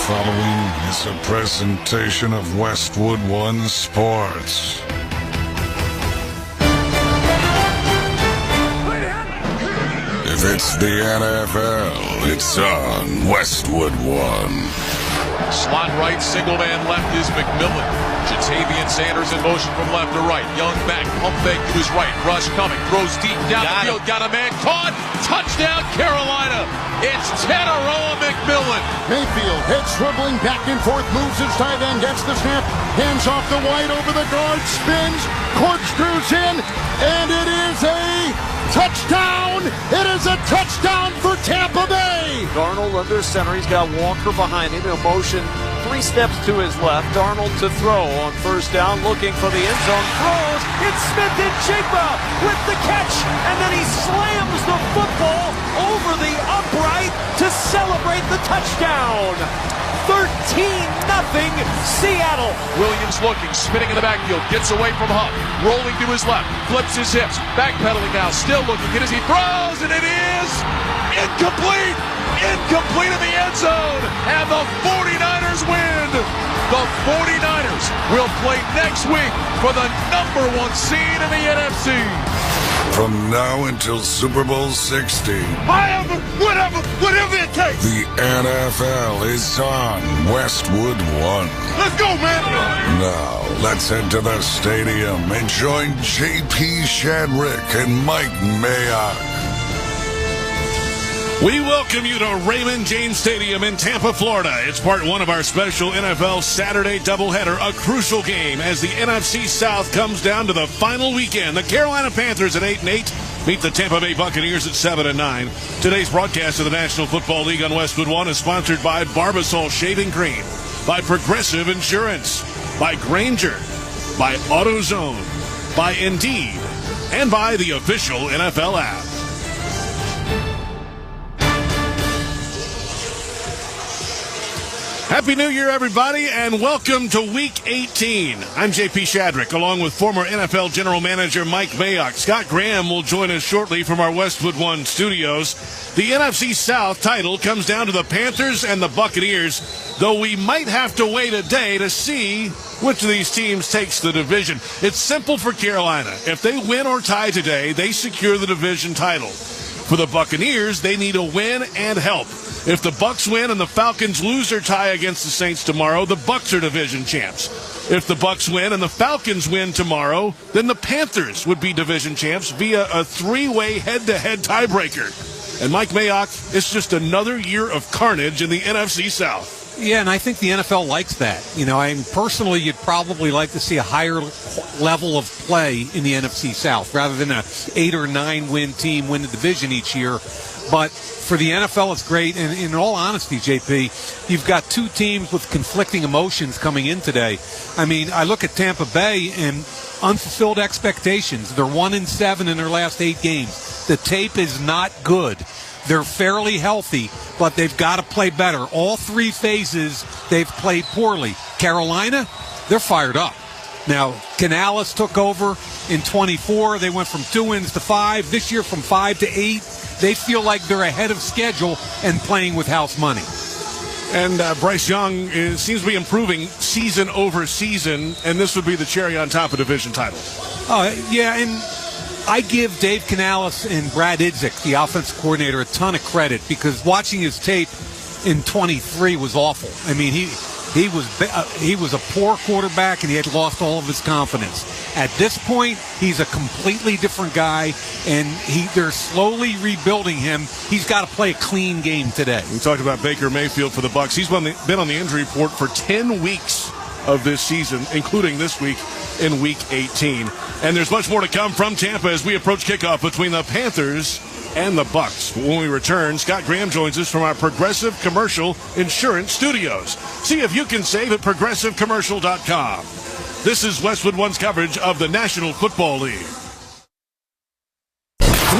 following is a presentation of Westwood One Sports. If it's the NFL, it's on Westwood One. Slot right, single man left is McMillan. Jatavian Sanders in motion from left to right. Young back, pump fake to his right. Rush coming, throws deep down the field. Got a man caught. Touchdown, Carolina. It's Tanneroa McMillan. Mayfield heads dribbling back and forth, moves his tight end, gets the snap, hands off the wide over the guard, spins, corkscrews in, and it is a touchdown! It is a touchdown for Tampa Bay! Darnold under center. He's got Walker behind him. In motion 3 steps to his left. Darnold to throw on first down, looking for the end zone. Throws. It's Smith and Jigba with the catch. And then he slams the football over the upright to celebrate the touchdown. 13-0 Seattle. Williams looking, spinning in the backfield, gets away from Huff, rolling to his left, flips his hips, backpedaling now, still looking, as he throws, and it is incomplete! Incomplete in the end zone, and the 49ers win! The 49ers will play next week for the #1 seed in the NFC. From now until Super Bowl 60, Whatever it takes! the NFL is on Westwood One. Let's go, man! Now, let's head to the stadium and join J.P. Shadrick and Mike Mayock. We welcome you to Raymond James Stadium in Tampa, Florida. It's part one of our special NFL Saturday doubleheader, a crucial game as the NFC South comes down to the final weekend. The Carolina Panthers at 8-8 meet the Tampa Bay Buccaneers at 7-9. Today's broadcast of the National Football League on Westwood One is sponsored by Barbasol Shaving Cream, by Progressive Insurance, by Granger, by AutoZone, by Indeed, and by the official NFL app. Happy New Year, everybody, and welcome to Week 18. I'm J.P. Shadrick, along with former NFL General Manager Mike Mayock. Scott Graham will join us shortly from our Westwood One studios. The NFC South title comes down to the Panthers and the Buccaneers, though we might have to wait a day to see which of these teams takes the division. It's simple for Carolina. If they win or tie today, they secure the division title. For the Buccaneers, they need a win and help. If the Bucs win and the Falcons lose or tie against the Saints tomorrow, the Bucs are division champs. If the Bucs win and the Falcons win tomorrow, then the Panthers would be division champs via a 3-way head-to-head tiebreaker. And Mike Mayock, it's just another year of carnage in the NFC South. Yeah, and I think the NFL likes that. You know, personally, you'd probably like to see a higher level of play in the NFC South rather than a 8 or 9 win team win the division each year. But for the NFL, it's great. And in all honesty, JP, you've got two teams with conflicting emotions coming in today. I mean, I look at Tampa Bay and unfulfilled expectations. They're 1-7 in their last 8 games. The tape is not good. They're fairly healthy, but they've got to play better. All 3 phases, they've played poorly. Carolina, they're fired up. Now, Canales took over in 24. They went from 2 wins to 5. This year from 5 to 8. They feel like they're ahead of schedule and playing with house money. And Bryce Young seems to be improving season over season, and this would be the cherry on top of division title. Yeah, and I give Dave Canales and Brad Idzik, the offensive coordinator, a ton of credit because watching his tape in 23 was awful. I mean, he was a poor quarterback and he had lost all of his confidence. At this point, he's a completely different guy, and they're slowly rebuilding him. He's got to play a clean game today. We talked about Baker Mayfield for the Bucs. He's been on the injury report for 10 weeks of this season, including this week in Week 18. And there's much more to come from Tampa as we approach kickoff between the Panthers and the Bucs. When we return, Scott Graham joins us from our Progressive Commercial Insurance Studios. See if you can save at progressivecommercial.com. This is Westwood One's coverage of the National Football League.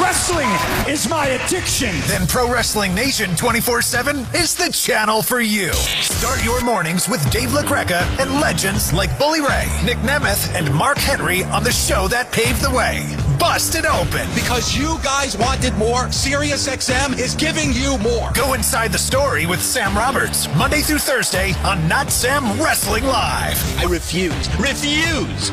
Wrestling is my addiction. Then Pro Wrestling Nation 24/7 is the channel for you. Start your mornings with Dave LaGreca and legends like Bully Ray, Nick Nemeth, and Mark Henry on the show that paved the way. Busted Open. Because you guys wanted more, SiriusXM is giving you more. Go inside the story with Sam Roberts, Monday through Thursday on Not Sam Wrestling Live. I refuse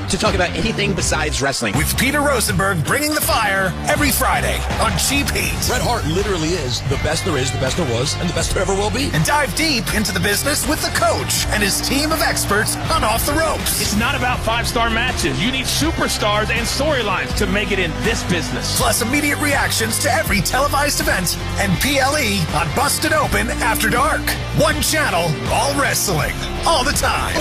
to talk about anything besides wrestling. With Peter Rosenberg bringing the fire every Friday on Cheap Heat. Bret Hart literally is the best there is, the best there was, and the best there ever will be. And dive deep into the business with the coach and his team of experts on Off the Ropes. It's not about 5-star matches. You need superstars and storylines to make it in this business. Plus immediate reactions to every televised event and PLE on Busted Open After Dark. One channel, all wrestling, all the time.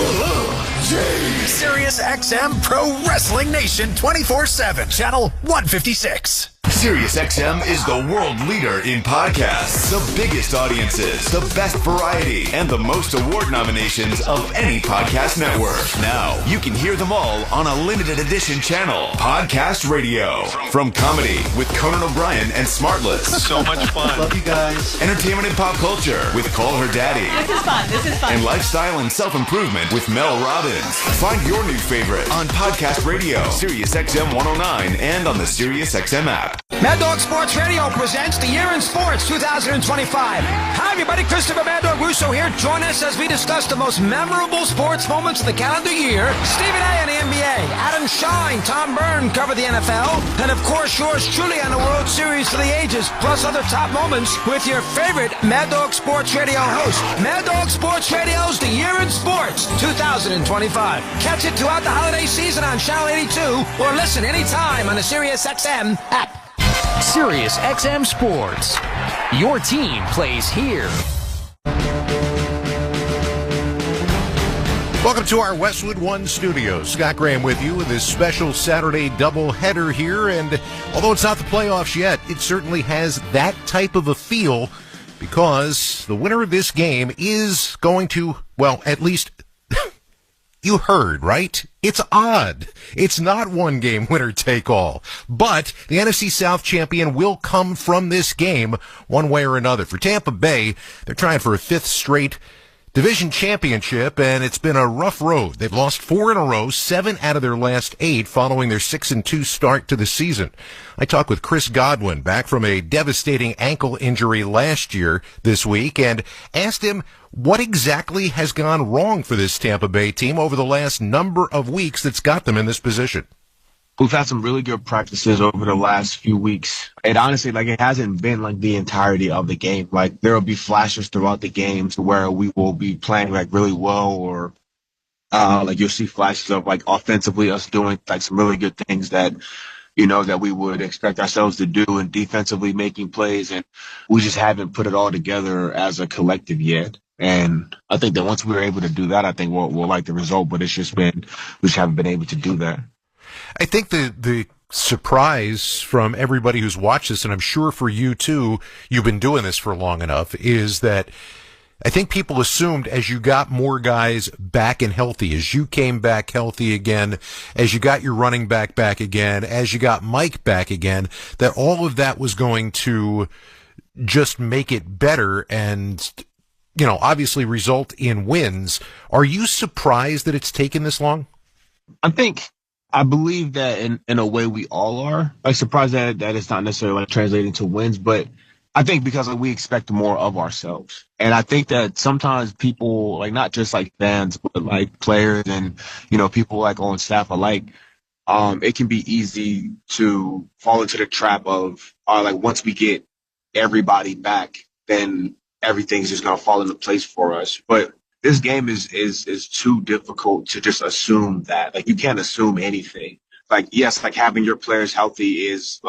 SiriusXM Pro Wrestling Nation 24/7, channel 156. SiriusXM is the world leader in podcasts. The biggest audiences, the best variety, and the most award nominations of any podcast network. Now, you can hear them all on a limited edition channel, Podcast Radio. From comedy with Conan O'Brien and Smartless. So much fun. Love you guys. Entertainment and pop culture with Call Her Daddy. This is fun. And lifestyle and self-improvement with Mel Robbins. Find your new favorite on Podcast Radio, SiriusXM 109, and on the SiriusXM app. Mad Dog Sports Radio presents the Year in Sports 2025. Hi, everybody. Christopher Mad Dog Russo here. Join us as we discuss the most memorable sports moments of the calendar year. Stephen A. on the NBA. Adam Shine, Tom Byrne cover the NFL. And, of course, yours truly on the World Series for the ages, plus other top moments with your favorite Mad Dog Sports Radio host. Mad Dog Sports Radio's The Year in Sports 2025. Catch it throughout the holiday season on Channel 82 or listen anytime on the SiriusXM app. SiriusXM Sports. Your team plays here. Welcome to our Westwood One studios. Scott Graham with you with this special Saturday doubleheader here. And although it's not the playoffs yet, it certainly has that type of a feel because the winner of this game is going to, well, at least you heard, right? It's odd. It's not one game winner take all. But the NFC South champion will come from this game one way or another. For Tampa Bay, they're trying for a fifth straight division championship, and it's been a rough road. They've lost 4 in a row, 7 out of their last 8 following their 6-2 start to the season. I talked with Chris Godwin back from a devastating ankle injury last year this week and asked him what exactly has gone wrong for this Tampa Bay team over the last number of weeks that's got them in this position. We've had some really good practices over the last few weeks. It honestly, it hasn't been the entirety of the game. There will be flashes throughout the games where we will be playing really well, or you'll see flashes of offensively us doing some really good things that that we would expect ourselves to do, and defensively making plays, and we just haven't put it all together as a collective yet. And I think that once we're able to do that, I think we'll like the result. But it's just we just haven't been able to do that. I think the surprise from everybody who's watched this, and I'm sure for you too, you've been doing this for long enough, is that I think people assumed as you got more guys back and healthy, as you came back healthy again, as you got your running back again, as you got Mike back again, that all of that was going to just make it better and, obviously result in wins. Are you surprised that it's taken this long? I believe that in a way we all are. Surprised that it's not necessarily translating to wins, but I think because we expect more of ourselves. And I think that sometimes people, not just fans, but players and, people on staff alike, it can be easy to fall into the trap of, once we get everybody back, then everything's just going to fall into place for us. But this game is too difficult to just assume that. You can't assume anything. Yes, having your players healthy is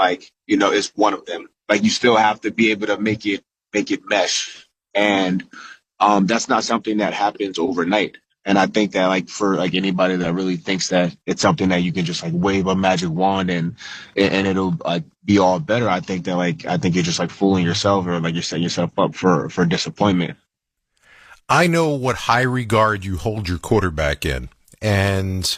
is one of them. You still have to be able to make it mesh. And that's not something that happens overnight. And I think that for anybody that really thinks that it's something that you can just wave a magic wand and it'll be all better, I think that you're just fooling yourself, or you're setting yourself up for disappointment. I know what high regard you hold your quarterback in, and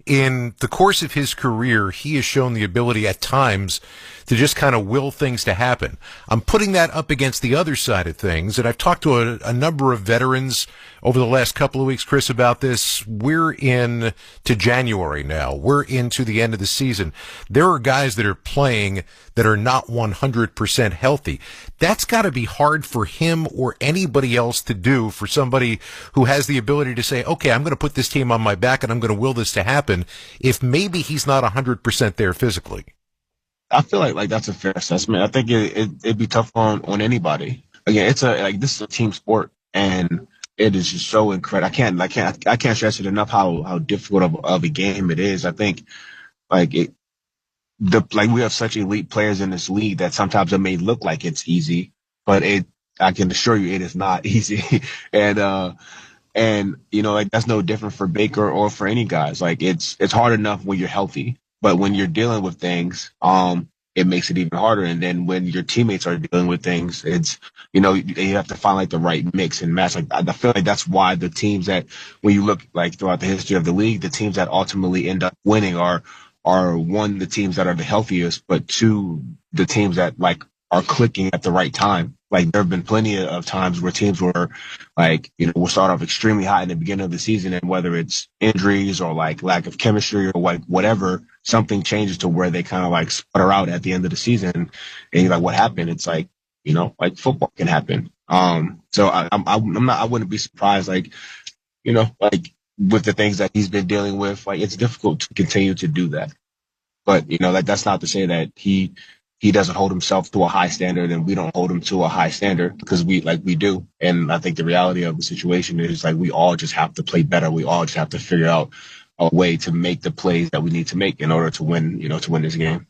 in the course of his career, he has shown the ability at times to just kind of will things to happen. I'm putting that up against the other side of things, and I've talked to a number of veterans over the last couple of weeks, Chris, about this. We're in to January now. We're into the end of the season. There are guys that are playing that are not 100% healthy. That's got to be hard for him or anybody else to do, for somebody who has the ability to say, okay, I'm going to put this team on my back and I'm going to will this to happen, if maybe he's not 100% there physically. I feel like that's a fair assessment. I think it'd be tough on anybody. Again, this is a team sport, and it is just so incredible. I can't stress it enough how difficult of a game it is. I think we have such elite players in this league that sometimes it may look like it's easy, but I can assure you it is not easy. And that's no different for Baker or for any guys. Like it's hard enough when you're healthy. But when you're dealing with things, it makes it even harder. And then when your teammates are dealing with things, it's, you have to find like the right mix and match. Like I feel like that's why the teams that, when you look like throughout the history of the league, the teams that ultimately end up winning are one, the teams that are the healthiest, but two, the teams that like are clicking at the right time. Like there have been plenty of times where teams were like, will start off extremely hot in the beginning of the season, and whether it's injuries or like lack of chemistry or like whatever, something changes to where they kind of like sputter out at the end of the season. And you're like, what happened? It's like, like football can happen. So I wouldn't be surprised, like with the things that he's been dealing with, like it's difficult to continue to do that. But, that's not to say that he doesn't hold himself to a high standard and we don't hold him to a high standard, because we do. And I think the reality of the situation is like we all just have to play better. We all just have to figure out a way to make the plays that we need to make in order to win, to win this game.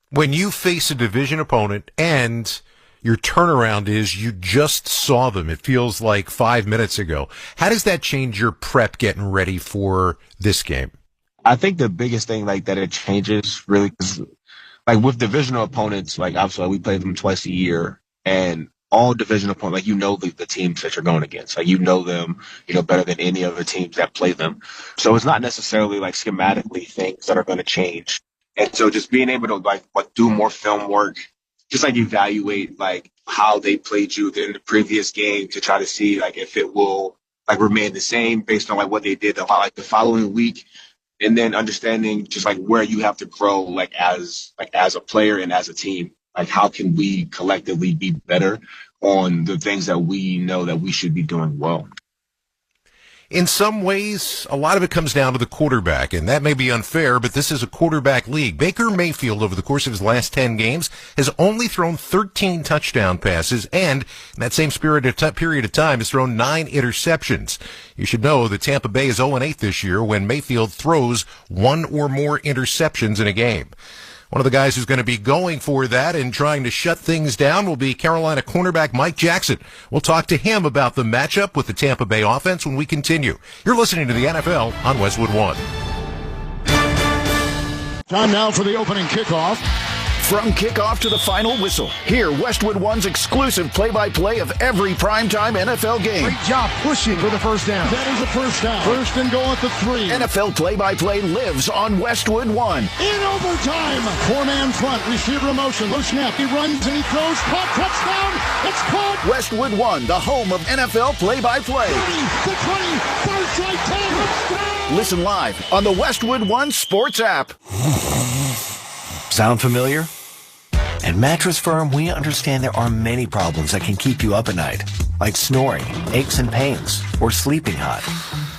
When you face a division opponent and your turnaround is you just saw them, it feels like 5 minutes ago, how does that change your prep getting ready for this game? I think the biggest thing like that it changes really is like with divisional opponents, like obviously we play them twice a year, and all divisional opponents, like the teams that you're going against, like them, better than any other teams that play them. So it's not necessarily like schematically things that are going to change. And so just being able to like do more film work, just like evaluate like how they played you in the previous game to try to see like if it will like remain the same based on like what they did the following week. And then understanding just like where you have to grow, like as a player and as a team, like how can we collectively be better on the things that we know that we should be doing well. In some ways, a lot of it comes down to the quarterback, and that may be unfair, but this is a quarterback league. Baker Mayfield, over the course of his last 10 games, has only thrown 13 touchdown passes, and in that same period of time, has thrown 9 interceptions. You should know that Tampa Bay is 0-8 this year when Mayfield throws 1 or more interceptions in a game. One of the guys who's going to be going for that and trying to shut things down will be Carolina cornerback Mike Jackson. We'll talk to him about the matchup with the Tampa Bay offense when we continue. You're listening to the NFL on Westwood One. Time now for the opening kickoff. From kickoff to the final whistle, hear Westwood One's exclusive play-by-play of every primetime NFL game. Great job pushing for the first down. That is a first down. First and goal at the 3. NFL play-by-play lives on Westwood One. In overtime, 4-man front, receiver in motion, low snap, he runs and he throws, caught, touchdown, it's caught. Westwood One, the home of NFL play-by-play. 30, the 20, far side 10, touchdown. Listen live on the Westwood One Sports app. Sound familiar? At Mattress Firm, we understand there are many problems that can keep you up at night, like snoring, aches and pains, or sleeping hot.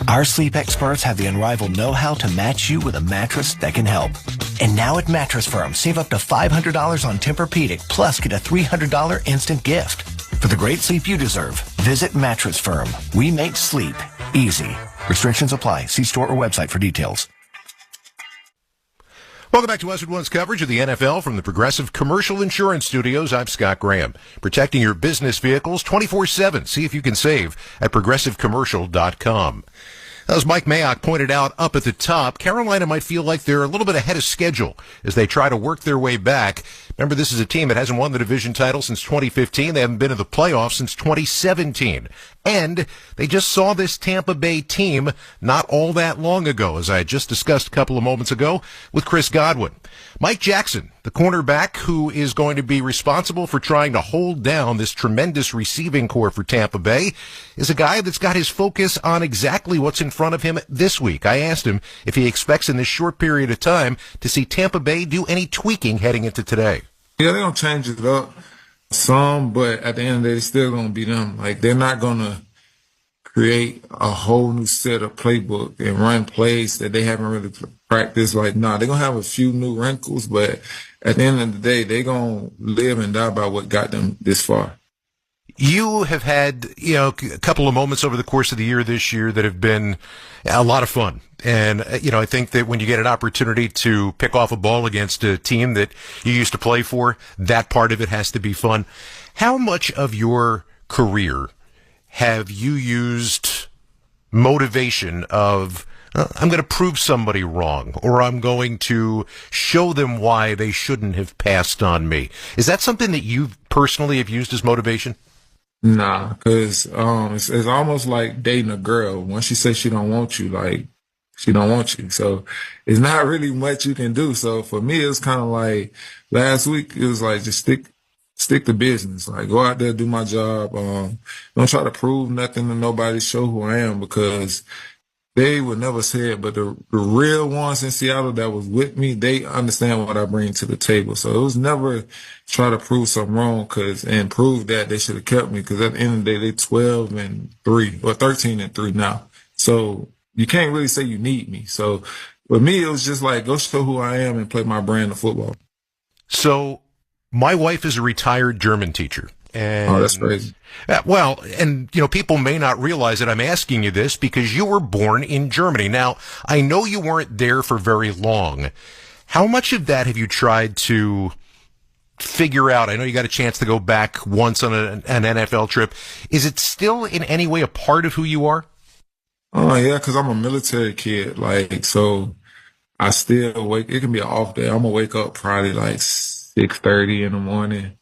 Our sleep experts have the unrivaled know-how to match you with a mattress that can help. And now at Mattress Firm, save up to $500 on Tempur-Pedic, plus get a $300 instant gift. For the great sleep you deserve, visit Mattress Firm. We make sleep easy. Restrictions apply. See store or website for details. Welcome back to Westwood One's coverage of the NFL from the Progressive Commercial Insurance Studios. I'm Scott Graham, protecting your business vehicles 24/7. See if you can save at progressivecommercial.com. As Mike Mayock pointed out up at the top, Carolina might feel like they're a little bit ahead of schedule as they try to work their way back. Remember, this is a team that hasn't won the division title since 2015. They haven't been in the playoffs since 2017. And they just saw this Tampa Bay team not all that long ago, as I just discussed a couple of moments ago with Chris Godwin. Mike Jackson, the cornerback who is going to be responsible for trying to hold down this tremendous receiving corps for Tampa Bay, is a guy that's got his focus on exactly what's in front of him this week. I asked him if he expects in this short period of time to see Tampa Bay do any tweaking heading into today. Yeah, they're going to change it up some, but at the end of the day, it's still going to be them. Like, they're not going to create a whole new set of playbook and run plays that they haven't really practiced. Like, they're going to have a few new wrinkles, but at the end of the day, they're going to live and die by what got them this far. You have had, a couple of moments over the course of the year this year that have been a lot of fun. And, I think that when you get an opportunity to pick off a ball against a team that you used to play for, that part of it has to be fun. How much of your career have you used motivation of, I'm going to prove somebody wrong, or I'm going to show them why they shouldn't have passed on me? Is that something that you personally have used as motivation? Nah, because it's almost like dating a girl. Once she says she don't want you, like, she don't want you. So it's not really much you can do. So for me, it was kind of like last week, it was like just stick to business. Like, go out there, do my job. Don't try to prove nothing to nobody, show who I am, because they would never say it, but the real ones in Seattle that was with me, they understand what I bring to the table. So it was never try to prove something wrong and prove that they should have kept me, because at the end of the day, they 12-3 or 13-3 now. So you can't really say you need me. So with me, it was just like, go show who I am and play my brand of football. So my wife is a retired German teacher. And, that's crazy. Well, and, people may not realize that I'm asking you this because you were born in Germany. Now, I know you weren't there for very long. How much of that have you tried to figure out? I know you got a chance to go back once on an NFL trip. Is it still in any way a part of who you are? Oh, yeah, because I'm a military kid. Like, so I still wake. It can be an off day. I'm going to wake up probably like 6:30 in the morning.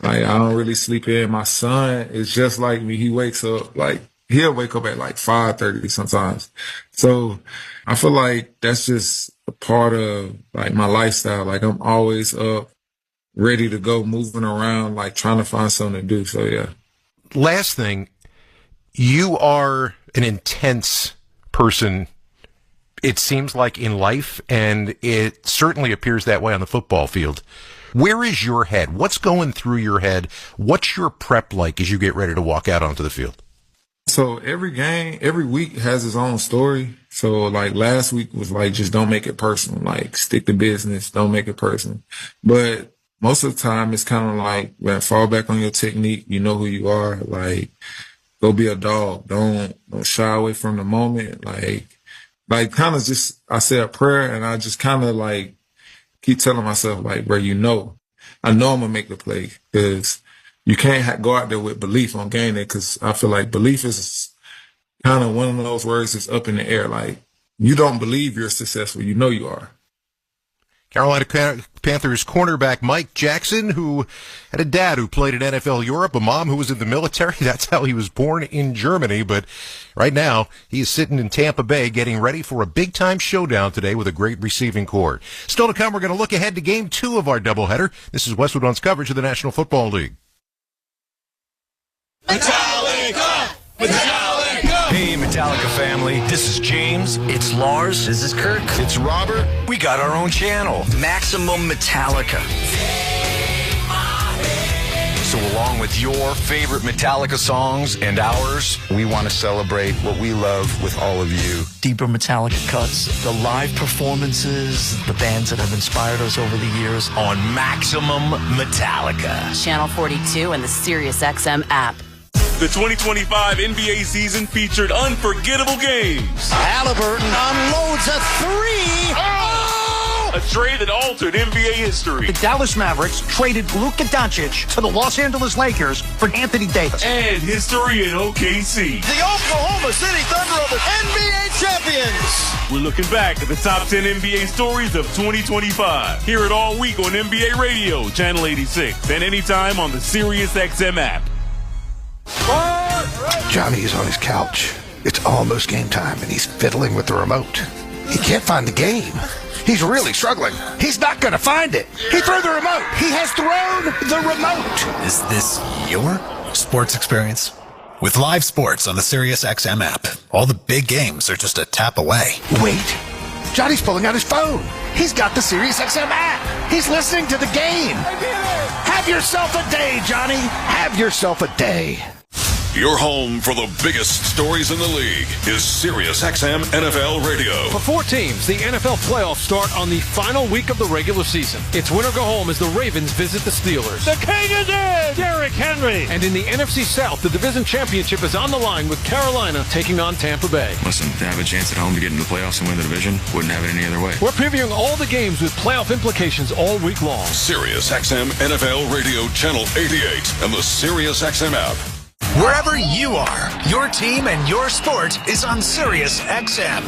Like, I don't really sleep in. My son is just like me. He wakes up, like, he'll wake up at like 5:30 sometimes. So I feel like that's just a part of like my lifestyle. Like, I'm always up, ready to go, moving around, like trying to find something to do. So, yeah. Last thing, you are an intense person, it seems like, in life, and it certainly appears that way on the football field. Where is your head? What's going through your head? What's your prep like as you get ready to walk out onto the field? So every game, every week has its own story. So like last week was like, just don't make it personal. Like, stick to business, don't make it personal. But most of the time it's kind of like, man, fall back on your technique. You know who you are. Like, go be a dog. Don't shy away from the moment. Like kind of just, I say a prayer and I just kind of like keep telling myself, like, bro, I know I'm going to make the play, because you can't go out there with belief on game day, because I feel like belief is kind of one of those words that's up in the air. Like, you don't believe you're successful. You know you are. Carolina Panthers cornerback Mike Jackson, who had a dad who played in NFL Europe, a mom who was in the military. That's how he was born in Germany. But right now, he is sitting in Tampa Bay getting ready for a big-time showdown today with a great receiving corps. Still to come, we're going to look ahead to Game 2 of our doubleheader. This is Westwood One's coverage of the National Football League. Metallica! Hey, Metallica family. This is James. It's Lars. This is Kirk. It's Robert. We got our own channel, Maximum Metallica. So along with your favorite Metallica songs and ours, we want to celebrate what we love with all of you. Deeper Metallica cuts, the live performances, the bands that have inspired us over the years. On Maximum Metallica. Channel 42 and the SiriusXM app. The 2025 NBA season featured unforgettable games. Halliburton unloads a three. Oh! a trade that altered NBA history. The Dallas Mavericks traded Luka Doncic to the Los Angeles Lakers for Anthony Davis. And history in OKC. The Oklahoma City Thunder are the NBA champions. We're looking back at the top 10 NBA stories of 2025. Hear it all week on NBA Radio, Channel 86, and anytime on the SiriusXM app. Johnny is on his couch. It's almost game time, and he's fiddling with the remote. He can't find the game. He's really struggling. He's not going to find it. He threw the remote. He has thrown the remote. Is this your sports experience? With live sports on the SiriusXM app, all the big games are just a tap away. Wait. Johnny's pulling out his phone. He's got the SiriusXM app. He's listening to the game. Have yourself a day, Johnny. Have yourself a day. Your home for the biggest stories in the league is SiriusXM NFL Radio. For 4 teams, the NFL playoffs start on the final week of the regular season. It's win or go home as the Ravens visit the Steelers. The king is in! Derrick Henry! And in the NFC South, the division championship is on the line with Carolina taking on Tampa Bay. Listen, to have a chance at home to get into the playoffs and win the division, wouldn't have it any other way. We're previewing all the games with playoff implications all week long. SiriusXM NFL Radio Channel 88 and the SiriusXM app. Wherever you are, your team and your sport is on SiriusXM.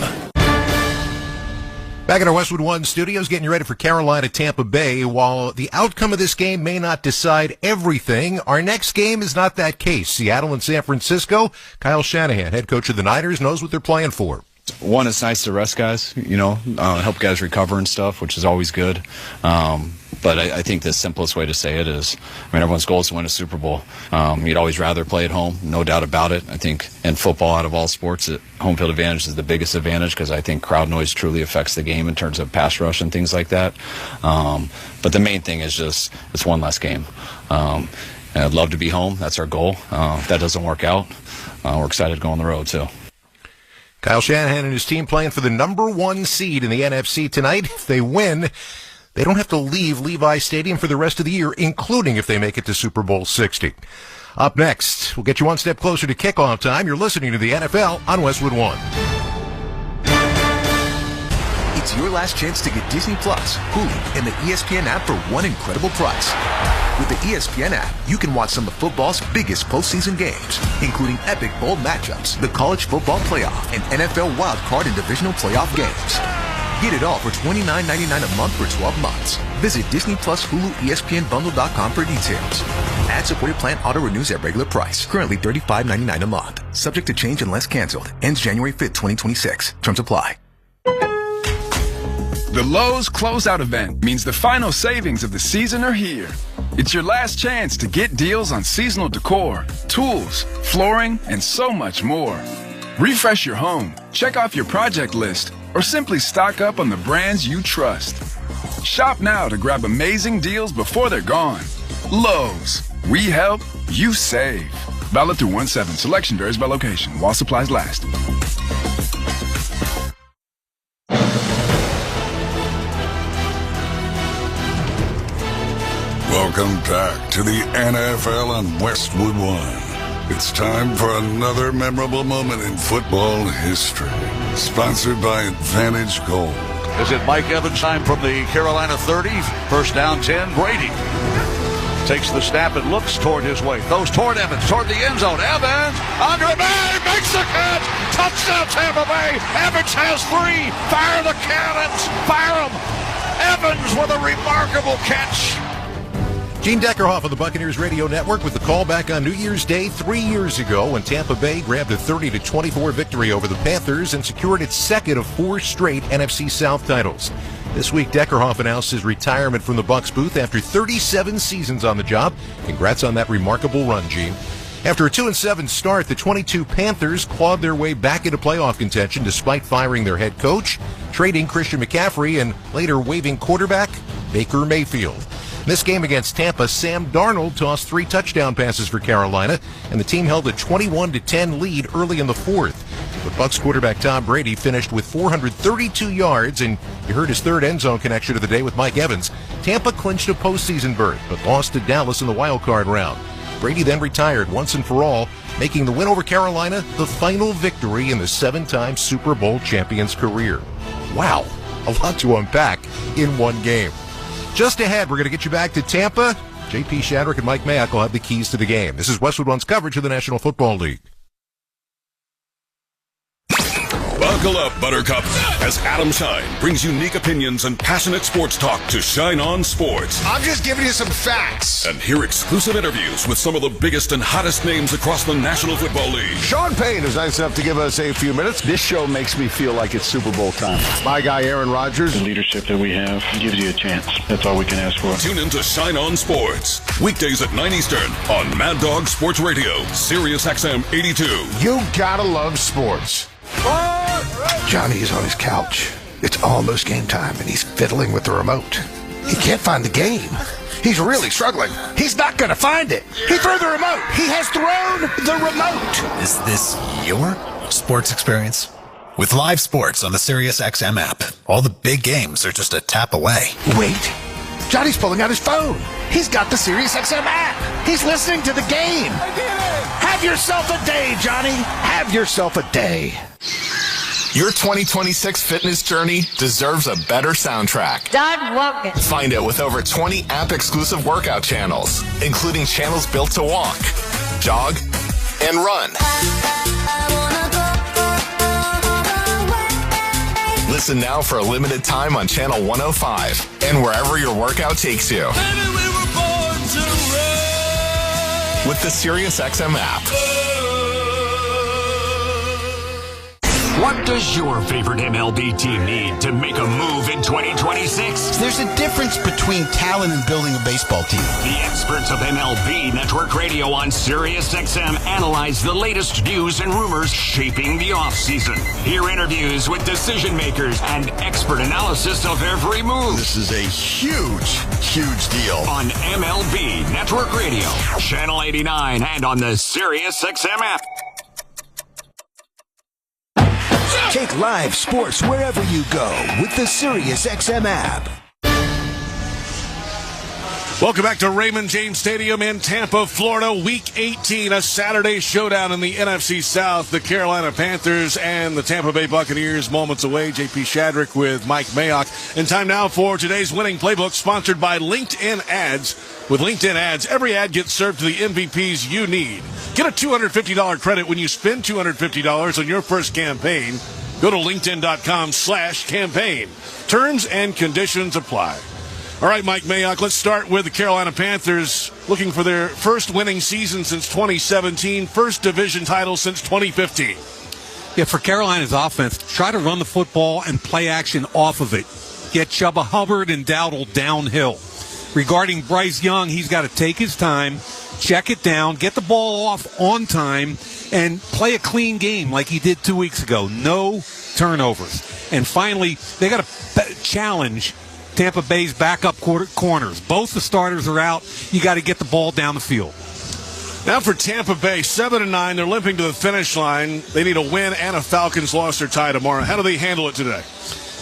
Back in our Westwood One studios, getting you ready for Carolina, Tampa Bay. While the outcome of this game may not decide everything, our next game is not that case. Seattle and San Francisco. Kyle Shanahan, head coach of the Niners, knows what they're playing for. One, it's nice to rest guys, help guys recover and stuff, which is always good. But I think the simplest way to say it is, everyone's goal is to win a Super Bowl. You'd always rather play at home, no doubt about it. I think in football, out of all sports, home field advantage is the biggest advantage because I think crowd noise truly affects the game in terms of pass rush and things like that. But the main thing is just it's one less game. And I'd love to be home. That's our goal. If that doesn't work out, we're excited to go on the road, too. Kyle Shanahan and his team playing for the number 1 seed in the NFC tonight. If they win, they don't have to leave Levi Stadium for the rest of the year, including if they make it to Super Bowl 60. Up next, we'll get you one step closer to kickoff time. You're listening to the NFL on Westwood One. It's your last chance to get Disney Plus, Hulu, and the ESPN app for one incredible price. With the ESPN app, you can watch some of football's biggest postseason games, including epic bowl matchups, the college football playoff, and NFL wildcard and divisional playoff games. Get it all for $29.99 a month for 12 months. Visit Disney Plus Hulu ESPNBundle.com for details. Ad-supported plan auto-renews at regular price. Currently $35.99 a month. Subject to change unless canceled. Ends January 5th, 2026. Terms apply. The Lowe's Closeout event means the final savings of the season are here. It's your last chance to get deals on seasonal decor, tools, flooring, and so much more. Refresh your home, check off your project list, or simply stock up on the brands you trust. Shop now to grab amazing deals before they're gone. Lowe's. We help, you save. Valid through 1/7. Selection varies by location while supplies last. Welcome back to the NFL on Westwood One. It's time for another memorable moment in football history. Sponsored by Advantage Gold. Is it Mike Evans time from the Carolina 30? First down 10, Brady. Takes the snap and looks toward his way. Throws toward Evans, toward the end zone. Evans, Andre Bay makes the catch. Touchdown Tampa Bay. Evans has 3. Fire the cannons. Fire them. Evans with a remarkable catch. Gene Deckerhoff of the Buccaneers Radio Network with the call back on New Year's Day 3 years ago when Tampa Bay grabbed a 30-24 victory over the Panthers and secured its second of 4 straight NFC South titles. This week, Deckerhoff announced his retirement from the Bucs booth after 37 seasons on the job. Congrats on that remarkable run, Gene. After a 2-7 start, the 22 Panthers clawed their way back into playoff contention despite firing their head coach, trading Christian McCaffrey, and later waiving quarterback Baker Mayfield. In this game against Tampa, Sam Darnold tossed 3 touchdown passes for Carolina, and the team held a 21-10 lead early in the 4th. But Bucs quarterback Tom Brady finished with 432 yards, and you heard his 3rd end zone connection of the day with Mike Evans. Tampa clinched a postseason berth, but lost to Dallas in the wild card round. Brady then retired once and for all, making the win over Carolina the final victory in the 7-time Super Bowl champion's career. Wow. A lot to unpack in one game. Just ahead, we're going to get you back to Tampa. J.P. Shadrick and Mike Mayock will have the keys to the game. This is Westwood One's coverage of the National Football League. Buckle up, Buttercup, as Adam Shine brings unique opinions and passionate sports talk to Shine On Sports. I'm just giving you some facts. And hear exclusive interviews with some of the biggest and hottest names across the National Football League. Sean Payne is nice enough to give us a few minutes. This show makes me feel like it's Super Bowl time. My guy, Aaron Rodgers. The leadership that we have gives you a chance. That's all we can ask for. Tune in to Shine On Sports. Weekdays at 9 Eastern on Mad Dog Sports Radio, SiriusXM 82. You gotta love sports. Johnny is on his couch. It's almost game time, and he's fiddling with the remote. He can't find the game. He's really struggling. He's not going to find it. He threw the remote. He has thrown the remote. Is this your sports experience? With live sports on the SiriusXM app, all the big games are just a tap away. Wait. Johnny's pulling out his phone. He's got the SiriusXM app. He's listening to the game. I did it. Have yourself a day, Johnny. Have yourself a day. Your 2026 fitness journey deserves a better soundtrack. Start walking. Find it with over 20 app-exclusive workout channels, including channels built to walk, jog, and run. Listen now for a limited time on Channel 105 and wherever your workout takes you. Baby, we were born to run. With the SiriusXM app. What does your favorite MLB team need to make a move in 2026? There's a difference between talent and building a baseball team. The experts of MLB Network Radio on SiriusXM analyze the latest news and rumors shaping the offseason. Hear interviews with decision makers and expert analysis of every move. This is a huge, huge deal. On MLB Network Radio, Channel 89, and on the SiriusXM app. Take live sports wherever you go with the SiriusXM app. Welcome back to Raymond James Stadium in Tampa, Florida. Week 18, a Saturday showdown in the NFC South. The Carolina Panthers and the Tampa Bay Buccaneers moments away. J.P. Shadrick with Mike Mayock. And time now for today's winning playbook, sponsored by LinkedIn Ads. With LinkedIn Ads, every ad gets served to the MVPs you need. Get a $250 credit when you spend $250 on your first campaign. Go to linkedin.com/campaign. Terms and conditions apply. All right, Mike Mayock, let's start with the Carolina Panthers, looking for their first winning season since 2017, first division title since 2015. Yeah, for Carolina's offense, try to run the football and play action off of it. Get Chuba Hubbard and Dowdle downhill. Regarding Bryce Young, he's got to take his time, check it down, get the ball off on time, and play a clean game like he did 2 weeks ago. No turnovers. And finally, they got to challenge Tampa Bay's backup corners. Both the starters are out. You got to get the ball down the field. Now for Tampa Bay, 7-9. They're limping to the finish line. They need a win and a Falcons loss or tie tomorrow. How do they handle it today?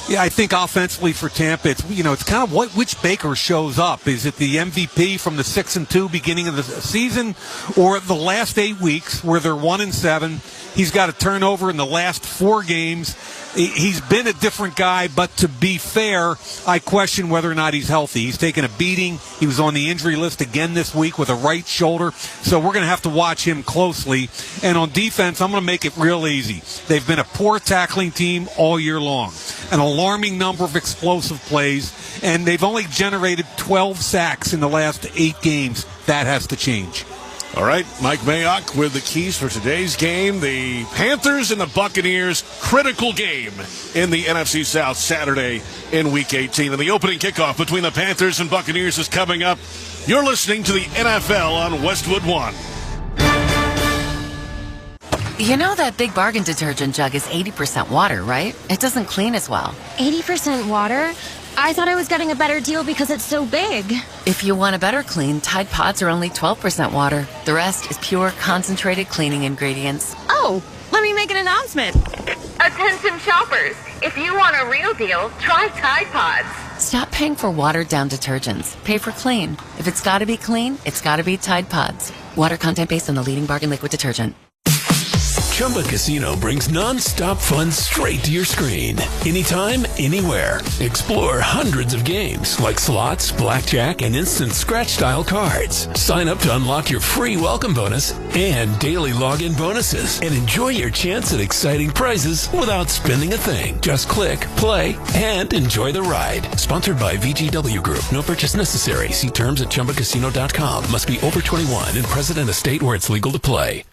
Yeah, I think offensively for Tampa, it's kind of which Baker shows up. Is it the MVP from the 6-2 beginning of the season, or the last 8 weeks where they're 1-7? He's got a turnover in the last 4 games. He's been a different guy, but to be fair, I question whether or not he's healthy. He's taken a beating. He was on the injury list again this week with a right shoulder, so we're going to have to watch him closely. And on defense, I'm going to make it real easy. They've been a poor tackling team all year long, an alarming number of explosive plays, and they've only generated 12 sacks in the last 8 games. That has to change. All right, Mike Mayock with the keys for today's game. The Panthers and the Buccaneers, critical game in the NFC South Saturday in Week 18. And the opening kickoff between the Panthers and Buccaneers is coming up. You're listening to the NFL on Westwood One. You know that Big Bargain detergent jug is 80% water, right? It doesn't clean as well. 80% water? I thought I was getting a better deal because it's so big. If you want a better clean, Tide Pods are only 12% water. The rest is pure, concentrated cleaning ingredients. Oh, let me make an announcement. Attention shoppers, if you want a real deal, try Tide Pods. Stop paying for watered-down detergents. Pay for clean. If it's got to be clean, it's got to be Tide Pods. Water content based on the leading bargain liquid detergent. Chumba Casino brings non-stop fun straight to your screen. Anytime, anywhere. Explore hundreds of games like slots, blackjack, and instant scratch-style cards. Sign up to unlock your free welcome bonus and daily login bonuses. And enjoy your chance at exciting prizes without spending a thing. Just click, play, and enjoy the ride. Sponsored by VGW Group. No purchase necessary. See terms at ChumbaCasino.com. Must be over 21 and present in a state where it's legal to play.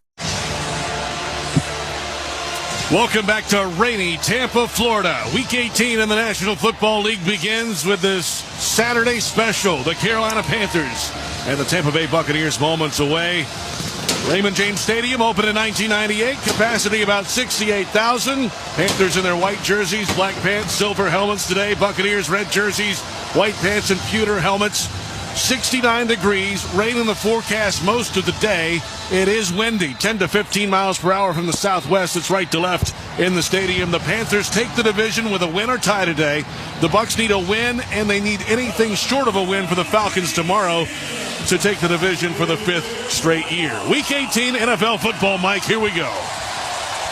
Welcome back to rainy Tampa, Florida. Week 18 in the National Football League begins with this Saturday special. The Carolina Panthers and the Tampa Bay Buccaneers moments away. Raymond James Stadium opened in 1998. Capacity about 68,000. Panthers in their white jerseys, black pants, silver helmets today. Buccaneers red jerseys, white pants, and pewter helmets. 69 degrees, rain in the forecast most of the day. It is windy, 10 to 15 miles per hour from the southwest. It's right to left in the stadium. The Panthers take the division with a win or tie today. The Bucs need a win, and they need anything short of a win for the Falcons tomorrow to take the division for the 5th straight year. Week 18 NFL football, Mike, here we go.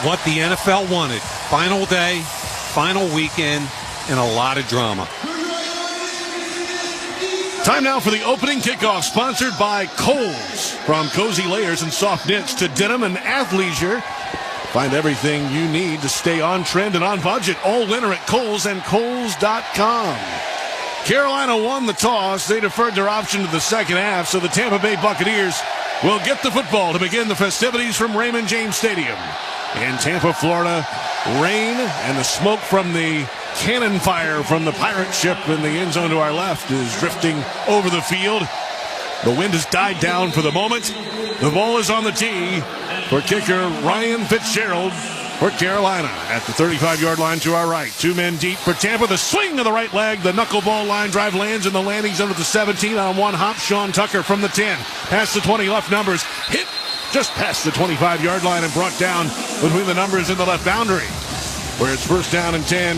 What the NFL wanted. Final day, final weekend, and a lot of drama. Time now for the opening kickoff, sponsored by Kohl's. From cozy layers and soft knits to denim and athleisure, find everything you need to stay on trend and on budget all winter at Kohl's and Kohls.com. Carolina won the toss. They deferred their option to the second half, so the Tampa Bay Buccaneers will get the football to begin the festivities from Raymond James Stadium. In Tampa, Florida, rain and the smoke from the cannon fire from the pirate ship in the end zone to our left is drifting over the field. The wind has died down for the moment. The ball is on the tee for kicker Ryan Fitzgerald for Carolina at the 35-yard line to our right. 2 men deep for Tampa. The swing of the right leg. The knuckleball line drive lands in the landing zone at the 17 on one hop. Sean Tucker from the 10. Past the 20 left numbers. Hit just past the 25-yard line and brought down between the numbers in the left boundary, where it's first down and 10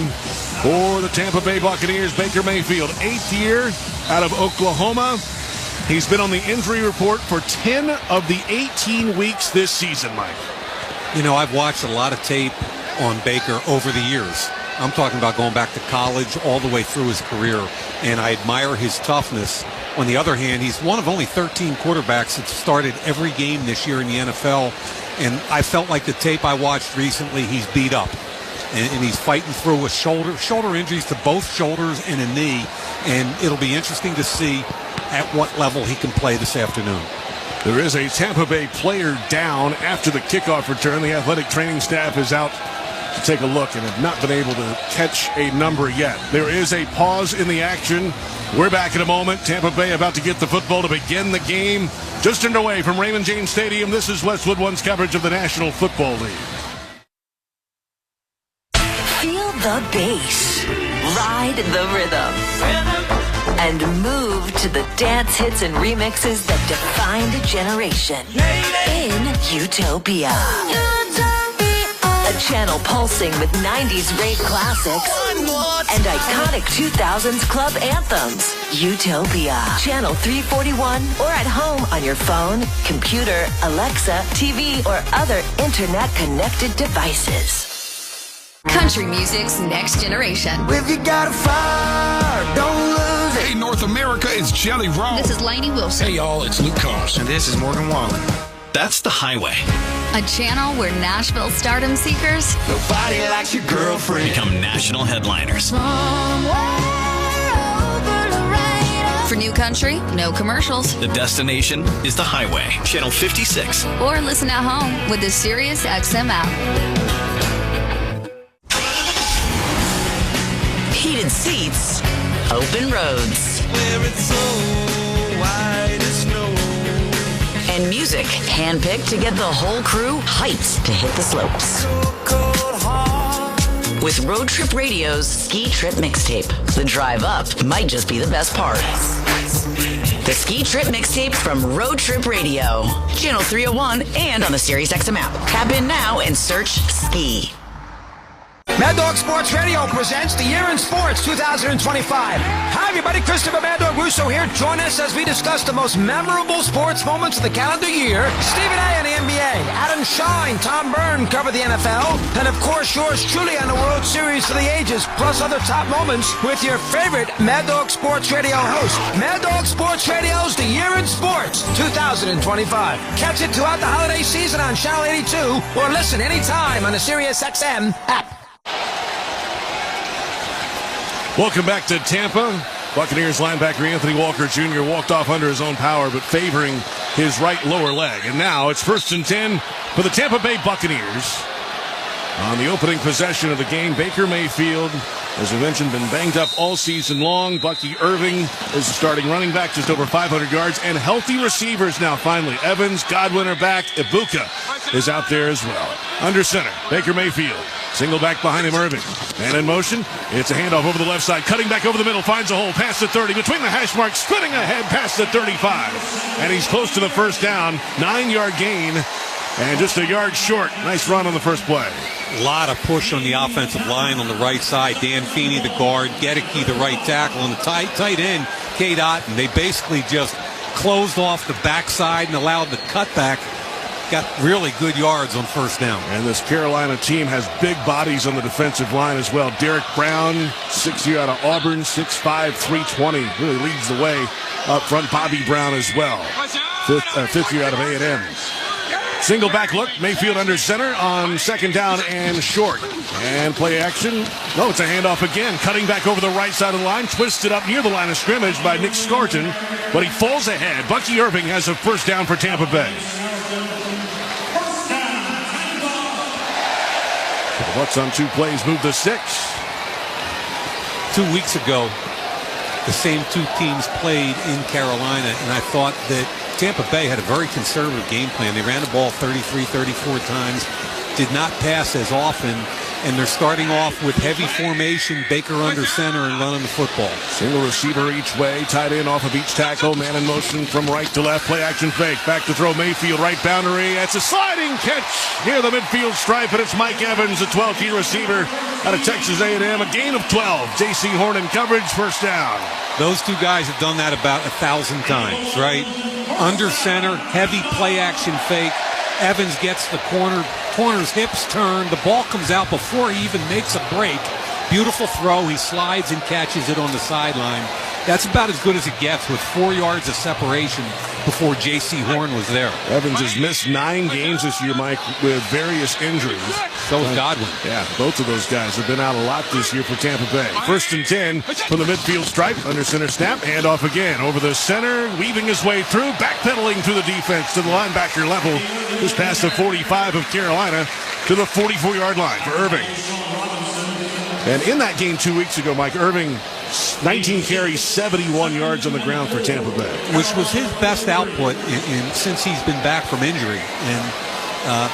for the Tampa Bay Buccaneers. Baker Mayfield, 8th year out of Oklahoma. He's been on the injury report for 10 of the 18 weeks this season, Mike. You know, I've watched a lot of tape on Baker over the years. I'm talking about going back to college all the way through his career, and I admire his toughness. On the other hand, he's one of only 13 quarterbacks that started every game this year in the NFL, and I felt like the tape I watched recently, he's beat up. And he's fighting through with shoulder injuries to both shoulders and a knee, and it'll be interesting to see at what level he can play this afternoon. There is a Tampa Bay player down after the kickoff return. The athletic training staff is out to take a look and have not been able to catch a number yet. There is a pause in the action. We're back in a moment. Tampa Bay about to get the football to begin the game. Just underway from Raymond James Stadium. This is Westwood One's coverage of the National Football League. Feel the bass, ride the rhythm, and move to the dance hits and remixes that defined a generation in Utopia. A channel pulsing with 90s rave classics and iconic 2000s club anthems. Utopia. Channel 341 or at home on your phone, computer, Alexa, TV, or other internet-connected devices. Country music's next generation. If you got a fire, don't lose it. Hey, North America, it's Jelly Roll. This is Lainey Wilson. Hey, y'all, it's Luke Combs. And this is Morgan Wallen. That's The Highway. A channel where Nashville stardom seekers Nobody likes your girlfriend become national headliners. For new country, no commercials. The destination is The Highway, Channel 56. Or listen at home with the SiriusXM app. Heated seats, open roads, where it's so wide as snow, and music handpicked to get the whole crew hyped to hit the slopes. With Road Trip Radio's Ski Trip Mixtape, the drive up might just be the best part. The Ski Trip Mixtape from Road Trip Radio, Channel 301, and on the SiriusXM app. Tap in now and search Ski. Mad Dog Sports Radio presents the Year in Sports 2025. Hi, everybody. Christopher Mad Dog Russo here. Join us as we discuss the most memorable sports moments of the calendar year. Stephen A. on the NBA. Adam Shine, Tom Byrne cover the NFL. And, of course, yours truly on the World Series for the ages, plus other top moments with your favorite Mad Dog Sports Radio host. Mad Dog Sports Radio's The Year in Sports 2025. Catch it throughout the holiday season on Channel 82 or listen anytime on the SiriusXM app. Welcome back to Tampa. Buccaneers linebacker Anthony Walker Jr. walked off under his own power, but favoring his right lower leg. And now it's 1st and 10 for the Tampa Bay Buccaneers. On the opening possession of the game, Baker Mayfield, as we mentioned, been banged up all season long. Bucky Irving is the starting running back, just over 500 yards. And healthy receivers now, finally. Evans, Godwin are back. Ibuka is out there as well. Under center, Baker Mayfield. Single back behind him, Irving. And in motion, it's a handoff over the left side. Cutting back over the middle, finds a hole, past the 30. Between the hash marks, spinning ahead past the 35. And he's close to the first down. 9-yard gain. And just a yard short. Nice run on the first play. A lot of push on the offensive line on the right side. Dan Feeney, the guard. Gedeke, the right tackle. And the tight end, Cade Otton. They basically just closed off the backside and allowed the cutback. Got really good yards on first down. And this Carolina team has big bodies on the defensive line as well. Derek Brown, 6-year out of Auburn, 6'5", 320. Really leads the way up front. Bobby Brown as well. Fifth year out of A&M. Single back look. Mayfield under center on second down and short. And play action. No, it's a handoff again. Cutting back over the right side of the line. Twisted up near the line of scrimmage by Nick Scorton. But he falls ahead. Bucky Irving has a first down for Tampa Bay. The Bucs on 2 plays move to 6. 2 weeks ago, the same 2 teams played in Carolina, and I thought that Tampa Bay had a very conservative game plan. They ran the ball 33, 34 times, did not pass as often, and they're starting off with heavy formation, Baker under center, and running the football. Single receiver each way, tight end off of each tackle, man in motion from right to left, play action fake, back to throw Mayfield, right boundary. It's a sliding catch near the midfield stripe, and it's Mike Evans, a 12th-year receiver out of Texas A&M, a gain of 12. J.C. Horn in coverage, first down. Those 2 guys have done that about 1,000 times, right? Under center, heavy play action fake. Evans gets the corner's hips turn. The ball comes out before he even makes a break. Beautiful throw. He slides and catches it on the sideline. That's about as good as it gets with 4 yards of separation before J.C. Horn was there. Evans has missed 9 games this year, Mike, with various injuries. So has Godwin. Yeah, both of those guys have been out a lot this year for Tampa Bay. 1st and 10 from the midfield stripe. Under center snap. Handoff again. Over the center. Weaving his way through. Backpedaling through the defense to the linebacker level. Just past the 45 of Carolina to the 44-yard line for Irving. And in that game 2 weeks ago, Mike, Irving, 19 carries, 71 yards on the ground for Tampa Bay. Which was his best output since he's been back from injury. And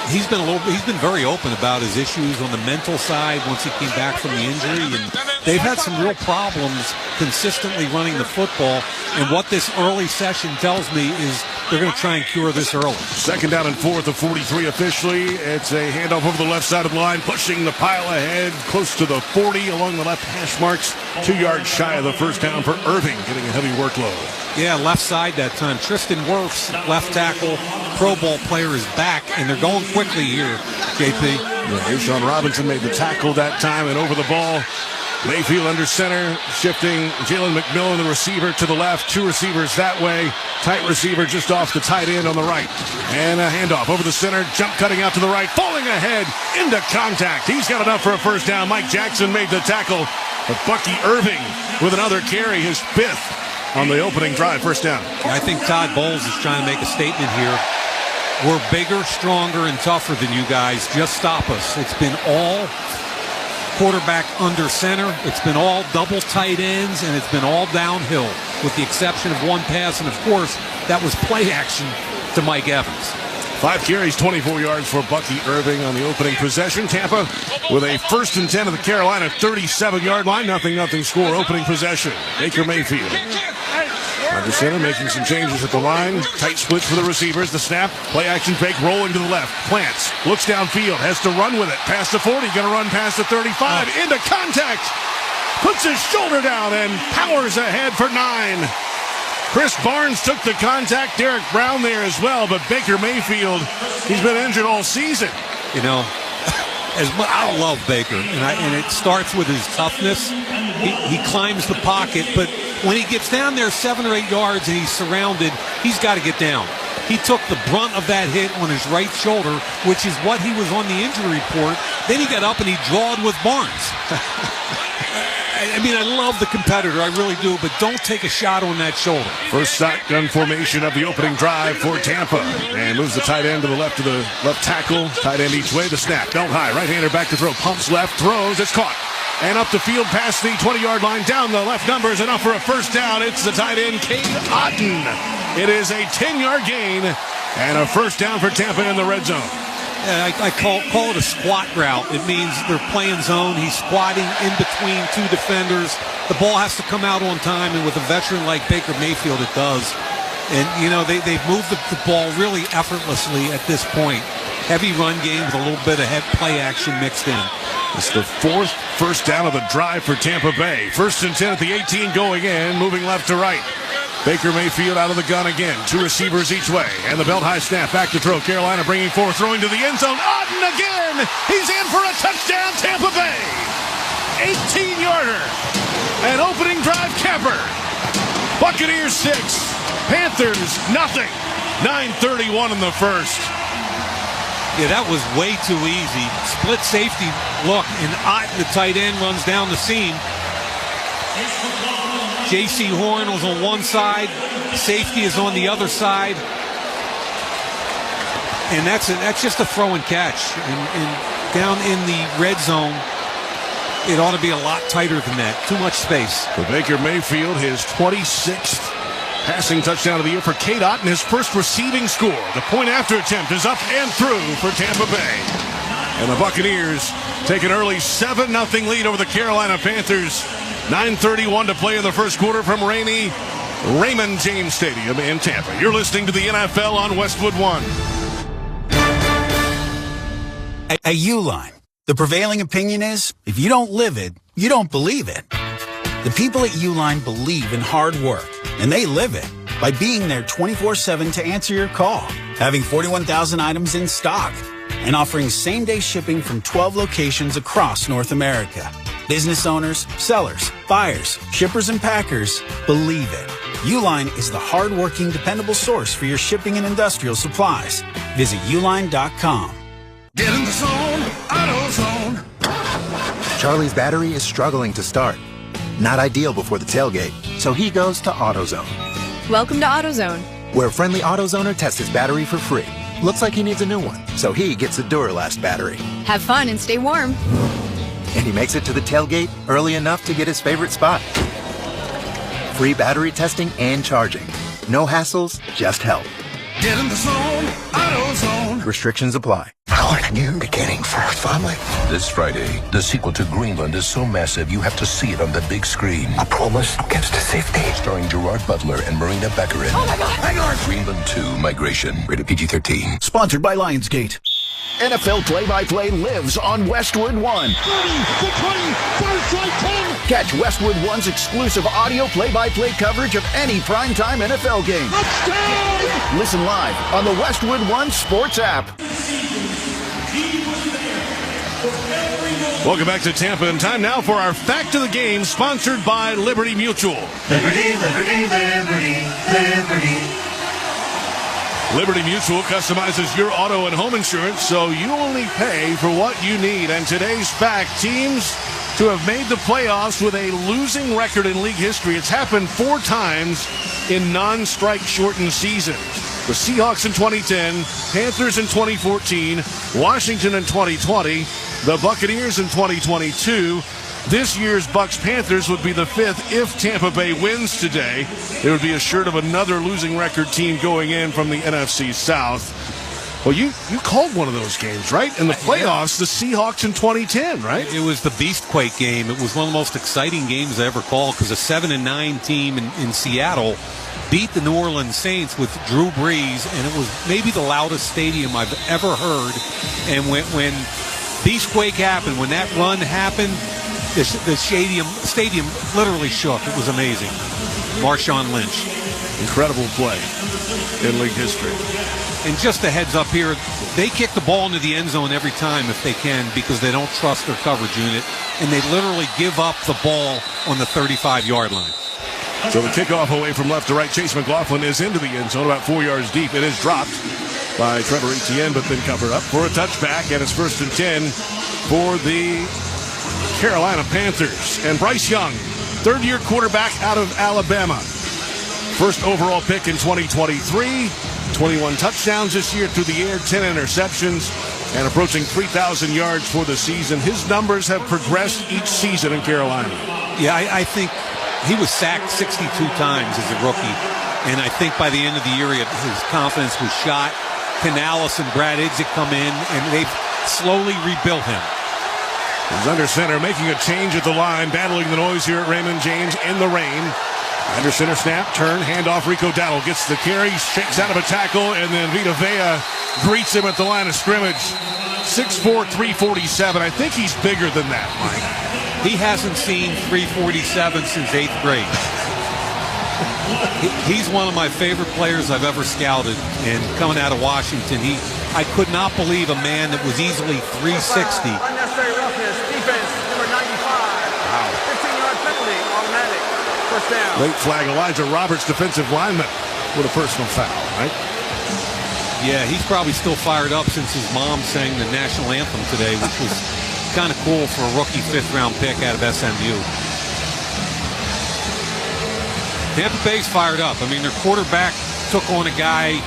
he's been very open about his issues on the mental side once he came back from the injury. And they've had some real problems consistently running the football. And what this early session tells me is they're going to try and cure this early. 2nd down and 4 at the 43 officially. It's a handoff over the left side of the line, pushing the pile ahead, close to the 40 along the left hash marks. 2 yards shy of the first down for Irving, getting a heavy workload. Yeah, left side that time. Tristan Wirfs, left tackle, Pro Bowl player, is back, and they're going quickly here, JP. Yeah, Sean Robinson made the tackle that time, and over the ball, Mayfield under center, shifting Jalen McMillan, the receiver, to the left. 2 receivers that way. Tight receiver just off the tight end on the right. And a handoff over the center. Jump cutting out to the right. Falling ahead into contact. He's got enough for a first down. Mike Jackson made the tackle. But Bucky Irving with another carry, his 5th on the opening drive. First down. I think Todd Bowles is trying to make a statement here. We're bigger, stronger, and tougher than you guys. Just stop us. It's been all quarterback under center. It's been all double tight ends, and it's been all downhill with the exception of 1 pass. And, of course, that was play action to Mike Evans. 5 carries, 24 yards for Bucky Irving on the opening possession. Tampa with a 1st and 10 of the Carolina 37-yard line. 0-0 score, opening possession. Baker Mayfield Under center, making some changes at the line. Tight splits for the receivers. The snap, play action fake, rolling to the left. Plants, looks downfield, has to run with it. Past the 40, going to run past the 35. Into contact. Puts his shoulder down and powers ahead for 9. Chris Barnes took the contact. Derek Brown there as well. But Baker Mayfield, he's been injured all season. You know, I love Baker, and it starts with his toughness. He climbs the pocket, but when he gets down there 7 or 8 yards and he's surrounded, he's got to get down. He took the brunt of that hit on his right shoulder, which is what he was on the injury report. Then he got up and he drawed with Barnes. I mean, I love the competitor, I really do, but don't take a shot on that shoulder. First shotgun formation of the opening drive for Tampa. And moves the tight end to the left of the left tackle. Tight end each way. The snap. Belt high. Right-hander back to throw. Pumps left. Throws. It's caught. And up the field past the 20-yard line. Down the left numbers. Enough for a first down. It's the tight end, Cade Otton. It is a 10-yard gain. And a first down for Tampa in the red zone. I call it a squat route. It means they're playing zone. He's squatting in between 2 defenders. The ball has to come out on time, and with a veteran like Baker Mayfield, it does. And, you know, they've moved the ball really effortlessly at this point. Heavy run game with a little bit of head play action mixed in. It's the 4th first down of the drive for Tampa Bay. 1st and 10 at the 18 going in, moving left to right. Baker Mayfield out of the gun again. 2 receivers each way. And the belt high snap back to throw. Carolina bringing forward, throwing to the end zone. Otton again. He's in for a touchdown, Tampa Bay. 18-yarder. An opening drive capper. Buccaneers 6. Panthers nothing. 9:31 in the first. Yeah, that was way too easy. Split safety look, and Ott, the tight end, runs down the seam. J.C. Horn was on one side. Safety is on the other side. And that's just a throw and catch. And down in the red zone, it ought to be a lot tighter than that. Too much space. For Baker Mayfield, his 26th passing touchdown of the year. For Cade Otton, his first receiving score. The point after attempt is up and through for Tampa Bay. And the Buccaneers take an early 7-0 lead over the Carolina Panthers. 9:31 to play in the first quarter from rainy Raymond James Stadium in Tampa. You're listening to the NFL on Westwood One. At Uline, the prevailing opinion is, if you don't live it, you don't believe it. The people at Uline believe in hard work, and they live it by being there 24/7 to answer your call, having 41,000 items in stock, and offering same-day shipping from 12 locations across North America. Business owners, sellers, buyers, shippers, and packers believe it. Uline is the hard-working, dependable source for your shipping and industrial supplies. Visit uline.com. Get in the zone, AutoZone. Charlie's battery is struggling to start. Not ideal before the tailgate, so he goes to AutoZone. Welcome to AutoZone, where a friendly AutoZoner tests his battery for free. Looks like he needs a new one, so he gets a Duralast battery. have fun and stay warm. And he makes it to the tailgate early enough to get his favorite spot. Free battery testing and charging. No hassles, just help. Get in the zone, AutoZone. Restrictions apply. How are you beginning for a family? This Friday, the sequel to Greenland is so massive you have to see it on the big screen. I promise I'll get to safety. Starring Gerard Butler and Marina Baccarin. Oh my God, hang on! Greenland 2 Migration, rated PG-13. Sponsored by Lionsgate. NFL play-by-play lives on Westwood One. 30, the 20, far side 10. Catch Westwood One's exclusive audio play-by-play coverage of any primetime NFL game. Touchdown! Listen live on the Westwood One Sports app. Welcome back to Tampa, and time now for our Fact of the Game, sponsored by Liberty Mutual. Liberty, Liberty, Liberty, Liberty. Liberty Mutual customizes your auto and home insurance so you only pay for what you need. And today's fact, teams to have made the playoffs with a losing record in league history. It's happened 4 times in non-strike shortened seasons. The Seahawks in 2010, Panthers in 2014, Washington in 2020, the Buccaneers in 2022. This year's Bucs-Panthers would be the 5th if Tampa Bay wins today. There would be a shirt of another losing record team going in from the NFC South. Well, you called one of those games, right? In the playoffs, the Seahawks in 2010, right? It was the Beastquake game. It was one of the most exciting games I ever called because a 7-9 team in Seattle beat the New Orleans Saints with Drew Brees, and it was maybe the loudest stadium I've ever heard. And when Beastquake happened, when that run happened, the stadium literally shook. It was amazing. Marshawn Lynch. Incredible play in league history. And just a heads up here, they kick the ball into the end zone every time if they can because they don't trust their coverage unit, and they literally give up the ball on the 35-yard line. So the kickoff away from left to right, Chase McLaughlin is into the end zone about 4 yards deep. It is dropped by Trevor Etienne, but then covered up for a touchback, and it's 1st and 10 for the Carolina Panthers. And Bryce Young, third-year quarterback out of Alabama. First overall pick in 2023. 21 touchdowns this year through the air, 10 interceptions, and approaching 3,000 yards for the season. His numbers have progressed each season in Carolina. Yeah, I think he was sacked 62 times as a rookie, and I think by the end of the year his confidence was shot. Canales and Brad Idzik come in, and they've slowly rebuilt him. He's under center, making a change at the line, battling the noise here at Raymond James in the rain. Under center snap, turn, handoff. Rico Dowdle gets the carry, shakes out of a tackle, and then Vita Vea greets him at the line of scrimmage. 6'4", 347. I think he's bigger than that, Mike. He hasn't seen 347 since 8th grade. He's one of my favorite players I've ever scouted, and coming out of Washington, I could not believe a man that was easily 360. Unnecessary roughness, defense, number 95. Wow. 15-yard penalty, automatic. First down. Late flag, Elijah Roberts, defensive lineman, with a personal foul, right? Yeah, he's probably still fired up since his mom sang the national anthem today, which was kind of cool for a rookie 5th-round pick out of SMU. Tampa Bay's fired up. I mean, their quarterback took on a guy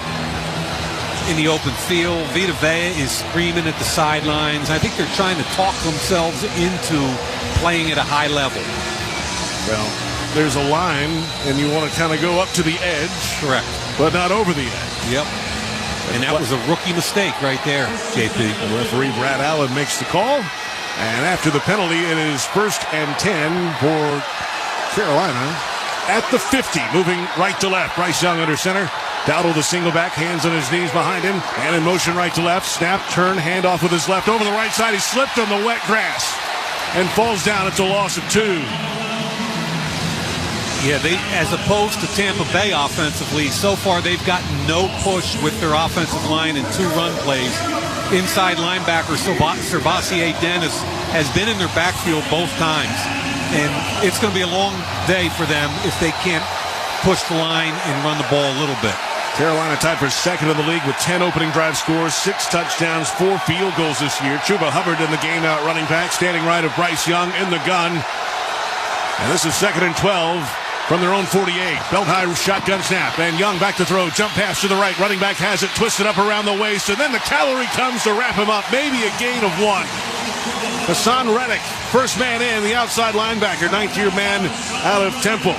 in the open field. Vita Vea is screaming at the sidelines. I think they're trying to talk themselves into playing at a high level. Well, there's a line, and you want to kind of go up to the edge. Correct. But not over the edge. Yep. And that was a rookie mistake right there, JP. The referee, Brad Allen, makes the call. And after the penalty, it is 1st and 10 for Carolina at the 50, moving right to left. Bryce Young under center. Dowdle the single back, hands on his knees behind him, and in motion right to left. Snap, turn, handoff with his left over the right side. He slipped on the wet grass and falls down. It's a loss of 2. Yeah, as opposed to Tampa Bay offensively, so far they've gotten no push with their offensive line in 2 run plays. Inside linebacker Servassier Dennis has been in their backfield both times. And it's going to be a long day for them if they can't push the line and run the ball a little bit. Carolina tied for 2nd in the league with 10 opening drive scores, 6 touchdowns, 4 field goals this year. Chuba Hubbard in the game out running back, standing right of Bryce Young in the gun. And this is 2nd and 12 from their own 48. Belt high shotgun snap, and Young back to throw. Jump pass to the right. Running back has it twisted up around the waist, and then the cavalry comes to wrap him up. Maybe a gain of 1. Hassan Reddick, first man in, the outside linebacker, 9th-year man out of Temple.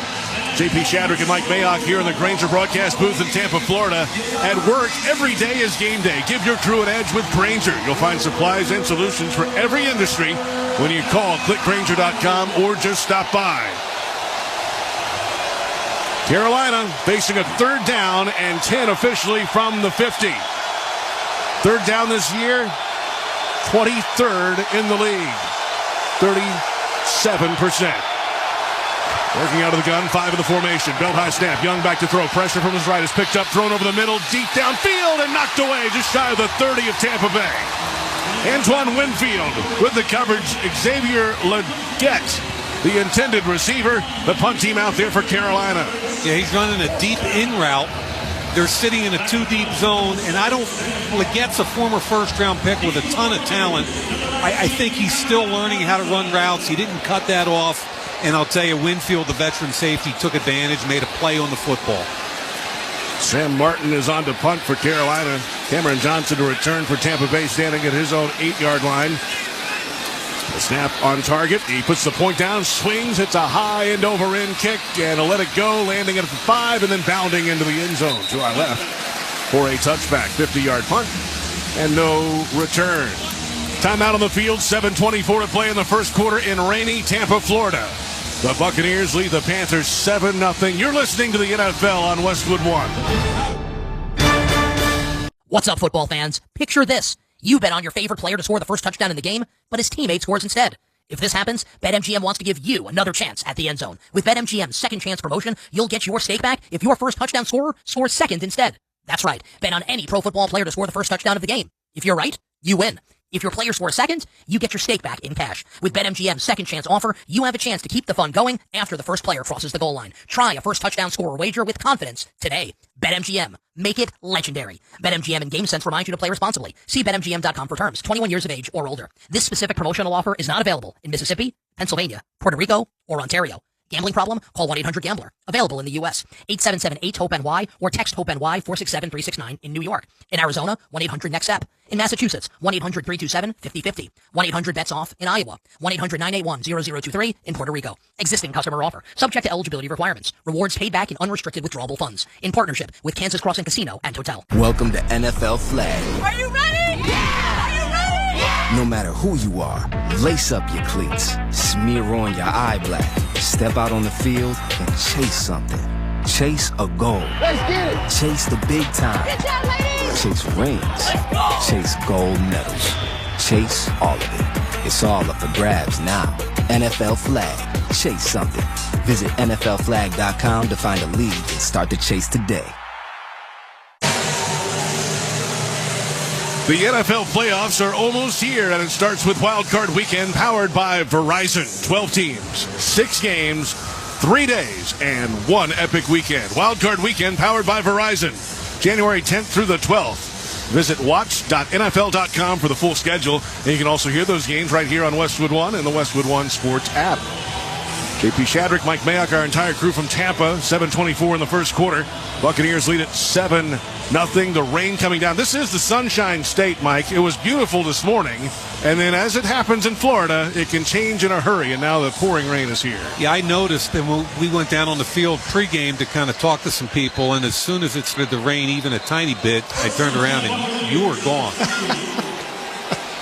J.P. Shadrick and Mike Mayock here in the Grainger broadcast booth in Tampa, Florida. At work, every day is game day. Give your crew an edge with Grainger. You'll find supplies and solutions for every industry when you call, click Grainger.com, or just stop by. Carolina facing a 3rd down and 10 officially from the 50. 3rd down this year, 23rd in the league, 37%. Working out of the gun, 5 in the formation. Belt high snap. Young back to throw. Pressure from his right is picked up, thrown over the middle, deep downfield, and knocked away just shy of the 30 of Tampa Bay. Antoine Winfield with the coverage. Xavier Leggett, the intended receiver. The punt team out there for Carolina. Yeah, he's running a deep in route. They're sitting in a 2-deep zone, and Leggett's a former 1st-round pick with a ton of talent. I think he's still learning how to run routes. He didn't cut that off. And I'll tell you, Winfield, the veteran safety, took advantage, made a play on the football. Sam Martin is on to punt for Carolina. Cameron Johnson to return for Tampa Bay, standing at his own 8-yard line. The snap on target. He puts the point down, swings. It's a high and over-end kick, and a let it go, landing at the 5, and then bounding into the end zone to our left for a touchback. 50-yard punt and no return. Timeout on the field, 7:24 to play in the first quarter in rainy Tampa, Florida. The Buccaneers lead the Panthers 7-0. You're listening to the NFL on Westwood One. What's up, football fans? Picture this. You bet on your favorite player to score the first touchdown in the game, but his teammate scores instead. If this happens, BetMGM wants to give you another chance at the end zone. With BetMGM's second chance promotion, you'll get your stake back if your first touchdown scorer scores second instead. That's right. Bet on any pro football player to score the first touchdown of the game. If you're right, you win. If your player scores second, you get your stake back in cash. With BetMGM's second chance offer, you have a chance to keep the fun going after the first player crosses the goal line. Try a first touchdown scorer wager with confidence today. BetMGM. Make it legendary. BetMGM and GameSense remind you to play responsibly. See BetMGM.com for terms. 21 years of age or older. This specific promotional offer is not available in Mississippi, Pennsylvania, Puerto Rico, or Ontario. Gambling problem? Call 1-800-GAMBLER. Available in the U.S. 877-8-HOPE-NY or text HOPE-NY 467-369 in New York. In Arizona, 1-800-NEXT-STEP. In Massachusetts, 1-800-327-5050. 1-800-BETS-OFF in Iowa. 1-800-981-0023 in Puerto Rico. Existing customer offer. Subject to eligibility requirements. Rewards paid back in unrestricted withdrawable funds. In partnership with Kansas Crossing Casino and Hotel. Welcome to NFL Flag. Are you ready? Yeah! Are you ready? Yeah! No matter who you are, lace up your cleats, smear on your eye black, step out on the field and chase something. Chase a goal. Let's get it. Chase the big time. Get that, ladies. Chase rings. Chase gold medals. Chase all of it. It's all up for grabs now. NFL Flag. Chase something. Visit NFLflag.com to find a league and start the chase today. The NFL playoffs are almost here, and it starts with Wild Card Weekend, powered by Verizon. 12 teams, 6 games, 3 days, and 1 epic weekend. Wild Card Weekend, powered by Verizon. January 10th through the 12th. Visit watch.nfl.com for the full schedule. And you can also hear those games right here on Westwood One and the Westwood One Sports app. JP Shadrick, Mike Mayock, our entire crew from Tampa. 7:24 in the first quarter. Buccaneers lead at 7-0. The rain coming down. This is the Sunshine State, Mike. It was beautiful this morning. And then as it happens in Florida, it can change in a hurry. And now the pouring rain is here. Yeah, I noticed. And we went down on the field pregame to kind of talk to some people. And as soon as it started to rain even a tiny bit, I turned around and you were gone.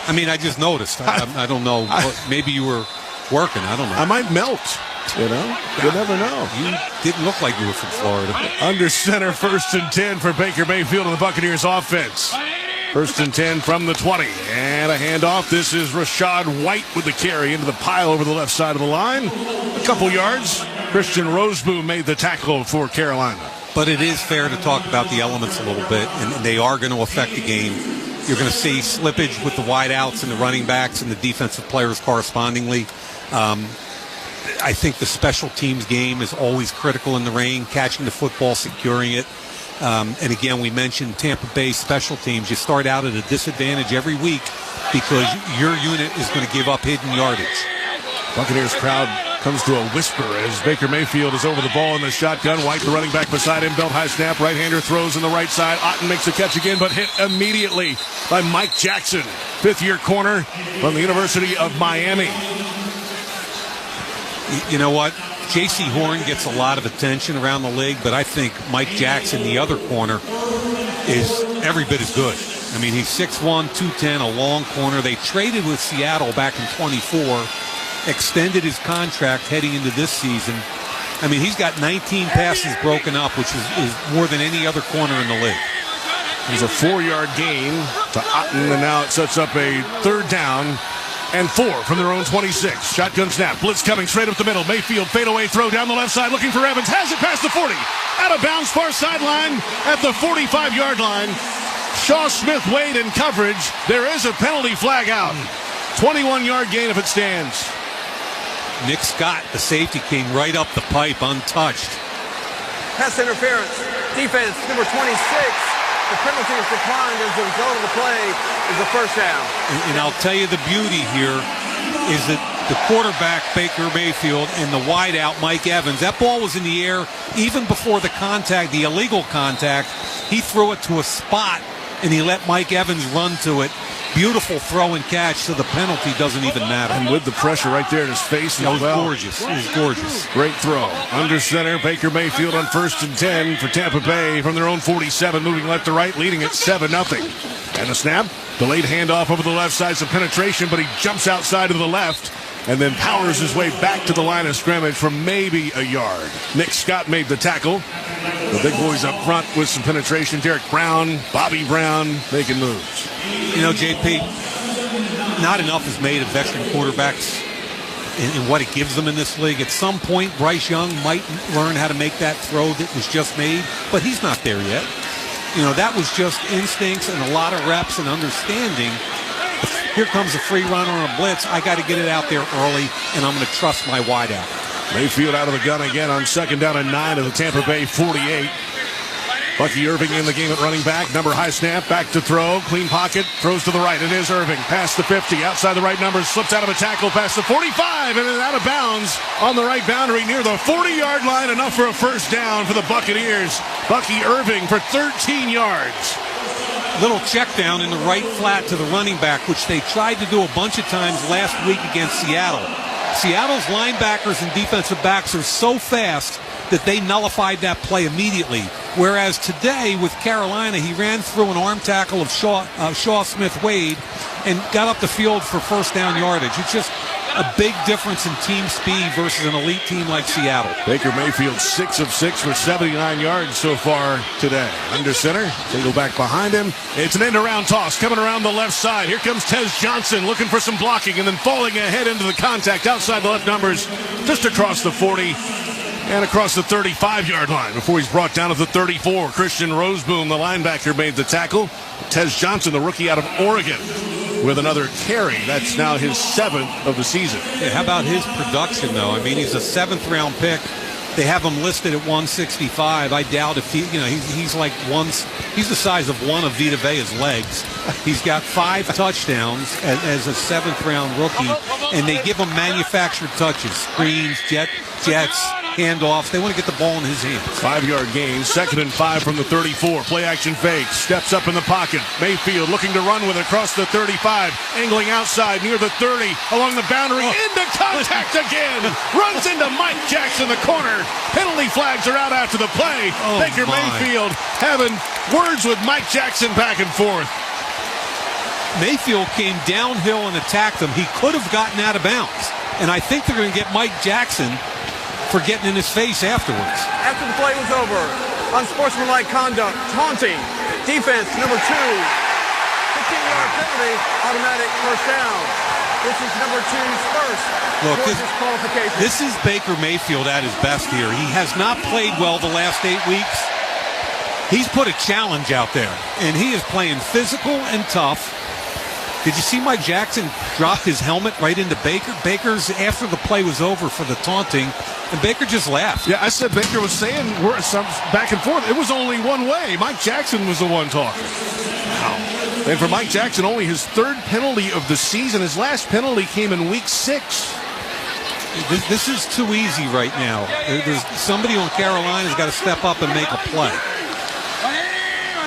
I mean, I just noticed. I don't know. Maybe you were working. I don't know. I might melt. You know, you never know. You didn't look like you were from Florida. Under center, 1st and 10 for Baker Mayfield and the Buccaneers offense. 1st and 10 from the 20. And a handoff. This is Rashad White with the carry into the pile over the left side of the line. A couple yards. Christian Roseboom made the tackle for Carolina. But it is fair to talk about the elements a little bit, and they are going to affect the game. You're going to see slippage with the wideouts and the running backs and the defensive players correspondingly. I think the special teams game is always critical in the rain, catching the football, securing it. And again, we mentioned Tampa Bay special teams. You start out at a disadvantage every week because your unit is going to give up hidden yardage. Buccaneers crowd comes to a whisper as Baker Mayfield is over the ball in the shotgun. White, the running back beside him, belt high snap. Right-hander throws in the right side. Otten makes a catch again, but hit immediately by Mike Jackson, 5th-year corner from the University of Miami. You know what? J.C. Horn gets a lot of attention around the league, but I think Mike Jackson, the other corner, is every bit as good. I mean, he's 6'1", 210, a long corner. They traded with Seattle back in 24, extended his contract heading into this season. I mean, he's got 19 passes broken up, which is more than any other corner in the league. There's a 4-yard gain to Otten, and now it sets up a 3rd down and 4 from their own 26. Shotgun snap. Blitz coming straight up the middle. Mayfield fadeaway throw down the left side looking for Evans. Has it past the 40. Out of bounds, far sideline at the 45-yard line. Shaw Smith-Wade in coverage. There is a penalty flag out. 21-yard gain if it stands. Nick Scott, the safety, came right up the pipe untouched. Pass interference. Defense, number 26. The penalty is declined as a result of the play is a first down. And I'll tell you the beauty here is that the quarterback, Baker Mayfield, and the wideout, Mike Evans, that ball was in the air even before the contact, the illegal contact. He threw it to a spot, and he let Mike Evans run to it. Beautiful throw and catch, so the penalty doesn't even matter. And with the pressure right there in his face as well. It was gorgeous. It was gorgeous. Great throw. Under center, Baker Mayfield on 1st and 10 for Tampa Bay from their own 47, moving left to right, leading at 7-0. And the snap, delayed handoff over the left side, some penetration, but he jumps outside to the left. and then powers his way back to the line of scrimmage from maybe a yard. Nick Scott made the tackle. The big boys up front with some penetration. Derek Brown, Bobby Brown making moves. You know, JP, not enough is made of veteran quarterbacks and what it gives them in this league. At some point, Bryce Young might learn how to make that throw that was just made, but he's not there yet. You know, that was just instincts and a lot of reps and understanding. Here comes a free run or a blitz. I got to get it out there early, and I'm going to trust my wideout. Mayfield out of the gun again on 2nd down and 9 of the Tampa Bay 48. Bucky Irving in the game at running back. Number high snap, back to throw. Clean pocket, throws to the right. It is Irving. Past the 50, outside the right numbers, slips out of a tackle past the 45, and then out of bounds on the right boundary near the 40-yard line. Enough for a first down for the Buccaneers. Bucky Irving for 13 yards. Little check down in the right flat to the running back, which they tried to do a bunch of times last week against Seattle. Seattle's linebackers and defensive backs are so fast that they nullified that play immediately. Whereas today with Carolina, he ran through an arm tackle of Shaw Smith-Wade and got up the field for first down yardage. It's just a big difference in team speed versus an elite team like Seattle. Baker Mayfield 6 of 6 for 79 yards so far today. Under center, single back behind him. It's an end-around toss coming around the left side. Here comes Tez Johnson looking for some blocking and then falling ahead into the contact outside the left numbers just across the 40 and across the 35-yard line before he's brought down at the 34. Christian Roseboom, the linebacker, made the tackle. Tez Johnson, the rookie out of Oregon, with another carry. That's now his 7th of the season. Yeah, how about his production, though? I mean, he's a 7th-round pick. They have him listed at 165. I doubt if he's like he's the size of one of Vita Vea's legs. He's got 5 touchdowns as a 7th-round rookie, and they give him manufactured touches, screens, jets, handoffs. They want to get the ball in his hands. 5-yard gain, 2nd and 5 from the 34. Play action fake, steps up in the pocket. Mayfield looking to run with it across the 35, angling outside near the 30, along the boundary, into contact again. Runs into Mike Jackson, the corner. Penalty flags are out after the play. Baker Mayfield having words with Mike Jackson back and forth. Mayfield came downhill and attacked him. He could have gotten out of bounds. And I think they're going to get Mike Jackson for getting in his face afterwards. After the play was over, unsportsmanlike conduct, taunting, defense number 2, 15-yard penalty, automatic first down. This is number 2's first. Look, disqualification. This is Baker Mayfield at his best here. He has not played well the last 8 weeks. He's put a challenge out there, and he is playing physical and tough. Did you see Mike Jackson drop his helmet right into Baker? Baker's, after the play was over for the taunting, and Baker just laughed. Yeah, I said Baker was saying some back and forth. It was only one way. Mike Jackson was the one talking. Wow. And for Mike Jackson, only his 3rd penalty of the season. His last penalty came in week 6. This is too easy right now. There's somebody on Carolina's got to step up and make a play.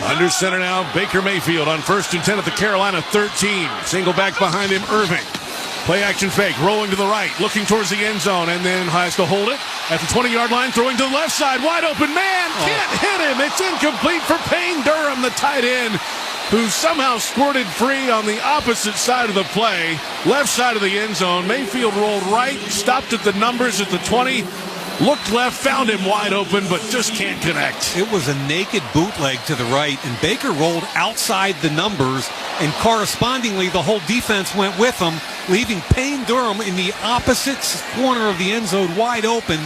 Under center now, Baker Mayfield on 1st and 10 at the Carolina 13. Single back behind him, Irving. Play action fake, rolling to the right, looking towards the end zone, and then has to hold it at the 20-yard line, throwing to the left side. Wide open man, can't hit him. It's incomplete for Payne Durham, the tight end, who somehow squirted free on the opposite side of the play, left side of the end zone. Mayfield rolled right, stopped at the numbers at the 20, looked left, found him wide open, but just can't connect. It was a naked bootleg to the right, and Baker rolled outside the numbers, and correspondingly, the whole defense went with him, leaving Payne Durham in the opposite corner of the end zone wide open,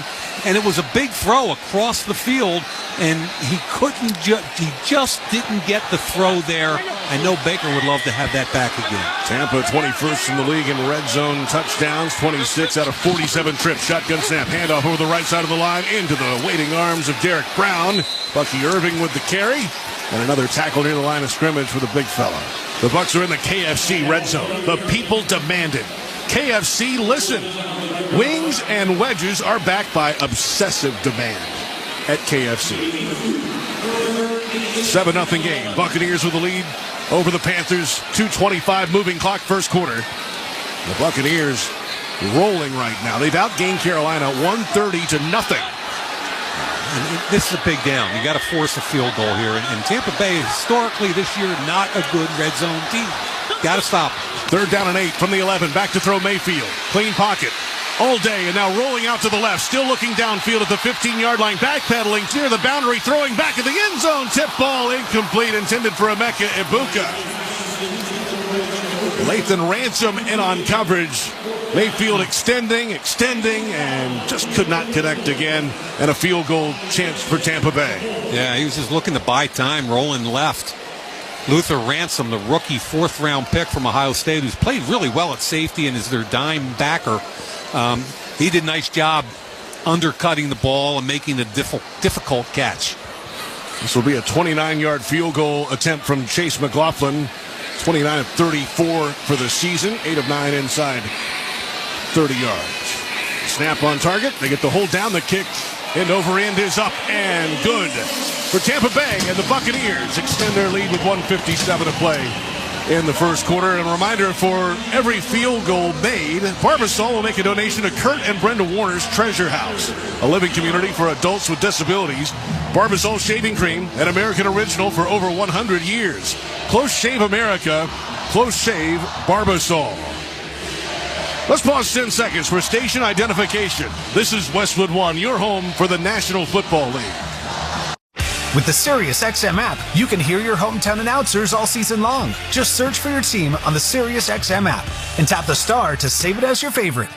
and it was a big throw across the field, and he just didn't get the throw there. I know Baker would love to have that back again. Tampa 21st in the league in red zone touchdowns, 26 out of 47 trips. Shotgun snap, handoff over the right side of the line into the waiting arms of Derek Brown. Bucky Irving with the carry, and another tackle near the line of scrimmage for the big fella. The Bucs are in the KFC red zone. The people demanded. KFC, listen. Wings and wedges are backed by obsessive demand at KFC. 7-0 game. Buccaneers with the lead over the Panthers. 2:25 moving clock first quarter. The Buccaneers rolling right now. They've outgained Carolina 130-0. And this is a big down. You got to force a field goal here. And Tampa Bay, historically this year, not a good red zone team. Got to stop. 3rd down and 8 from the 11. Back to throw Mayfield. Clean pocket. All day, and now rolling out to the left. Still looking downfield at the 15-yard line. Backpedaling near the boundary. Throwing back at the end zone. Tip ball incomplete. Intended for Emeka Ibuka. Lathan Ransom in on coverage. Mayfield extending, and just could not connect again. And a field goal chance for Tampa Bay. Yeah, he was just looking to buy time, rolling left. Luther Ransom, the rookie 4th-round pick from Ohio State, who's played really well at safety and is their dime backer. He did a nice job undercutting the ball and making a difficult catch. This will be a 29-yard field goal attempt from Chase McLaughlin. 29 of 34 for the season. 8 of 9 inside 30 yards. Snap on target. They get the hold down. The kick end over end is up and good for Tampa Bay. And the Buccaneers extend their lead with 1:57 to play in the first quarter. And a reminder, for every field goal made, Barbasol will make a donation to Kurt and Brenda Warner's Treasure House, a living community for adults with disabilities. Barbasol shaving cream, an American original for over 100 years. Close Shave America, Close Shave Barbasol. Let's pause 10 seconds for station identification. This is Westwood One, your home for the National Football League. With the SiriusXM app, you can hear your hometown announcers all season long. Just search for your team on the SiriusXM app and tap the star to save it as your favorite.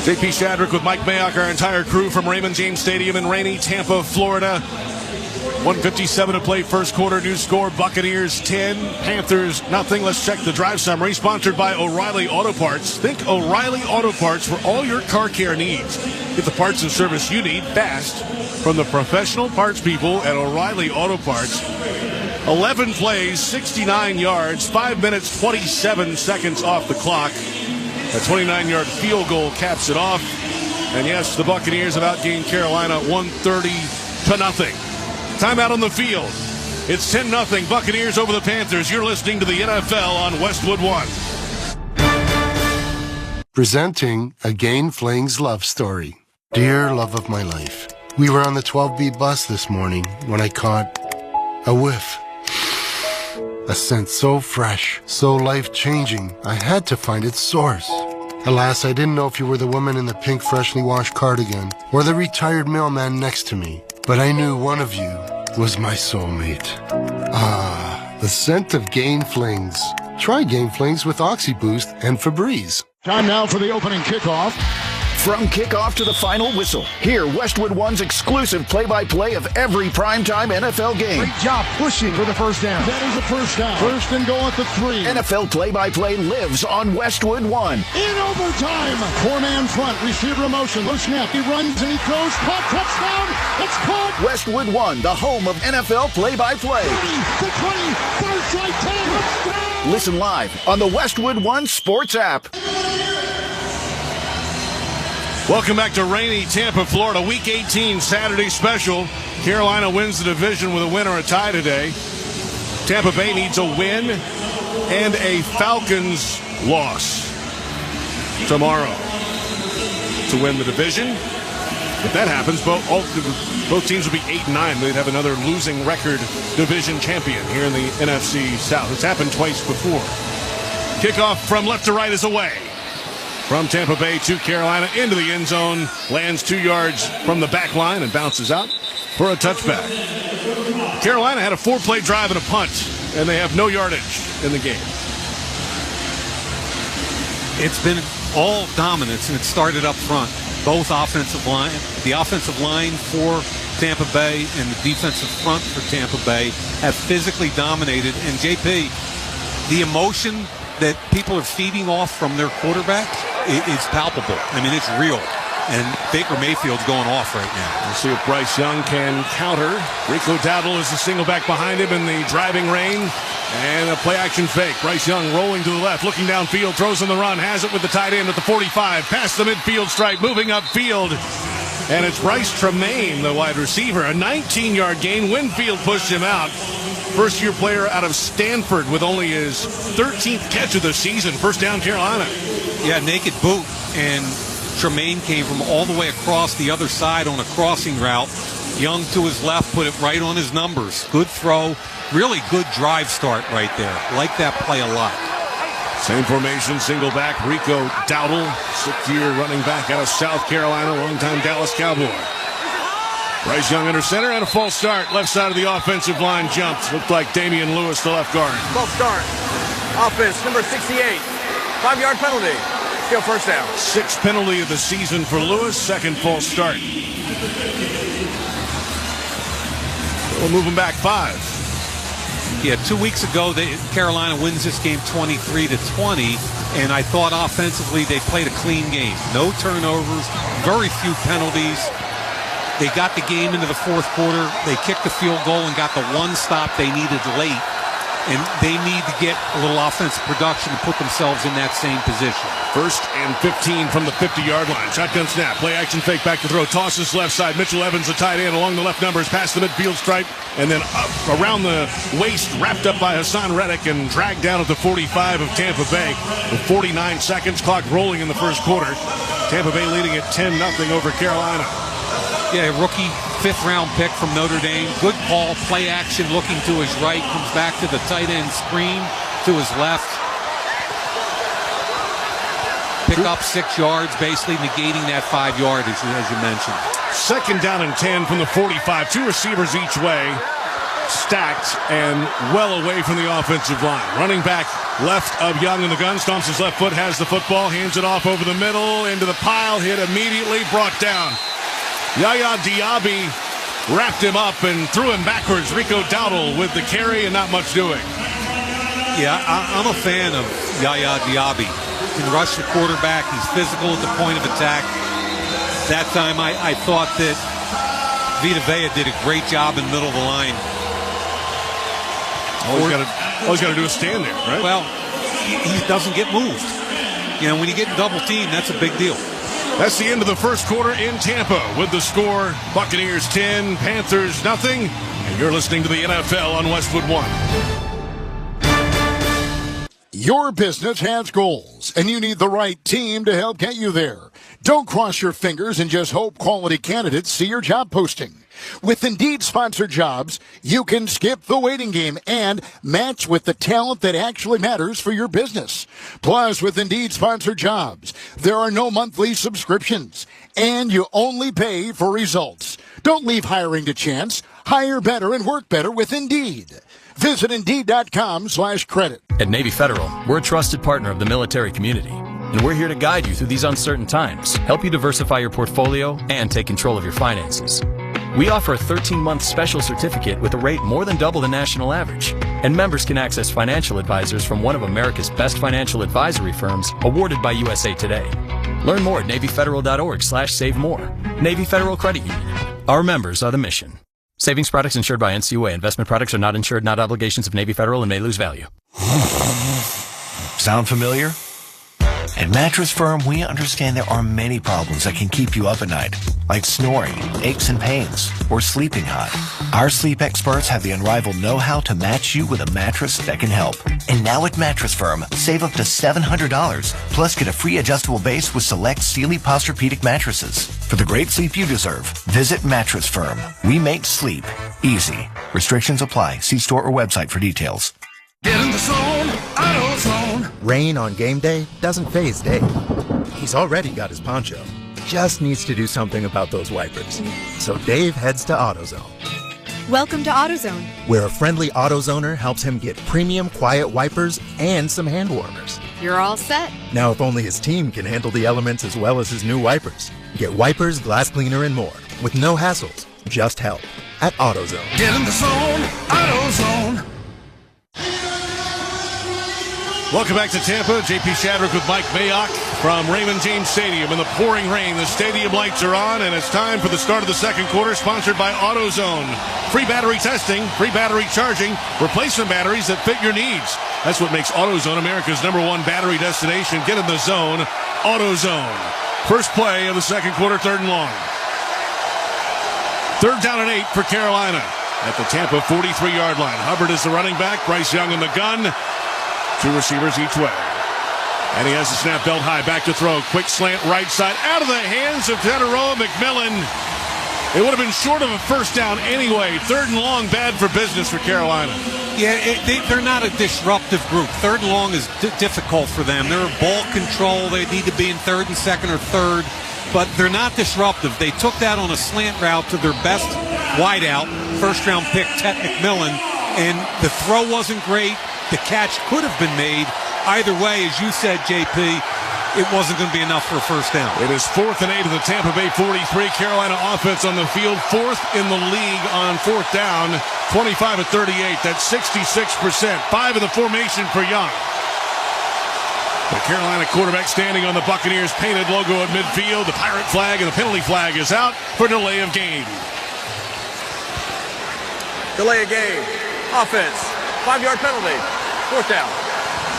JP Shadrick with Mike Mayock, our entire crew from Raymond James Stadium in rainy Tampa, Florida. 1:57 to play first quarter. New score, Buccaneers 10, Panthers nothing. Let's check the drive summary. Sponsored by O'Reilly Auto Parts. Think O'Reilly Auto Parts for all your car care needs. Get the parts and service you need fast from the professional parts people at O'Reilly Auto Parts. 11 plays, 69 yards, 5 minutes, 27 seconds off the clock. A 29-yard field goal caps it off. And yes, the Buccaneers have outgained Carolina 130-0. Timeout on the field. It's 10-0 Buccaneers over the Panthers. You're listening to the NFL on Westwood One. Presenting a Gain Flings love story. Dear love of my life, we were on the 12B bus this morning when I caught a whiff. A scent so fresh, so life-changing, I had to find its source. Alas, I didn't know if you were the woman in the pink freshly washed cardigan or the retired mailman next to me, but I knew one of you was my soulmate. Ah, the scent of Gain Flings. Try Gain Flings with OxyBoost and Febreze. Time now for the opening kickoff. From kickoff to the final whistle, hear Westwood One's exclusive play-by-play of every primetime NFL game. Great job pushing for the first down. That is a first down. First and goal at the 3. NFL play-by-play lives on Westwood One. In overtime. 4-man front. Receiver motion. Low snap. He runs and he throws. Caught. Touchdown. It's caught. Westwood One, the home of NFL play-by-play. 30, the 20, far side 10. Touchdown. Listen live on the Westwood One Sports app. Welcome back to rainy Tampa, Florida. Week 18 Saturday special. Carolina wins the division with a win or a tie today. Tampa Bay needs a win and a Falcons loss tomorrow to win the division. If that happens, both teams will be 8-9. They'd have another losing record division champion here in the NFC South. It's happened twice before. Kickoff from left to right is away. From Tampa Bay to Carolina into the end zone. Lands 2 yards from the back line and bounces out for a touchback. Carolina had a 4-play drive and a punt, and they have no yardage in the game. It's been all dominance, and it started up front. Both offensive line, the offensive line for Tampa Bay and the defensive front for Tampa Bay have physically dominated. And JP, the emotion that people are feeding off from their quarterback, it's palpable. I mean, it's real. And Baker Mayfield's going off right now. We'll see if Bryce Young can counter. Rico Dowdle is the single back behind him in the driving rain. And a play-action fake. Bryce Young rolling to the left, looking downfield, throws on the run, has it with the tight end at the 45, past the midfield stripe, moving upfield. And it's Bryce Tremaine, the wide receiver. A 19-yard gain. Winfield pushed him out. First-year player out of Stanford with only his 13th catch of the season. First down, Carolina. Yeah, naked boot. And Tremaine came from all the way across the other side on a crossing route. Young to his left, put it right on his numbers. Good throw. Really good drive start right there. Like that play a lot. Same formation, single back. Rico Dowdle, 6th-year running back out of South Carolina, longtime Dallas Cowboy. Bryce Young under center and a false start. Left side of the offensive line jumped. Looked like Damian Lewis, the left guard. False start. Offense, number 68. 5-yard penalty. Still first down. 6th penalty of the season for Lewis. Second false start. We'll move him back 5. Yeah, 2 weeks ago, Carolina wins this game 23-20, and I thought offensively they played a clean game. No turnovers, very few penalties. They got the game into the fourth quarter. They kicked the field goal and got the one stop they needed late. And they need to get a little offensive production to put themselves in that same position. 1st and 15 from the 50-yard line. Shotgun snap. Play action fake back to throw. Tosses left side. Mitchell Evans, the tight end, along the left numbers, past the midfield stripe, and then up around the waist, wrapped up by Hassan Reddick and dragged down at the 45 of Tampa Bay. With 49 seconds, clock rolling in the first quarter. Tampa Bay leading at 10-0 over Carolina. Yeah, rookie 5th-round pick from Notre Dame. Good ball, play action, looking to his right, comes back to the tight end screen to his left. Pick up 6 yards, basically negating that 5 yardage, as you mentioned. 2nd down and 10 from the 45. 2 receivers each way, stacked and well away from the offensive line. Running back left of Young in the gun, stomps his left foot, has the football, hands it off over the middle, into the pile, hit immediately, brought down. Yaya Diaby wrapped him up and threw him backwards. Rico Dowdle with the carry and not much doing. Yeah, I'm a fan of Yaya Diaby. He can rush the quarterback. He's physical at the point of attack. That time I thought that Vita Vea did a great job in the middle of the line. All he's got to do is stand there, right? Well, he doesn't get moved. You know, when you get double teamed, that's a big deal. That's the end of the first quarter in Tampa with the score Buccaneers 10, Panthers nothing. And you're listening to the NFL on Westwood One. Your business has goals, and you need the right team to help get you there. Don't cross your fingers and just hope quality candidates see your job posting. With Indeed-sponsored jobs, you can skip the waiting game and match with the talent that actually matters for your business. Plus, with Indeed-sponsored jobs, there are no monthly subscriptions, and you only pay for results. Don't leave hiring to chance. Hire better and work better with Indeed. Visit Indeed.com/credit. At Navy Federal, we're a trusted partner of the military community, and we're here to guide you through these uncertain times, help you diversify your portfolio, and take control of your finances. We offer a 13-month special certificate with a rate more than double the national average, and members can access financial advisors from one of America's best financial advisory firms awarded by USA Today. Learn more at NavyFederal.org/save more. Navy Federal Credit Union. Our members are the mission. Savings products insured by NCUA. Investment products are not insured, not obligations of Navy Federal, and may lose value. Sound familiar? At Mattress Firm, we understand there are many problems that can keep you up at night, like snoring, aches and pains, or sleeping hot. Our sleep experts have the unrivaled know-how to match you with a mattress that can help. And now at Mattress Firm, save up to $700, plus get a free adjustable base with select Sealy Posturepedic mattresses. For the great sleep you deserve, visit Mattress Firm. We make sleep easy. Restrictions apply. See store or website for details. Get in the zone, AutoZone. Rain on game day doesn't faze Dave. He's already got his poncho. Just needs to do something about those wipers. So Dave heads to AutoZone. Welcome to AutoZone, where a friendly AutoZoner helps him get premium quiet wipers and some hand warmers. You're all set. Now if only his team can handle the elements as well as his new wipers. Get wipers, glass cleaner, and more with no hassles, just help at AutoZone. Get in the zone, AutoZone. Welcome back to Tampa. J.P. Shadrick with Mike Mayock from Raymond James Stadium. In the pouring rain, the stadium lights are on, and it's time for the start of the second quarter, sponsored by AutoZone. Free battery testing, free battery charging, replacement batteries that fit your needs. That's what makes AutoZone America's #1 battery destination. Get in the zone, AutoZone. First play of the second quarter, 3rd and long. 3rd down and 8 for Carolina at the Tampa 43-yard line. Hubbard is the running back, Bryce Young in the gun. 2 receivers each way. And he has the snap belt high, back to throw. Quick slant right side, out of the hands of Teteroa McMillan. It would have been short of a first down anyway. 3rd and long, bad for business for Carolina. Yeah, they're not a disruptive group. 3rd and long is difficult for them. They're ball control. They need to be in 3rd and 2nd or 3rd, but they're not disruptive. They took that on a slant route to their best wideout, first-round pick, Tet McMillan, and the throw wasn't great. The catch could have been made. Either way, as you said, JP, it wasn't going to be enough for a first down. It is 4th and 8 of the Tampa Bay 43. Carolina offense on the field, 4th in the league on 4th down, 25 of 38. That's 66%. 5 in the formation for Young. The Carolina quarterback standing on the Buccaneers painted logo at midfield. The pirate flag and the penalty flag is out for delay of game. Delay of game. Offense. 5-yard penalty. 4th down.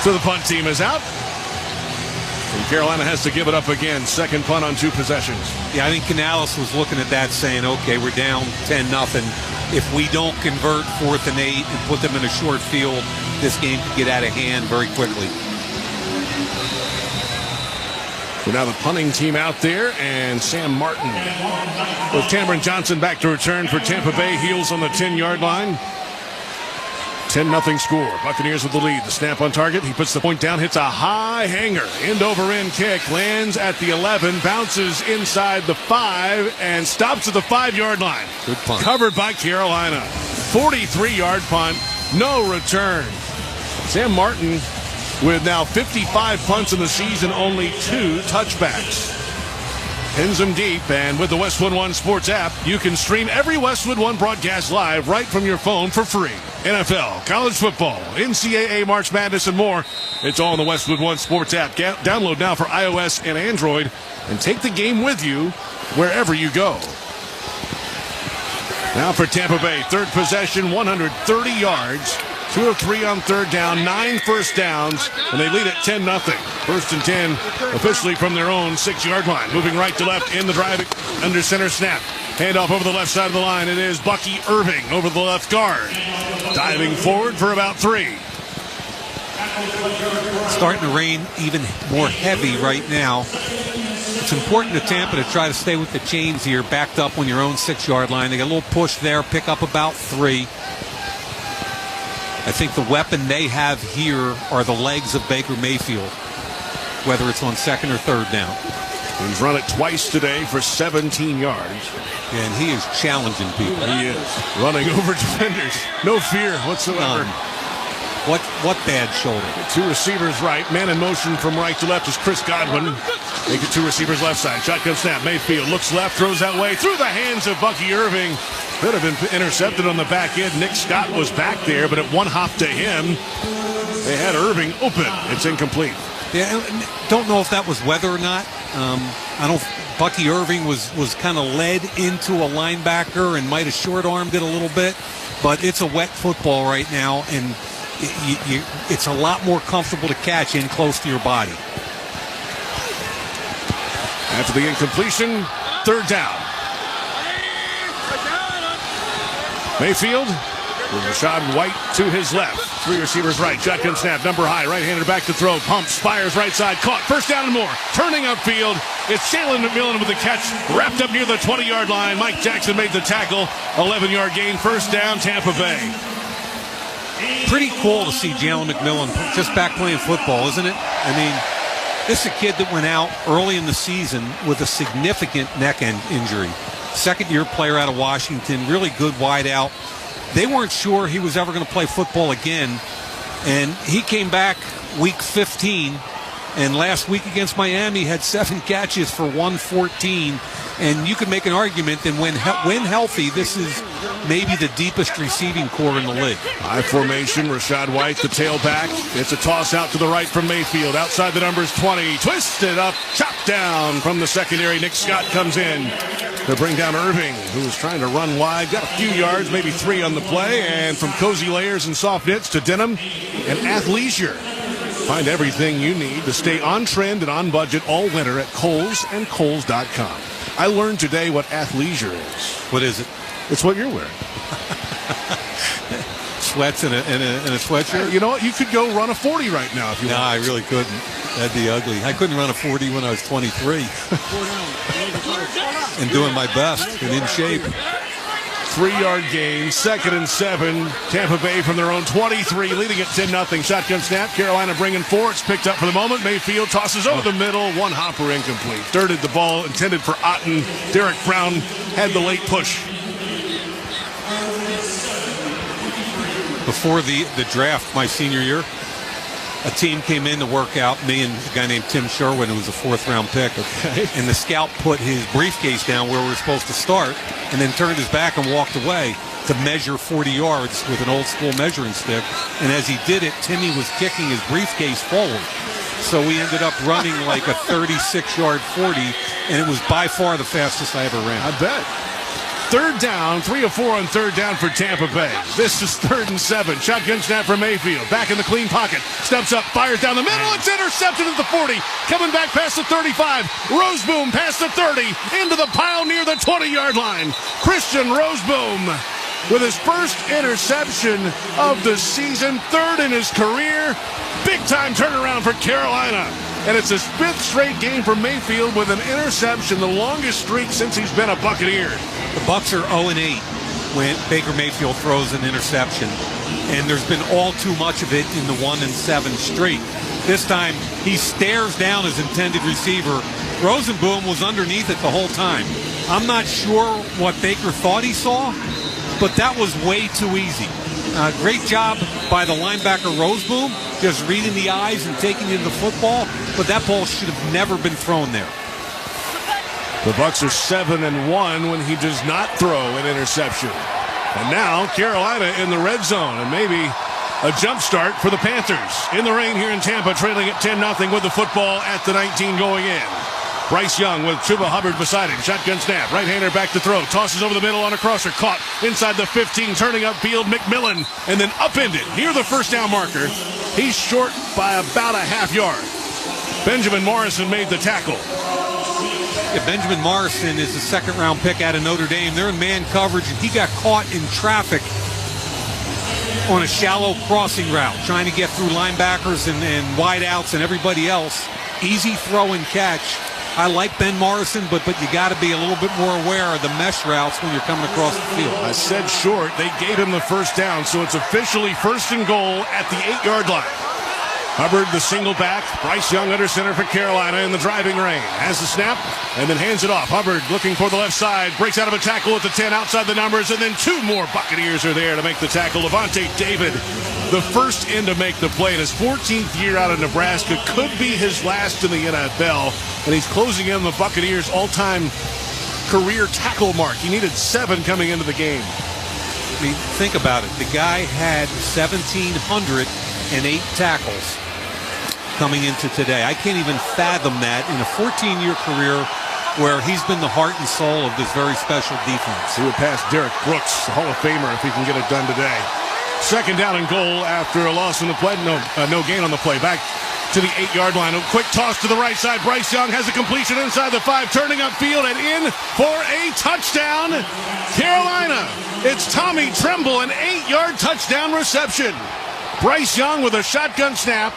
So the punt team is out. And Carolina has to give it up again. 2nd punt on 2 possessions. Yeah, I think Canales was looking at that saying, okay, we're down 10-0. If we don't convert 4th and 8 and put them in a short field, this game could get out of hand very quickly. So now the punting team out there, and Sam Martin with Cameron Johnson back to return for Tampa Bay. Heels on the 10-yard line. 10-0 score. Buccaneers with the lead. The snap on target. He puts the point down, hits a high hanger. End-over-end kick. Lands at the 11. Bounces inside the 5 and stops at the 5-yard line. Good punt. Covered by Carolina. 43-yard punt. No return. Sam Martin with now 55 punts in the season, only 2 touchbacks. Pins them deep, and with the Westwood One Sports app, you can stream every Westwood One broadcast live right from your phone for free. NFL, college football, NCAA, March Madness, and more. It's all in the Westwood One Sports app. Download now for iOS and Android, and take the game with you wherever you go. Now for Tampa Bay, 3rd possession, 130 yards. 2 of 3 on 3rd down, 9 first downs, and they lead at 10-0. 1st and 10 officially from their own 6-yard line. Moving right to left in the drive under center snap. Handoff over the left side of the line. It is Bucky Irving over the left guard. Diving forward for about 3. Starting to rain even more heavy right now. It's important to Tampa to try to stay with the chains here, backed up on your own 6-yard line. They got a little push there, pick up about 3. I think the weapon they have here are the legs of Baker Mayfield, whether it's on 2nd or 3rd down. He's run it twice today for 17 yards. And he is challenging people. He is. Running over defenders. No fear whatsoever. What bad shoulder? 2 receivers right. Man in motion from right to left is Chris Godwin. Make it 2 receivers left side. Shotgun snap. Mayfield looks left, throws that way through the hands of Bucky Irving. Could have been intercepted on the back end. Nick Scott was back there, but it one hop to him. They had Irving open. It's incomplete. Yeah, don't know if that was weather or not. Bucky Irving was kind of led into a linebacker and might have short-armed it a little bit, but it's a wet football right now, and it's a lot more comfortable to catch in close to your body. After the incompletion, 3rd down. Mayfield with Rashad White to his left. 3 receivers right. Shotgun snap. Number high. Right-hander back to throw. Pumps. Fires right side. Caught. First down and more. Turning upfield. It's Jalen McMillan with the catch. Wrapped up near the 20-yard line. Mike Jackson made the tackle. 11-yard gain. First down, Tampa Bay. Pretty cool to see Jalen McMillan just back playing football, isn't it? I mean, this is a kid that went out early in the season with a significant neck injury. 2nd-year player out of Washington, really good wide out. They weren't sure he was ever going to play football again, and he came back week 15, and last week against Miami had 7 catches for 114, and you could make an argument that when healthy, this is maybe the deepest receiving core in the league. High formation, Rashad White, the tailback. It's a toss out to the right from Mayfield. Outside the numbers 20. Twisted up, chopped down from the secondary. Nick Scott comes in to bring down Irving, who was trying to run wide. Got a few yards, maybe 3 on the play. And from cozy layers and soft knits to denim and athleisure. Find everything you need to stay on trend and on budget all winter at Kohl's and Kohl's.com. I learned today what athleisure is. What is it? It's what you're wearing. Sweats and a sweatshirt? You know what? You could go run a 40 right now if you want. No, I really couldn't. That'd be ugly. I couldn't run a 40 when I was 23. and doing my best and in shape. 3-yard gain, 2nd and 7. Tampa Bay from their own 23, leading at 10-0. Shotgun snap. Carolina bringing 4. It's picked up for the moment. Mayfield tosses over the middle. One hopper incomplete. Dirted the ball intended for Otten. Derek Brown had the late push. Before the draft my senior year, a team came in to work out me and a guy named Tim Sherwin, who was a 4th-round pick. Okay. And the scout put his briefcase down where we were supposed to start and then turned his back and walked away to measure 40 yards with an old-school measuring stick. And as he did it, Timmy was kicking his briefcase forward. So we ended up running like a 36-yard 40, and it was by far the fastest I ever ran. I bet. 3rd down, 3 of 4 on 3rd down for Tampa Bay. This is 3rd and 7. Shotgun snap for Mayfield. Back in the clean pocket. Steps up, fires down the middle. It's intercepted at the 40. Coming back past the 35. Roseboom past the 30. Into the pile near the 20-yard line. Christian Roseboom with his first interception of the season. 3rd in his career. Big-time turnaround for Carolina. And it's his 5th straight game for Mayfield with an interception, the longest streak since he's been a Buccaneer. The Bucs are 0-8 when Baker Mayfield throws an interception, and there's been all too much of it in the 1-7 streak. This time, he stares down his intended receiver. Rosenboom was underneath it the whole time. I'm not sure what Baker thought he saw, but that was way too easy. Great job by the linebacker Roseboom, just reading the eyes and taking in the football, but that ball should have never been thrown there. The Bucs are 7-1 when he does not throw an interception. And now Carolina in the red zone, and maybe a jump start for the Panthers. In the rain here in Tampa, trailing at 10-0 with the football at the 19 going in. Bryce Young with Chuba Hubbard beside him. Shotgun snap. Right-hander back to throw. Tosses over the middle on a crosser. Caught inside the 15. Turning upfield. McMillan. And then upended near the first down marker. He's short by about a half yard. Benjamin Morrison made the tackle. Yeah, Benjamin Morrison is a 2nd-round pick out of Notre Dame. They're in man coverage, and he got caught in traffic on a shallow crossing route, trying to get through linebackers and wideouts and everybody else. Easy throw and catch. I like Ben Morrison, but you got to be a little bit more aware of the mesh routes when you're coming across the field. I said short. They gave him the first down, so it's officially 1st and goal at the 8-yard line. Hubbard, the single back. Bryce Young under center for Carolina in the driving rain. Has the snap and then hands it off. Hubbard looking for the left side. Breaks out of a tackle at the 10 outside the numbers. And then 2 more Buccaneers are there to make the tackle. Levante David, the first in to make the play in his 14th year out of Nebraska. Could be his last in the NFL. And he's closing in the Buccaneers' all-time career tackle mark. He needed 7 coming into the game. I mean, think about it. The guy had 1,708 tackles coming into today. I can't even fathom that in a 14-year career where he's been the heart and soul of this very special defense. He would pass Derek Brooks, the Hall of Famer, if he can get it done today. 2nd down and goal after a loss in the play. No gain on the play. Back to the 8-yard line. A quick toss to the right side. Bryce Young has a completion inside the 5, turning upfield and in for a touchdown. Carolina. It's Tommy Tremble, an 8-yard touchdown reception. Bryce Young with a shotgun snap.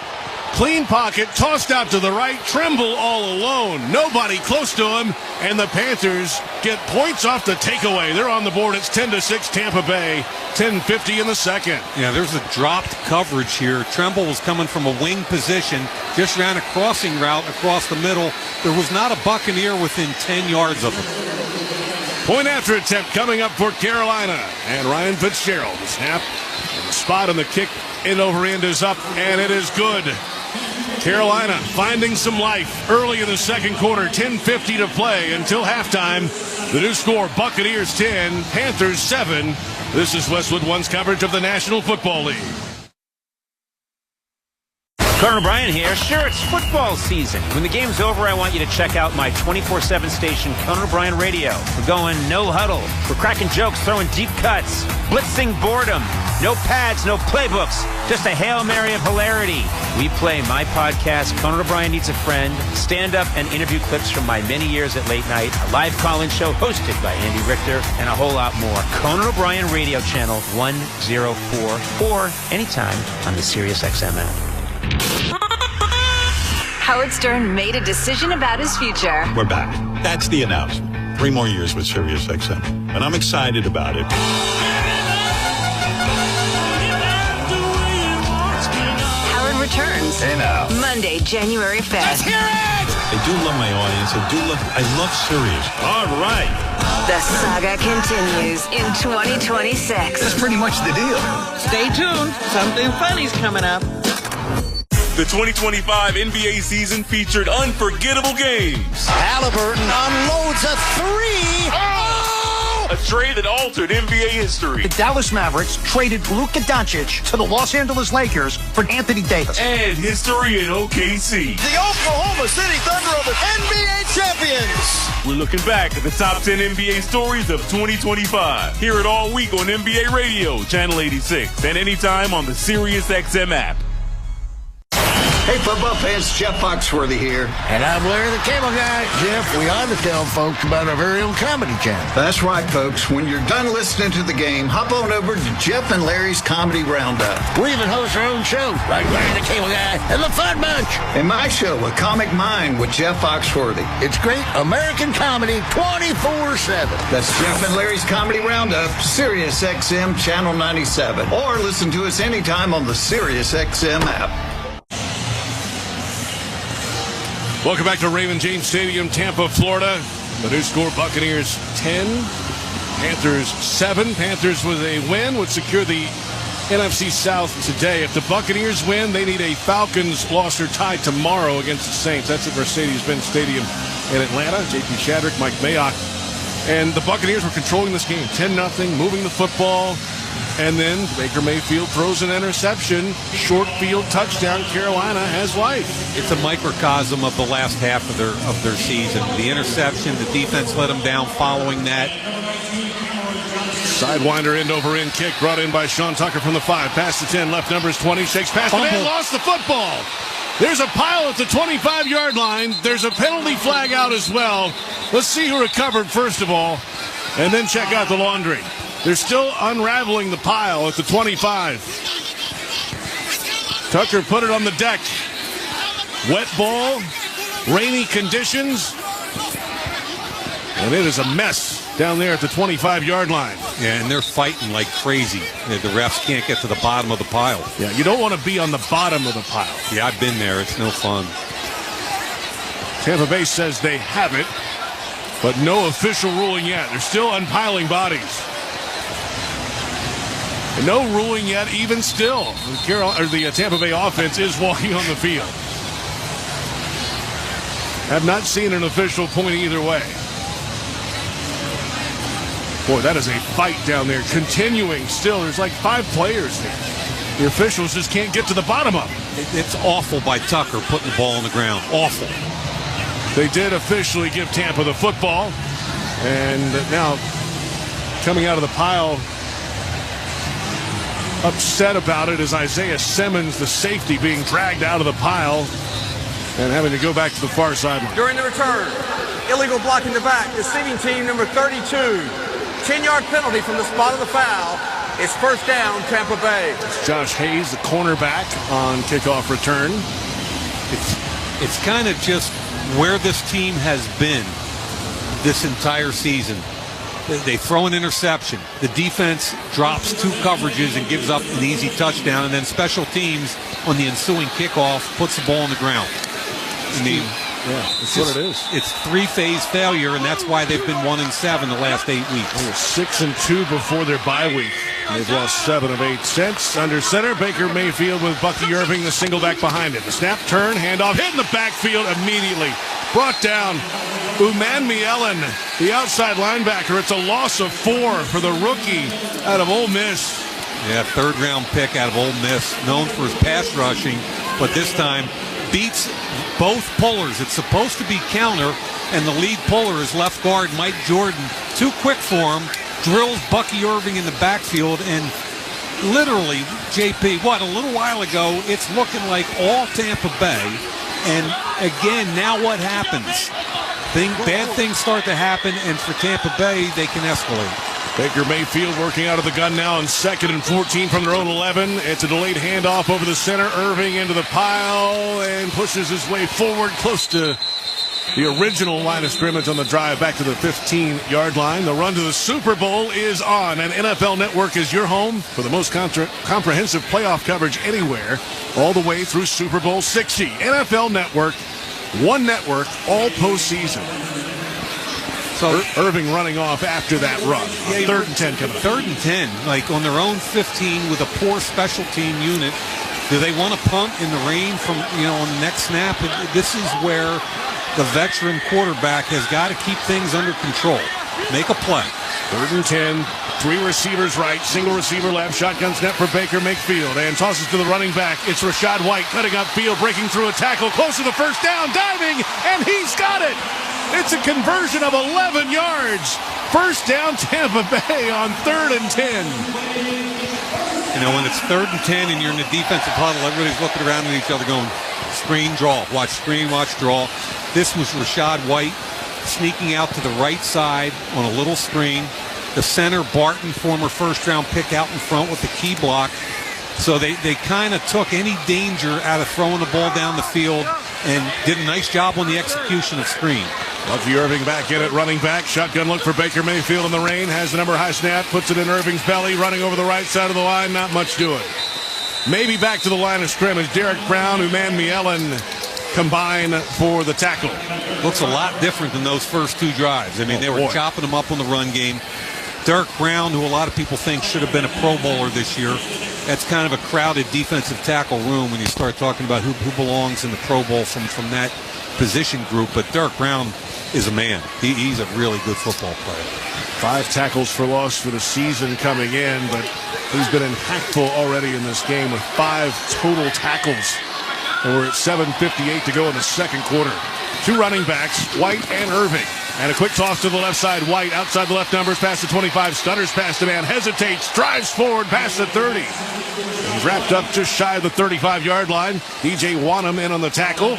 Clean pocket, tossed out to the right. Tremble all alone. Nobody close to him. And the Panthers get points off the takeaway. They're on the board. It's 10-6 Tampa Bay. 10:50 in the second. Yeah, there's a dropped coverage here. Tremble was coming from a wing position. Just ran a crossing route across the middle. There was not a Buccaneer within 10 yards of him. Point after attempt coming up for Carolina. And Ryan Fitzgerald, the snap. And the spot on the kick, end over end is up, and it is good. Carolina finding some life early in the second quarter. 10:50 to play until halftime. The new score, Buccaneers 10, Panthers 7. This is Westwood One's coverage of the National Football League. Conan O'Brien here. Sure, it's football season. When the game's over, I want you to check out my 24/7 station, Conan O'Brien Radio. We're going no huddle. We're cracking jokes, throwing deep cuts, blitzing boredom. No pads, no playbooks, just a Hail Mary of hilarity. We play my podcast, Conan O'Brien Needs a Friend, stand-up and interview clips from my many years at late night, a live call-in show hosted by Andy Richter, and a whole lot more. Conan O'Brien Radio Channel 104, or anytime on the SiriusXM app. Howard Stern made a decision about his future. We're back. That's the announcement. 3 more years with SiriusXM, and I'm excited about it. Howard returns Monday, January 5th. Let's hear it! I do love my audience. I love Sirius. All right. The saga continues in 2026. That's pretty much the deal. Stay tuned. Something funny's coming up. The 2025 NBA season featured unforgettable games. Halliburton unloads a three. A trade that altered NBA history. The Dallas Mavericks traded Luka Doncic to the Los Angeles Lakers for Anthony Davis. And history in OKC. The Oklahoma City Thunder are the NBA champions. We're looking back at the top 10 NBA stories of 2025. Hear it all week on NBA Radio, Channel 86, and anytime on the SiriusXM app. Hey, football fans, Jeff Foxworthy here. And I'm Larry the Cable Guy. Jeff, we ought to tell folks about our very own comedy channel. That's right, folks. When you're done listening to the game, hop on over to Jeff and Larry's Comedy Roundup. We even host our own show, like Larry the Cable Guy and the Fun Bunch. And my show, A Comic Mind with Jeff Foxworthy. It's great American comedy 24/7. That's Jeff and Larry's Comedy Roundup, SiriusXM Channel 97. Or listen to us anytime on the SiriusXM app. Welcome back to Raymond James Stadium, Tampa, Florida. The new score, Buccaneers 10, Panthers 7. Panthers with a win would secure the NFC South today. If the Buccaneers win, they need a Falcons loss or tie tomorrow against the Saints. That's at Mercedes-Benz Stadium in Atlanta. J.P. Shadrick, Mike Mayock. And the Buccaneers were controlling this game 10-0, moving the football. And then Baker Mayfield throws an interception. Short field touchdown. Carolina has life. It's a microcosm of the last half of their season. The interception, the defense let them down following that. Sidewinder end-over-end kick brought in by Sean Tucker from the 5. Pass to 10, left number is 20. Shakes past the man, lost the football. There's a pile at the 25-yard line. There's a penalty flag out as well. Let's see who recovered first of all, and then check out the laundry. They're still unraveling the pile at the 25. Tucker put it on the deck. Wet ball, rainy conditions, and it is a mess down there at the 25-yard line. Yeah, and they're fighting like crazy. The refs can't get to the bottom of the pile. Yeah, you don't want to be on the bottom of the pile. Yeah, I've been there. It's no fun. Tampa Bay says they have it, but no official ruling yet. They're still unpiling bodies. And no ruling yet, even still. The Tampa Bay offense is walking on the field. Have not seen an official point either way. Boy, that is a fight down there. Continuing still. There's like 5 players there. The officials just can't get to the bottom of it. It's awful by Tucker putting the ball on the ground. Awful. They did officially give Tampa the football. And now coming out of the pile, upset about it is Isaiah Simmons, the safety, being dragged out of the pile and having to go back to the far sideline. During the return, illegal blocking the back, deceiving team number 32. 10-yard penalty from the spot of the foul. It's first down, Tampa Bay. It's Josh Hayes, the cornerback, on kickoff return. It's kind of just where this team has been this entire season. They throw an interception. The defense drops 2 coverages and gives up an easy touchdown. And then special teams on the ensuing kickoff puts the ball on the ground. I mean, that's what it is. It's 3-phase failure, and that's why they've been 1-7 the last 8 weeks. They were 6-2 before their bye week. They've lost 7 of 8 since. Under center, Baker Mayfield with Bucky Irving, the single back behind it. The snap, turn, handoff, hit in the backfield immediately. Brought down Umanmielen, the outside linebacker. It's a loss of 4 for the rookie out of Ole Miss. Yeah, 3rd-round pick out of Ole Miss, known for his pass rushing, but this time beats both pullers. It's supposed to be counter, and the lead puller is left guard Mike Jordan. Too quick for him. Drills Bucky Irving in the backfield, and literally, JP, a little while ago, it's looking like all Tampa Bay. And again, now what happens? Bad things start to happen, and for Tampa Bay, they can escalate. Baker Mayfield working out of the gun now on 2nd and 14 from their own 11. It's a delayed handoff over the center. Irving into the pile and pushes his way forward close to The original line of scrimmage on the drive back to the 15-yard line. The run to the Super Bowl is on, and NFL Network is your home for the most comprehensive playoff coverage anywhere, all the way through Super Bowl 60. NFL Network, one network, all postseason. So Irving running off after that run. Yeah, 3rd and 10 coming up. 3rd and 10, like on their own 15 with a poor special team unit. Do they want to punt in the rain from, on the next snap? This is where the veteran quarterback has got to keep things under control. Make a play. 3rd and 10, 3 receivers right, single receiver left, shotgun snap for Baker Mayfield, and tosses to the running back. It's Rachaad White cutting upfield, breaking through a tackle, close to the first down, diving, and he's got it! It's a conversion of 11 yards. First down, Tampa Bay on 3rd and 10. When it's 3rd and 10 and you're in the defensive huddle, everybody's looking around at each other going, screen, draw, watch screen, watch draw. This was Rachaad White sneaking out to the right side on a little screen. The center, Barton, former first-round pick, out in front with the key block. So they kind of took any danger out of throwing the ball down the field and did a nice job on the execution of screen. Lucky Irving back in at running back. Shotgun look for Baker Mayfield in the rain. Has the number high snap. Puts it in Irving's belly. Running over the right side of the line. Not much doing. Maybe back to the line of scrimmage. Derek Brown, Uman Mielen combine for the tackle. Looks a lot different than those first 2 drives. I mean, they were chopping them up on the run game. Derek Brown, who a lot of people think should have been a Pro Bowler this year. That's kind of a crowded defensive tackle room when you start talking about who belongs in the Pro Bowl from that position group. But Derek Brown is a man. He's a really good football player. 5 tackles for loss for the season coming in, but he's been impactful already in this game with 5 total tackles. And we're at 7:58 to go in the second quarter. 2 running backs, White and Irving. And a quick toss to the left side. White outside the left numbers, past the 25, stutters past the man, hesitates, drives forward past the 30. And wrapped up just shy of the 35-yard line. DJ Wanham in on the tackle.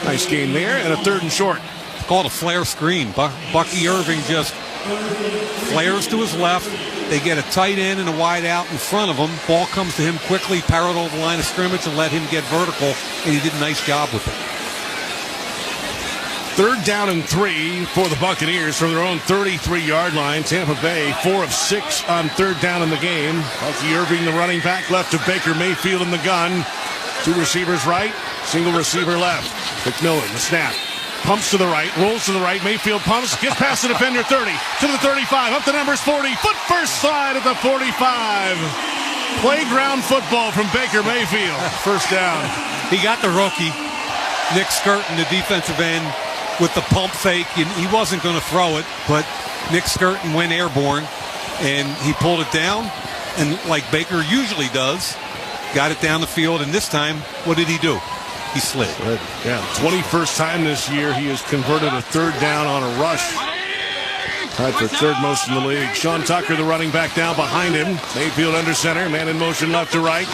Nice gain there, and a 3rd and short. Called a flare screen. Bucky Irving just flares to his left. They get a tight end and a wide out in front of him. Ball comes to him quickly, parallel the line of scrimmage, and let him get vertical, and he did a nice job with it. 3rd down and 3 for the Buccaneers from their own 33-yard line. Tampa Bay 4 of 6 on 3rd down in the game. Bucky Irving, the running back, left to Baker Mayfield in the gun. 2 receivers right, single receiver left. McMillan, the snap. Pumps to the right, rolls to the right. Mayfield pumps, gets past the defender 30, to the 35, up the numbers 40. Foot first slide at the 45. Playground football from Baker Mayfield. First down. He got the rookie, Nick Skirton, the defensive end, with the pump fake. And he wasn't going to throw it, but Nick Skirton went airborne, and he pulled it down. And like Baker usually does, got it down the field. And this time, what did he do? He slid. Yeah, 21st time this year he has converted a 3rd down on a rush. Tied for 3rd most in the league. Sean Tucker, the running back, down behind him. Mayfield under center, man in motion left to right.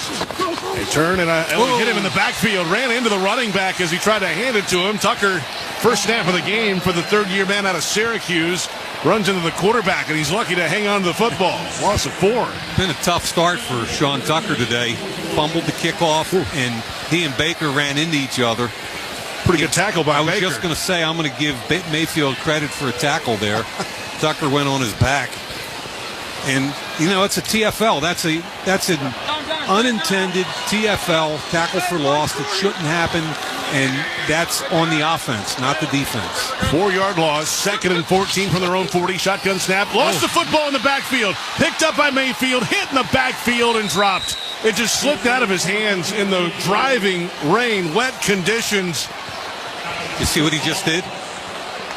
They turn and hit him in the backfield. Ran into the running back as he tried to hand it to him. Tucker, first snap of the game for the 3rd-year man out of Syracuse. Runs into the quarterback, and he's lucky to hang on to the football. Loss of 4. Been a tough start for Sean Tucker today. Fumbled the kickoff, and he and Baker ran into each other. Pretty good tackle by Baker. I was just going to say, I'm going to give Mayfield credit for a tackle there. Tucker went on his back. And, it's a TFL. That's an unintended TFL, tackle for loss, that shouldn't happen. And that's on the offense, not the defense. 4-yard loss, 2nd and 14 from their own 40. Shotgun snap. Lost the football in the backfield. Picked up by Mayfield, hit in the backfield and dropped. It just slipped out of his hands in the driving rain, wet conditions. You see what he just did?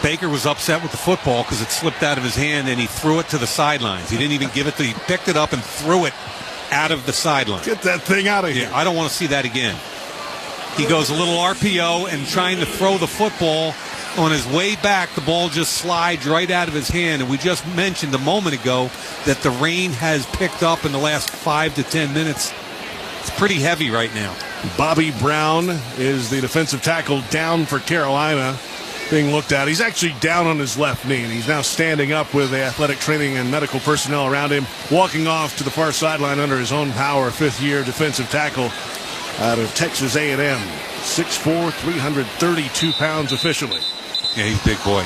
Baker was upset with the football because it slipped out of his hand, and he threw it to the sidelines. He didn't even give it to him. He picked it up and threw it out of the sideline. Get that thing out of here. Yeah, I don't want to see that again. He goes a little RPO and trying to throw the football. On his way back, the ball just slides right out of his hand. And we just mentioned a moment ago that the rain has picked up in the last 5 to 10 minutes. It's pretty heavy right now. Bobby Brown is the defensive tackle down for Carolina, being looked at. He's actually down on his left knee, and he's now standing up with the athletic training and medical personnel around him, walking off to the far sideline under his own power. 5th-year defensive tackle out of Texas A&M. 6'4", 332 pounds officially. Yeah, he's a big boy.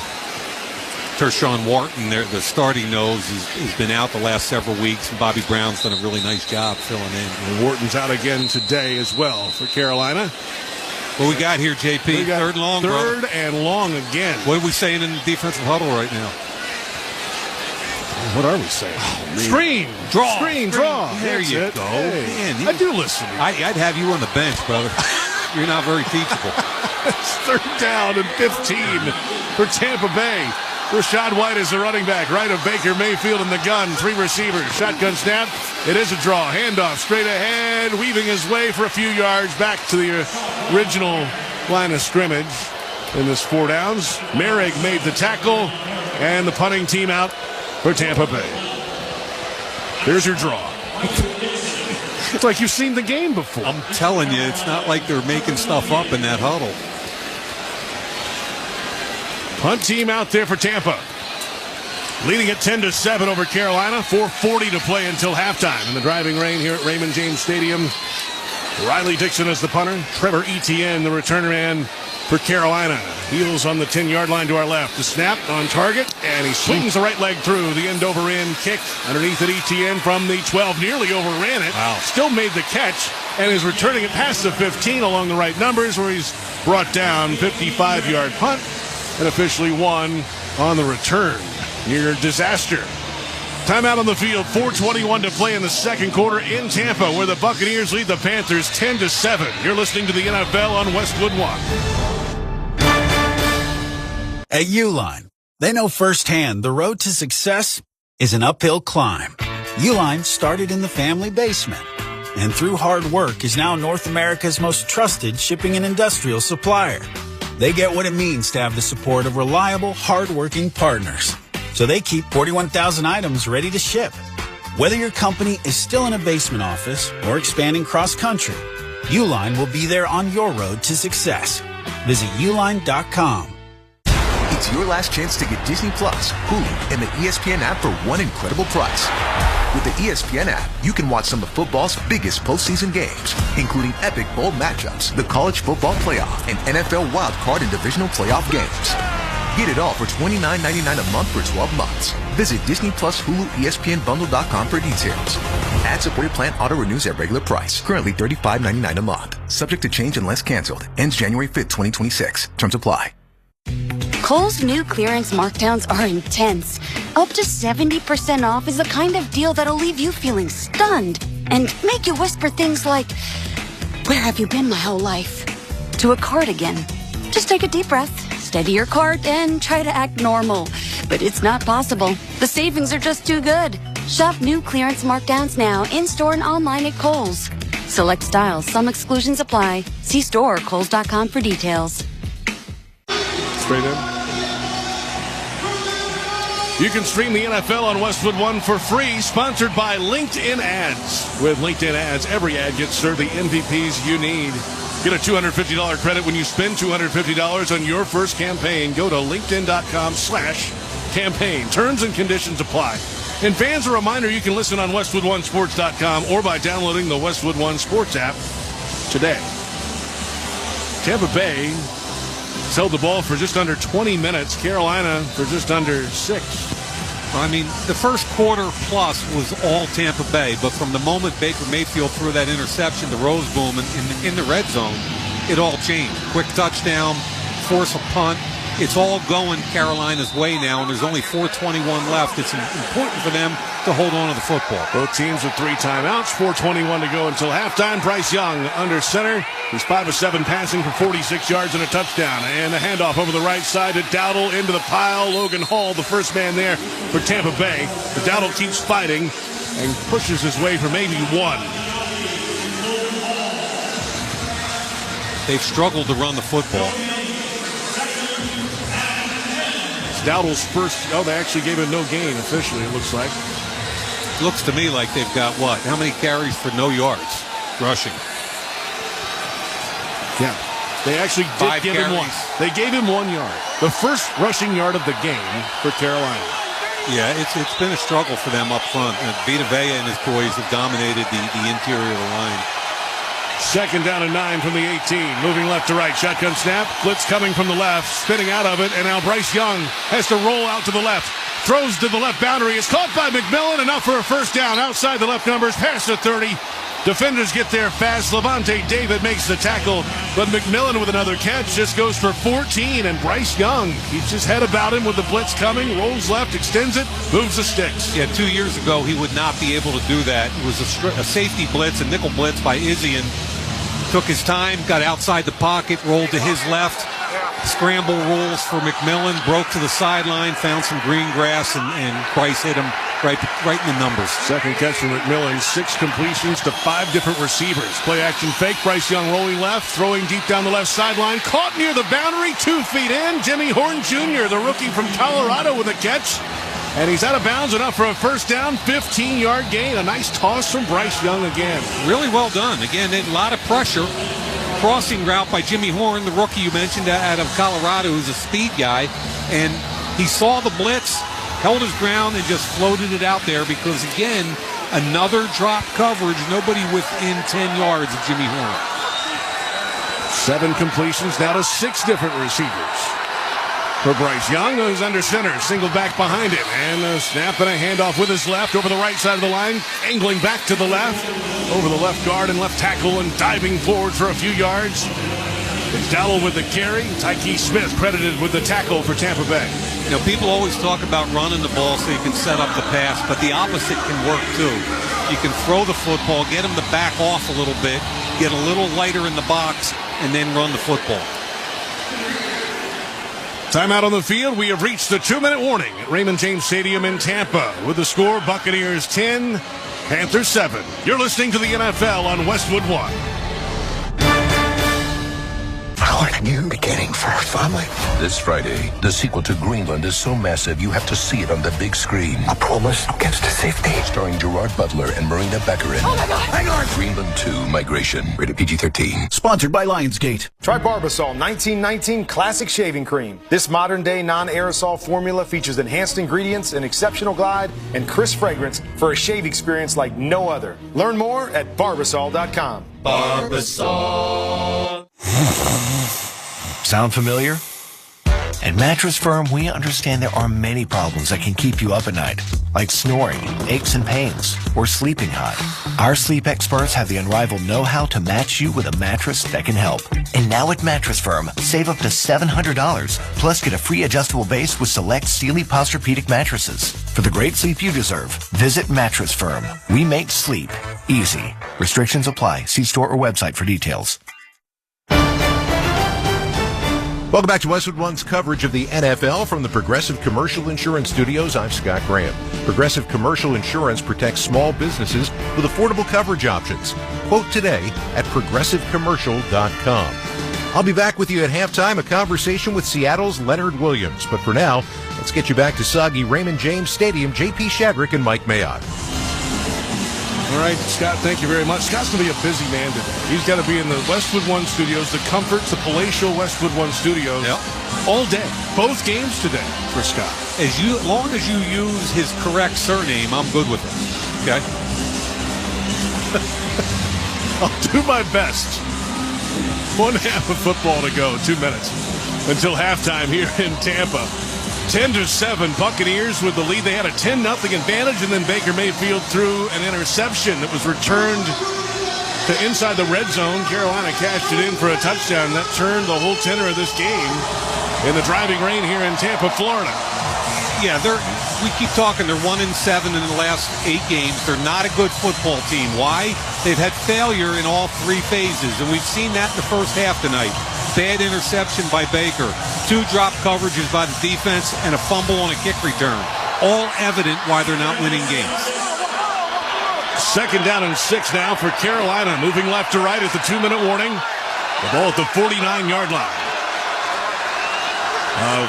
Tershawn Wharton, the starting nose, has been out the last several weeks, and Bobby Brown's done a really nice job filling in. And Wharton's out again today as well for Carolina. What we got here, JP? Third and long, Third brother. and long again. What are we saying in the defensive huddle right now? What are we saying? Screen, draw. There That's you it. go. Hey, Man, I do listen. I'd have you on the bench, brother. You're not very teachable. It's third down and 15 for Tampa Bay. Rashad White is the running back, right of Baker Mayfield in the gun. 3 receivers, shotgun snap. It is a draw. Handoff straight ahead, weaving his way for a few yards back to the original line of scrimmage in this 4 downs. Merrick made the tackle, and the punting team out for Tampa Bay. Here's your draw. It's like you've seen the game before. I'm telling you, it's not like they're making stuff up in that huddle. Punt team out there for Tampa. Leading at 10-7 over Carolina. 4:40 to play until halftime in the driving rain here at Raymond James Stadium. Riley Dixon is the punter. Trevor Etienne, the returner man for Carolina. Heels on the 10-yard line to our left. The snap on target, and he swings the right leg through. The end-over-end kick underneath at Etienne from the 12. Nearly overran it. Wow. Still made the catch, and is returning it past the 15 along the right numbers, where he's brought down. 55-yard punt, and officially won on the return. Near disaster. Timeout on the field. 4:21 to play in the second quarter in Tampa, where the Buccaneers lead the Panthers 10-7. You're listening to the NFL on Westwood One. At Uline, they know firsthand the road to success is an uphill climb. Uline started in the family basement, and through hard work is now North America's most trusted shipping and industrial supplier. They get what it means to have the support of reliable, hard-working partners. So they keep 41,000 items ready to ship. Whether your company is still in a basement office or expanding cross-country, Uline will be there on your road to success. Visit uline.com. It's your last chance to get Disney Plus, Hulu, and the ESPN app for one incredible price. With the ESPN app, you can watch some of football's biggest postseason games, including epic bowl matchups, the college football playoff, and NFL wild card and divisional playoff games. Get it all for $29.99 a month for 12 months. Visit Disney Plus Hulu ESPNBundle.com for details. Ad-supported plan auto-renews at regular price. Currently $35.99 a month. Subject to change unless canceled. Ends January 5th, 2026. Terms apply. Kohl's new clearance markdowns are intense. Up to 70% off is the kind of deal that'll leave you feeling stunned and make you whisper things like, "Where have you been my whole life?" to a cardigan. Just take a deep breath, steady your cart, and try to act normal. But it's not possible. The savings are just too good. Shop new clearance markdowns now in-store and online at Kohl's. Select styles. Some exclusions apply. See store or kohls.com for details. Straight in. You can stream the NFL on Westwood One for free, sponsored by LinkedIn Ads. With LinkedIn Ads, every ad gets served the MVPs you need. Get a $250 credit when you spend $250 on your first campaign. Go to linkedin.com/campaign. Terms and conditions apply. And fans, a reminder, you can listen on WestwoodOneSports.com or by downloading the Westwood One Sports app today. Tampa Bay held the ball for just under 20 minutes. Carolina for just under 6. I mean, the first quarter plus was all Tampa Bay, but from the moment Baker Mayfield threw that interception to Roseboom in the red zone, it all changed. Quick touchdown, force a punt. It's all going Carolina's way now, and there's only 4:21 left. It's important for them to hold on to the football. Both teams with 3 timeouts, 4:21 to go until halftime. Bryce Young under center. He's 5 of 7 passing for 46 yards and a touchdown. And the handoff over the right side to Dowdle into the pile. Logan Hall, the first man there for Tampa Bay. But Dowdle keeps fighting and pushes his way for maybe 1. They've struggled to run the football. Dowdle's first, they actually gave him no gain officially, it looks like. Looks to me like they've got what? How many carries for no yards rushing? Yeah. They actually did give him 1. They gave him 1 yard. The first rushing yard of the game for Carolina. Yeah, it's been a struggle for them up front. Vita Vea and his boys have dominated the interior of the line. Second down and 9 from the 18. Moving left to right. Shotgun snap. Blitz coming from the left. Spinning out of it. And now Bryce Young has to roll out to the left. Throws to the left boundary. Is caught by McMillan. Enough for a first down. Outside the left numbers. Past the 30. Defenders get there fast. Levante David makes the tackle. But McMillan with another catch just goes for 14. And Bryce Young keeps his head about him with the blitz coming. Rolls left. Extends it. Moves the sticks. Yeah, 2 years ago he would not be able to do that. It was a safety blitz, a nickel blitz by Izzy, and took his time, got outside the pocket, rolled to his left. Scramble rules for McMillan, broke to the sideline, found some green grass, and Bryce hit him right in the numbers. Second catch from McMillan, 6 completions to 5 different receivers. Play action fake, Bryce Young rolling left, throwing deep down the left sideline, caught near the boundary, 2 feet in. Jimmy Horn Jr., the rookie from Colorado, with a catch. And he's out of bounds, enough for a first down, 15-yard gain. A nice toss from Bryce Young again. Really well done. Again, a lot of pressure. Crossing route by Jimmy Horn, the rookie you mentioned out of Colorado, who's a speed guy. And he saw the blitz, held his ground, and just floated it out there because, again, another drop coverage. Nobody within 10 yards of Jimmy Horn. 7 completions now to 6 different receivers. For Bryce Young, who's under center, single back behind him, and a snap and a handoff with his left over the right side of the line, angling back to the left, over the left guard and left tackle, and diving forward for a few yards. It's Dowell with the carry. Tyke Smith credited with the tackle for Tampa Bay. You know, people always talk about running the ball so you can set up the pass, but the opposite can work too. You can throw the football, get him to back off a little bit, get a little lighter in the box, and then run the football. Timeout on the field. We have reached the 2-minute warning at Raymond James Stadium in Tampa. With the score, Buccaneers 10, Panthers 7. You're listening to the NFL on Westwood One. How are you beginning for our family? This Friday, the sequel to Greenland is so massive you have to see it on the big screen. I promise I'll get us to safety. Starring Gerard Butler and Marina Baccarin. Oh my God, hang on! Greenland 2 Migration. Rated PG-13. Sponsored by Lionsgate. Try Barbasol 1919 Classic Shaving Cream. This modern-day non-aerosol formula features enhanced ingredients, an exceptional glide, and crisp fragrance for a shave experience like no other. Learn more at Barbasol.com. Barbasol. Sound familiar? At Mattress Firm, we understand there are many problems that can keep you up at night, like snoring, aches and pains, or sleeping hot. Our sleep experts have the unrivaled know-how to match you with a mattress that can help. And now at Mattress Firm, save up to $700, plus get a free adjustable base with select Sealy Posturepedic mattresses. For the great sleep you deserve, visit Mattress Firm. We make sleep easy. Restrictions apply. See store or website for details. Welcome back to Westwood One's coverage of the NFL from the Progressive Commercial Insurance Studios. I'm Scott Graham. Progressive Commercial Insurance protects small businesses with affordable coverage options. Quote today at progressivecommercial.com. I'll be back with you at halftime, a conversation with Seattle's Leonard Williams. But for now, let's get you back to soggy Raymond James Stadium, J.P. Shadrick and Mike Mayock. All right, Scott, thank you very much. Scott's going to be a busy man today. He's got to be in the Westwood One studios, the comforts, the palatial Westwood One studios, all day. Both games today for Scott. As long as you use his correct surname, I'm good with it. Okay? I'll do my best. 1 half of football to go, 2 minutes until halftime here in Tampa. 10-7, Buccaneers with the lead. They had a 10-0 advantage, and then Baker Mayfield threw an interception that was returned to inside the red zone. Carolina cashed it in for a touchdown. That turned the whole tenor of this game in the driving rain here in Tampa, Florida. Yeah, we keep talking. They're 1-7 in the last 8 games. They're not a good football team. Why? They've had failure in all 3 phases, and we've seen that in the first half tonight. Bad interception by Baker, 2 drop coverages by the defense, and a fumble on a kick return. All evident why they're not winning games. Second down and 6 now for Carolina, moving left to right at the 2-minute warning. The ball at the 49-yard line of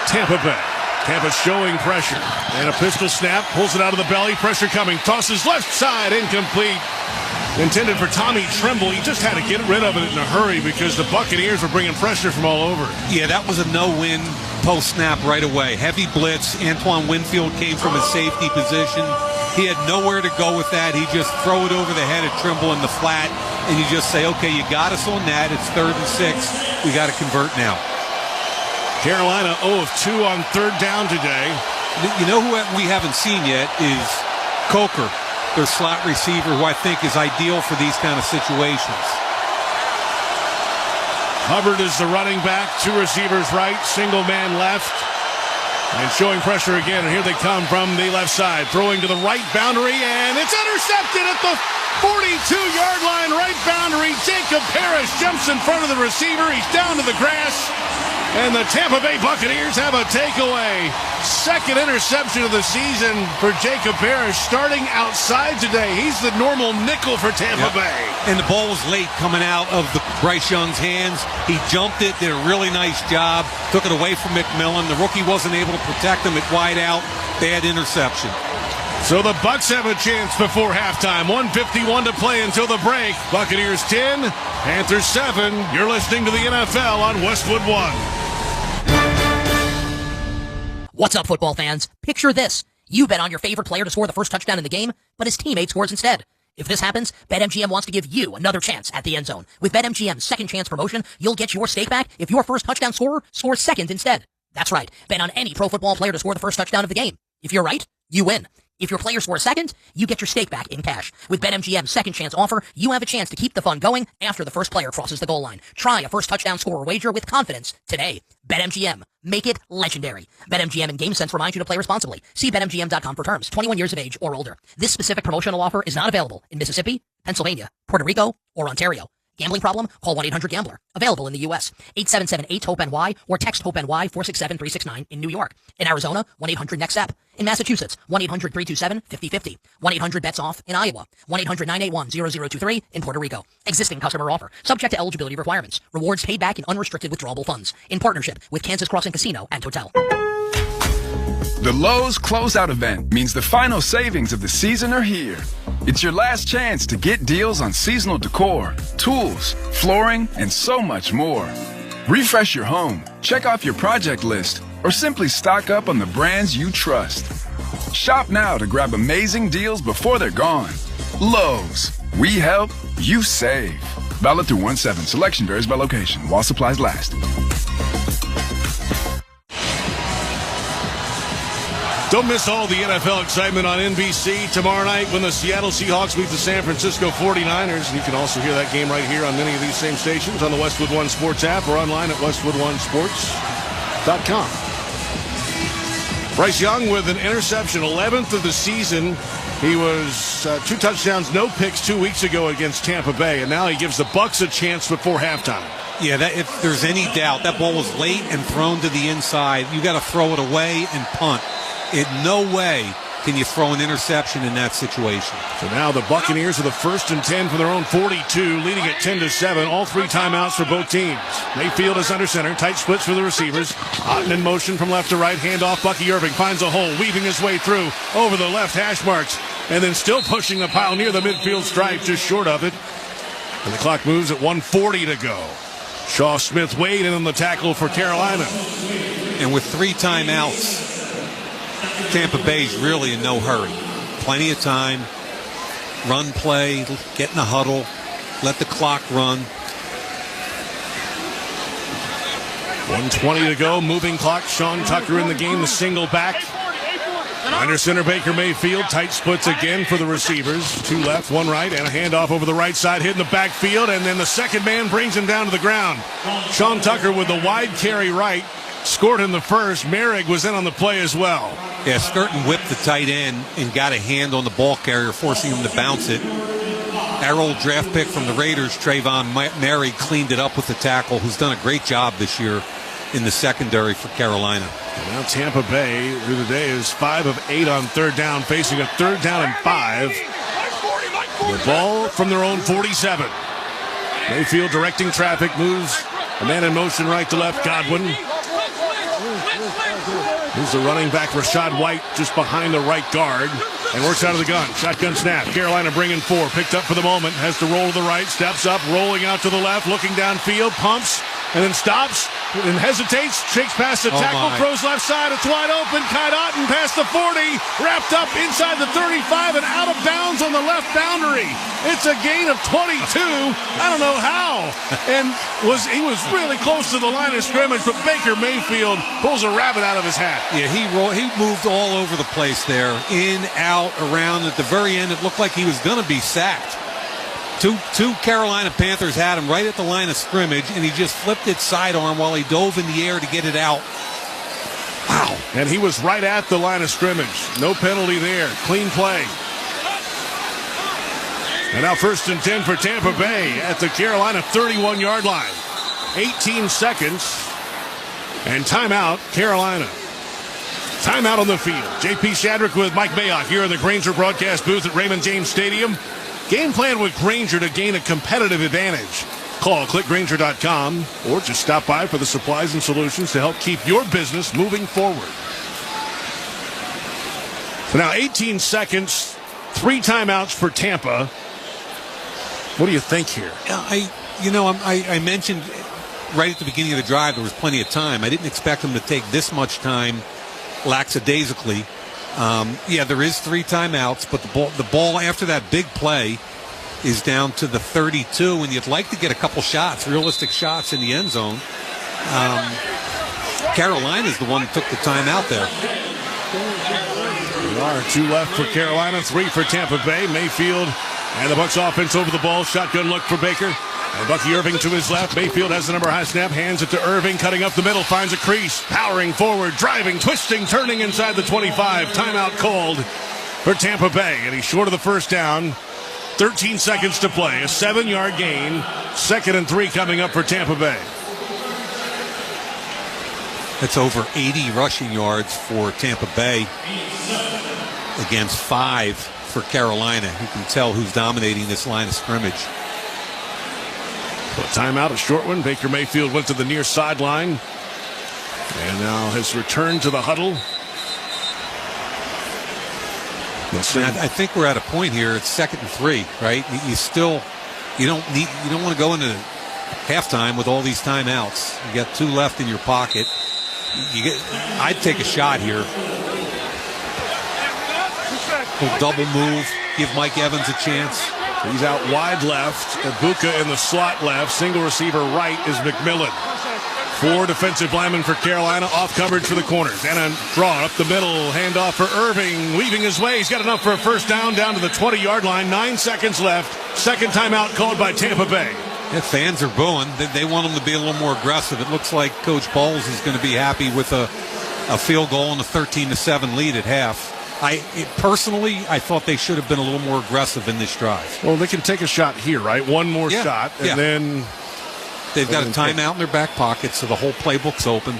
Tampa Bay. Tampa showing pressure. And a pistol snap, pulls it out of the belly, pressure coming, tosses left side, incomplete. Intended for Tommy Tremble. He just had to get rid of it in a hurry because the Buccaneers were bringing pressure from all over. Yeah, that was a no-win post-snap right away. Heavy blitz. Antoine Winfield came from a safety position. He had nowhere to go with that. He just threw it over the head of Tremble in the flat. and you just say, okay, you got us on that. It's 3rd and 6. We got to convert now. Carolina 0 of 2 on 3rd down today. You know who we haven't seen yet is Coker, their slot receiver, who I think is ideal for these kind of situations. Hubbard is the running back, 2 receivers right, single man left. And showing pressure again, and here they come from the left side. Throwing to the right boundary, and it's intercepted at the 42-yard line, right boundary. Jacob Parrish jumps in front of the receiver. He's down to the grass. And the Tampa Bay Buccaneers have a takeaway. 2nd interception of the season for Jacob Parrish, starting outside today. He's the normal nickel for Tampa Bay. And the ball was late coming out of Bryce Young's hands. He jumped it, did a really nice job, took it away from McMillan. The rookie wasn't able to protect him at wide out. Bad interception. So the Bucs have a chance before halftime. 1:51 to play until the break. Buccaneers 10, Panthers 7. You're listening to the NFL on Westwood One. What's up, football fans? Picture this. You bet on your favorite player to score the first touchdown in the game, but his teammate scores instead. If this happens, BetMGM wants to give you another chance at the end zone. With BetMGM's second chance promotion, you'll get your stake back if your first touchdown scorer scores second instead. That's right. Bet on any pro football player to score the first touchdown of the game. If you're right, you win. If your player scores second, you get your stake back in cash. With BetMGM's second chance offer, you have a chance to keep the fun going after the first player crosses the goal line. Try a first touchdown scorer wager with confidence today. BetMGM. Make it legendary. BetMGM and GameSense remind you to play responsibly. See BetMGM.com for terms. 21 years of age or older. This specific promotional offer is not available in Mississippi, Pennsylvania, Puerto Rico, or Ontario. Gambling problem? Call 1-800-GAMBLER. Available in the U.S. 877-8-HOPE-NY or text HOPE-NY 467-369 in New York. In Arizona, 1-800-NEXT-STEP. In Massachusetts, 1-800-327-5050. 1-800-BETS-OFF in Iowa. 1-800-981-0023 in Puerto Rico. Existing customer offer. Subject to eligibility requirements. Rewards paid back in unrestricted withdrawable funds. In partnership with Kansas Crossing Casino and Hotel. The Lowe's Closeout event means the final savings of the season are here. It's your last chance to get deals on seasonal decor, tools, flooring, and so much more. Refresh your home, check off your project list, or simply stock up on the brands you trust. Shop now to grab amazing deals before they're gone. Lowe's. We help, you save. Valid through 1/7. Selection varies by location while supplies last. Don't miss all the NFL excitement on NBC tomorrow night when the Seattle Seahawks meet the San Francisco 49ers. And you can also hear that game right here on many of these same stations on the Westwood One Sports app or online at westwoodonesports.com. Bryce Young with an interception, 11th of the season. He was 2 touchdowns, no picks 2 weeks ago against Tampa Bay, and now he gives the Bucs a chance before halftime. Yeah, if there's any doubt, that ball was late and thrown to the inside. You got to throw it away and punt. In no way can you throw an interception in that situation. So now the Buccaneers are the 1st and 10 from their own 42, leading at 10-7. All 3 timeouts for both teams. Mayfield is under center. Tight splits for the receivers. Otten in motion from left to right. Handoff. Bucky Irving finds a hole, weaving his way through over the left hash marks, and then still pushing the pile near the midfield stripe, just short of it. And the clock moves at 1:40 to go. Shaw Smith Wade in on the tackle for Carolina. And with 3 timeouts, Tampa Bay's really in no hurry. Plenty of time. Run play, get in a huddle, let the clock run. 1:20 to go, moving clock. Sean Tucker in the game, the single back. Under center, Baker Mayfield. Tight splits again for the receivers. 2 left, 1 right, and a handoff over the right side, hitting the backfield, and then the second man brings him down to the ground. Sean Tucker with the wide carry right. Scored in the first. Merrick was in on the play as well. Yeah, Skirton whipped the tight end and got a hand on the ball carrier, forcing him to bounce it. Our old draft pick from the Raiders, Trayvon Merrick, cleaned it up with the tackle, who's done a great job this year in the secondary for Carolina. And now Tampa Bay, through the day, is 5 of 8 on 3rd down, facing a 3rd down and 5. The ball from their own 47. Mayfield directing traffic, moves a man in motion right to left, Godwin. Here's the running back, Rachaad White, just behind the right guard, and works out of the gun. Shotgun snap. Carolina bringing 4. Picked up for the moment. Has to roll to the right. Steps up, rolling out to the left, looking downfield, pumps, and then stops. and hesitates, shakes past the tackle, throws left side. It's wide open. Kai Otten past the 40, wrapped up inside the 35 and out of bounds on the left boundary. It's a gain of 22. I don't know how. And he was really close to the line of scrimmage, but Baker Mayfield pulls a rabbit out of his hat. Yeah, he moved all over the place there, in, out, around. At the very end, it looked like he was going to be sacked. Two Carolina Panthers had him right at the line of scrimmage, and he just flipped it sidearm while he dove in the air to get it out. Wow. And he was right at the line of scrimmage. No penalty there. Clean play. And now 1st and 10 for Tampa Bay at the Carolina 31-yard line. 18 seconds. And timeout, Carolina. Timeout on the field. J.P. Shadrick with Mike Mayock here in the Grainger broadcast booth at Raymond James Stadium. Game plan with Grainger to gain a competitive advantage. Call clickgrainger.com or just stop by for the supplies and solutions to help keep your business moving forward. So now 18 seconds, 3 timeouts for Tampa. What do you think here? I mentioned right at the beginning of the drive there was plenty of time. I didn't expect them to take this much time lackadaisically. There is 3 timeouts, but the ball after that big play is down to the 32, and you'd like to get a couple shots, realistic shots in the end zone. Carolina's the one that took the timeout there. There are 2 left for Carolina, 3 for Tampa Bay. Mayfield and the Bucs offense over the ball. Shotgun look for Baker. And Bucky Irving to his left. Mayfield has the number high snap. Hands it to Irving. Cutting up the middle. Finds a crease. Powering forward. Driving. Twisting. Turning inside the 25. Timeout called for Tampa Bay. And he's short of the first down. 13 seconds to play. A 7-yard gain. 2nd and 3 coming up for Tampa Bay. That's over 80 rushing yards for Tampa Bay against 5 for Carolina. You can tell who's dominating this line of scrimmage. So a timeout, a short one. Baker Mayfield went to the near sideline and now has returned to the huddle. I think we're at a point here. It's 2nd and 3, right? You don't want to go into halftime with all these timeouts. You got 2 left in your pocket. I'd take a shot here. We'll double move, give Mike Evans a chance. He's out wide left. Ibuka in the slot left. Single receiver right is McMillan. 4 defensive linemen for Carolina. Off coverage for the corners. And a draw up the middle. Handoff for Irving. Weaving his way. He's got enough for a first down to the 20-yard line. 9 seconds left. 2nd timeout called by Tampa Bay. Yeah, fans are booing. They want him to be a little more aggressive. It looks like Coach Bowles is going to be happy with a field goal and a 13-7 lead at half. Personally, I thought they should have been a little more aggressive in this drive. Well, they can take a shot here, right? One more shot, and then they've got a timeout in their back pocket, so the whole playbook's open.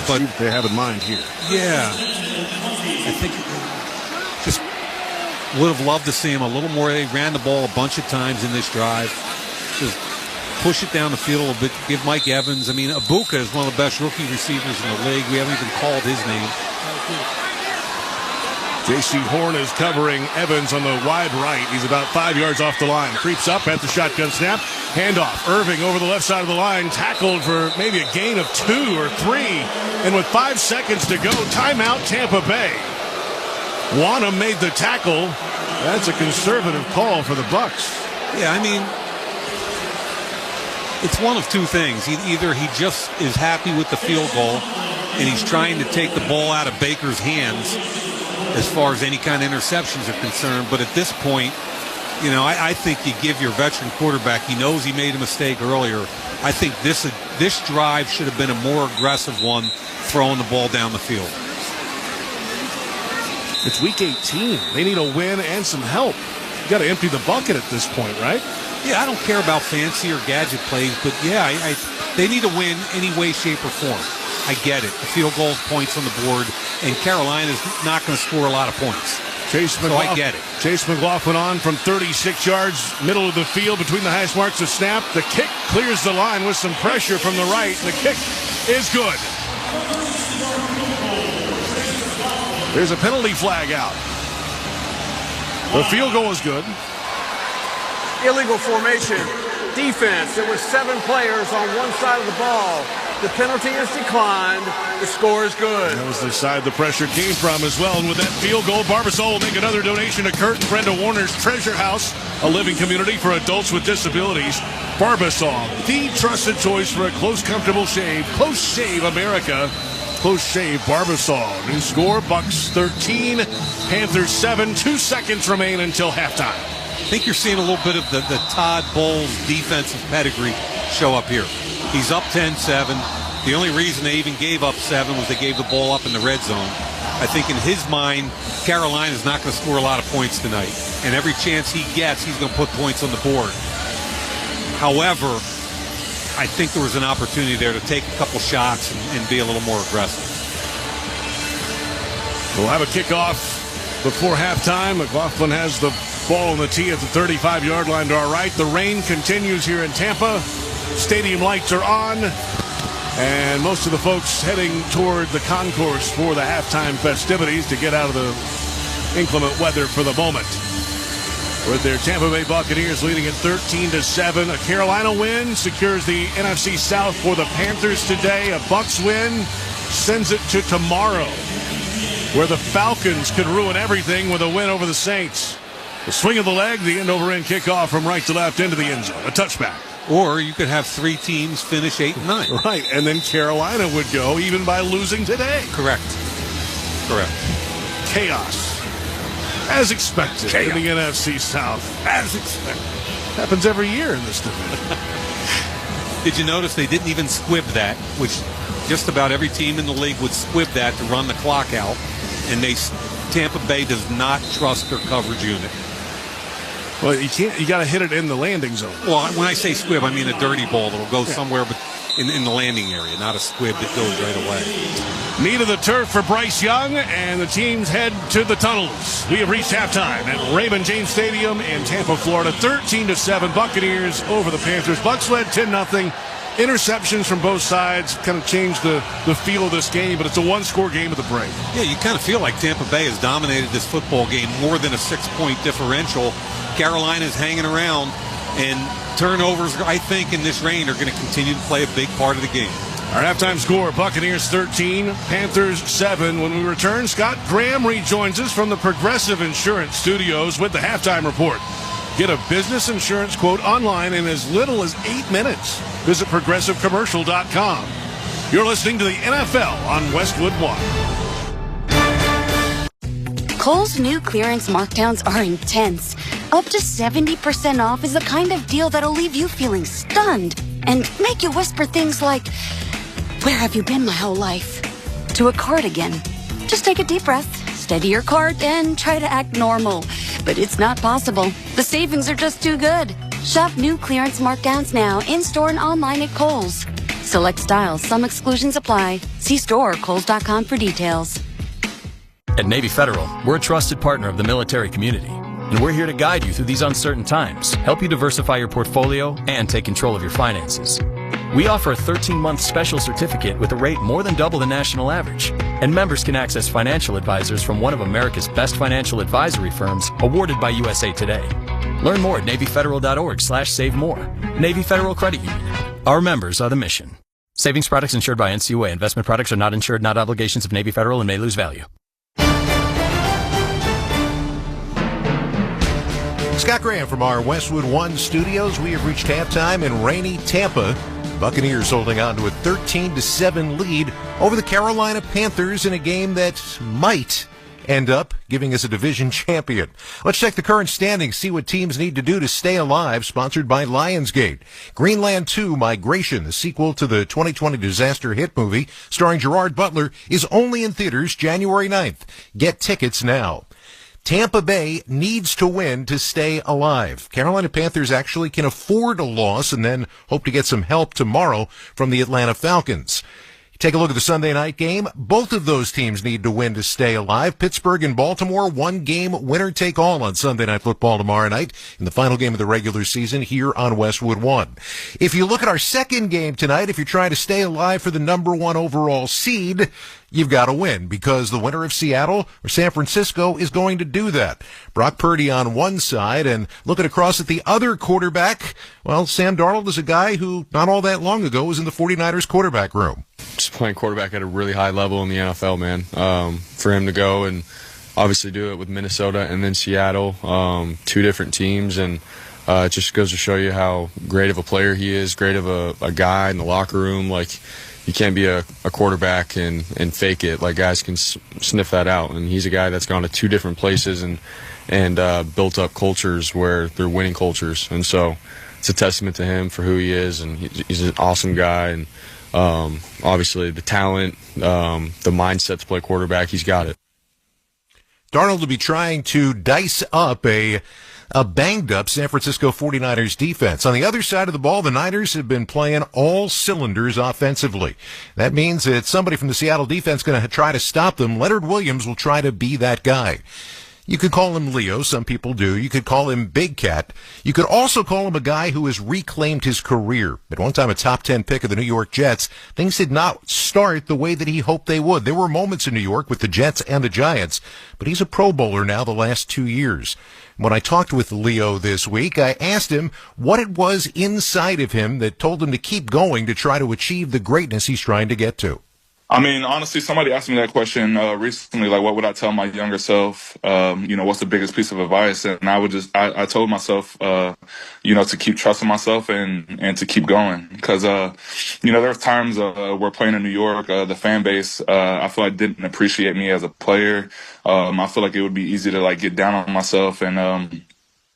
But they have in mind here. Yeah, I think just would have loved to see him a little more. They ran the ball a bunch of times in this drive. Just push it down the field a little bit. Give Mike Evans. Ibuka is one of the best rookie receivers in the league. We haven't even called his name. J.C. Horn is covering Evans on the wide right. He's about 5 yards off the line. Creeps up at the shotgun snap. Handoff. Irving over the left side of the line. Tackled for maybe a gain of 2 or 3. And with 5 seconds to go, timeout Tampa Bay. Wanham made the tackle. That's a conservative call for the Bucs. Yeah, it's one of 2 things. Either he just is happy with the field goal and he's trying to take the ball out of Baker's hands as far as any kind of interceptions are concerned. But at this point, I think you give your veteran quarterback, he knows he made a mistake earlier. I think this drive should have been a more aggressive one, throwing the ball down the field. It's week 18. They need a win and some help. You got to empty the bucket at this point, right? Yeah, I don't care about fancy or gadget plays, but yeah, they need to win any way, shape, or form. I get it. The field goals, points on the board, and Carolina's not going to score a lot of points. I get it. Chase McLaughlin on from 36 yards, middle of the field between the hash marks of snap. The kick clears the line with some pressure from the right. The kick is good. There's a penalty flag out. The field goal is good. Illegal formation. defense. There were 7 players on one side of the ball. The penalty is declined. The score is good. That was the side the pressure came from as well. And with that field goal, Barbasol will make another donation to Kurt and Brenda Warner's Treasure House, a living community for adults with disabilities. Barbasol, the trusted choice for a close, comfortable shave. Close Shave America. Close Shave Barbasol. New score, Bucks 13, Panthers 7. 2 seconds remain until halftime. I think you're seeing a little bit of the Todd Bowles defensive pedigree show up here. He's up 10-7. The only reason they even gave up 7 was they gave the ball up in the red zone. I think in his mind, Carolina's not going to score a lot of points tonight. And every chance he gets, he's going to put points on the board. However, I think there was an opportunity there to take a couple shots and be a little more aggressive. We'll have a kickoff before halftime. McLaughlin has the ball on the tee at the 35-yard line to our right. The rain continues here in Tampa. Stadium lights are on. And most of the folks heading toward the concourse for the halftime festivities to get out of the inclement weather for the moment. With their Tampa Bay Buccaneers leading at 13-7. A Carolina win secures the NFC South for the Panthers today. A Bucs win sends it to tomorrow, where the Falcons could ruin everything with a win over the Saints. The swing of the leg, the end-over-end kickoff from right to left into the end zone. A touchback. Or you could have 3 teams finish 8-9. Right, and then Carolina would go even by losing today. Correct. Chaos. As expected in the NFC South. As expected. Happens every year in this division. Did you notice they didn't even squib that, which just about every team in the league would squib that to run the clock out, and Tampa Bay does not trust their coverage unit. Well, you got to hit it in the landing zone. Well, when I say squib, I mean a dirty ball that'll go somewhere in the landing area, not a squib that goes right away. Knee to the turf for Bryce Young, and the teams head to the tunnels. We have reached halftime at Raymond James Stadium in Tampa, Florida. 13-7 Buccaneers over the Panthers. Bucs led 10-0. Interceptions from both sides kind of changed the feel of this game, but it's a 1-score game at the break. Yeah, you kind of feel like Tampa Bay has dominated this football game more than a 6-point differential. Carolina's hanging around, and turnovers, I think, in this rain are going to continue to play a big part of the game. Our halftime score, Buccaneers 13, Panthers 7. When we return, Scott Graham rejoins us from the Progressive Insurance Studios with the halftime report. Get a business insurance quote online in as little as 8 minutes. Visit ProgressiveCommercial.com. You're listening to the NFL on Westwood One. Kohl's new clearance markdowns are intense. Up to 70% off is the kind of deal that'll leave you feeling stunned and make you whisper things like, "Where have you been my whole life?" to a cardigan. Just take a deep breath, steady your cart, and try to act normal. But it's not possible. The savings are just too good. Shop new clearance markdowns now, in-store and online at Kohl's. Select styles, some exclusions apply. See store or Kohls.com for details. At Navy Federal, we're a trusted partner of the military community. And we're here to guide you through these uncertain times, help you diversify your portfolio, and take control of your finances. We offer a 13-month special certificate with a rate more than double the national average. And members can access financial advisors from one of America's best financial advisory firms awarded by USA Today. Learn more at NavyFederal.org/SaveMore. Navy Federal Credit Union. Our members are the mission. Savings products insured by NCUA. Investment products are not insured, not obligations of Navy Federal, and may lose value. Scott Graham from our Westwood One studios. We have reached halftime in rainy Tampa. Buccaneers holding on to a 13-7 lead over the Carolina Panthers in a game that might end up giving us a division champion. Let's check the current standings, see what teams need to do to stay alive, sponsored by Lionsgate. Greenland 2 Migration, the sequel to the 2020 disaster hit movie starring Gerard Butler, is only in theaters January 9th. Get tickets now. Tampa Bay needs to win to stay alive. Carolina Panthers actually can afford a loss and then hope to get some help tomorrow from the Atlanta Falcons. Take a look at the Sunday night game. Both of those teams need to win to stay alive. Pittsburgh and Baltimore, one game, winner take all on Sunday Night Football tomorrow night in the final game of the regular season here on Westwood One. If you look at our second game tonight, if you're trying to stay alive for the number 1 overall seed, you've got to win because the winner of Seattle or San Francisco is going to do that. Brock Purdy on one side, and looking across at the other quarterback, well, Sam Darnold is a guy who not all that long ago was in the 49ers quarterback room. Just playing quarterback at a really high level in the NFL, man. For him to go and obviously do it with Minnesota and then Seattle, 2 different teams, and it just goes to show you how great of a player he is, great of a guy in the locker room. Like, you can't be a quarterback and fake it. Like, guys can sniff that out, and he's a guy that's gone to 2 different places and built up cultures where they're winning cultures, and so it's a testament to him for who he is, and he's an awesome guy, and obviously the talent, the mindset to play quarterback, he's got it. Darnold will be trying to dice up a banged-up San Francisco 49ers defense. On the other side of the ball, the Niners have been playing all cylinders offensively. That means that somebody from the Seattle defense is going to try to stop them. Leonard Williams will try to be that guy. You could call him Leo, some people do. You could call him Big Cat. You could also call him a guy who has reclaimed his career. At one time a top 10 pick of the New York Jets, things did not start the way that he hoped they would. There were moments in New York with the Jets and the Giants, but he's a Pro Bowler now the last 2 years. When I talked with Leo this week, I asked him what it was inside of him that told him to keep going to try to achieve the greatness he's trying to get to. I mean, honestly, somebody asked me that question recently, like, what would I tell my younger self? What's the biggest piece of advice? And I told myself, to keep trusting myself and to keep going. Because, there's times we're playing in New York, the fan base, I feel like didn't appreciate me as a player. I feel like it would be easy to, like, get down on myself and,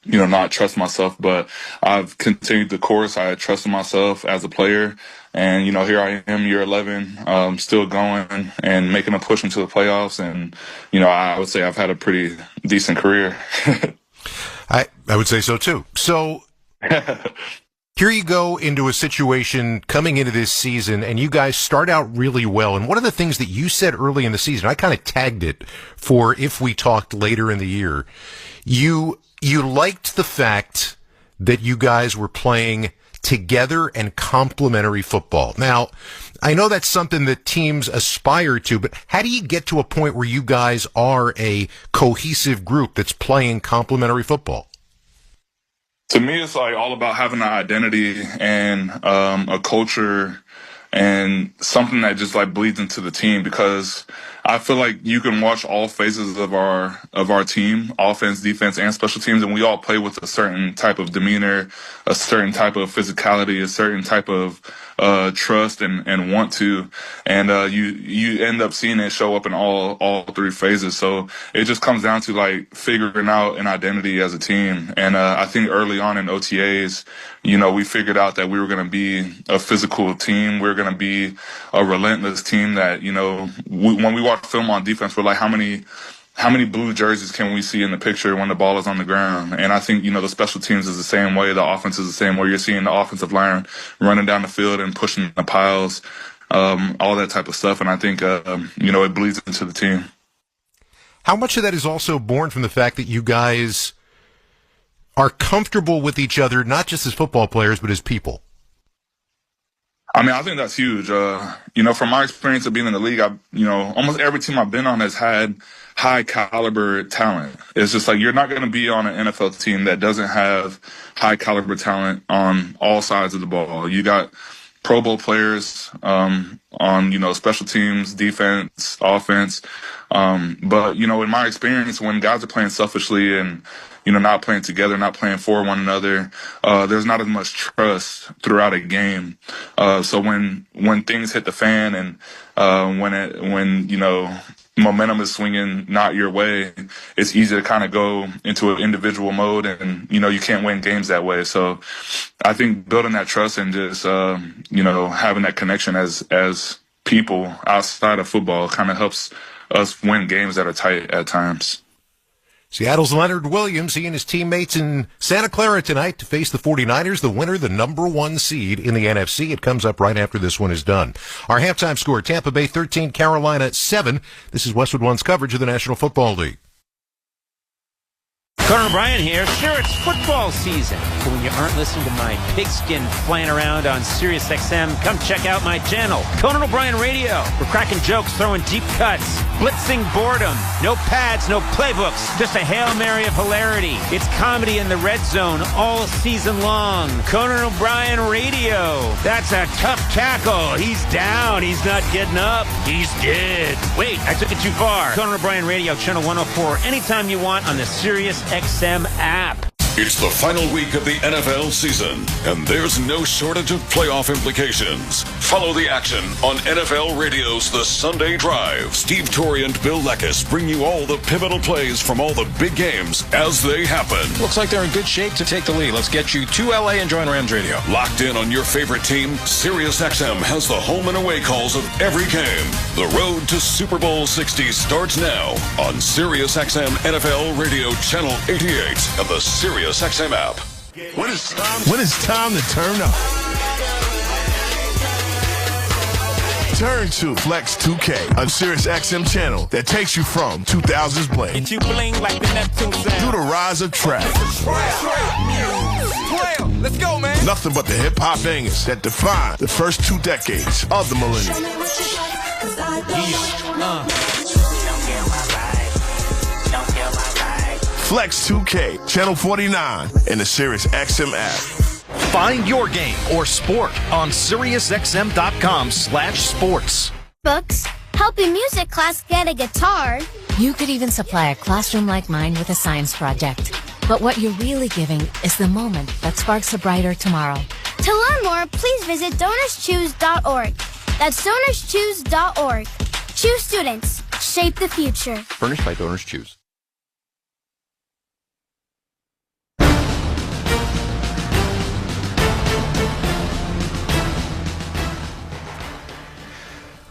not trust myself. But I've continued the course. I trusted myself as a player. And, here I am, year 11, still going and making a push into the playoffs. And, I would say I've had a pretty decent career. I would say so, too. So here you go into a situation coming into this season, and you guys start out really well. And one of the things that you said early in the season, I kind of tagged it for if we talked later in the year, you liked the fact that you guys were playing together and complementary football. Now, I know that's something that teams aspire to, but how do you get to a point where you guys are a cohesive group that's playing complementary football? To me, it's like all about having an identity and a culture and something that just like bleeds into the team, because I feel like you can watch all phases of our team, offense, defense, and special teams, and we all play with a certain type of demeanor, a certain type of physicality, a certain type of trust and want to, and you end up seeing it show up in all 3 phases. So it just comes down to like figuring out an identity as a team. And I think early on in OTAs, we figured out that we were going to be a physical team. We were going to be a relentless team that, when we watch film on defense, we're like, how many blue jerseys can we see in the picture when the ball is on the ground? And I think, the special teams is the same way. The offense is the same way. You're seeing the offensive line running down the field and pushing the piles, all that type of stuff. And I think, it bleeds into the team. How much of that is also born from the fact that you guys are comfortable with each other, not just as football players, but as people? I mean, I think that's huge. From my experience of being in the league, almost every team I've been on has had high caliber talent. It's just like you're not going to be on an NFL team that doesn't have high caliber talent on all sides of the ball. You got Pro Bowl players on, special teams, defense, offense. But, in my experience, when guys are playing selfishly and, not playing together, not playing for one another, there's not as much trust throughout a game. So when things hit the fan and when momentum is swinging not your way, it's easy to kind of go into an individual mode, and you can't win games that way. So I think building that trust and just having that connection as people outside of football kind of helps us win games that are tight at times. Seattle's Leonard Williams, he and his teammates in Santa Clara tonight to face the 49ers, the winner, the number 1 seed in the NFC. It comes up right after this one is done. Our halftime score, Tampa Bay 13, Carolina 7. This is Westwood One's coverage of the National Football League. Conan O'Brien here. Sure, it's football season. But when you aren't listening to my pigskin flying around on SiriusXM, come check out my channel, Conan O'Brien Radio. We're cracking jokes, throwing deep cuts, blitzing boredom. No pads, no playbooks, just a Hail Mary of hilarity. It's comedy in the red zone all season long. Conan O'Brien Radio. That's a tough tackle. He's down. He's not getting up. He's dead. Wait, I took it too far. Conan O'Brien Radio, channel 104, anytime you want on the SiriusXM app. It's the final week of the NFL season, and there's no shortage of playoff implications. Follow the action on NFL Radio's The Sunday Drive. Steve Torrey and Bill Leckis bring you all the pivotal plays from all the big games as they happen. Looks like they're in good shape to take the lead. Let's get you to LA and join Rams Radio. Locked in on your favorite team, SiriusXM has the home and away calls of every game. The road to Super Bowl 60 starts now on SiriusXM NFL Radio Channel 88 and the SiriusXM app. When it's time to turn up. Turn to Flex 2K on SiriusXM channel that takes you from 2000s bling to the rise of trap. Let's go, man. Nothing but the hip-hop bangers that define the first 2 decades of the millennium. Flex 2K, Channel 49, and the SiriusXM app. Find your game or sport on SiriusXM.com/sports. Books, help your music class get a guitar. You could even supply a classroom like mine with a science project. But what you're really giving is the moment that sparks a brighter tomorrow. To learn more, please visit DonorsChoose.org. That's DonorsChoose.org. Choose students. Shape the future. Furnished by Donors Choose.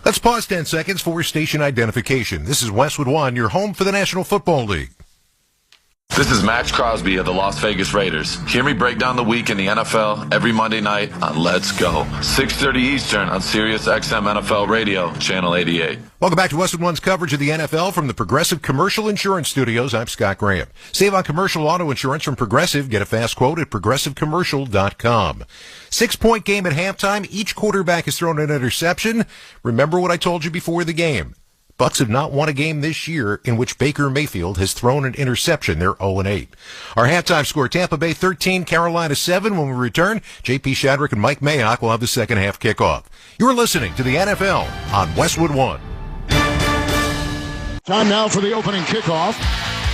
Let's pause 10 seconds for station identification. This is Westwood One, your home for the National Football League. This is Max Crosby of the Las Vegas Raiders. Hear me break down the week in the NFL every Monday night on Let's Go. 6:30 Eastern on SiriusXM NFL Radio, Channel 88. Welcome back to Westwood One's coverage of the NFL from the Progressive Commercial Insurance Studios. I'm Scott Graham. Save on commercial auto insurance from Progressive. Get a fast quote at progressivecommercial.com. 6-point game at halftime. Each quarterback has thrown an interception. Remember what I told you before the game. Bucs have not won a game this year in which Baker Mayfield has thrown an interception. They're 0-8. Our halftime score, Tampa Bay 13, Carolina 7. When we return, J.P. Shadrick and Mike Mayock will have the second half kickoff. You're listening to the NFL on Westwood One. Time now for the opening kickoff.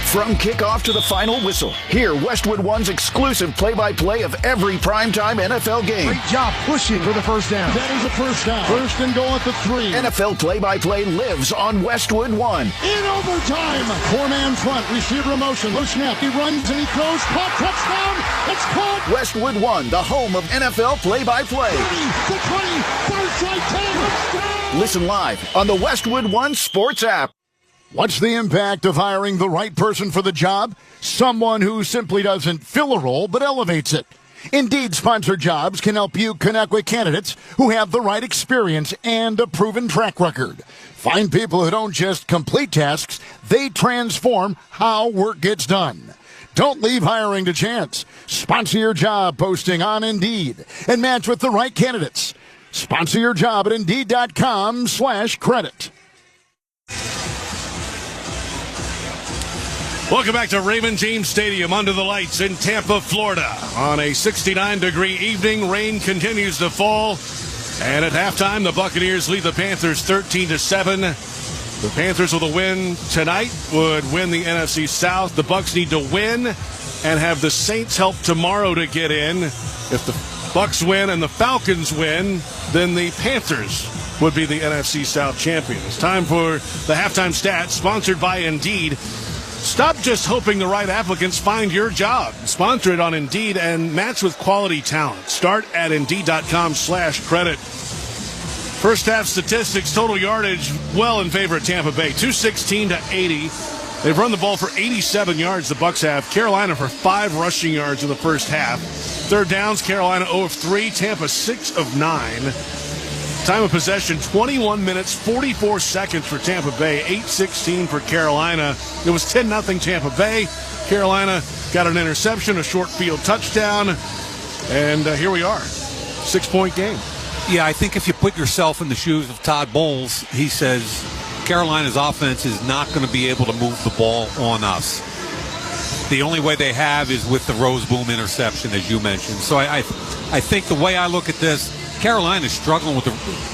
From kickoff to the final whistle, hear Westwood One's exclusive play-by-play of every primetime NFL game. Great job pushing for the first down. That is a first down. First and goal at the 3. NFL play-by-play lives on Westwood One. In overtime, 4-man front, receiver in motion, low snap, he runs and he throws, caught, touchdown, it's caught. Westwood One, the home of NFL play-by-play. 30, the 20, first strike, 10, listen live on the Westwood One Sports app. What's the impact of hiring the right person for the job? Someone who simply doesn't fill a role, but elevates it. Indeed Sponsored Jobs can help you connect with candidates who have the right experience and a proven track record. Find people who don't just complete tasks, they transform how work gets done. Don't leave hiring to chance. Sponsor your job posting on Indeed and match with the right candidates. Sponsor your job at Indeed.com/credit. Welcome back to Raymond James Stadium under the lights in Tampa, Florida. On a 69-degree evening, rain continues to fall. And at halftime, the Buccaneers lead the Panthers 13-7. The Panthers with a win tonight would win the NFC South. The Bucs need to win and have the Saints help tomorrow to get in. If the Bucs win and the Falcons win, then the Panthers would be the NFC South champion. It's time for the halftime stats, sponsored by Indeed. Stop just hoping the right applicants find your job. Sponsor it on Indeed and match with quality talent. Start at Indeed.com/credit. First half statistics, total yardage well in favor of Tampa Bay, 216 to 80. They've run the ball for 87 yards, the Bucs have. Carolina for 5 rushing yards in the first half. Third downs, Carolina 0 of 3, Tampa 6 of 9. Time of possession, 21 minutes, 44 seconds for Tampa Bay, 8:16 for Carolina. It was 10-0 Tampa Bay. Carolina got an interception, a short field touchdown, and here we are, 6-point game. Yeah, I think if you put yourself in the shoes of Todd Bowles, he says Carolina's offense is not going to be able to move the ball on us. The only way they have is with the Rose Boom interception, as you mentioned. So I think the way I look at this, Carolina's struggling with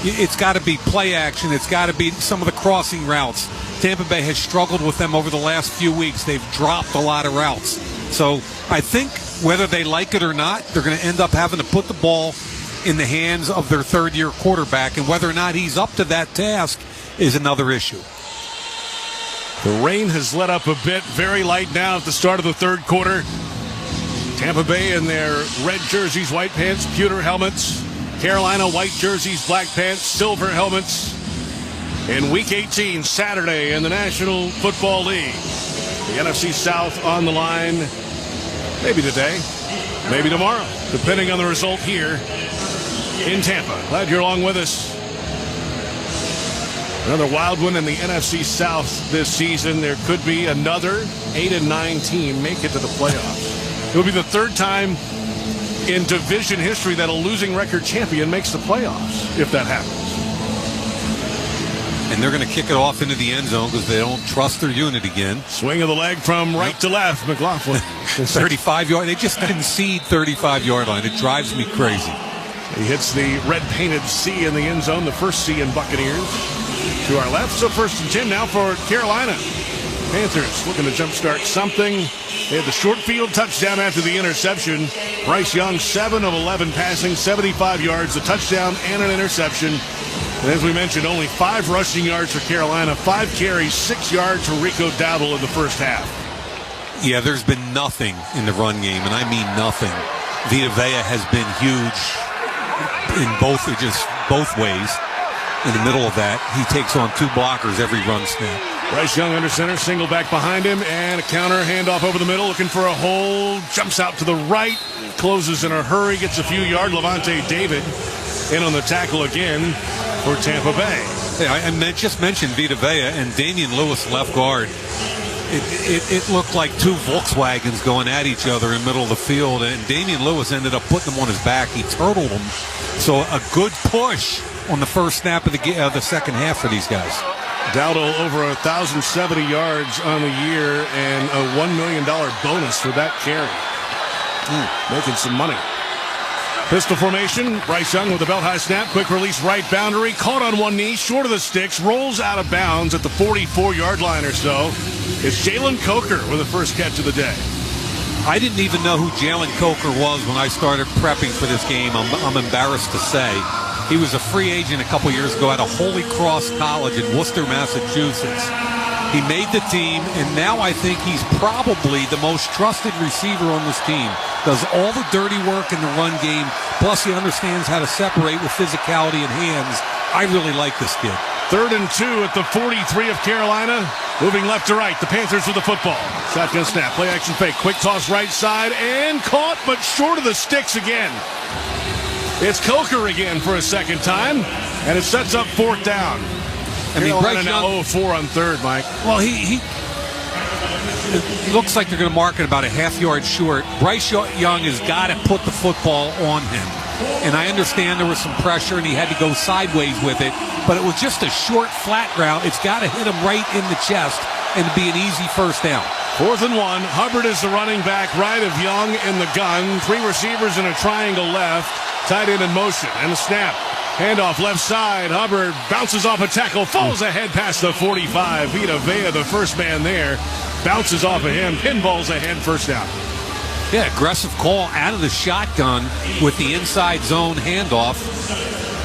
it's got to be play action. It's got to be some of the crossing routes. Tampa Bay has struggled with them over the last few weeks. They've dropped a lot of routes. So I think whether they like it or not, they're going to end up having to put the ball in the hands of their third-year quarterback, and whether or not he's up to that task is another issue. The rain has let up a bit. Very light now at the start of the third quarter. Tampa Bay in their red jerseys, white pants, pewter helmets. Carolina, white jerseys, black pants, silver helmets. In Week 18, Saturday in the National Football League. The NFC South on the line. Maybe today, maybe tomorrow, depending on the result here in Tampa. Glad you're along with us. Another wild one in the NFC South this season. There could be another 8-9 team make it to the playoffs. It will be the third time in division history that a losing record champion makes the playoffs, if that happens. And they're going to kick it off into the end zone because they don't trust their unit again. Swing of the leg from right to left, McLaughlin. 35-yard. They just concede 35-yard line. It drives me crazy. He hits the red-painted C in the end zone, the first C in Buccaneers. To our left, so 1st and 10 now for Carolina. Panthers looking to jumpstart something. They had the short field touchdown after the interception. Bryce Young, 7 of 11 passing, 75 yards, a touchdown and an interception. And as we mentioned, only 5 rushing yards for Carolina, 5 carries, 6 yards for Rico Dowdle in the first half. Yeah, there's been nothing in the run game, and I mean nothing. Vita Vea has been huge in both ways. In the middle of that, he takes on 2 blockers every run snap. Bryce Young under center, single back behind him, and a counter handoff over the middle, looking for a hole, jumps out to the right, closes in a hurry, gets a few yards. Levante David in on the tackle again for Tampa Bay. Hey, I just mentioned Vita Vea and Damian Lewis left guard. It looked like 2 Volkswagens going at each other in the middle of the field, and Damian Lewis ended up putting him on his back. He turtled him. So a good push on the first snap of the second half for these guys. Dowdle over 1,070 yards on the year and a $1 million bonus for that carry. Making some money. Pistol formation. Bryce Young with a belt high snap. Quick release right boundary. Caught on one knee. Short of the sticks. Rolls out of bounds at the 44-yard line or so. It's Jalen Coker with the first catch of the day. I didn't even know who Jalen Coker was when I started prepping for this game. I'm embarrassed to say. He was a free agent a couple years ago at a Holy Cross College in Worcester, Massachusetts. He made the team, and now I think he's probably the most trusted receiver on this team. Does all the dirty work in the run game, plus he understands how to separate with physicality and hands. I really like this kid. 3rd and 2 at the 43 of Carolina. Moving left to right, the Panthers with the football. Shotgun snap, play action fake, quick toss right side, and caught, but short of the sticks again. It's Coker again for a second time, and it sets up 4th down. Carolina now 0-4 on 3rd, Mike. Well, he it looks like they're going to mark it about a half-yard short. Bryce Young has got to put the football on him. And I understand there was some pressure and he had to go sideways with it, but it was just a short, flat route. It's got to hit him right in the chest and be an easy first down. 4th and 1. Hubbard is the running back, right of Young in the gun. 3 receivers in a triangle left. Tight end in motion. And the snap. Handoff left side. Hubbard bounces off a tackle. Falls ahead past the 45. Vita Vea, the first man there. Bounces off of him. Pinballs ahead. First down. Yeah, aggressive call out of the shotgun with the inside zone handoff.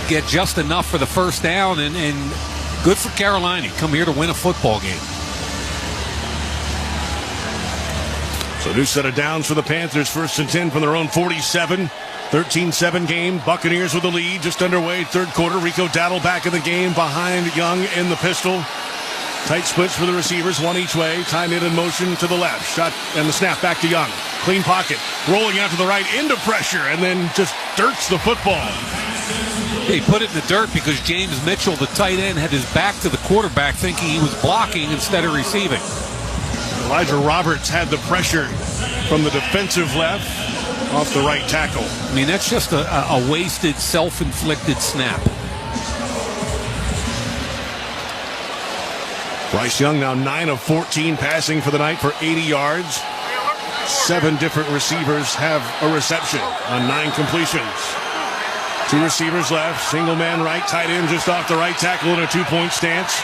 Get just enough for the first down. And good for Carolina. Come here to win a football game. So new set of downs for the Panthers. 1st and 10 from their own 47. 13-7 game. Buccaneers with the lead. Just underway. 3rd quarter. Rico Dowdle back in the game behind Young in the pistol. Tight splits for the receivers, one each way. Tight end in motion to the left. Shot and the snap back to Young. Clean pocket. Rolling out to the right into pressure and then just dirts the football. He put it in the dirt because James Mitchell, the tight end, had his back to the quarterback thinking he was blocking instead of receiving. Elijah Roberts had the pressure from the defensive left off the right tackle. I mean, that's just a wasted, self-inflicted snap. Bryce Young now 9 of 14 passing for the night for 80 yards. 7 different receivers have a reception on 9 completions. 2 receivers left, single man right, tight end just off the right tackle in a 2-point stance.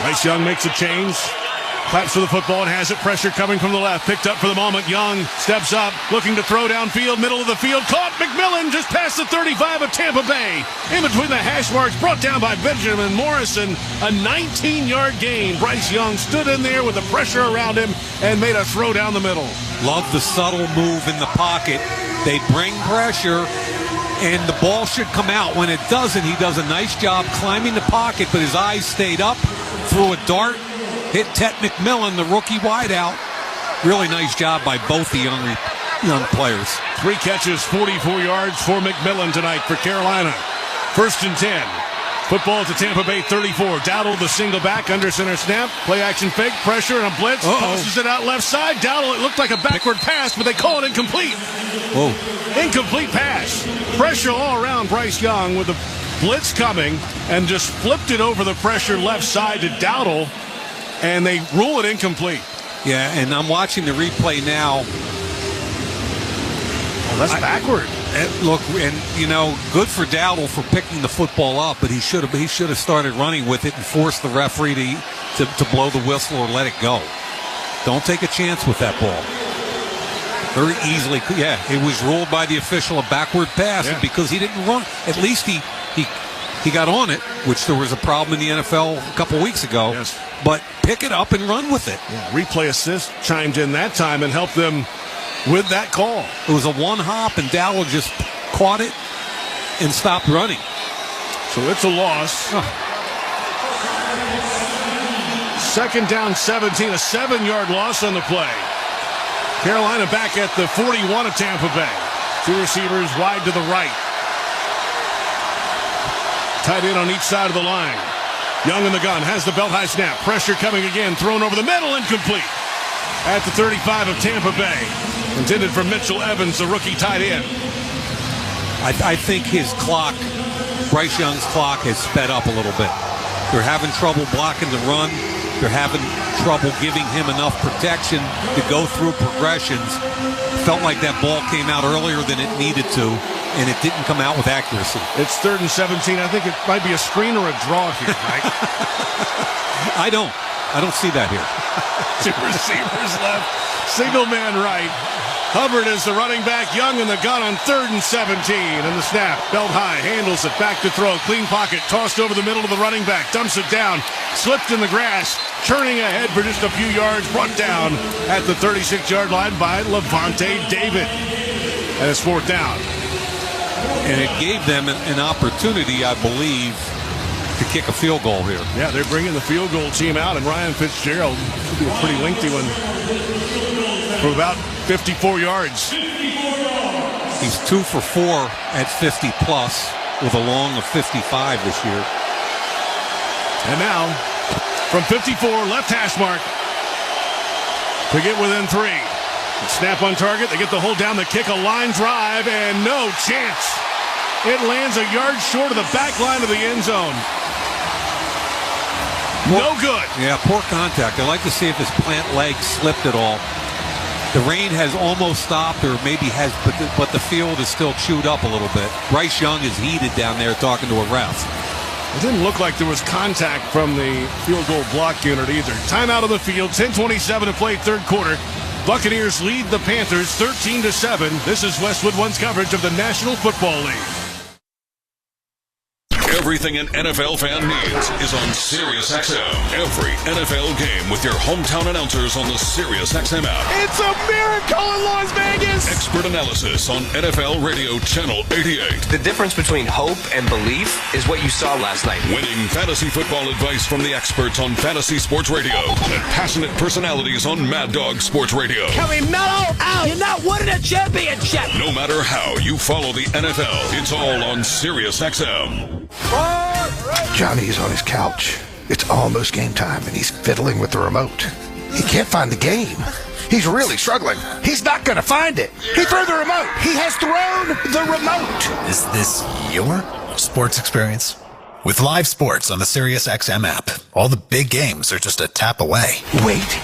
Bryce Young makes a change, claps for the football and has it. Pressure coming from the left, picked up for the moment. Young steps up, looking to throw downfield, middle of the field, caught. McMillan just past the 35 of Tampa Bay. In between the hash marks, brought down by Benjamin Morrison. A 19-yard gain. Bryce Young stood in there with the pressure around him and made a throw down the middle. Love the subtle move in the pocket. They bring pressure, and the ball should come out. When it doesn't, he does a nice job climbing the pocket, but his eyes stayed up, threw a dart, hit Tet McMillan, the rookie wideout. Really nice job by both the young players. 3 catches, 44 yards for McMillan tonight for Carolina. 1st and 10. Football to Tampa Bay 34. Dowdle the single back under center snap. Play action fake. Pressure and a blitz. Tosses it out left side. Dowdle, it looked like a backward pass, but they call it incomplete. Whoa. Incomplete pass. Pressure all around Bryce Young with the blitz coming and just flipped it over the pressure left side to Dowdle, and they rule it incomplete. Yeah, and I'm watching the replay now. Oh, that's backward. Look, and you know, good for Dowdle for picking the football up, but he should have started running with it and forced the referee to blow the whistle or let it go. Don't take a chance with that ball. Very easily, yeah. It was ruled by the official a backward pass, and because he didn't run, at least he got on it, which there was a problem in the NFL a couple weeks ago. Yes. But pick it up and run with it. Yeah, replay assist chimed in that time and helped them with that call. It was a one hop, and Dowdle just caught it and stopped running. So it's a loss. 2nd down 17, a 7-yard loss on the play. Carolina back at the 41 of Tampa Bay. 2 receivers wide to the right. Tight end on each side of the line. Young in the gun, has the belt high snap. Pressure coming again, thrown over the middle, incomplete. At the 35 of Tampa Bay. Intended for Mitchell Evans, the rookie tight end. I think his clock, Bryce Young's clock, has sped up a little bit. They're having trouble blocking the run. They're having trouble giving him enough protection to go through progressions. Felt like that ball came out earlier than it needed to, and it didn't come out with accuracy. It's 3rd and 17. I think it might be a screen or a draw here, right? I don't see that here. 2 receivers left. Single man right. Hubbard is the running back. Young in the gun on 3rd and 17. And the snap. Belt high. Handles it. Back to throw. Clean pocket. Tossed over the middle to the running back. Dumps it down. Slipped in the grass. Churning ahead for just a few yards. Brought down at the 36-yard line by Levante David. And it's 4th down. And it gave them an opportunity, I believe, to kick a field goal here. Yeah, they're bringing the field goal team out, and Ryan Fitzgerald should be a pretty lengthy one for about 54 yards. He's 2 for 4 at 50 plus with a long of 55 this year. And now, from 54, left hash mark to get within 3. Snap on target. They get the hold down, the kick, a line drive, and no chance. It lands a yard short of the back line of the end zone. No good. Yeah, poor contact. I'd like to see if his plant leg slipped at all. The rain has almost stopped, or maybe has, but the field is still chewed up a little bit. Bryce Young is heated down there talking to a ref. It didn't look like there was contact from the field goal block unit either. Timeout on the field, 10:27 to play, 3rd quarter. Buccaneers lead the Panthers 13-7. This is Westwood One's coverage of the National Football League. Everything an NFL fan needs is on SiriusXM. Every NFL game with your hometown announcers on the SiriusXM app. It's a miracle in Las Vegas! Expert analysis on NFL Radio Channel 88. The difference between hope and belief is what you saw last night. Winning fantasy football advice from the experts on Fantasy Sports Radio and passionate personalities on Mad Dog Sports Radio. Can we mellow out? You're not winning a championship! No matter how you follow the NFL, it's all on SiriusXM. Johnny's on his couch. It's almost game time, and he's fiddling with the remote. He can't find the game. He's really struggling. He's not going to find it. He threw the remote. He has thrown the remote. Is this your sports experience? With live sports on the SiriusXM app, all the big games are just a tap away. Wait.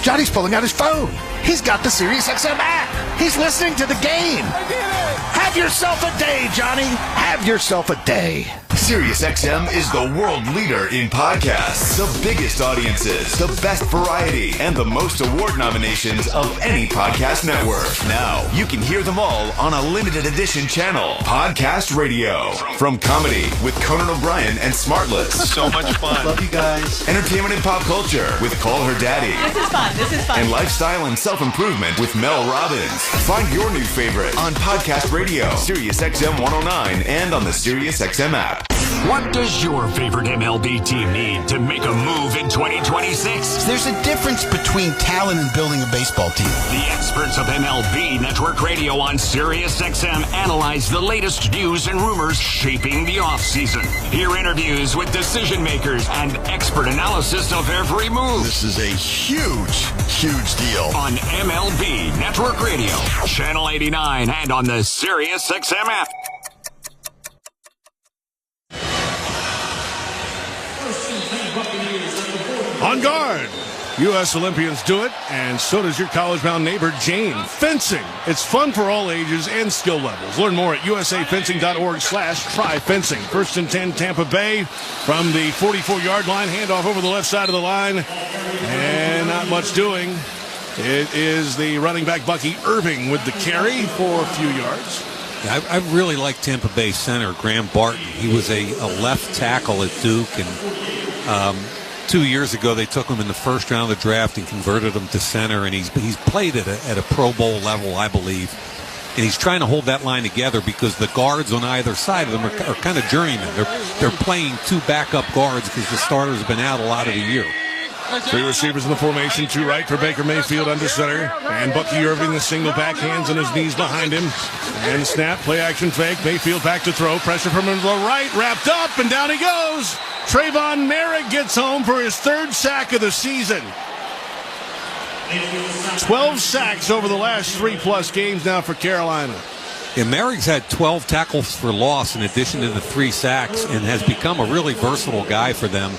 Johnny's pulling out his phone. He's got the SiriusXM app. He's listening to the game. Have yourself a day, Johnny. Have yourself a day. SiriusXM is the world leader in podcasts. The biggest audiences, the best variety, and the most award nominations of any podcast network. Now, you can hear them all on a limited edition channel, Podcast Radio. From comedy with Conan O'Brien and Smartless. So much fun. Love you guys. Entertainment and pop culture with Call Her Daddy. This is fun. This is fun. And lifestyle and self-improvement with Mel Robbins. Find your new favorite on Podcast Radio, SiriusXM 109, and on the SiriusXM app. What does your favorite MLB team need to make a move in 2026? There's a difference between talent and building a baseball team. The experts of MLB Network Radio on SiriusXM analyze the latest news and rumors shaping the offseason. Hear interviews with decision makers and expert analysis of every move. This is a huge deal. On MLB Network Radio, Channel 89, and on the SiriusXM app. On guard. U.S. Olympians do it, and so does your college-bound neighbor, Jane. Fencing. It's fun for all ages and skill levels. Learn more at usafencing.org/try fencing. First and 10, Tampa Bay from the 44-yard line. Handoff over the left side of the line, and not much doing. It is the running back, Bucky Irving, with the carry for a few yards. I really like Tampa Bay center, Graham Barton. He was a left tackle at Duke, and 2 years ago, they took him in the first round of the draft and converted him to center, and he's played at a Pro Bowl level, I believe. And he's trying to hold that line together because the guards on either side of them are kind of journeymen. They're playing two backup guards because the starters have been out a lot of the year. Three receivers in the formation, two right for Baker Mayfield under center. And Bucky Irving, the single back, hands on his knees behind him. And snap, play action fake. Mayfield back to throw. Pressure from him to the right. Wrapped up, and down he goes. Trayvon Merrick gets home for his third sack of the season. 12 sacks over the last 3+ games now for Carolina. Yeah, Merrick's had 12 tackles for loss in addition to the 3 sacks and has become a really versatile guy for them.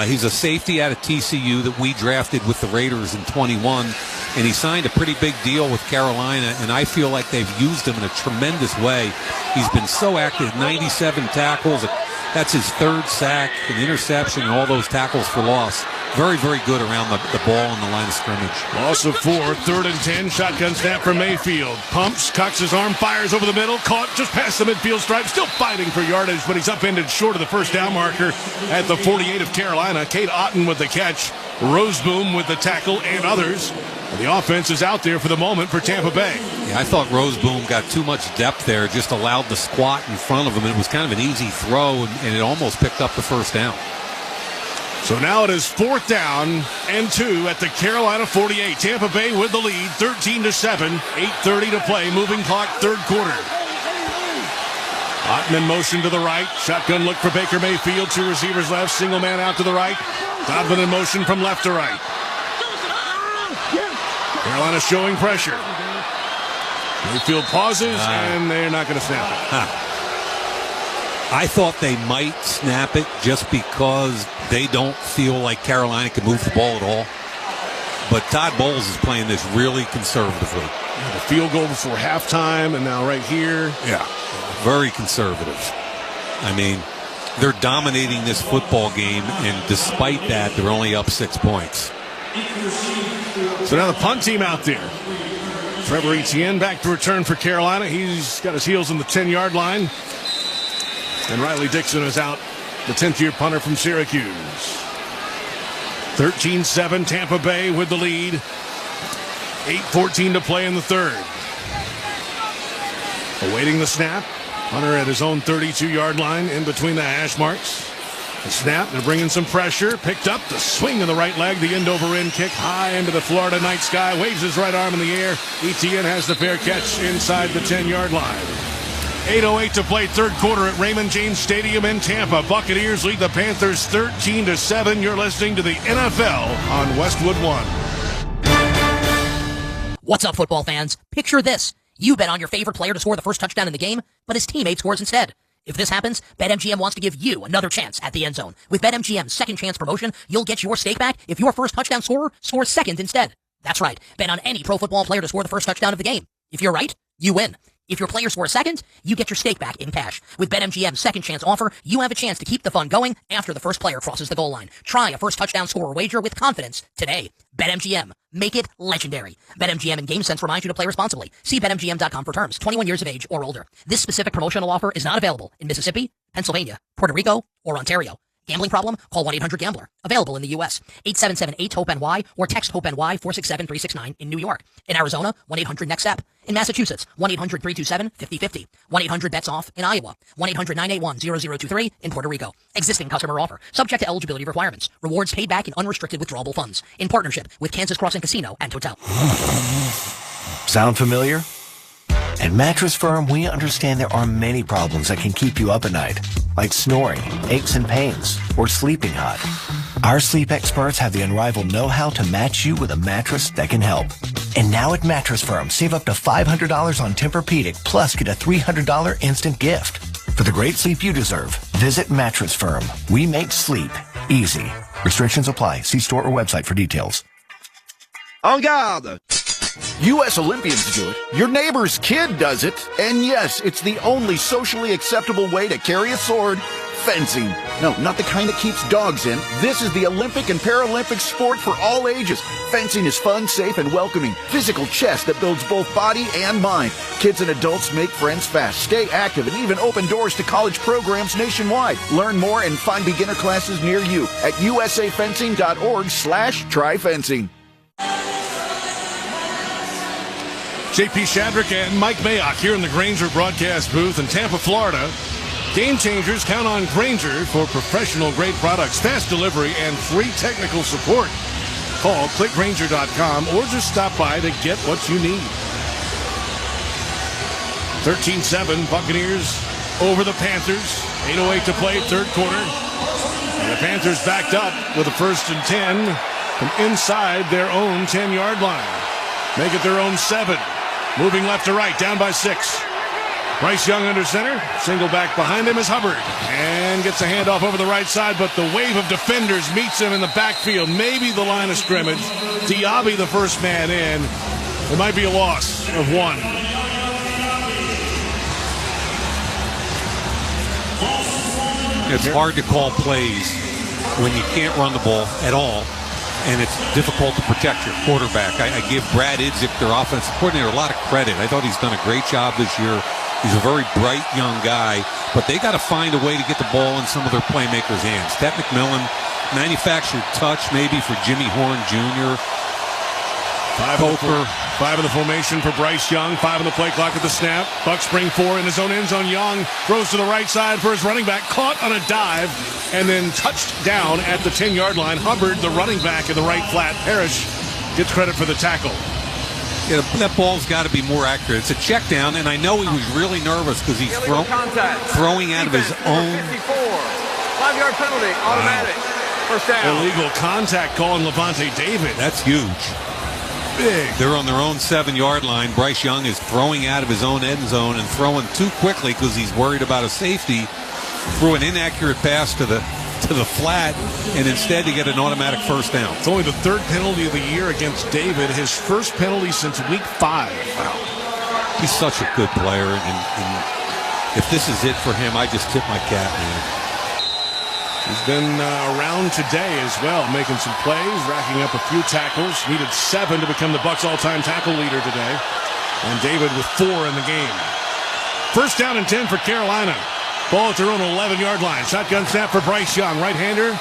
He's a safety out of TCU that we drafted with the Raiders in 21, and he signed a pretty big deal with Carolina, and I feel like they've used him in a tremendous way. He's been so active, 97 tackles. That's his third sack, an interception, and all those tackles for loss. Very, very good around the ball on the line of scrimmage. Loss of 4, 3rd and 10. Shotgun snap for Mayfield. Pumps, cocks his arm, fires over the middle. Caught just past the midfield stripe. Still fighting for yardage, but he's upended short of the first down marker at the 48 of Carolina. Kate Otten with the catch. Roseboom with the tackle and others. And the offense is out there for the moment for Tampa Bay. Yeah, I thought Roseboom got too much depth there, just allowed the squat in front of him, and it was kind of an easy throw, and it almost picked up the first down. So now it is 4th down and 2 at the Carolina 48. Tampa Bay with the lead, 13-7, 8:30 to play, moving clock, 3rd quarter. Otten in motion to the right. Shotgun look for Baker Mayfield. 2 receivers left, single man out to the right. Donovan in motion from left to right. Carolina showing pressure. Mayfield pauses, and they're not going to snap it. I thought they might snap it just because they don't feel like Carolina can move the ball at all. But Todd Bowles is playing this really conservatively. The field goal before halftime, and now right here. Yeah, very conservative. I mean, they're dominating this football game, and despite that, they're only up 6 points. So now the punt team out there. Trevor Etienne back to return for Carolina. He's got his heels on the 10-yard line. And Riley Dixon is out, the 10th-year punter from Syracuse. 13-7, Tampa Bay with the lead. 8:14 to play in the third. Awaiting the snap. Hunter at his own 32-yard line in between the hash marks. The snap, they're bringing some pressure. Picked up, the swing of the right leg, the end-over-end kick high into the Florida night sky. Waves his right arm in the air. Etienne has the fair catch inside the 10-yard line. 8:08 to play third quarter at Raymond James Stadium in Tampa. Buccaneers lead the Panthers 13-7. You're listening to the NFL on Westwood One. What's up, football fans? Picture this. You bet on your favorite player to score the first touchdown in the game, but his teammate scores instead. If this happens, BetMGM wants to give you another chance at the end zone. With BetMGM's second chance promotion, you'll get your stake back if your first touchdown scorer scores second instead. That's right. Bet on any pro football player to score the first touchdown of the game. If you're right, you win. If your player scores second, you get your stake back in cash. With BetMGM's second chance offer, you have a chance to keep the fun going after the first player crosses the goal line. Try a first touchdown scorer wager with confidence today. BetMGM. Make it legendary. BetMGM and GameSense remind you to play responsibly. See BetMGM.com for terms. 21 years of age or older. This specific promotional offer is not available in Mississippi, Pennsylvania, Puerto Rico, or Ontario. Gambling problem? Call 1-800-GAMBLER. Available in the U.S. 877-8-HOPE-NY or text HOPE-NY 467-369 in New York. In Arizona, 1-800-NEXT-STEP. In Massachusetts, 1-800-327-5050. 1-800-BETS-OFF in Iowa. 1-800-981-0023 in Puerto Rico. Existing customer offer. Subject to eligibility requirements. Rewards paid back in unrestricted withdrawable funds. In partnership with Kansas Crossing Casino and Hotel. Sound familiar? At Mattress Firm, we understand there are many problems that can keep you up at night, like snoring, aches and pains, or sleeping hot. Our sleep experts have the unrivaled know-how to match you with a mattress that can help. And now at Mattress Firm, save up to $500 on Tempur-Pedic, plus get a $300 instant gift. For the great sleep you deserve, visit Mattress Firm. We make sleep easy. Restrictions apply. See store or website for details. En garde! U.S. Olympians do it. Your neighbor's kid does it. And yes, it's the only socially acceptable way to carry a sword. Fencing. No, not the kind that keeps dogs in. This is the Olympic and Paralympic sport for all ages. Fencing is fun, safe, and welcoming. Physical chess that builds both body and mind. Kids and adults make friends fast, stay active, and even open doors to college programs nationwide. Learn more and find beginner classes near you at usafencing.org/tryfencing. J.P. Shadrick and Mike Mayock here in the Grainger broadcast booth in Tampa, Florida. Game changers, count on Grainger for professional-grade products, fast delivery, and free technical support. Call clickgrainger.com or just stop by to get what you need. 13-7, Buccaneers over the Panthers. 8:08 to play, third quarter. And the Panthers backed up with a 1st and 10 from inside their own 10-yard line. Make it their own 7. Moving left to right, down by 6. Bryce Young under center. Single back behind him is Hubbard. And gets a handoff over the right side, but the wave of defenders meets him in the backfield. Maybe the line of scrimmage. Diaby the first man in. It might be a loss of 1. It's hard to call plays when you can't run the ball at all, and it's difficult to protect your quarterback. I give Brad Idzik, their offensive coordinator, a lot of credit. I thought he's done a great job this year. He's a very bright young guy, but they got to find a way to get the ball in some of their playmakers' hands. Ted McMillan, manufactured touch maybe for Jimmy Horn Jr. 5 in the formation for Bryce Young. 5 in the play clock at the snap. Bucks bring 4 in his own end zone. Young throws to the right side for his running back. Caught on a dive and then touched down at the 10-yard line. Hubbard, the running back in the right flat. Parrish gets credit for the tackle. Yeah, that ball's got to be more accurate. It's a check down, and I know he was really nervous because he's throwing out of his own. 5-yard penalty, automatic. First down. Illegal contact call on Levante David. That's huge. Big. They're on their own 7-yard line. Bryce Young is throwing out of his own end zone and throwing too quickly because he's worried about a safety. Threw an inaccurate pass to the flat, and instead to get an automatic first down. It's only the 3rd penalty of the year against David. His first penalty since week 5. Wow. He's such a good player, and if this is it for him, I just tip my cap, man. He's been around today as well, making some plays, racking up a few tackles. Needed 7 to become the Bucs' all-time tackle leader today. And David with 4 in the game. First down and 10 for Carolina. Ball at their own 11-yard line. Shotgun snap for Bryce Young. Right-hander.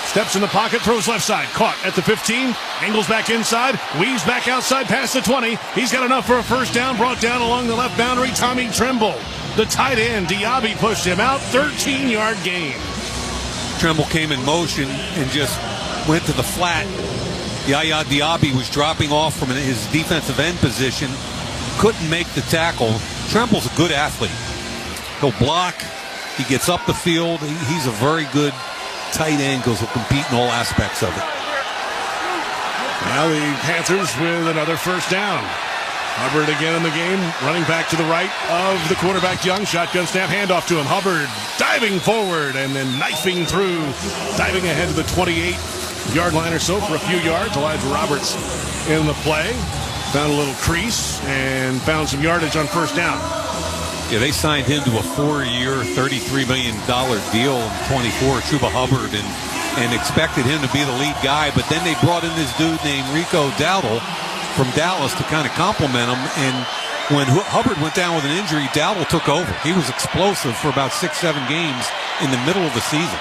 Steps in the pocket, throws left side. Caught at the 15. Angles back inside. Weaves back outside past the 20. He's got enough for a first down. Brought down along the left boundary. Tommy Tremble. The tight end, Diaby, pushed him out. 13-yard gain. Tremble came in motion and just went to the flat. Yaya Diaby was dropping off from his defensive end position. Couldn't make the tackle. Tremble's a good athlete. He'll block. He gets up the field. He's a very good tight end, because he'll compete in all aspects of it. Now the Panthers with another first down. Hubbard again in the game, running back to the right of the quarterback Young. Shotgun snap, handoff to him. Hubbard diving forward and then knifing through, diving ahead to the 28-yard line or so for a few yards. Elijah Roberts in the play. Found a little crease and found some yardage on first down. Yeah, they signed him to a 4-year, $33 million deal in 24, Chuba Hubbard, and expected him to be the lead guy. But then they brought in this dude named Rico Dowdle from Dallas to kind of complement him. And when Hubbard went down with an injury, Dowdle took over. He was explosive for about 6-7 games in the middle of the season.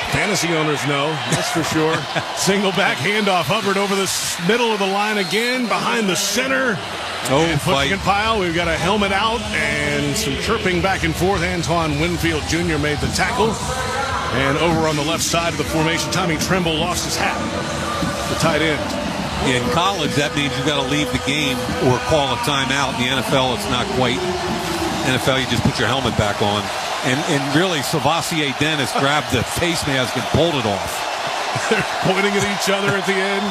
Fantasy owners know, that's for sure. Single back handoff. Hubbard over the middle of the line again, behind the center. And pushing and pile. We've got a helmet out and some chirping back and forth. Antoine Winfield Jr. made the tackle. And over on the left side of the formation, Tommy Tremble lost his hat. The tight end. In college, that means you've got to leave the game or call a timeout. In the NFL, it's not quite. NFL, you just put your helmet back on. And really, Savassier Dennis grabbed the face mask and pulled it off. They're pointing at each other at the end.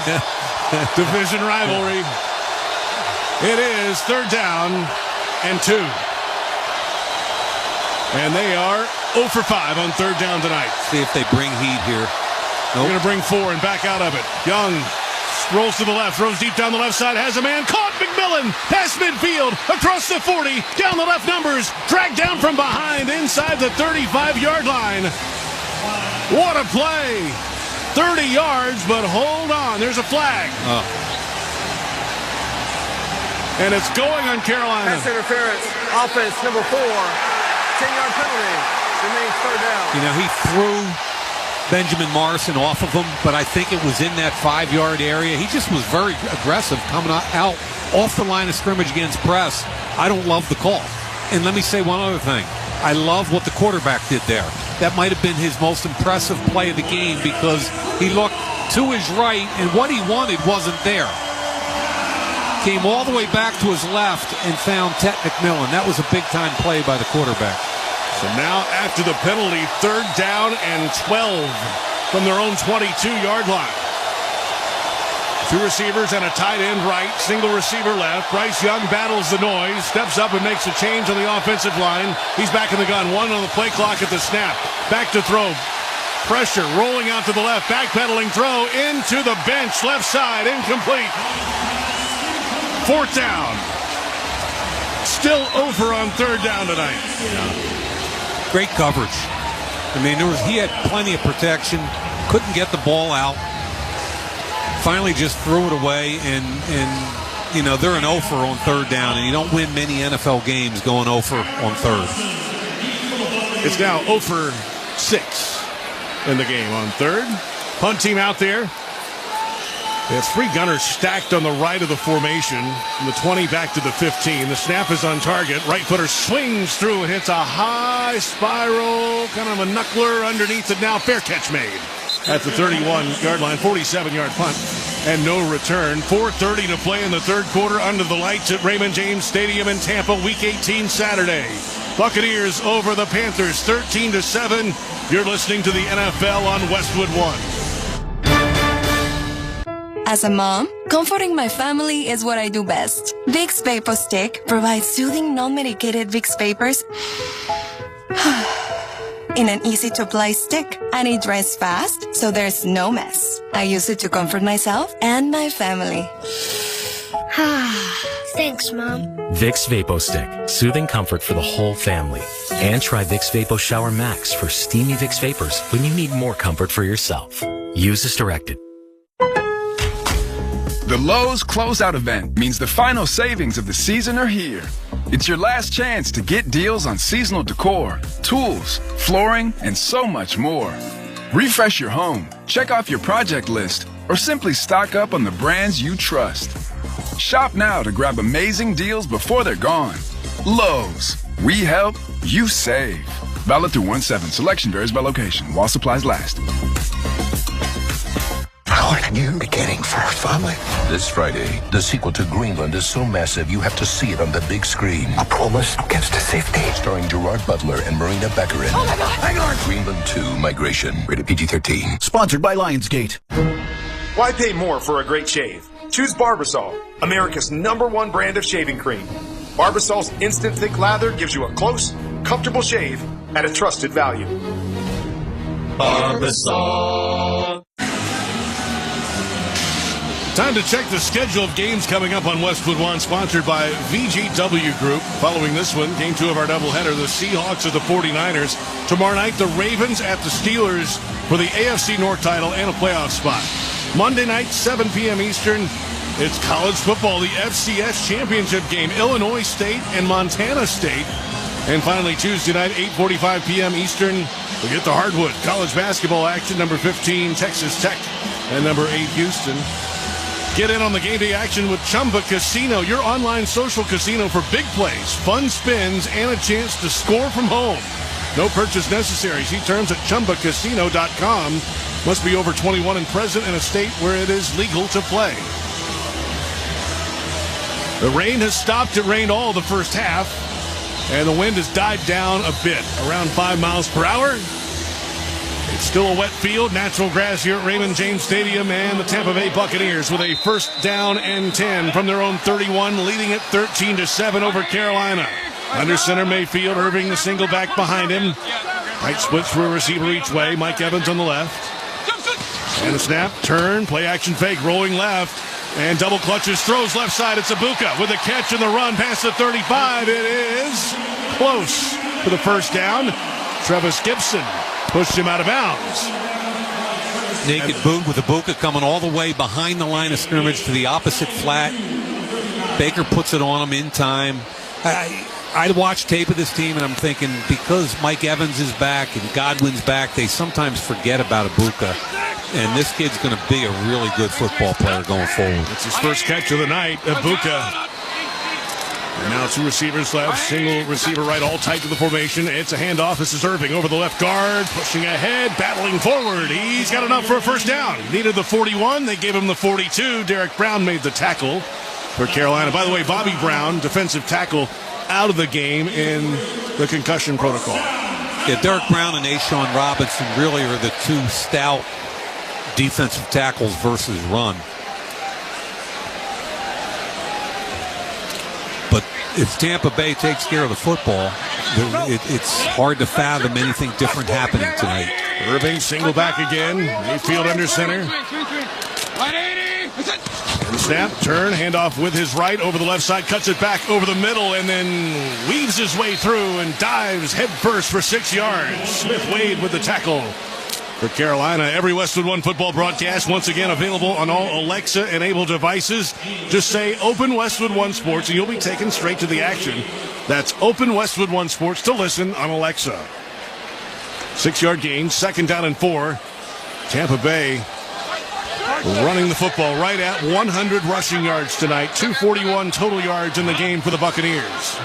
Division rivalry. It is 3rd down and 2. And they are 0 for 5 on 3rd down tonight. See if they bring heat here. Nope. They're going to bring 4 and back out of it. Young rolls to the left, throws deep down the left side, has a man caught. McMillan past midfield, across the 40, down the left numbers, dragged down from behind inside the 35-yard line. What a play. 30 yards, but hold on. There's a flag. And it's going on Carolina. Pass interference. Offense number 4. 10-yard penalty. Remains 3rd down. You know, he threw Benjamin Morrison off of him, but I think it was in that 5-yard area. He just was very aggressive coming out off the line of scrimmage against press. I don't love the call. And let me say one other thing. I love what the quarterback did there. That might have been his most impressive play of the game, because he looked to his right and what he wanted wasn't there. Came all the way back to his left and found Tet McMillan. That was a big-time play by the quarterback. So now, after the penalty, 3rd down and 12 from their own 22-yard line. 2 receivers and a tight end right, single receiver left. Bryce Young battles the noise, steps up and makes a change on the offensive line. He's back in the gun, 1 on the play clock at the snap. Back to throw. Pressure, rolling out to the left, backpedaling throw into the bench, left side, incomplete. 4th down. Still over on 3rd down tonight. Great coverage. I mean, he had plenty of protection, couldn't get the ball out. Finally just threw it away, and you know, they're an 0 for on 3rd down, and you don't win many NFL games going 0 for on 3rd. It's now 0 for 6 in the game on 3rd. Punt team out there. It's 3 gunners stacked on the right of the formation, from the 20 back to the 15. The snap is on target. Right footer swings through and hits a high spiral, kind of a knuckler underneath it now. Fair catch made at the 31-yard line, 47-yard punt, and no return. 4:30 to play in the 3rd quarter under the lights at Raymond James Stadium in Tampa, Week 18 Saturday. Buccaneers over the Panthers, 13-7. You're listening to the NFL on Westwood One. As a mom, comforting my family is what I do best. Vicks Vapor Stick provides soothing, non-medicated Vicks Vapors in an easy-to-apply stick, and it dries fast, so there's no mess. I use it to comfort myself and my family. Thanks, Mom. Vicks Vapo Stick, soothing comfort for the whole family. And try Vicks Vapo Shower Max for steamy Vicks Vapors when you need more comfort for yourself. Use as directed. The Lowe's Closeout event means the final savings of the season are here. It's your last chance to get deals on seasonal decor, tools, flooring, and so much more. Refresh your home, check off your project list, or simply stock up on the brands you trust. Shop now to grab amazing deals before they're gone. Lowe's. We help, you save. Valid through 1/7. Selection varies by location while supplies last. How are new beginning for our family? This Friday, the sequel to Greenland is so massive you have to see it on the big screen. I promise I'll get us to safety. Starring Gerard Butler and Marina Beckerin. Oh my God, hang on! Greenland 2 Migration. Rated PG-13. Sponsored by Lionsgate. Why pay more for a great shave? Choose Barbasol, America's #1 brand of shaving cream. Barbasol's instant thick lather gives you a close, comfortable shave at a trusted value. Barbasol. Time to check the schedule of games coming up on Westwood One, sponsored by VGW Group. Following this one, game 2 of our doubleheader, the Seahawks at the 49ers. Tomorrow night, the Ravens at the Steelers for the AFC North title and a playoff spot. Monday night, 7 p.m. Eastern, it's college football, the FCS championship game, Illinois State and Montana State. And finally, Tuesday night, 8:45 p.m. Eastern, we get the hardwood college basketball action, number 15, Texas Tech, and number 8, Houston. Get in on the game day action with Chumba Casino, your online social casino for big plays, fun spins, and a chance to score from home. No purchase necessary. See terms at ChumbaCasino.com. Must be over 21 and present in a state where it is legal to play. The rain has stopped. It rained all the first half, and the wind has died down a bit, around 5 miles per hour. It's still a wet field, natural grass here at Raymond James Stadium, and the Tampa Bay Buccaneers with a 1st down and 10 from their own 31, leading it 13-7 over Carolina. Under center, Mayfield, Irving the single back behind him. Right splits for a receiver each way. Mike Evans on the left. And a snap, turn, play action fake, rolling left. And double clutches, throws left side. It's Ibuka with a catch and the run past the 35. It is close for the 1st down. Travis Gibson pushed him out of bounds. Naked boot with Ibuka coming all the way behind the line of scrimmage to the opposite flat. Baker puts it on him in time. I watch tape of this team, and I'm thinking, because Mike Evans is back and Godwin's back, they sometimes forget about Ibuka. And this kid's going to be a really good football player going forward. It's his first catch of the night, Ibuka. And now 2 receivers left, single receiver right, all tight to the formation. It's a handoff. This is Irving over the left guard, pushing ahead, battling forward. He's got enough for a 1st down. Needed the 41. They gave him the 42. Derek Brown made the tackle for Carolina. By the way, Bobby Brown, defensive tackle, out of the game in the concussion protocol. Yeah, Derek Brown and Ashawn Robinson really are the 2 stout defensive tackles versus run. But if Tampa Bay takes care of the football, it's hard to fathom anything different happening tonight. Irving single back again. Mayfield under center. And snap, turn, handoff with his right over the left side, cuts it back over the middle, and then weaves his way through and dives head first for 6 yards. Smith-Wade with the tackle for Carolina. Every Westwood One football broadcast, once again, available on all Alexa-enabled devices. Just say Open Westwood One Sports, and you'll be taken straight to the action. That's Open Westwood One Sports to listen on Alexa. 6-yard gain, 2nd down and 4. Tampa Bay running the football right at 100 rushing yards tonight. 241 total yards in the game for the Buccaneers.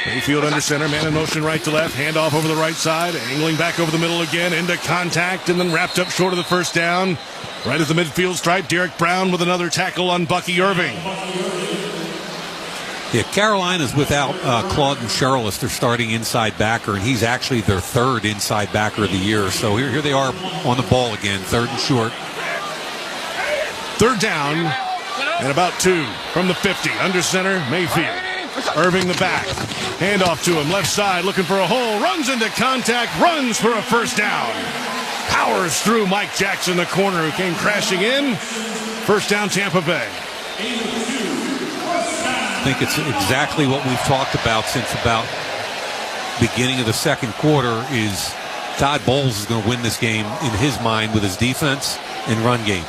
Mayfield under center, man in motion right to left, handoff over the right side, angling back over the middle again, into contact, and then wrapped up short of the 1st down. Right at the midfield stripe, Derek Brown with another tackle on Bucky Irving. Yeah, Carolina's without Claude and Charles, their starting inside backer, and he's actually their 3rd inside backer of the year. So here they are on the ball again, 3rd and short. 3rd down and about 2 from the 50. Under center, Mayfield. Irving the back. Handoff to him. Left side looking for a hole. Runs into contact. Runs for a 1st down. Powers through Mike Jackson, the corner, who came crashing in. 1st down, Tampa Bay. I think it's exactly what we've talked about since about beginning of the 2nd quarter is Todd Bowles is going to win this game in his mind with his defense and run game.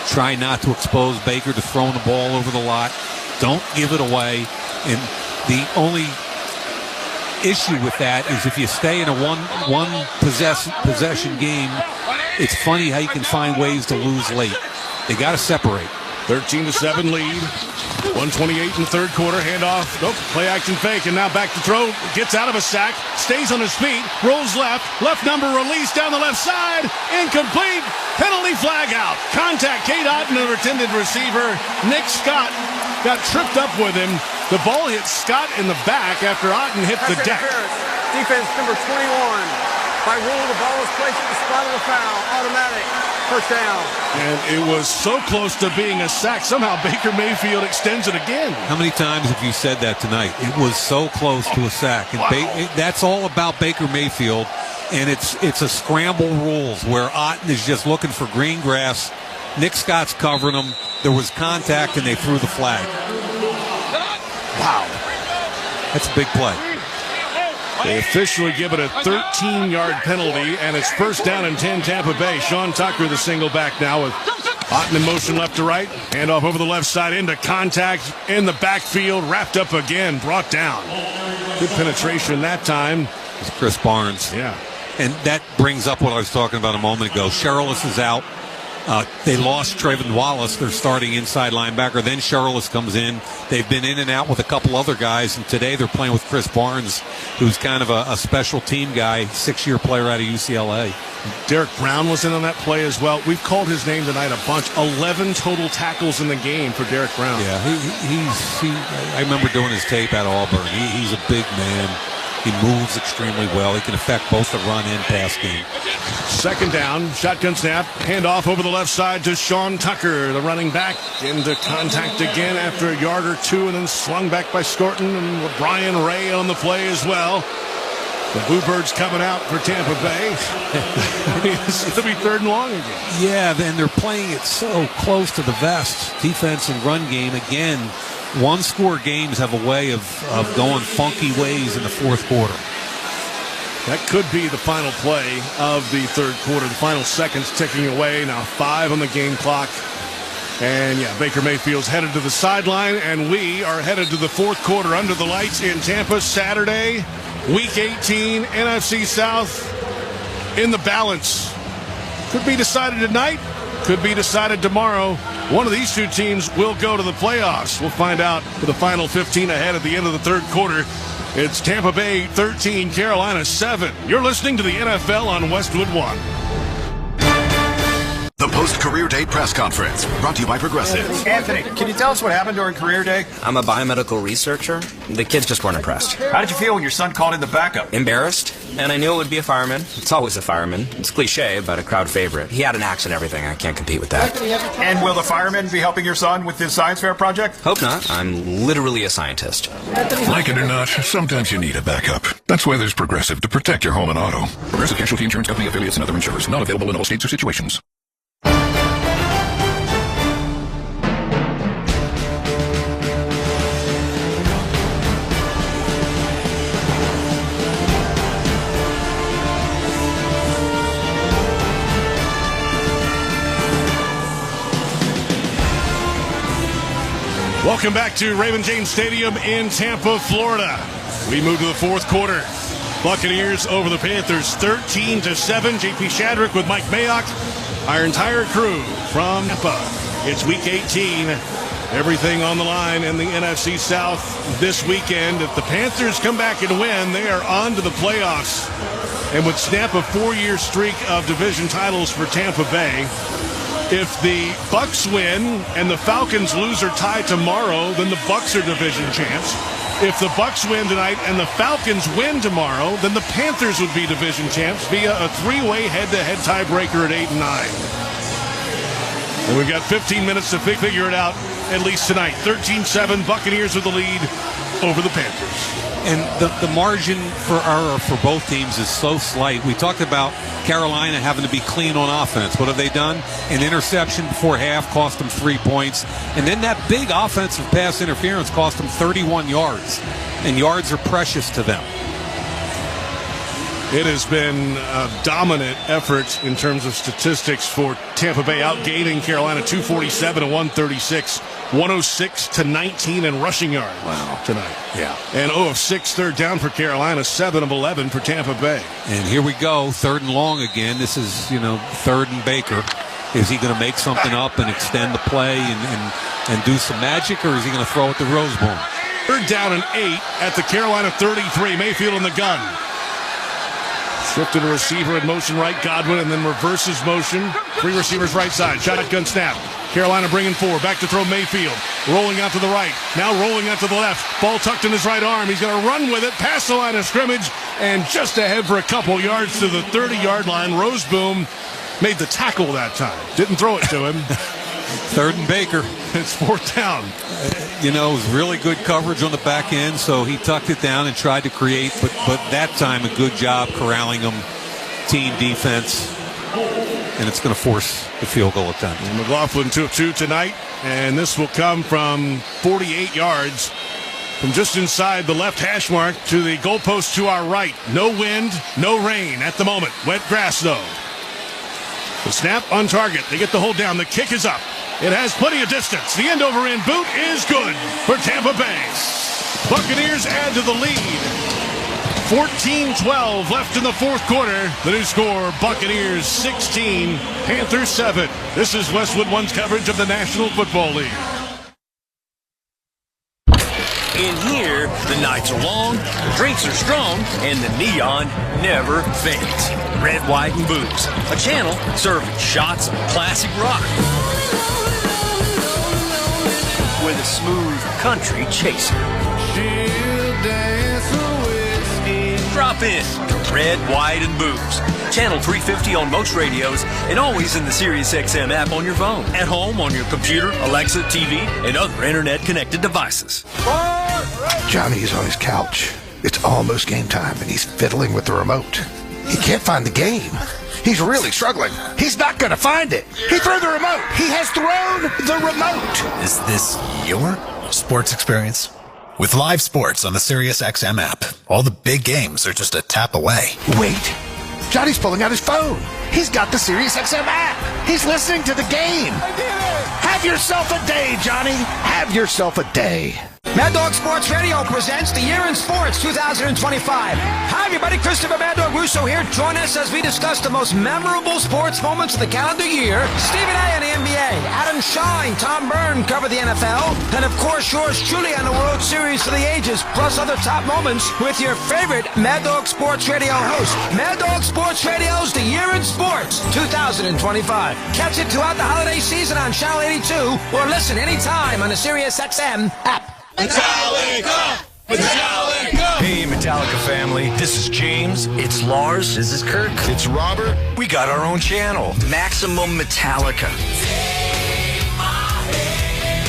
Try not to expose Baker to throwing the ball over the lot. Don't give it away. And the only issue with that is if you stay in a one possession game, it's funny how you can find ways to lose late. They got to separate. 13-7 lead. 128 in the third quarter. Handoff. Nope. Play action fake. And now back to throw. Gets out of a sack. Stays on his feet. Rolls left. Left number released down the left side. Incomplete. Penalty flag out. Contact. Kate Otten, the intended receiver. Nick Scott got tripped up with him. The ball hit Scott in the back after Otten hit the deck. Defense number 21. By rule, the ball is placed at the spot of the foul. Automatic. First down. And it was so close to being a sack. Somehow Baker Mayfield extends it again. How many times have you said that tonight? It was so close to a sack. And that's all about Baker Mayfield. And it's a scramble rules where Otten is just looking for green grass. Nick Scott's covering him. There was contact, and they threw the flag. Wow. That's a big play. They officially give it a 13-yard penalty, and it's first down and 10 Tampa Bay. Sean Tucker, the single back now with Otten in motion left to right. Handoff over the left side into contact in the backfield. Wrapped up again, brought down. Good penetration that time. It's Chris Barnes. Yeah. And that brings up what I was talking about a moment ago. Sherrillis is out. They lost Trayvon Wallace, their starting inside linebacker. Then Sherrillis comes in. They've been in and out with a couple other guys, and today they're playing with Chris Barnes, who's kind of a special team guy, 6-year player out of UCLA. Derek Brown was in on that play as well. We've called his name tonight a bunch. 11 total tackles in the game for Derek Brown. Yeah, I remember doing his tape at Auburn. He's a big man. He moves extremely well. He can affect both the run and pass game. Second down, shotgun snap, handoff over the left side to Sean Tucker, the running back, into contact again after a yard or two, and then slung back by Scorton and Brian Ray on the play as well. The Bluebirds coming out for Tampa Bay. It'll be third and long again. Yeah, and they're playing it so close to the vest. Defense and run game again. One-score games have a way of going funky ways in the fourth quarter. That could be the final play of the third quarter. The final seconds ticking away. Now 5 on the game clock. And yeah, Baker Mayfield's headed to the sideline, and we are headed to the fourth quarter under the lights in Tampa Saturday, Week 18, NFC South in the balance. Could be decided tonight. Could be decided tomorrow. One of these two teams will go to the playoffs. We'll find out with the final 15 ahead at the end of the third quarter. It's Tampa Bay 13, Carolina 7. You're listening to the NFL on Westwood One. The post-career day press conference, brought to you by Progressive. Anthony, can you tell us what happened during career day? I'm a biomedical researcher. The kids just weren't impressed. How did you feel when your son called in the backup? Embarrassed, and I knew it would be a fireman. It's always a fireman. It's cliche, but a crowd favorite. He had an axe and everything. I can't compete with that. And will the fireman be helping your son with his science fair project? Hope not. I'm literally a scientist. Like it or not, sometimes you need a backup. That's why there's Progressive to protect your home and auto. Progressive Casualty Insurance Company affiliates and other insurers. Not available in all states or situations. Welcome back to Raymond James Stadium in Tampa, Florida. We move to the fourth quarter. Buccaneers over the Panthers 13-7. JP Shadrick with Mike Mayock. Our entire crew from Tampa. It's Week 18. Everything on the line in the NFC South this weekend. If the Panthers come back and win, they are on to the playoffs and would snap a 4-year streak of division titles for Tampa Bay. If the Bucks win and the Falcons lose or tie tomorrow, then the Bucks are division champs. If the Bucks win tonight and the Falcons win tomorrow, then the Panthers would be division champs via a 3-way head-to-head tiebreaker at 8 and 9. And we've got 15 minutes to figure it out, at least tonight. 13-7, Buccaneers with the lead over the Panthers. And the margin for error for both teams is so slight. We talked about Carolina having to be clean on offense. What have they done? An interception before half cost them 3 points. And then that big offensive pass interference cost them 31 yards. And yards are precious to them. It has been a dominant effort in terms of statistics for Tampa Bay, outgaining Carolina 247 to 136, 106 to 19 in rushing yards tonight. Yeah. And 0 of 6 third down for Carolina, 7 of 11 for Tampa Bay. And here we go, third and long again. This is, third and Baker. Is he going to make something up and extend the play and do some magic, or is he going to throw it to Rose Bowl? Third down and 8 at the Carolina 33. Mayfield in the gun. Shifted a receiver in motion right, Godwin, and then reverses motion. 3 receivers right side. Shotgun snap. Carolina bringing 4. Back to throw Mayfield. Rolling out to the right. Now rolling out to the left. Ball tucked in his right arm. He's going to run with it past the line of scrimmage and just ahead for a couple yards to the 30-yard line. Roseboom made the tackle that time. Didn't throw it to him. Third and Baker. It's 4th down. It was really good coverage on the back end, so he tucked it down and tried to create, but that time a good job corralling them, team defense, and it's going to force the field goal attempt. And McLaughlin 2 of 2 tonight, and this will come from 48 yards from just inside the left hash mark to the goalpost to our right. No wind, no rain at the moment. Wet grass, though. The snap on target. They get the hold down. The kick is up. It has plenty of distance. The end-over-end boot is good for Tampa Bay. Buccaneers add to the lead. 14-12 left in the fourth quarter. The new score, Buccaneers 16, Panthers 7. This is Westwood One's coverage of the National Football League. In here, the nights are long, the drinks are strong, and the neon never fades. Red, White, and Booze, a channel serving shots of classic rock with a smooth country chaser. Drop in to Red, White, and Booze. Channel 350 on most radios and always in the SiriusXM app on your phone. At home, on your computer, Alexa, TV, and other internet-connected devices. Johnny's on his couch. It's almost game time, and he's fiddling with the remote. He can't find the game. He's really struggling. He's not going to find it. He threw the remote. He has thrown the remote. Is this your sports experience? With live sports on the SiriusXM app, all the big games are just a tap away. Wait. Johnny's pulling out his phone. He's got the SiriusXM app. He's listening to the game. I did it. Have yourself a day, Johnny. Have yourself a day. Mad Dog Sports Radio presents the Year in Sports 2025. Hi, everybody. Christopher Mad Dog Russo here. Join us as we discuss the most memorable sports moments of the calendar year. Stephen A. on the NBA. Adam Shine, Tom Byrne cover the NFL. And, of course, yours truly on the World Series for the ages, plus other top moments with your favorite Mad Dog Sports Radio host. Mad Dog Sports Radio's The Year in Sports 2025. Catch it throughout the holiday season on Channel 82 or listen anytime on the SiriusXM app. Metallica! Metallica! Hey, Metallica family. This is James. It's Lars. This is Kirk. It's Robert. We got our own channel, Maximum Metallica.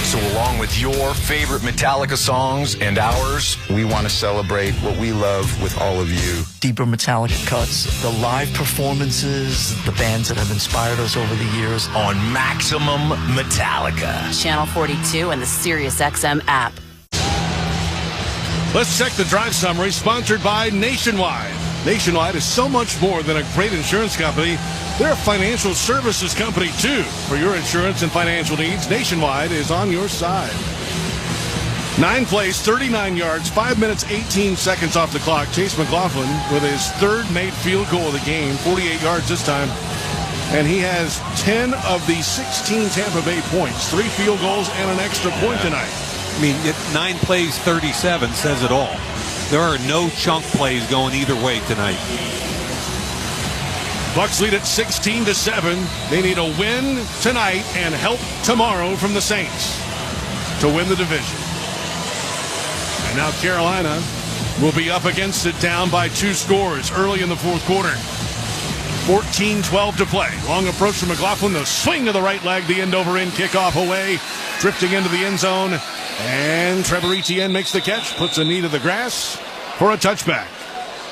So along with your favorite Metallica songs and ours, we want to celebrate what we love with all of you. Deeper Metallica cuts, the live performances, the bands that have inspired us over the years. On Maximum Metallica. Channel 42 and the SiriusXM app. Let's check the drive summary, sponsored by Nationwide. Nationwide is so much more than a great insurance company. They're a financial services company, too. For your insurance and financial needs, Nationwide is on your side. 9 plays, 39 yards, 5 minutes, 18 seconds off the clock. Chase McLaughlin with his third made field goal of the game, 48 yards this time. And he has 10 of the 16 Tampa Bay points, 3 field goals and an extra point tonight. I mean, 9 plays, 37 says it all. There are no chunk plays going either way tonight. Bucs lead at 16-7. They need a win tonight and help tomorrow from the Saints to win the division. And now Carolina will be up against it, down by 2 scores early in the fourth quarter. 14-12 to play. Long approach from McLaughlin. The swing of the right leg. The end-over-end kickoff away. Drifting into the end zone. And Trevor Etienne makes the catch. Puts a knee to the grass for a touchback.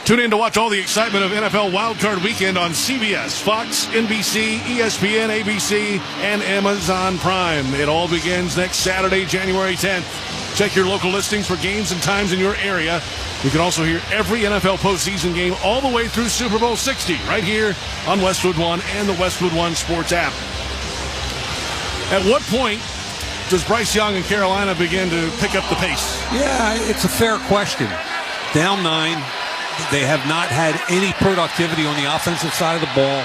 Tune in to watch all the excitement of NFL Wildcard Weekend on CBS, Fox, NBC, ESPN, ABC, and Amazon Prime. It all begins next Saturday, January 10th. Check your local listings for games and times in your area. You can also hear every NFL postseason game all the way through Super Bowl 60 right here on Westwood One and the Westwood One Sports app. At what point does Bryce Young and Carolina begin to pick up the pace? Yeah, it's a fair question. Down 9, they have not had any productivity on the offensive side of the ball.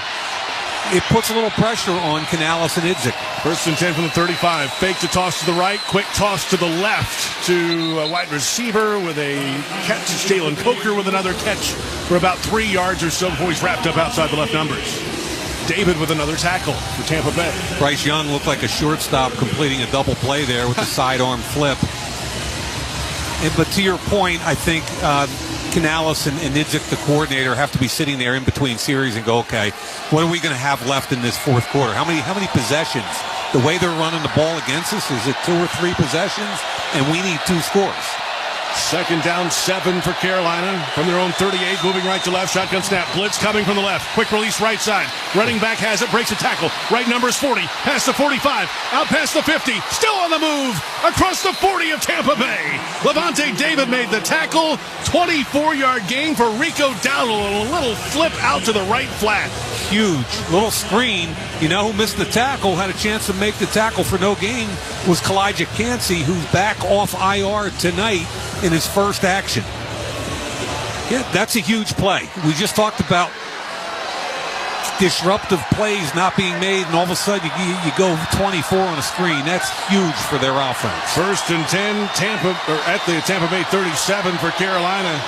It puts a little pressure on Canales and Idzik. 1st and 10 from the 35. Fake to toss to the right. Quick toss to the left to a wide receiver with a catch. Jalen Coker with another catch for about 3 yards or so before he's wrapped up outside the left numbers. David with another tackle for Tampa Bay. Bryce Young looked like a shortstop completing a double play there with the sidearm flip. But to your point, I think Canales and Idzik, the coordinator, have to be sitting there in between series and go, okay, what are we going to have left in this fourth quarter? How many possessions? The way they're running the ball against us, is it 2 or 3 possessions? And we need 2 scores. 2nd down 7 for Carolina from their own 38, moving right to left. Shotgun snap. Blitz coming from the left. Quick release right side. Running back has it. Breaks a tackle. Right number is 40. Past the 45. Out past the 50. Still on the move. Across the 40 of Tampa Bay. Levante David made the tackle. 24-yard gain for Rico Dowdle. And a little flip out to the right flat. Huge. Little screen. You know who missed the tackle, had a chance to make the tackle for no gain, was Kalijah Cansey, who's back off IR tonight in his first action. Yeah, that's a huge play. We just talked about disruptive plays not being made, and all of a sudden you go 24 on a screen. That's huge for their offense. 1st and 10, at the Tampa Bay 37 for Carolina,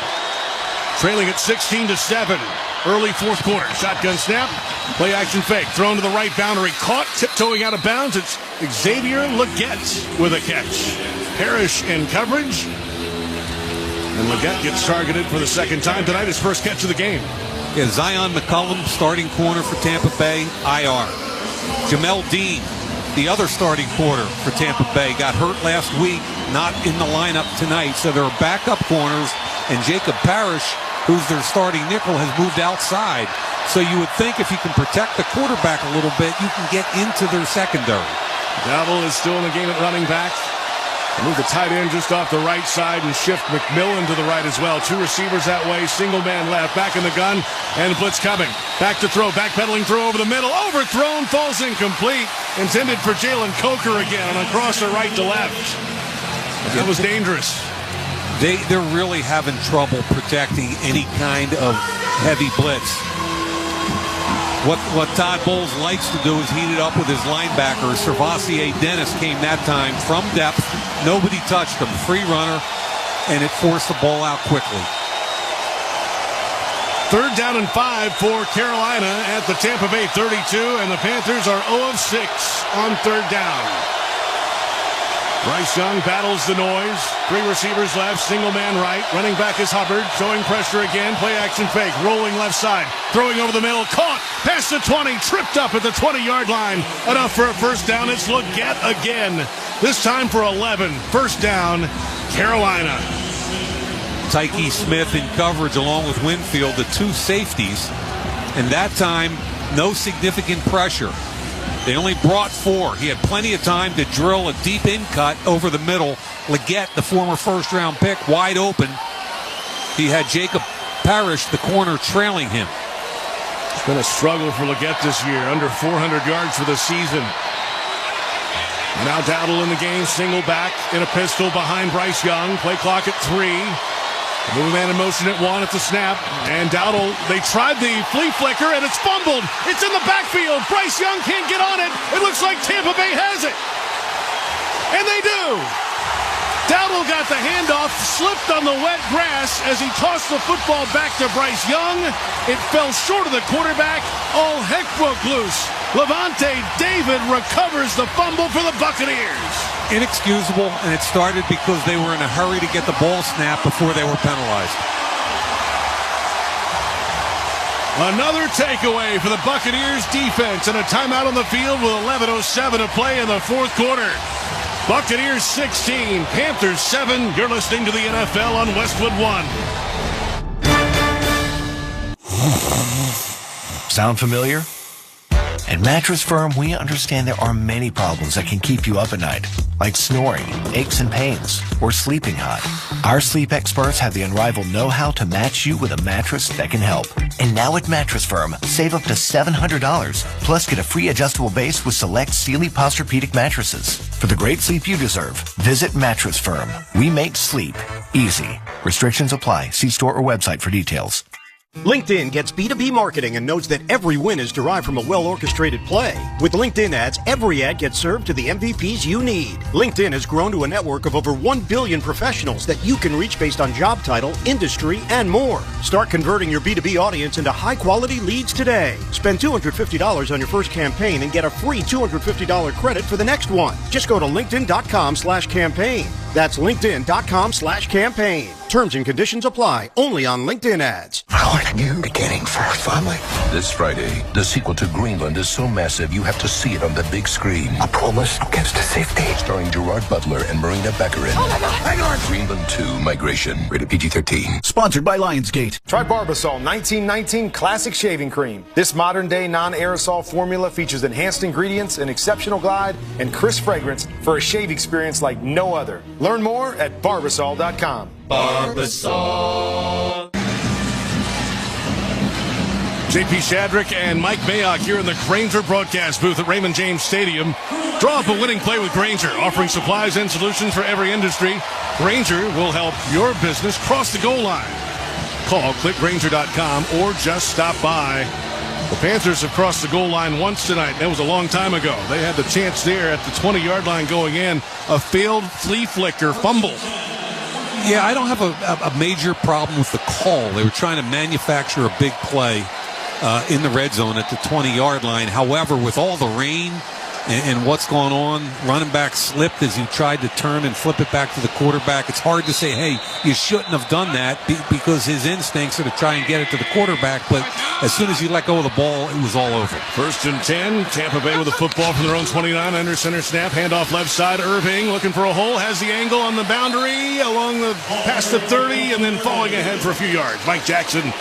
trailing at 16-7. Early fourth quarter. Shotgun snap. Play action fake. Thrown to the right boundary. Caught. Tiptoeing out of bounds. It's Xavier Legette with a catch. Parrish in coverage. And Legette gets targeted for the 2nd time tonight. His first catch of the game. Yeah, Zion McCollum, starting corner for Tampa Bay, IR. Jamel Dean, the other starting corner for Tampa Bay, got hurt last week, not in the lineup tonight. So there are backup corners, and Jacob Parrish, who's their starting nickel, has moved outside. So you would think if you can protect the quarterback a little bit, you can get into their secondary. Dowdle is still in the game at running back. Move the tight end just off the right side and shift McMillan to the right as well. 2 receivers that way, single man left, back in the gun, and blitz coming. Back to throw, backpedaling throw over the middle, overthrown, falls incomplete. Intended for Jalen Coker again, and across the right to left. That was dangerous. They're really having trouble protecting any kind of heavy blitz. What Todd Bowles likes to do is heat it up with his linebacker. Servassier Dennis came that time from depth. Nobody touched him. Free runner, and it forced the ball out quickly. 3rd down and 5 for Carolina at the Tampa Bay 32, and the Panthers are 0 of 6 on 3rd down. Bryce Young battles the noise. 3 receivers left, single man right. Running back is Hubbard, showing pressure again. Play action fake, rolling left side. Throwing over the middle, caught, past the 20, tripped up at the 20-yard line. Enough for a first down. It's Legette again. This time for 11. First down, Carolina. Tyke Smith in coverage along with Winfield, the 2 safeties. And that time, no significant pressure. They only brought 4. He had plenty of time to drill a deep in cut over the middle. Legette, the former first-round pick, wide open. He had Jacob Parrish, the corner, trailing him. It's been a struggle for Legette this year, under 400 yards for the season. Now Dowdle in the game, single back in a pistol behind Bryce Young. Play clock at 3. Move man in motion at 1 at the snap. And Dowdle, they tried the flea flicker, and it's fumbled. It's in the backfield. Bryce Young can't get on it. It looks like Tampa Bay has it. And they do. Dowdle got the handoff, slipped on the wet grass as he tossed the football back to Bryce Young. It fell short of the quarterback. All heck broke loose. Levante David recovers the fumble for the Buccaneers. Inexcusable, and it started because they were in a hurry to get the ball snapped before they were penalized. Another takeaway for the Buccaneers defense and a timeout on the field with 11:07 to play in the fourth quarter. Buccaneers 16, Panthers 7. You're listening to the NFL on Westwood One. Sound familiar? At Mattress Firm, we understand there are many problems that can keep you up at night. like snoring, aches and pains, or sleeping hot. Our sleep experts have the unrivaled know-how to match you with a mattress that can help. And now at Mattress Firm, save up to $700, plus get a free adjustable base with select Sealy Posturepedic mattresses. For the great sleep you deserve, visit Mattress Firm. We make sleep easy. Restrictions apply. See store or website for details. LinkedIn gets B2B marketing and knows that every win is derived from a well-orchestrated play. With LinkedIn ads, every ad gets served to the MVPs you need. LinkedIn has grown to a network of over 1 billion professionals that you can reach based on job title, industry, and more. Start converting your B2B audience into high-quality leads today. Spend $250 on your first campaign and get a free $250 credit for the next one. Just go to linkedin.com/campaign. That's linkedin.com/campaign. Terms and conditions apply. Only on LinkedIn ads. What a new beginning for our family. This Friday, the sequel to Greenland is so massive you have to see it on the big screen. I promise I'll get us to safety. Starring Gerard Butler and Marina Baccarin. Oh my God, hang on! Greenland 2 Migration. Rated PG-13. Sponsored by Lionsgate. Try Barbasol 1919 Classic Shaving Cream. This modern-day non-aerosol formula features enhanced ingredients, an exceptional glide, and crisp fragrance for a shave experience like no other. Learn more at Barbasol.com. Barbasol. JP Shadrick and Mike Mayock here in the Grainger broadcast booth at Raymond James Stadium. Draw up a winning play with Grainger, offering supplies and solutions for every industry. Grainger will help your business cross the goal line. Call clickgrainger.com or just stop by. The Panthers have crossed the goal line once tonight. That was a long time ago. They had the chance there at the 20-yard line going in. A failed flea flicker fumble. Yeah, I don't have a major problem with the call. They were trying to manufacture a big play in the red zone at the 20-yard line. However, with all the rain and what's going on, running back slipped as he tried to turn and flip it back to the quarterback. It's hard to say, hey, you shouldn't have done that because his instincts are to try and get it to the quarterback. But as soon as he let go of the ball, it was all over. 1st and 10. Tampa Bay with the football from their own 29. Under center snap. Handoff left side. Irving looking for a hole. Has the angle on the boundary along the past the 30 and then falling ahead for a few yards. Mike Jackson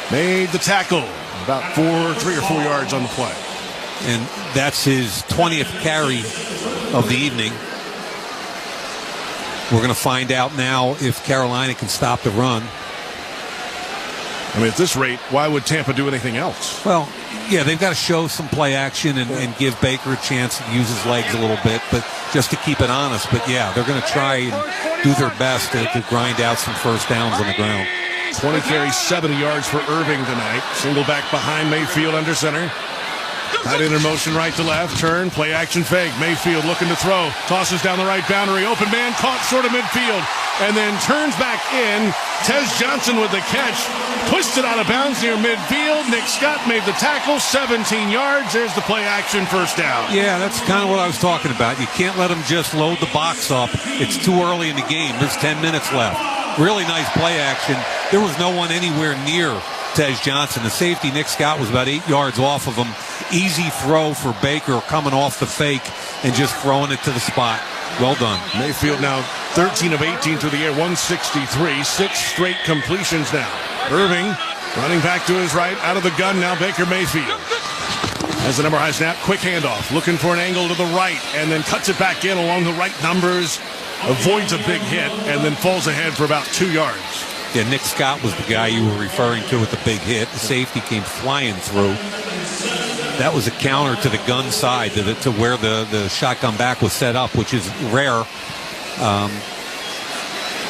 made the tackle. About 3 or 4 yards on the play. And that's his 20th carry of the evening. We're going to find out now if Carolina can stop the run. I mean, at this rate, why would Tampa do anything else? Well, yeah, they've got to show some play action and give Baker a chance to use his legs a little bit, but just to keep it honest. But, yeah, they're going to try and do their best to grind out some first downs on the ground. 20 carries, 70 yards for Irving tonight. Single back behind Mayfield under center. Tight end in motion right to left. Turn, play action fake. Mayfield looking to throw. Tosses down the right boundary. Open man caught sort of midfield. And then turns back in. Tez Johnson with the catch. Twisted out of bounds near midfield. Nick Scott made the tackle. 17 yards. There's the play action first down. Yeah, that's kind of what I was talking about. You can't let them just load the box up. It's too early in the game. There's 10 minutes left. Really nice play action. There was no one anywhere near Tez Johnson. The safety, Nick Scott, was about 8 yards off of him. Easy throw for Baker coming off the fake and just throwing it to the spot. Well done. Mayfield now 13 of 18 through the air, 163. 6 straight completions now. Irving running back to his right, out of the gun now. Baker Mayfield has the number high snap. Quick handoff, looking for an angle to the right, and then cuts it back in along the right numbers. Avoids a big hit, and then falls ahead for about 2 yards. Yeah, Nick Scott was the guy you were referring to with the big hit. The safety came flying through. That was a counter to the gun side, to where the shotgun back was set up, which is rare.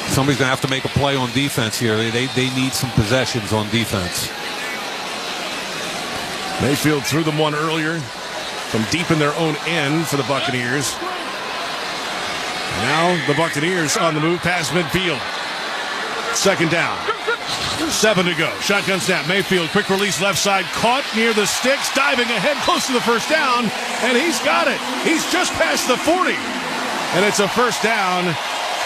Somebody's going to have to make a play on defense here. They need some possessions on defense. Mayfield threw them one earlier from deep in their own end for the Buccaneers. Now the Buccaneers on the move past midfield. 2nd down. 7 to go. Shotgun snap. Mayfield, quick release left side. Caught near the sticks. Diving ahead close to the first down. And he's got it. He's just past the 40. And it's a first down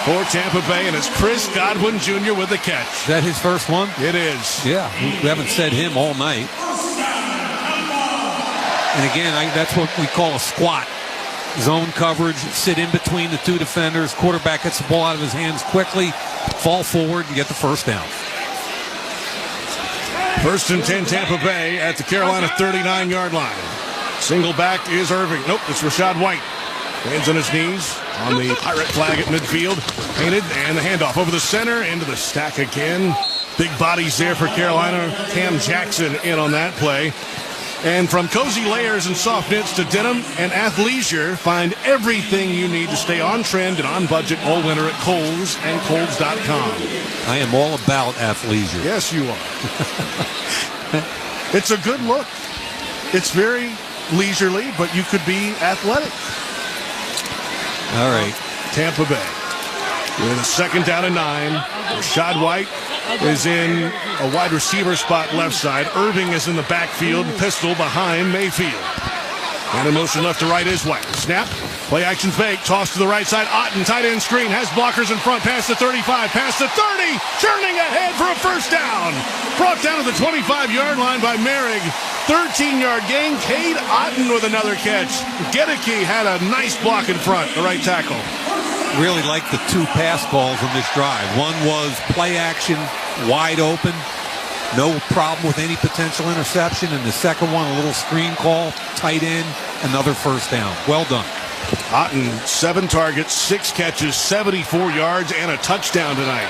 for Tampa Bay. And it's Chris Godwin Jr. with the catch. Is that his first one? It is. Yeah. We haven't said him all night. And again, that's what we call a squat. Zone coverage, sit in between the two defenders. Quarterback gets the ball out of his hands quickly, fall forward, and get the first down. 1st and 10, Tampa Bay at the Carolina 39-yard line. Single back is Irving. Nope, it's Rachaad White. Hands on his knees on the pirate flag at midfield. Painted, and the handoff over the center, into the stack again. Big bodies there for Carolina. Cam Jackson in on that play. And from cozy layers and soft knits to denim and athleisure, find everything you need to stay on trend and on budget all winter at Kohl's and Kohl's.com. I am all about athleisure. Yes, you are. It's a good look. It's very leisurely, but you could be athletic. All right. Tampa Bay with a second down and 9. Rashad White is in a wide receiver spot left side. Irving is in the backfield, pistol behind Mayfield. And in motion left to right is White. Snap, play action fake, toss to the right side. Otten, tight end screen, has blockers in front, past the 35, past the 30, churning ahead for a first down. Brought down to the 25-yard line by Merrick. 13-yard gain. Cade Otten with another catch. Gedeke had a nice block in front, the right tackle. Really like the 2 pass calls on this drive. One was play action, wide open, no problem with any potential interception. And the second one, a little screen call, tight end, another first down. Well done. Otten, 7 targets, 6 catches, 74 yards, and a touchdown tonight.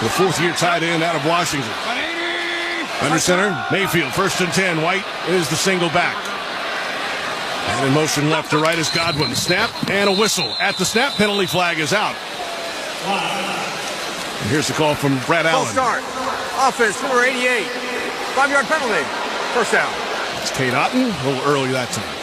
The 4th-year tight end out of Washington. Under center, Mayfield, 1st and 10. White is the single back. And in motion left to right is Godwin. Snap and a whistle. At the snap, penalty flag is out. And here's the call from Brad Allen. Start. Offense, number 88. 5-yard penalty. First down. It's Cade Otten, a little early that time.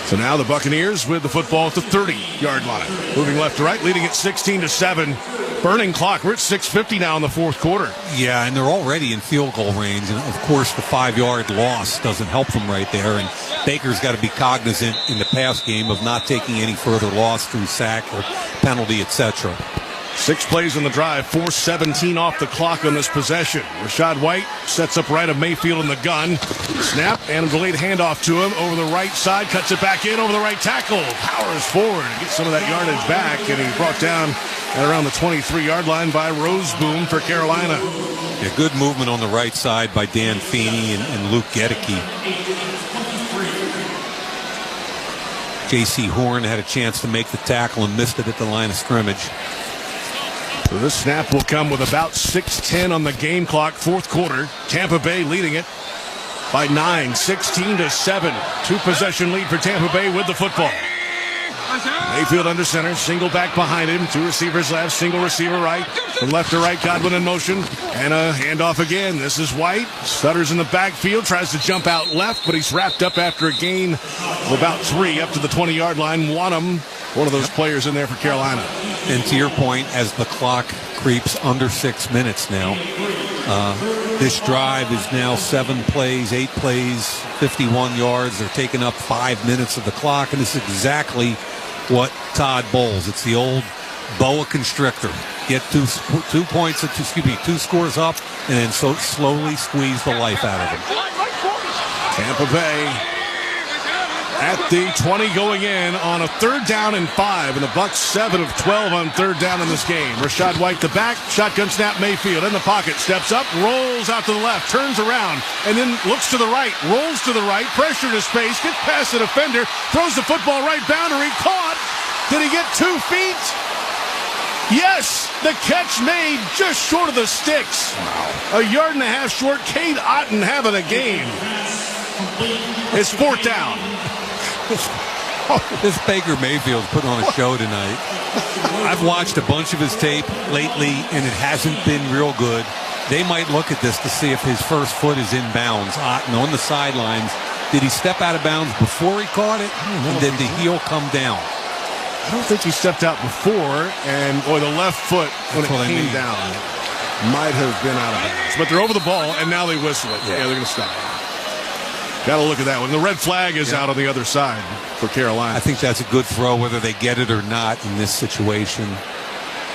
So now the Buccaneers with the football at the 30-yard line. Moving left to right, leading at 16-7. Burning clock. We're at 6:50 now in the 4th quarter. Yeah, and they're already in field goal range. And, of course, the 5-yard loss doesn't help them right there. And Baker's got to be cognizant in the pass game of not taking any further loss through sack or penalty, etc. 6 plays on the drive, 4:17 off the clock on this possession. Rashad White sets up right of Mayfield in the gun. Snap and a delayed handoff to him over the right side. Cuts it back in over the right tackle. Powers forward and gets some of that yardage back. And he's brought down at around the 23-yard line by Roseboom for Carolina. Yeah, good movement on the right side by Dan Feeney and Luke Gedeke. J.C. Horn had a chance to make the tackle and missed it at the line of scrimmage. So this snap will come with about 6:10 on the game clock, 4th quarter. Tampa Bay leading it by 9, 16-7. 2-possession lead for Tampa Bay with the football. Mayfield under center, single back behind him, 2 receivers left, single receiver right. From left to right, Godwin in motion, and a handoff again. This is White, stutters in the backfield, tries to jump out left, but he's wrapped up after a gain of about 3 up to the 20-yard line. Wanham, one of those players in there for Carolina. And to your point, as the clock creeps under 6 minutes now, this drive is now 7 plays, 8 plays, 51 yards. They're taking up 5 minutes of the clock, and this is exactly what Todd Bowles. It's the old boa constrictor. Get 2 scores up, and then so slowly squeeze the life out of them. Tampa Bay at the 20 going in on a 3rd down and 5, and the Bucs 7 of 12 on 3rd down in this game. Rashad White the back, shotgun snap. Mayfield in the pocket, steps up, rolls out to the left, turns around, and then looks to the right, rolls to the right, pressure to space, gets past the defender, throws the football right boundary, caught. Did he get 2 feet? Yes, the catch made just short of the sticks. Wow. A yard and a half short. Cade Otten having a game. It's 4th down. This Baker Mayfield's putting on a show tonight. I've watched a bunch of his tape lately, and it hasn't been real good. They might look at this to see if his first foot is in bounds. Otten on the sidelines. Did he step out of bounds before he caught it? And did the heel come down? I don't think he stepped out before, or the left foot when it came down might have been out of bounds. But they're over the ball, and now they whistle it. Yeah, they're going to stop. Got to look at that one. The red flag is out on the other side for Carolina. I think that's a good throw, whether they get it or not in this situation.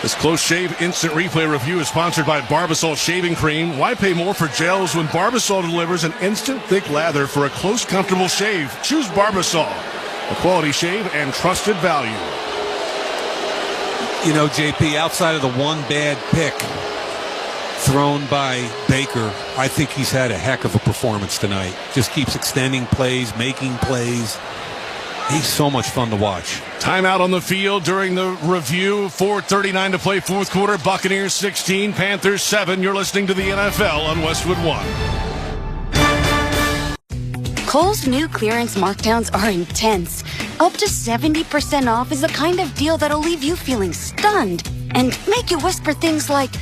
This Close Shave Instant Replay Review is sponsored by Barbasol Shaving Cream. Why pay more for gels when Barbasol delivers an instant thick lather for a close, comfortable shave? Choose Barbasol, a quality shave and trusted value. You know, JP, outside of the one bad pick thrown by Baker. I think he's had a heck of a performance tonight. Just keeps extending plays, making plays. He's so much fun to watch. Timeout on the field during the review. 4:39 to play, fourth quarter. Buccaneers 16, Panthers 7. You're listening to the NFL on Westwood One. Kohl's new clearance markdowns are intense. Up to 70% off is the kind of deal that'll leave you feeling stunned and make you whisper things like,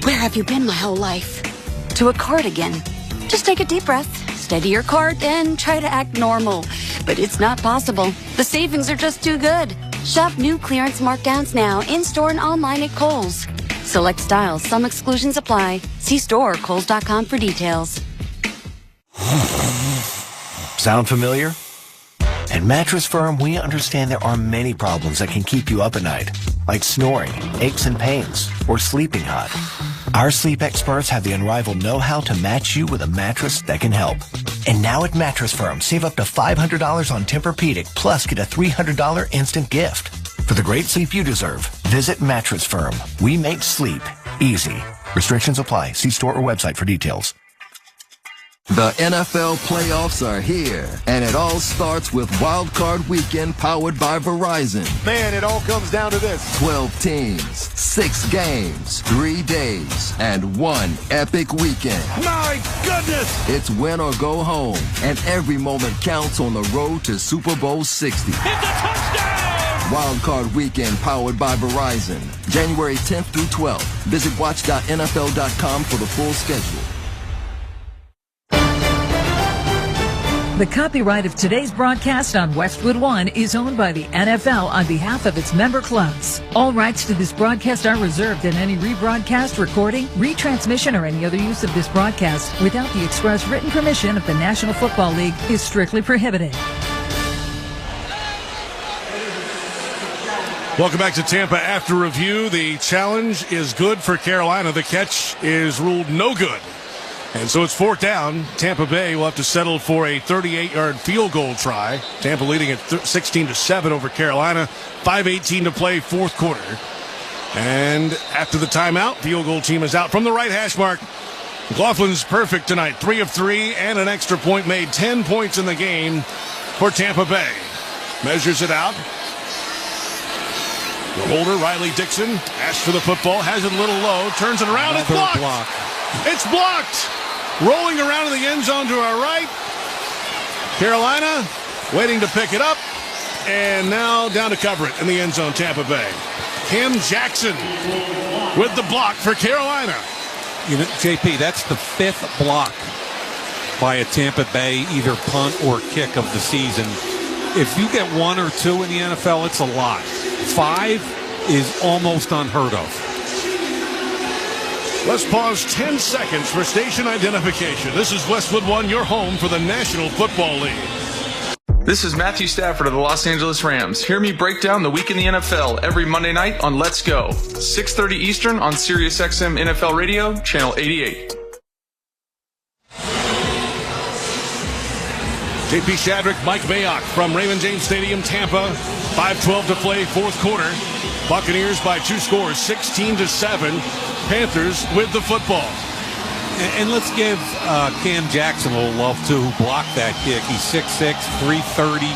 "Where have you been my whole life?" to a cardigan. Just take a deep breath, steady your cart, and try to act normal. But it's not possible. The savings are just too good. Shop new clearance markdowns now, in-store and online at Kohl's. Select styles, some exclusions apply. See store or Kohls.com for details. Sound familiar? At Mattress Firm, we understand there are many problems that can keep you up at night, like snoring, aches and pains, or sleeping hot. Our sleep experts have the unrivaled know-how to match you with a mattress that can help. And now at Mattress Firm, save up to $500 on Tempur-Pedic, plus get a $300 instant gift. For the great sleep you deserve, visit Mattress Firm. We make sleep easy. Restrictions apply. See store or website for details. The NFL playoffs are here, and it all starts with Wild Card Weekend powered by Verizon. Man, it all comes down to this. 12 teams, 6 games, 3 days, and 1 epic weekend. My goodness! It's win or go home, and every moment counts on the road to Super Bowl 60. It's a touchdown! Wild Card Weekend powered by Verizon. January 10th through 12th. Visit watch.nfl.com for the full schedule. The copyright of today's broadcast on Westwood One is owned by the NFL on behalf of its member clubs. All rights to this broadcast are reserved, and any rebroadcast, recording, retransmission, or any other use of this broadcast without the express written permission of the National Football League is strictly prohibited. Welcome back to Tampa after review. The challenge is good for Carolina. The catch is ruled no good. And so it's fourth down. Tampa Bay will have to settle for a 38-yard field goal try. Tampa leading at 16-7 over Carolina. 5:18 to play, fourth quarter. And after the timeout, field goal team is out from the right hash mark. McLaughlin's perfect tonight. 3 of 3 and an extra point made. 10 points in the game for Tampa Bay. Measures it out. The holder, Riley Dixon, asks for the football, has it a little low, turns it around, it's blocked. It's blocked. Rolling around in the end zone to our right. Carolina waiting to pick it up. And now down to cover it in the end zone, Tampa Bay. Cam Jackson with the block for Carolina. You know, JP, that's the 5th block by a Tampa Bay either punt or kick of the season. If you get 1 or 2 in the NFL, it's a lot. 5 is almost unheard of. Let's pause 10 seconds for station identification. This is Westwood One, your home for the National Football League. This is Matthew Stafford of the Los Angeles Rams. Hear me break down the week in the NFL every Monday night on Let's Go, 6:30 Eastern on SiriusXM NFL Radio, Channel 88. JP Shadrick, Mike Mayock from Raymond James Stadium, Tampa. 5:12 to play, fourth quarter. Buccaneers by 2 scores, 16-7. Panthers with the football. And let's give Cam Jackson a little love, too, who blocked that kick. He's 6'6", 330,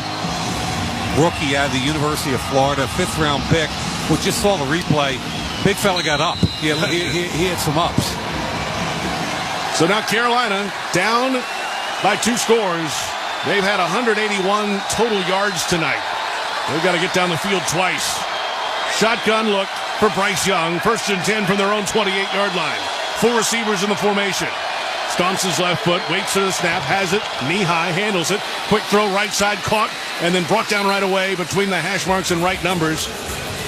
rookie out of the University of Florida, 5th-round pick. We just saw the replay. Big fella got up. He had some ups. So now Carolina down by 2 scores. They've had 181 total yards tonight. They've got to get down the field twice. Shotgun look for Bryce Young. 1st and 10 from their own 28-yard line. 4 receivers in the formation. Stomps his left foot, waits for the snap, has it, knee high, handles it. Quick throw, right side, caught, and then brought down right away between the hash marks and right numbers.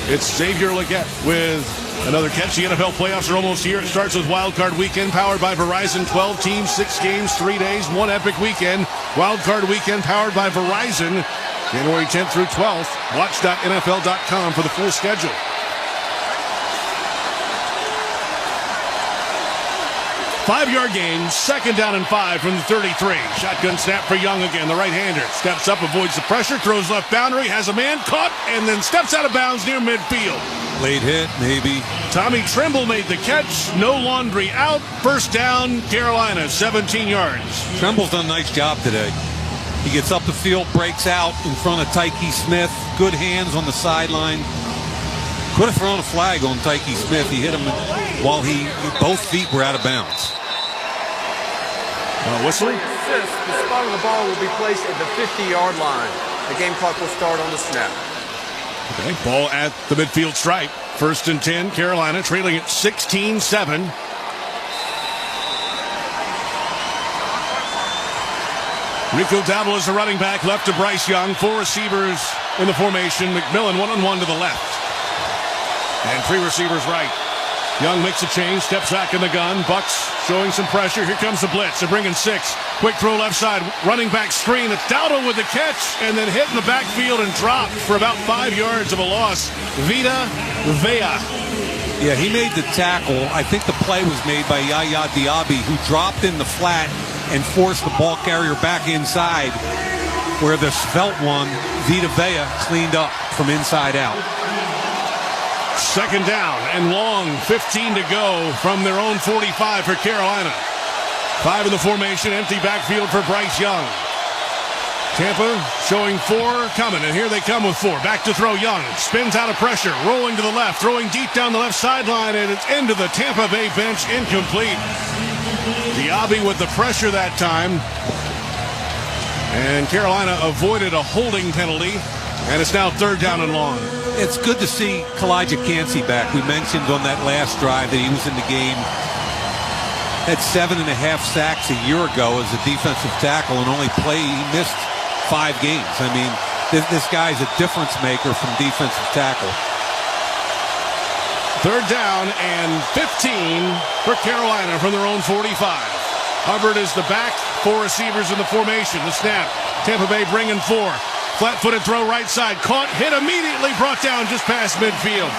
It's Xavier Legette with another catch. The NFL playoffs are almost here. It starts with Wild Card Weekend, powered by Verizon. 12 teams, 6 games, 3 days, 1 epic weekend. Wild Card Weekend, powered by Verizon. January 10th through 12th. Watch.nfl.com for the full schedule. 5-yard gain, 2nd down and 5 from the 33. Shotgun snap for Young again, the right-hander. Steps up, avoids the pressure, throws left boundary, has a man caught, and then steps out of bounds near midfield. Late hit, maybe. Tommy Tremble made the catch. No laundry out. 1st down, Carolina, 17 yards. Tremble's done a nice job today. He gets up the field, breaks out in front of Tyke Smith. Good hands on the sideline. Could have thrown a flag on Tyke Smith. He hit him while both feet were out of bounds. Whistle. Assist, the spot on the ball will be placed at the 50-yard line. The game clock will start on the snap. Okay, ball at the midfield stripe. 1st and 10, Carolina trailing at 16-7. Rico Dowdle is the running back, left to Bryce Young. 4 receivers in the formation. McMillan 1-on-1 to the left. And 3 receivers right. Young makes a change, steps back in the gun. Bucks showing some pressure. Here comes the blitz. They're bringing 6. Quick throw left side. Running back screen. It's Dowdle with the catch and then hit in the backfield and dropped for about 5 yards of a loss. Vita Vea. Yeah, he made the tackle. I think the play was made by Yaya Diaby, who dropped in the flat and forced the ball carrier back inside, where the svelte one, Vita Vea, cleaned up from inside out. 2nd down and long, 15 to go from their own 45 for Carolina. 5 in the formation, empty backfield for Bryce Young. Tampa showing 4 coming, and here they come with 4. Back to throw Young, spins out of pressure, rolling to the left, throwing deep down the left sideline, and it's into the Tampa Bay bench, incomplete. Diaby with the pressure that time, and Carolina avoided a holding penalty, and it's now 3rd down and long. It's good to see Kalijah Cansey back. We mentioned on that last drive that he was in the game. Had 7.5 sacks a year ago as a defensive tackle and he missed 5 games. I mean, this guy's a difference maker from defensive tackle. 3rd down and 15 for Carolina from their own 45. Hubbard is the back, 4 receivers in the formation. The snap, Tampa Bay bringing 4. Flat-footed throw right side, caught, hit immediately, brought down just past midfield.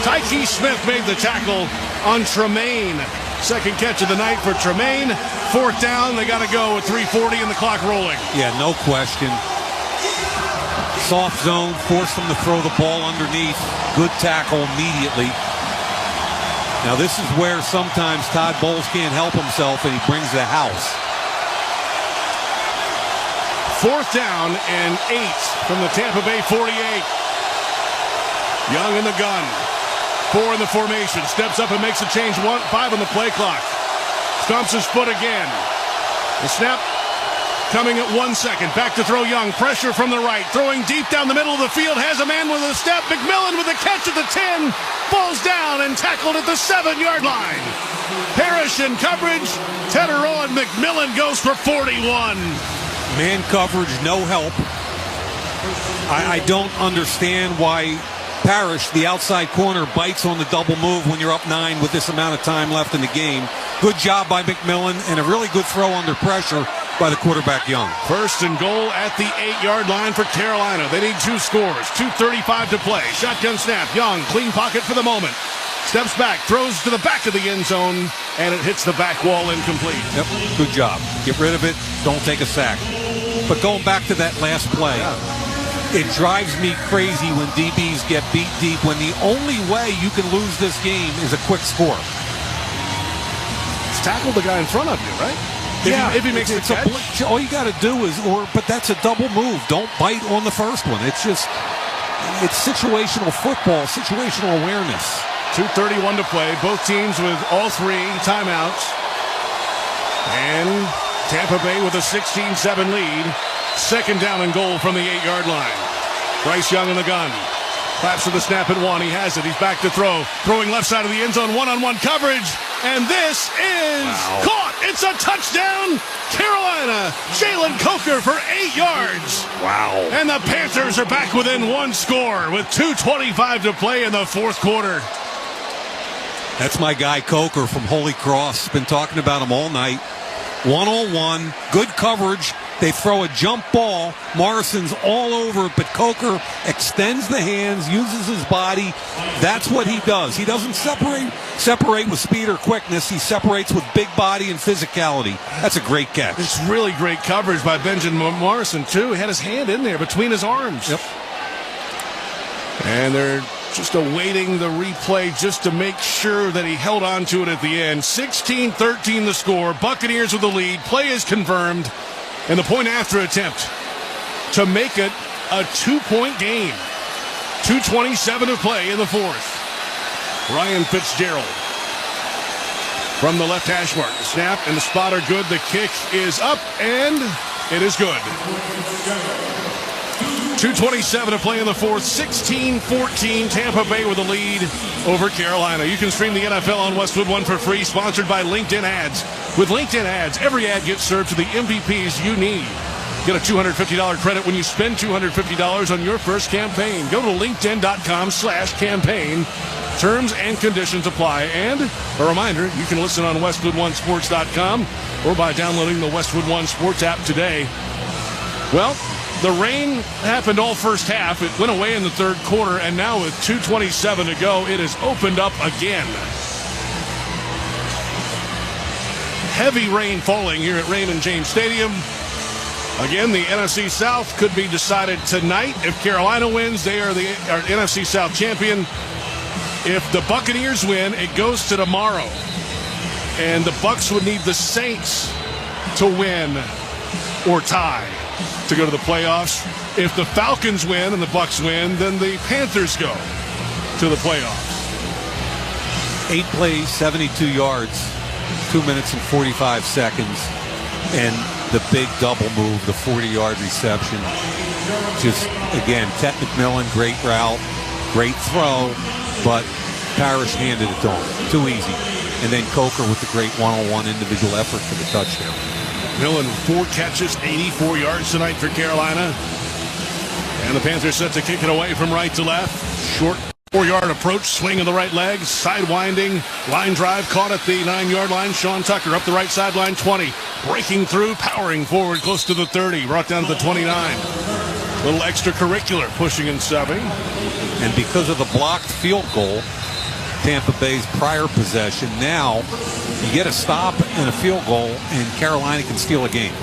Tyke Smith made the tackle on Tremaine. 2nd catch of the night for Tremaine. 4th down, they got to go with 3:40 and the clock rolling. Yeah, no question. Soft zone, forced them to throw the ball underneath. Good tackle immediately. Now this is where sometimes Todd Bowles can't help himself and he brings the house. 4th down and 8 from the Tampa Bay 48. Young in the gun. 4 in the formation. Steps up and makes a change. 5 on the play clock. Stomps his foot again. The snap coming at 1 second. Back to throw Young. Pressure from the right. Throwing deep down the middle of the field. Has a man with a step. McMillan with a catch at the 10. Falls down and tackled at the 7-yard line. Parrish in coverage. Teteroa and McMillan goes for 41. Man coverage, no help. I don't understand why Parrish, the outside corner, bites on the double move when you're up 9 with this amount of time left in the game. Good job by McMillan and a really good throw under pressure by the quarterback Young. 1st and goal at the 8-yard line for Carolina. They need 2 scores. 2:35 to play. Shotgun snap. Young, clean pocket for the moment. Steps back, throws to the back of the end zone, and it hits the back wall, incomplete. Yep, good job. Get rid of it. Don't take a sack. But going back to that last play, it drives me crazy when DBs get beat deep when the only way you can lose this game is a quick score. It's tackled the guy in front of you, right? If he makes the catch. All you got to do is, but that's a double move. Don't bite on the first one. It's situational football, situational awareness. 2:31 to play. Both teams with all 3 timeouts. And Tampa Bay with a 16-7 lead. 2nd down and goal from the 8-yard line. Bryce Young in the gun. Claps for the snap at 1. He has it. He's back to throw. Throwing left side of the end zone. One-on-one coverage. And this is caught. It's a touchdown. Carolina. Jalen Coker for 8 yards. Wow. And the Panthers are back within 1 score with 2:25 to play in the 4th quarter. That's my guy Coker from Holy Cross. Been talking about him all night. 1-on-1, good coverage, They throw a jump ball. Morrison's all over it, but Coker extends the hands, uses his body. That's what he does. He doesn't separate with speed or quickness. He separates with big body and physicality. That's a great catch. It's really great coverage by Benjamin Morrison, too. He had his hand in there between his arms. Yep. And they're just awaiting the replay just to make sure that he held on to it at the end. 16-13 the score. Buccaneers with the lead. Play is confirmed. And the point after attempt to make it a 2-point game. 2:27 to play in the fourth. Ryan Fitzgerald from the left hash mark. The snap and the spot are good. The kick is up, and it is good. 2:27 to play in the fourth. 16-14. Tampa Bay with the lead over Carolina. You can stream the NFL on Westwood One for free. Sponsored by LinkedIn Ads. With LinkedIn Ads, every ad gets served to the MVPs you need. Get a $250 credit when you spend $250 on your first campaign. Go to linkedin.com/campaign. Terms and conditions apply. And a reminder, you can listen on WestwoodOneSports.com or by downloading the Westwood One Sports app today. Well, the rain happened all first half. It went away in the third quarter, and now with 2:27 to go, it has opened up again. Heavy rain falling here at Raymond James Stadium. Again, the NFC South could be decided tonight. If Carolina wins, they are the NFC South champion. If the Buccaneers win, it goes to tomorrow. And the Bucs would need the Saints to win or tie to go to the playoffs. If the Falcons win and the Bucs win, then the Panthers go to the playoffs. 8 plays, 72 yards, 2 minutes and 45 seconds. And the big double move, the 40-yard reception. Just, again, Ted McMillan, great route, great throw, but Parrish handed it to him. Too easy. And then Coker with the great one-on-one individual effort for the touchdown. Millen, 4 catches, 84 yards tonight for Carolina. And the Panthers set to kick it away from right to left. Short 4-yard approach, swing of the right leg, sidewinding, line drive, caught at the 9-yard line. Sean Tucker up the right sideline, 20. Breaking through, powering forward close to the 30, brought down to the 29. Little extracurricular, pushing and shoving. And because of the blocked field goal, Tampa Bay's prior possession, now you get a stop and a field goal, and Carolina can steal a game.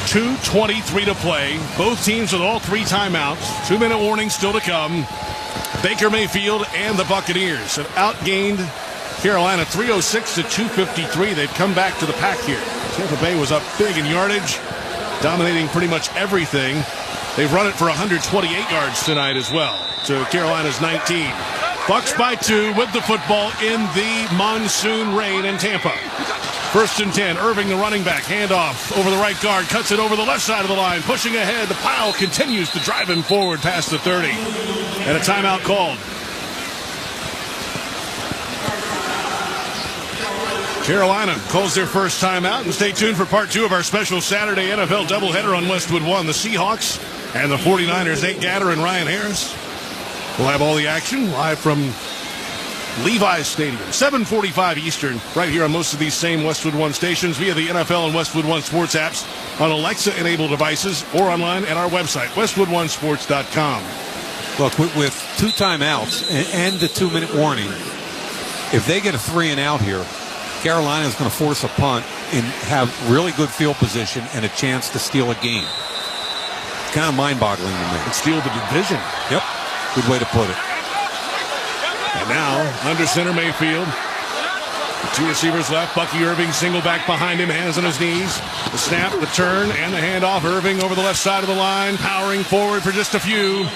.2:23 to play. Both teams with all 3 timeouts. 2-minute warning still to come. Baker Mayfield and the Buccaneers have outgained Carolina 306 to 253. They've come back to the pack here. Tampa Bay was up big in yardage, dominating pretty much everything. They've run it for 128 yards tonight as well, to Carolina's 19. Bucs by 2 with the football in the monsoon rain in Tampa. 1st and 10, Irving the running back, handoff over the right guard, cuts it over the left side of the line, pushing ahead. The pile continues to drive him forward past the 30. And a timeout called. Carolina calls their first timeout, and stay tuned for part 2 of our special Saturday NFL doubleheader on Westwood One. The Seahawks and the 49ers, Nate Gatter and Ryan Harris. We'll have all the action live from Levi's Stadium, 7:45 Eastern, right here on most of these same Westwood One stations via the NFL and Westwood One Sports apps on Alexa-enabled devices or online at our website, WestwoodOneSports.com. Look, with 2 timeouts and the 2-minute warning, if they get a 3 and out here, Carolina is going to force a punt and have really good field position and a chance to steal a game. Kind of mind-boggling to me. And steal the division. Yep. Good way to put it. And now, under center Mayfield. The 2 receivers left. Bucky Irving, single back behind him, hands on his knees. The snap, the turn, and the handoff. Irving over the left side of the line, powering forward for just a few.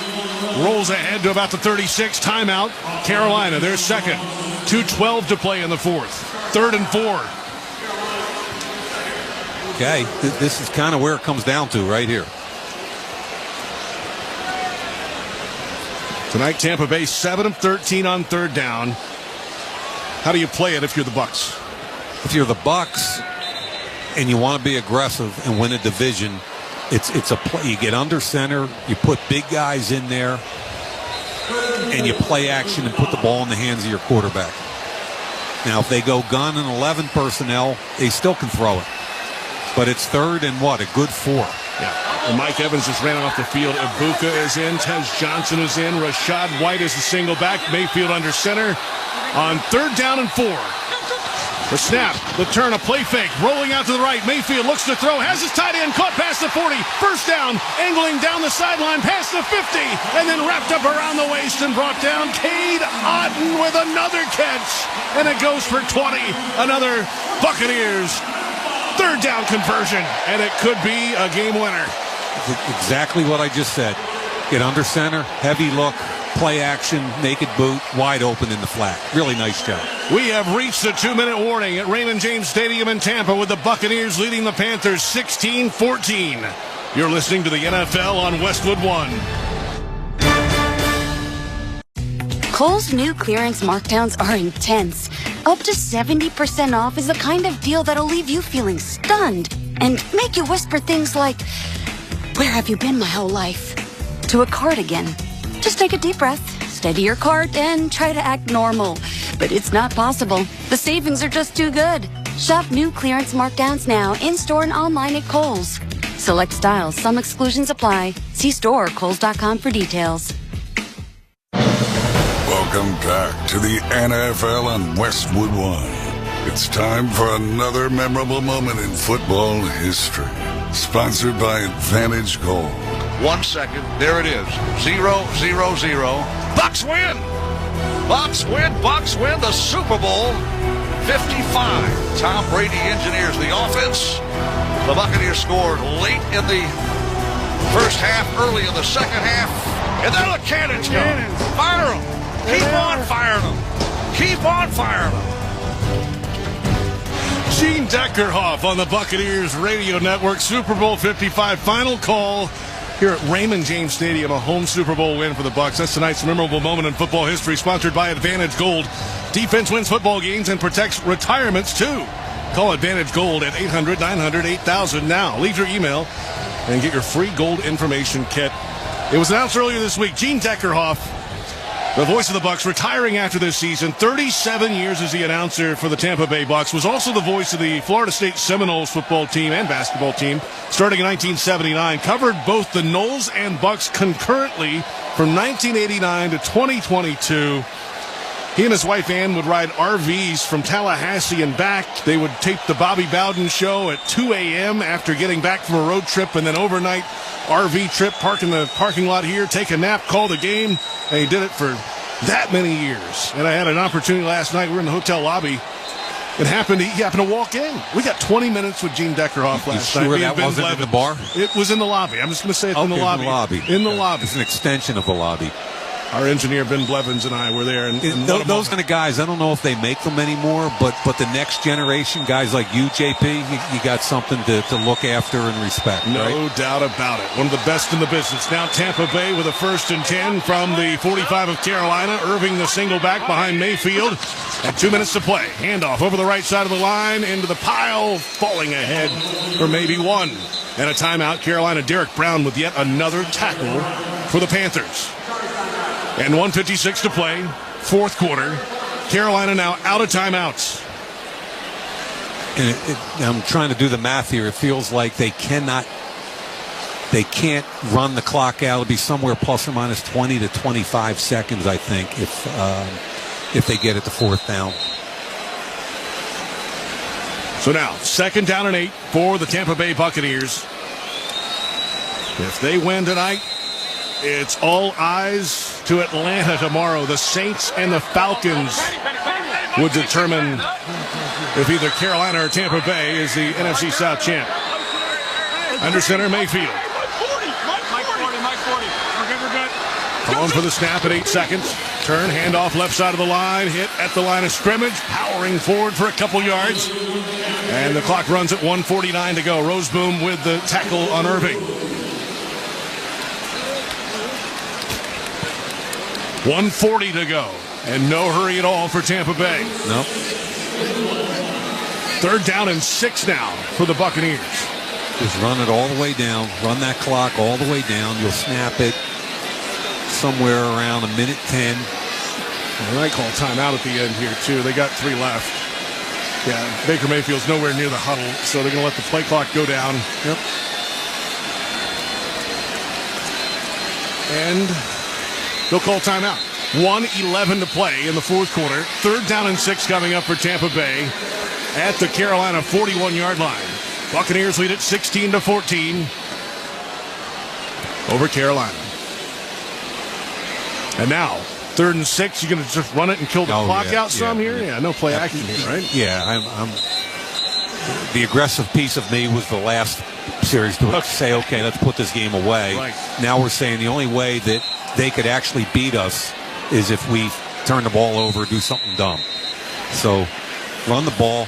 Rolls ahead to about the 36. Timeout. Carolina, their second. 2:12 to play in the fourth. 3rd and 4. Okay, this is kind of where it comes down to right here. Tonight, Tampa Bay 7 of 13 on 3rd down. How do you play it if you're the Bucs? If you're the Bucs and you want to be aggressive and win a division, it's a play. You get under center, you put big guys in there, and you play action and put the ball in the hands of your quarterback. Now, if they go gun and 11 personnel, they still can throw it. But it's third and what? A good 4. Yeah. And Mike Evans just ran off the field. Ibuka is in. Tez Johnson is in. Rashad White is the single back. Mayfield under center on 3rd down and 4. The snap, the turn, a play fake, rolling out to the right. Mayfield looks to throw, has his tight end caught past the 40. First down, angling down the sideline past the 50, and then wrapped up around the waist and brought down. Cade Otton with another catch, and it goes for 20. Another Buccaneers 3rd down conversion, and it could be a game winner. Exactly what I just said. Get under center, heavy look, play action, naked boot, wide open in the flat. Really nice job. We have reached the 2-minute warning at Raymond James Stadium in Tampa with the Buccaneers leading the Panthers 16-14. You're listening to the NFL on Westwood One. Kohl's new clearance markdowns are intense. Up to 70% off is the kind of deal that'll leave you feeling stunned and make you whisper things like, "Where have you been my whole life?" to a cardigan. Just take a deep breath, steady your cart, and try to act normal. But it's not possible. The savings are just too good. Shop new clearance markdowns now, in-store and online at Kohl's. Select styles, some exclusions apply. See store or Kohls.com for details. Welcome back to the NFL on Westwood One. It's time for another memorable moment in football history. Sponsored by Advantage Gold. 1 second. There it is. 0-0-0. Bucks win. Bucks win. Bucks win the Super Bowl 55. Tom Brady engineers the offense. The Buccaneers scored late in the first half, early in the second half. And then the cannons come. Fire them. Keep on firing them. Keep on firing them. Gene Deckerhoff on the Buccaneers radio network. Super Bowl 55 final call here at Raymond James Stadium, a home Super Bowl win for the Bucs. That's tonight's memorable moment in football history, sponsored by Advantage Gold. Defense wins football games and protects retirements, too. Call Advantage Gold at 800-900-8000 now. Leave your email and get your free gold information kit. It was announced earlier this week, Gene Deckerhoff, the voice of the Bucs, retiring after this season. 37 years as the announcer for the Tampa Bay Bucs. Was also the voice of the Florida State Seminoles football team and basketball team starting in 1979. Covered both the Noles and Bucs concurrently from 1989 to 2022. He and his wife Ann would ride RVs from Tallahassee and back. They would tape the Bobby Bowden show at 2 a.m. after getting back from a road trip, and then overnight RV trip, park in the parking lot here, take a nap, call the game, and he did it for that many years. And I had an opportunity last night. We were in the hotel lobby. He happened to walk in. We got 20 minutes with Gene Deckerhoff last night. Sure that wasn't in the bar? It was in the lobby. I'm just going to say it's in the lobby. In the lobby. It's an extension of the lobby. Our engineer, Ben Blevins, and I were there. And those kind of guys, I don't know if they make them anymore, but the next generation, guys like you, JP, you got something to look after and respect. No doubt about it. One of the best in the business. Now Tampa Bay with a 1st and 10 from the 45 of Carolina. Irving the single back behind Mayfield. And 2 minutes to play. Handoff over the right side of the line into the pile, falling ahead for maybe one. And a timeout. Carolina, Derek Brown with yet another tackle for the Panthers. And 1:56 to play, 4th quarter. Carolina now out of timeouts. And I'm trying to do the math here. It feels like they can't run the clock out. It'll be somewhere plus or minus 20 to 25 seconds, I think, if they get it to 4th down. So now, 2nd down and 8 for the Tampa Bay Buccaneers. If they win tonight, it's all eyes to Atlanta tomorrow. The Saints and the Falcons would determine if either Carolina or Tampa Bay is the NFC South champ. Under center, Mayfield. Calling for the snap at 8 seconds. Turn, handoff left side of the line. Hit at the line of scrimmage. Powering forward for a couple yards. And the clock runs at 1:49 to go. Roseboom with the tackle on Irving. 1:40 to go, and no hurry at all for Tampa Bay. Nope. 3rd down and 6 now for the Buccaneers. Just run it all the way down. Run that clock all the way down. You'll snap it somewhere around 1:10. They might call timeout at the end here, too. They got 3 left. Yeah, Baker Mayfield's nowhere near the huddle, so they're going to let the play clock go down. Yep. And they'll call timeout. 1:11 to play in the fourth quarter. 3rd down and 6 coming up for Tampa Bay at the Carolina 41-yard line. Buccaneers lead it 16-14 over Carolina. And now, 3rd and 6, you're going to just run it and kill the clock out some here? Yeah, no play action here, right? Yeah, I'm the aggressive piece of me was the last series to say, okay, let's put this game away. Right. Now we're saying the only way that they could actually beat us is if we turn the ball over, do something dumb. So run the ball.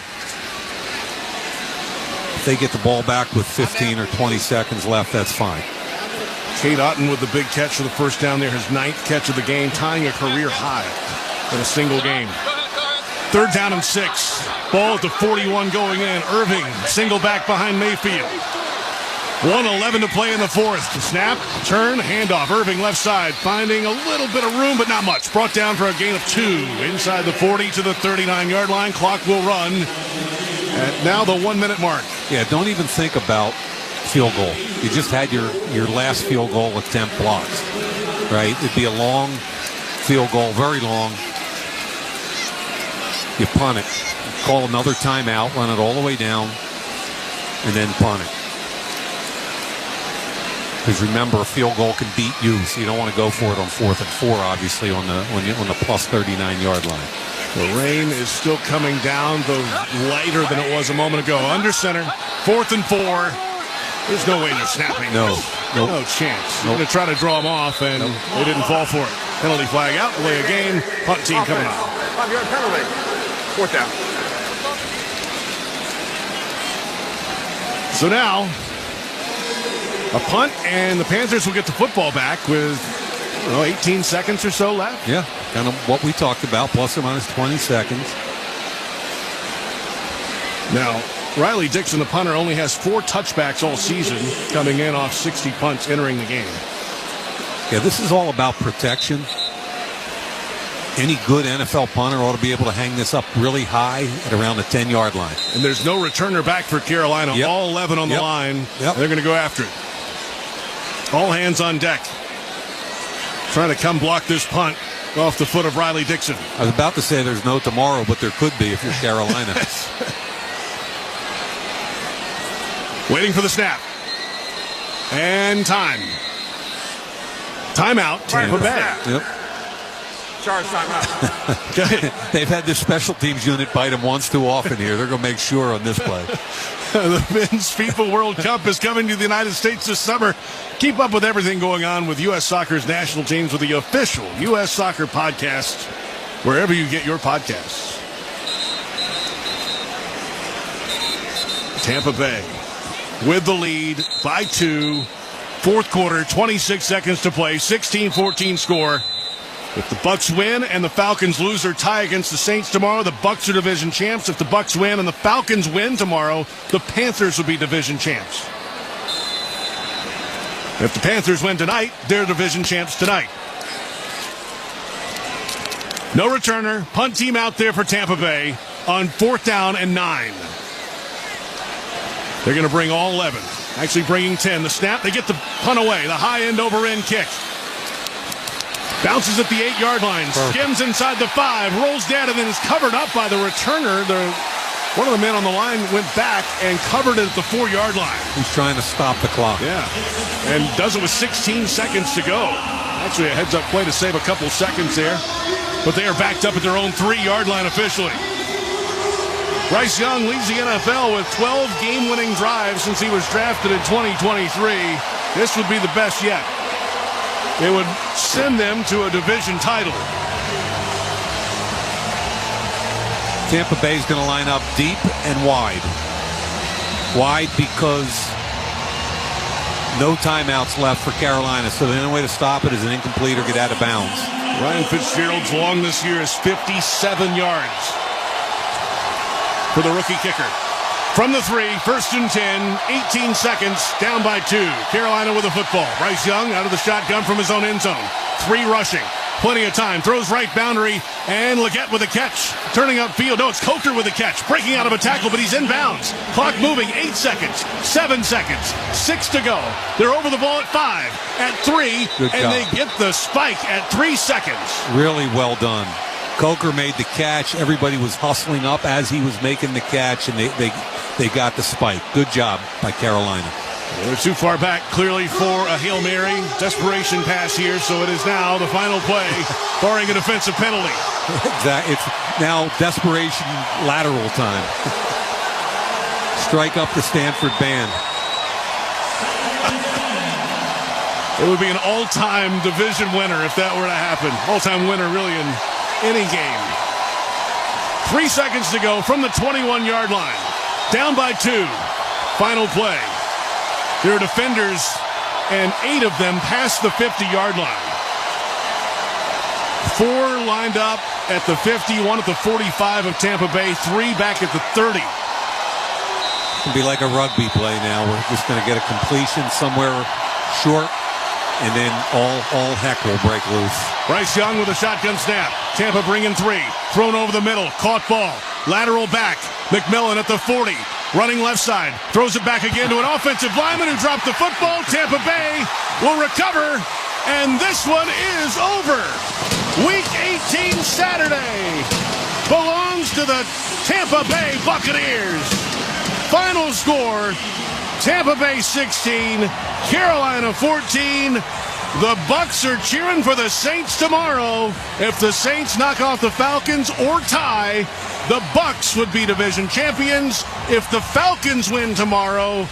If they get the ball back with 15 or 20 seconds left, that's fine. Cade Otton with the big catch for the first down there, his 9th catch of the game, tying a career high in a single game. 3rd down and 6. Ball at the 41 going in. Irving, single back behind Mayfield. 1:11 to play in the fourth. Snap, turn, handoff. Irving left side, finding a little bit of room, but not much. Brought down for a gain of 2. Inside the 40 to the 39-yard line. Clock will run at now the 1-minute mark. Yeah, don't even think about field goal. You just had your last field goal attempt blocked, right? It'd be a long field goal, very long. You punt it, call another timeout, run it all the way down, and then punt it. Because remember, a field goal can beat you, so you don't want to go for it on 4th and 4, obviously, on the plus 39-yard line. The rain is still coming down, though lighter than it was a moment ago. Under center, 4th and 4. There's no way they're snapping. No chance. Nope. Going to try to draw them off, and they didn't fall for it. Penalty flag out, delay a game. Punt team coming up. 5-yard penalty. 4th down. So now, a punt, and the Panthers will get the football back with 18 seconds or so left. Yeah, kind of what we talked about, plus or minus 20 seconds. Now, Riley Dixon, the punter, only has 4 touchbacks all season, coming in off 60 punts entering the game. Yeah, this is all about protection. Any good NFL punter ought to be able to hang this up really high at around the 10-yard line. And there's no returner back for Carolina. Yep. All 11 on the line. Yep. They're going to go after it. All hands on deck. Trying to come block this punt off the foot of Riley Dixon. I was about to say there's no tomorrow, but there could be if you're Carolina. Waiting for the snap. And time. Timeout, Tampa Bay. Yep. Charge timeout. They've had this special teams unit bite them once too often here. They're going to make sure on this play. The Men's FIFA World Cup is coming to the United States this summer. Keep up with everything going on with U.S. Soccer's national teams with the official U.S. Soccer podcast, wherever you get your podcasts. Tampa Bay with the lead by 2. Fourth quarter, 26 seconds to play, 16-14 score. If the Bucks win and the Falcons lose or tie against the Saints tomorrow, the Bucks are division champs. If the Bucks win and the Falcons win tomorrow, the Panthers will be division champs. If the Panthers win tonight, they're division champs tonight. No returner. Punt team out there for Tampa Bay on 4th down and 9. They're going to bring all 11. Actually bringing 10. The snap, they get the punt away. The high end over end kick. Bounces at the 8-yard line, skims inside the 5, rolls down, and then is covered up by the returner. One of the men on the line went back and covered it at the 4-yard line. He's trying to stop the clock. Yeah, and does it with 16 seconds to go. Actually, a heads-up play to save a couple seconds there, but they are backed up at their own 3-yard line officially. Bryce Young leads the NFL with 12 game-winning drives since he was drafted in 2023. This would be the best yet. It would send them to a division title. Tampa Bay is going to line up deep and wide. Wide because no timeouts left for Carolina, so the only way to stop it is an incomplete or get out of bounds. Ryan Fitzgerald's long this year is 57 yards for the rookie kicker. From the 3, 1st and 10, 18 seconds, down by 2. Carolina with the football. Bryce Young out of the shotgun from his own end zone. 3 rushing. Plenty of time. Throws right boundary. And Leggett with a catch. Turning upfield. No, it's Coker with a catch. Breaking out of a tackle, but he's inbounds. Clock moving. 8 seconds. 7 seconds. 6 to go. They're over the ball at 5. At 3. Good and job. they get the spike at 3 seconds. Really well done. Coker made the catch. Everybody was hustling up as he was making the catch, and they got the spike. Good job by Carolina. They're too far back, clearly, for a Hail Mary. Desperation pass here, so it is now the final play, barring a defensive penalty. Exactly. It's now desperation lateral time. Strike up the Stanford band. It would be an all-time division winner if that were to happen. All-time winner, really, in any game. 3 seconds to go from the 21-yard line. Down by 2. Final play. There are defenders, and 8 of them past the 50-yard line. 4 lined up at the 50, 1 at the 45 of Tampa Bay, 3 back at the 30. It'll be like a rugby play now. We're just going to get a completion somewhere short, and then all heck will break loose. Bryce Young with a shotgun snap. Tampa bringing 3. Thrown over the middle. Caught ball. Lateral back. McMillan at the 40. Running left side. Throws it back again to an offensive lineman who dropped the football. Tampa Bay will recover. And this one is over. Week 18 Saturday belongs to the Tampa Bay Buccaneers. Final score, Tampa Bay 16, Carolina 14. The Bucs are cheering for the Saints tomorrow. If the Saints knock off the Falcons or tie, the Bucs would be division champions. If the Falcons win tomorrow,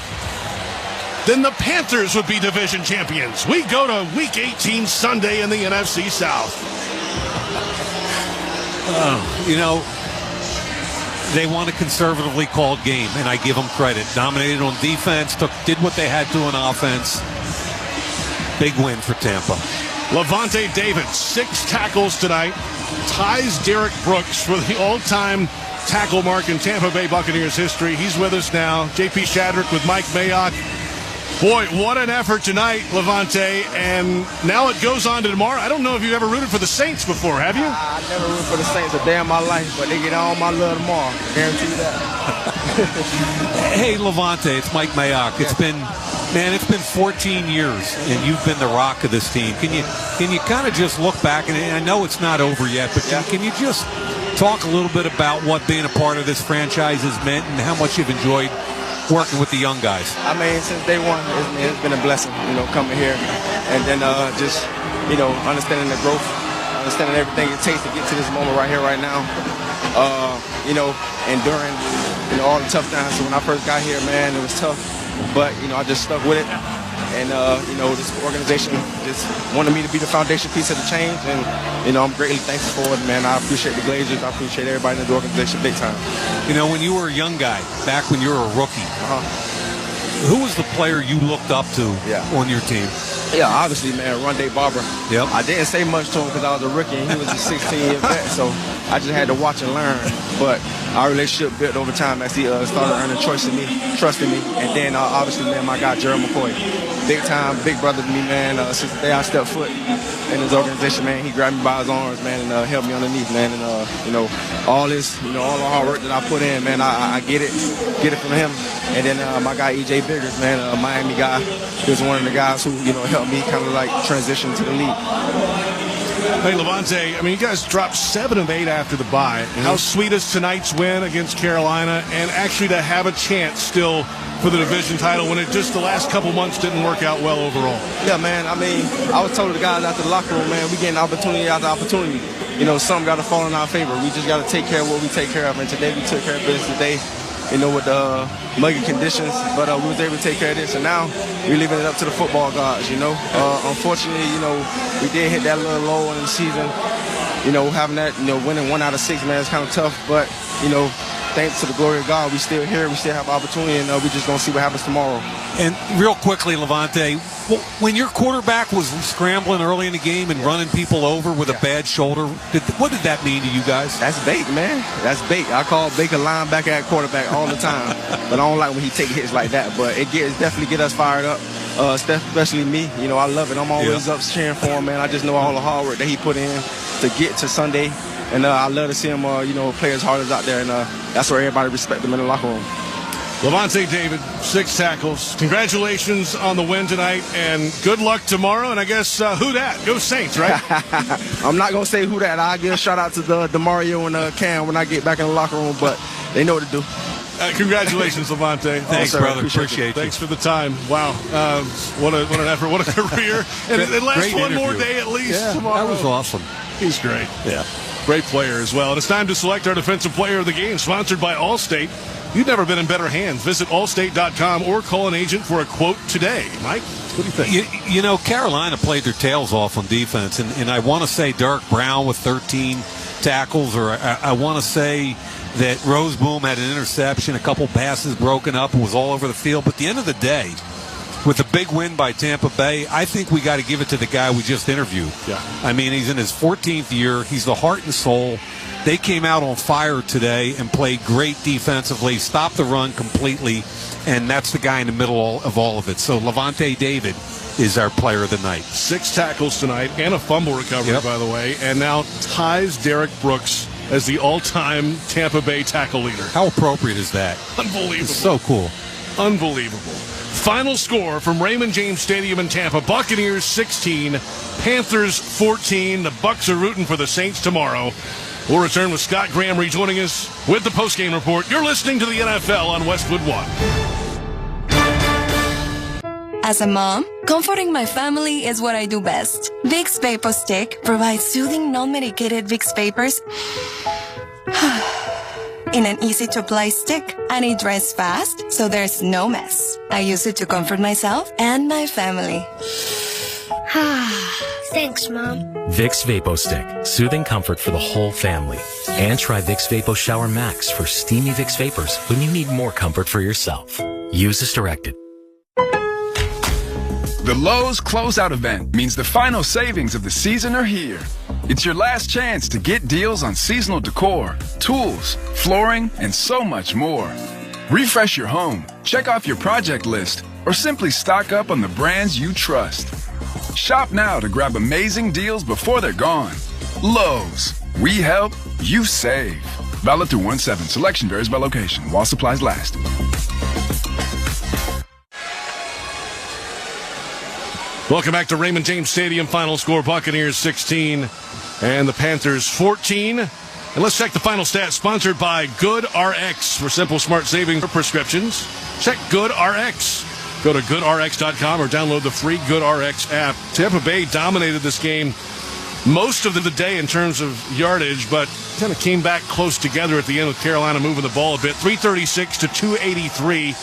then the Panthers would be division champions. We go to Week 18 Sunday in the NFC South. They won a conservatively called game, and I give them credit. Dominated on defense, did what they had to on offense. Big win for Tampa. Levante David, 6 tackles tonight. Ties Derek Brooks for the all-time tackle mark in Tampa Bay Buccaneers history. He's with us now. JP Shadrick with Mike Mayock. Boy, what an effort tonight, Levante. And now it goes on to tomorrow. I don't know if you've ever rooted for the Saints before, have you? I never rooted for the Saints a day in my life, but they get all my love tomorrow. I guarantee you that. Hey, Levante, it's Mike Mayock. It's been 14 years, and you've been the rock of this team. Can you kind of just look back, and I know it's not over yet, but can you just talk a little bit about what being a part of this franchise has meant and how much you've enjoyed working with the young guys? I mean, since day one, it's been a blessing, coming here, and then just, understanding the growth, understanding everything it takes to get to this moment right here, right now. Enduring, all the tough times. So when I first got here, man, it was tough. But, I just stuck with it. And, this organization just wanted me to be the foundation piece of the change. And, I'm greatly thankful for it, man. I appreciate the Glazers. I appreciate everybody in the organization big time. When you were a young guy, back when you were a rookie, who was the player you looked up to on your team? Yeah, obviously, man, Rondé Barber. Yep. I didn't say much to him because I was a rookie and he was a 16-year vet, so I just had to watch and learn. But our relationship built over time as he started earning trusting me. And then, obviously, man, my guy, Gerald McCoy. Big time, big brother to me, man. Since the day I stepped foot in his organization, man, he grabbed me by his arms, man, and helped me underneath, man. And, all this, all the hard work that I put in, man, I get it from him. And then my guy, E.J. Biggers, man, a Miami guy. He was one of the guys who, helped me kind of like transition to the league. Hey, Levante, you guys dropped 7 of 8 after the bye. Mm-hmm. How sweet is tonight's win against Carolina, and actually to have a chance still for the division title when it just the last couple months didn't work out well overall? Yeah, man, I was told the guys after the locker room, man, we getting opportunity after opportunity. Something got to fall in our favor. We just got to take care of what we take care of, and today we took care of business today. With the muggy conditions, but we was able to take care of this, and now we're leaving it up to the football gods, Unfortunately, we did hit that little low in the season, having that, winning 1 out of 6, man, it's kind of tough, but, thanks to the glory of God, we still here, we still have opportunity, and we just gonna see what happens tomorrow. And real quickly, Levante, when your quarterback was scrambling early in the game and running people over with a bad shoulder, what did that mean to you guys? That's bait, man. That's bait. I call Baker linebacker at quarterback all the time, but I don't like when he take hits like that. But it definitely get us fired up, especially me. I love it. I'm always up cheering for him, man. I just know all the hard work that he put in to get to Sunday. And I love to see him, play as hard as out there, and that's where everybody respects him in the locker room. Levante David, 6 tackles. Congratulations on the win tonight, and good luck tomorrow. And I guess, who dat? Go Saints, right? I'm not going to say who dat. I'll give a shout-out to DeMario and Cam when I get back in the locker room, but they know what to do. Congratulations, Levante. Thanks, brother. Appreciate you. Thanks for the time. Wow. What an effort. What a career. And it lasts one more day at least tomorrow. That was awesome. He's great. Yeah. Great player as well. And it's time to select our defensive player of the game, sponsored by Allstate. You've never been in better hands. Visit allstate.com or call an agent for a quote today. Mike, what do you think? You know, Carolina played their tails off on defense, and I want to say Derek Brown with 13 tackles, or I want to say that Roseboom had an interception, a couple passes broken up, and was all over the field. But at the end of the day, with the big win by Tampa Bay, I think we got to give it to the guy we just interviewed. Yeah. I mean, he's in his 14th year. He's the heart and soul. They came out on fire today and played great defensively, stopped the run completely, and that's the guy in the middle of all of it. So Levante David is our player of the night. 6 tackles tonight and a fumble recovery, by the way, and now ties Derek Brooks as the all-time Tampa Bay tackle leader. How appropriate is that? Unbelievable. It's so cool. Unbelievable. Final score from Raymond James Stadium in Tampa: Buccaneers 16, Panthers 14. The Bucs are rooting for the Saints tomorrow. We'll return with Scott Graham rejoining us with the postgame report. You're listening to the NFL on Westwood One. As a mom, comforting my family is what I do best. Vicks Vapor Stick provides soothing, non-medicated Vicks Vapors in an easy-to-apply stick, and it dries fast, so there's no mess. I use it to comfort myself and my family. Thanks, Mom. Vicks Vapo Stick, soothing comfort for the whole family. And try Vicks Vapo Shower Max for steamy Vicks Vapors when you need more comfort for yourself. Use as directed. The Lowe's Closeout event means the final savings of the season are here. It's your last chance to get deals on seasonal decor, tools, flooring, and so much more. Refresh your home, check off your project list, or simply stock up on the brands you trust. Shop now to grab amazing deals before they're gone. Lowe's. We help, you save. Valid through 1/7. Selection varies by location while supplies last. Welcome back to Raymond James Stadium. Final score: Buccaneers 16 and the Panthers 14. And let's check the final stats, sponsored by Good RX for simple, smart saving prescriptions. Check Good RX. Go to goodrx.com or download the free Good RX app. Tampa Bay dominated this game most of the day in terms of yardage, but kind of came back close together at the end with Carolina moving the ball a bit. 336 to 283.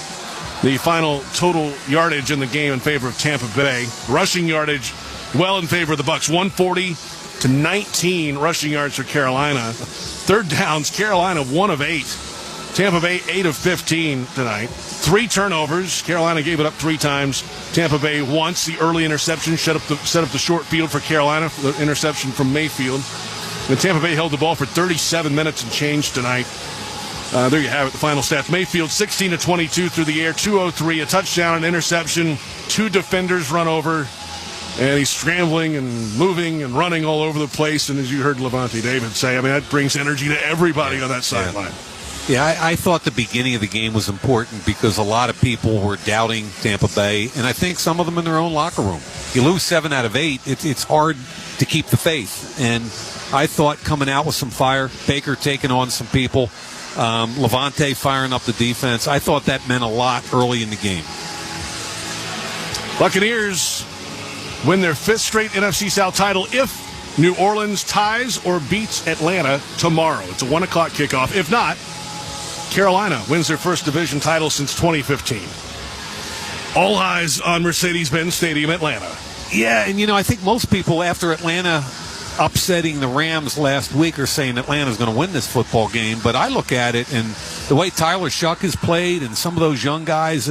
The final total yardage in the game in favor of Tampa Bay. Rushing yardage well in favor of the Bucs. 140 to 19 rushing yards for Carolina. Third downs, Carolina 1 of 8. Tampa Bay 8 of 15 tonight. 3 turnovers. Carolina gave it up 3 times. Tampa Bay once. The early interception set up the short field for Carolina. The interception from Mayfield. And Tampa Bay held the ball for 37 minutes and change tonight. There you have it, the final stats. Mayfield 16 to 22 through the air, 203, a touchdown, an interception, 2 defenders run over, and he's scrambling and moving and running all over the place. And as you heard Levante David say, I mean, that brings energy to everybody on that sideline. Yeah, I thought the beginning of the game was important because a lot of people were doubting Tampa Bay, and I think some of them in their own locker room. You lose 7 out of 8, it's hard to keep the faith. And I thought coming out with some fire, Baker taking on some people, Levante firing up the defense, I thought that meant a lot early in the game. Buccaneers win their 5th straight NFC South title if New Orleans ties or beats Atlanta tomorrow. It's a 1 o'clock kickoff. If not, Carolina wins their first division title since 2015. All eyes on Mercedes-Benz Stadium, Atlanta. Yeah, and I think most people after Atlanta upsetting the Rams last week are saying Atlanta's going to win this football game. But I look at it, and the way Tyler Shuck has played and some of those young guys,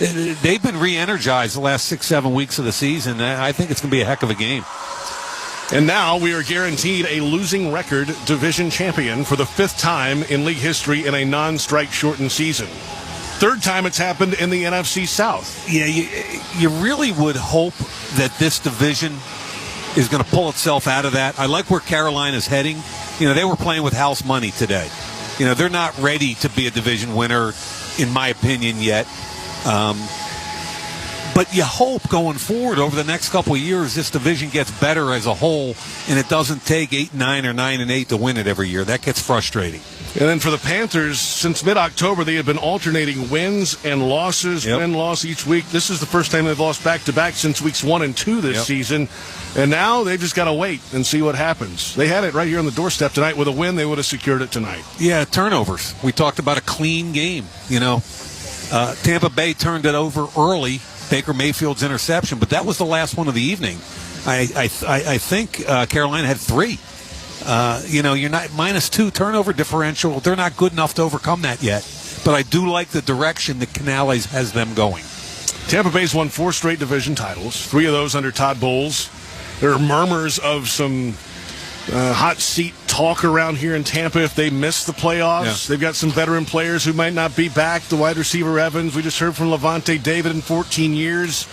they've been re-energized the last 6-7 weeks of the season. I think it's going to be a heck of a game. And now we are guaranteed a losing record division champion for the 5th time in league history in a non-strike shortened season. 3rd time it's happened in the NFC South. Yeah, you really would hope that this division is going to pull itself out of that. I like where Carolina's heading. they were playing with house money today. They're not ready to be a division winner, in my opinion, yet. But you hope going forward over the next couple of years this division gets better as a whole, and it doesn't take 8-9 or 9-8 to win it every year. That gets frustrating. And then for the Panthers, since mid-October, they have been alternating wins and losses, win-loss each week. This is the first time they've lost back-to-back since weeks 1 and 2 this season. And now they've just got to wait and see what happens. They had it right here on the doorstep tonight. With a win, they would have secured it tonight. Yeah, turnovers. We talked about a clean game. Tampa Bay turned it over early, Baker Mayfield's interception, but that was the last one of the evening. I think Carolina had 3. You're not -2 turnover differential. They're not good enough to overcome that yet. But I do like the direction that Canales has them going. Tampa Bay's won 4 straight division titles, 3 of those under Todd Bowles. There are murmurs of some hot seat talk around here in Tampa if they miss the playoffs. Yeah. They've got some veteran players who might not be back. The wide receiver Evans, we just heard from Levante David in 14 years.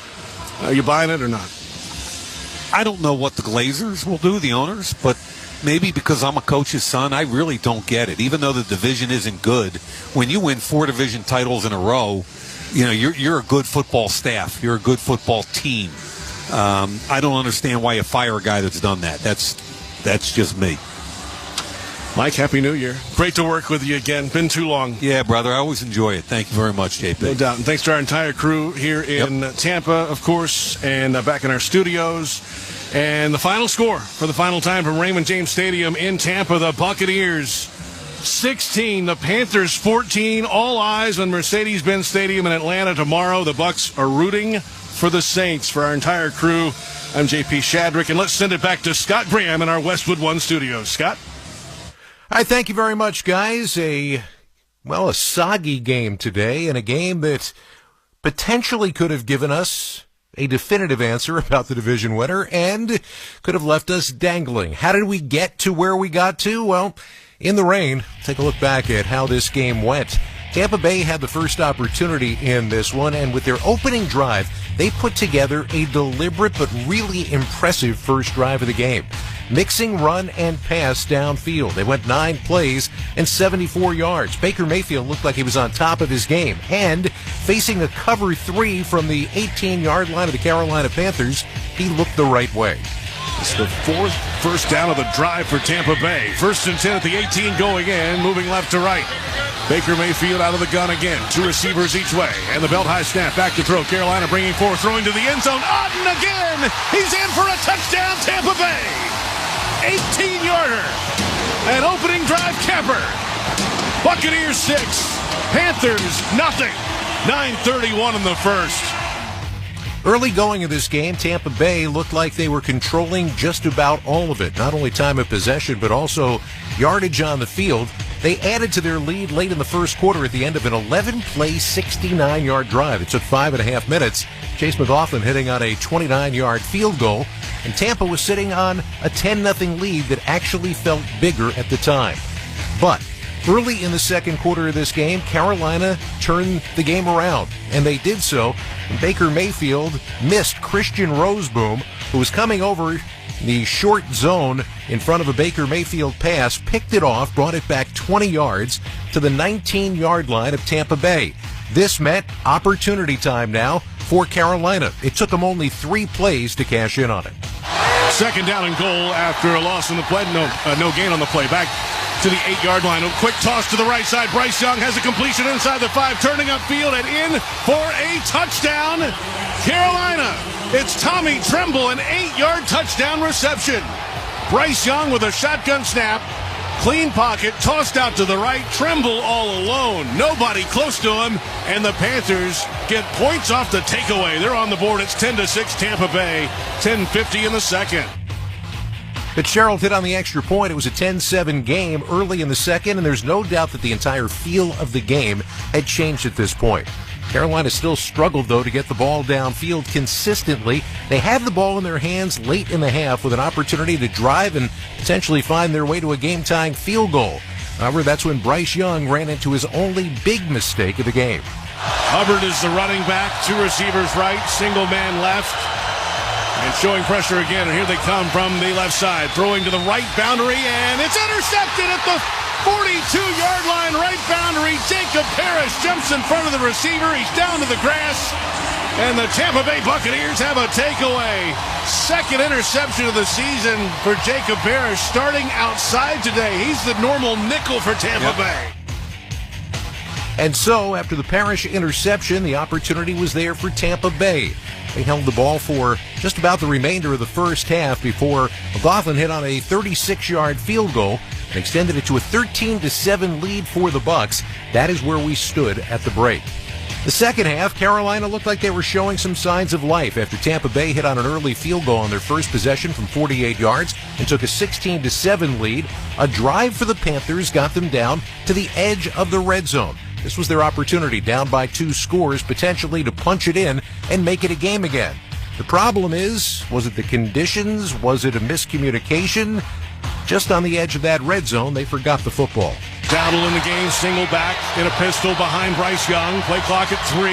Are you buying it or not? I don't know what the Glazers will do, the owners, but maybe because I'm a coach's son, I really don't get it. Even though the division isn't good, when you win 4 division titles in a row, you're a good football staff. You're a good football team. I don't understand why you fire a guy that's done that. That's just me. Mike, Happy New Year. Great to work with you again. Been too long. Yeah, brother. I always enjoy it. Thank you very much, JP. No doubt. And thanks to our entire crew here in Tampa, of course, and back in our studios. And the final score for the final time from Raymond James Stadium in Tampa, the Buccaneers 16, the Panthers 14. All eyes on Mercedes-Benz Stadium in Atlanta tomorrow. The Bucs are rooting for the Saints. For our entire crew, I'm JP Shadrick, and let's send it back to Scott Graham in our Westwood One studios. Scott? Hi, thank you very much, guys. A soggy game today, and a game that potentially could have given us a definitive answer about the division winner and could have left us dangling. How did we get to where we got to? Well, in the rain. Take a look back at how this game went. Tampa Bay had the first opportunity in this one, and with their opening drive, they put together a deliberate but really impressive first drive of the game. Mixing run and pass downfield. They went 9 plays and 74 yards. Baker Mayfield looked like he was on top of his game. And facing a cover 3 from the 18-yard line of the Carolina Panthers, he looked the right way. It's the 4th first down of the drive for Tampa Bay. 1st and 10 at the 18 going in, moving left to right. Baker Mayfield out of the gun again. 2 receivers each way. And the belt high snap back to throw. Carolina bringing forward, throwing to the end zone. Otten again! He's in for a touchdown, Tampa Bay! 18-yarder. An opening drive capper. Buccaneers 6. Panthers nothing. 9:31 in the first. Early going of this game, Tampa Bay looked like they were controlling just about all of it. Not only time of possession, but also yardage on the field. They added to their lead late in the first quarter at the end of an 11-play, 69-yard drive. It took 5.5 minutes. Chase McLaughlin hitting on a 29-yard field goal. And Tampa was sitting on a 10-0 lead that actually felt bigger at the time. But early in the second quarter of this game, Carolina turned the game around, and they did so. Baker Mayfield missed Christian Roseboom, who was coming over the short zone in front of a Baker Mayfield pass, picked it off, brought it back 20 yards to the 19-yard line of Tampa Bay. This meant opportunity time now for Carolina. It took them only 3 plays to cash in on it. Second down and goal after a loss on the play. No gain on the play. Back to the 8-yard line. A quick toss to the right side. Bryce Young has a completion inside the 5, turning upfield and in for a touchdown. Carolina. It's Tommy Tremble, an 8-yard touchdown reception. Bryce Young with a shotgun snap. Clean pocket, tossed out to the right. Tremble all alone. Nobody close to him. And the Panthers get points off the takeaway. They're on the board. It's 10-6 Tampa Bay. 10:50 in the second. Fitzgerald hit on the extra point. It was a 10-7 game early in the second, and there's no doubt that the entire feel of the game had changed at this point. Carolina still struggled, though, to get the ball downfield consistently. They had the ball in their hands late in the half with an opportunity to drive and potentially find their way to a game-tying field goal. However, that's when Bryce Young ran into his only big mistake of the game. Hubbard is the running back. 2 receivers right, single man left. And showing pressure again, and here they come from the left side. Throwing to the right boundary, and it's intercepted at the 42-yard line, right boundary. Jacob Parrish jumps in front of the receiver. He's down to the grass. And the Tampa Bay Buccaneers have a takeaway. Second interception of the season for Jacob Parrish, starting outside today. He's the normal nickel for Tampa Bay. And so, after the Parrish interception, the opportunity was there for Tampa Bay. They held the ball for just about the remainder of the first half before McLaughlin hit on a 36-yard field goal and extended it to a 13-7 lead for the Bucs. That is where we stood at the break. The second half, Carolina looked like they were showing some signs of life after Tampa Bay hit on an early field goal on their first possession from 48 yards and took a 16-7 lead. A drive for the Panthers got them down to the edge of the red zone. This was their opportunity, down by 2 scores, potentially to punch it in and make it a game again. The problem is, was it the conditions? Was it a miscommunication? Just on the edge of that red zone, they forgot the football. Dowdle in the game, single back in a pistol behind Bryce Young. Play clock at 3.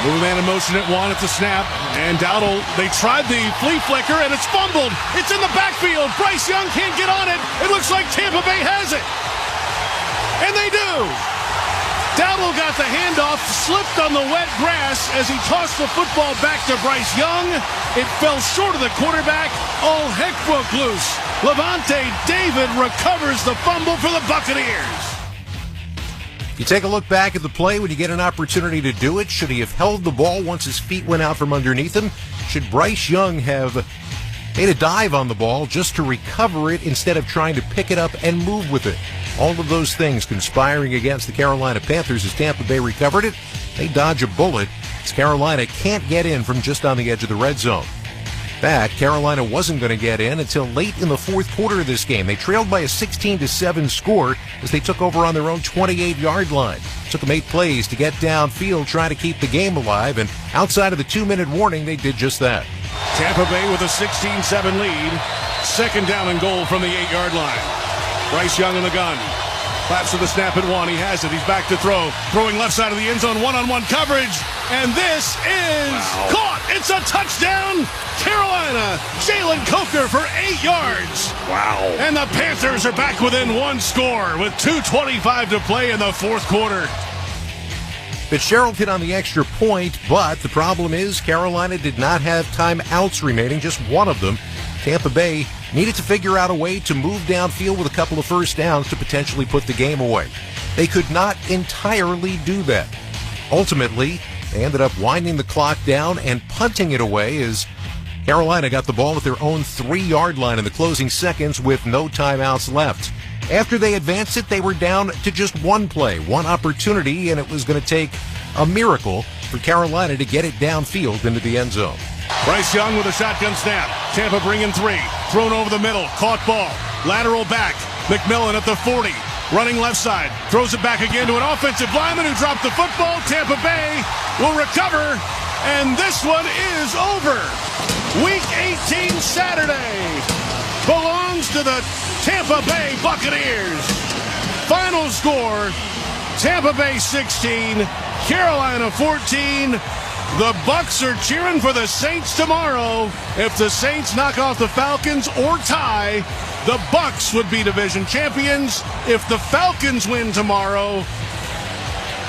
Move man in motion at 1 at the snap. And Dowdle, they tried the flea flicker, and it's fumbled. It's in the backfield. Bryce Young can't get on it. It looks like Tampa Bay has it. And they do. Dowdle got the handoff, slipped on the wet grass as he tossed the football back to Bryce Young. It fell short of the quarterback. All heck broke loose. Levante David recovers the fumble for the Buccaneers. You take a look back at the play when you get an opportunity to do it. Should he have held the ball once his feet went out from underneath him? Should Bryce Young have made a dive on the ball just to recover it instead of trying to pick it up and move with it? All of those things conspiring against the Carolina Panthers as Tampa Bay recovered it. They dodge a bullet as Carolina can't get in from just on the edge of the red zone. In fact, Carolina wasn't going to get in until late in the fourth quarter of this game. They trailed by a 16-7 score as they took over on their own 28-yard line. It took them 8 plays to get downfield, trying to keep the game alive, and outside of the 2-minute warning, they did just that. Tampa Bay with a 16-7 lead. Second down and goal from the 8-yard line. Bryce Young in the gun. Claps to the snap at 1. He has it. He's back to throw. Throwing left side of the end zone. One-on-one coverage. And this is caught. It's a touchdown. Carolina. Jalen Coker for 8 yards. Wow. And the Panthers are back within 1 score with 2:25 to play in the fourth quarter. Fitzgerald hit on the extra point, but the problem is Carolina did not have timeouts remaining, just one of them. Tampa Bay needed to figure out a way to move downfield with a couple of first downs to potentially put the game away. They could not entirely do that. Ultimately, they ended up winding the clock down and punting it away as Carolina got the ball at their own 3-yard line in the closing seconds with no timeouts left. After they advanced it, they were down to just 1 play, 1 opportunity, and it was going to take a miracle for Carolina to get it downfield into the end zone. Bryce Young with a shotgun snap. Tampa bringing 3. Thrown over the middle. Caught ball. Lateral back. McMillan at the 40. Running left side. Throws it back again to an offensive lineman who dropped the football. Tampa Bay will recover. And this one is over. Week 18 Saturday belongs to the Tampa Bay Buccaneers. Final score, Tampa Bay 16, Carolina 14. The Bucs are cheering for the Saints tomorrow. If the Saints knock off the Falcons or tie, the Bucs would be division champions. If the Falcons win tomorrow,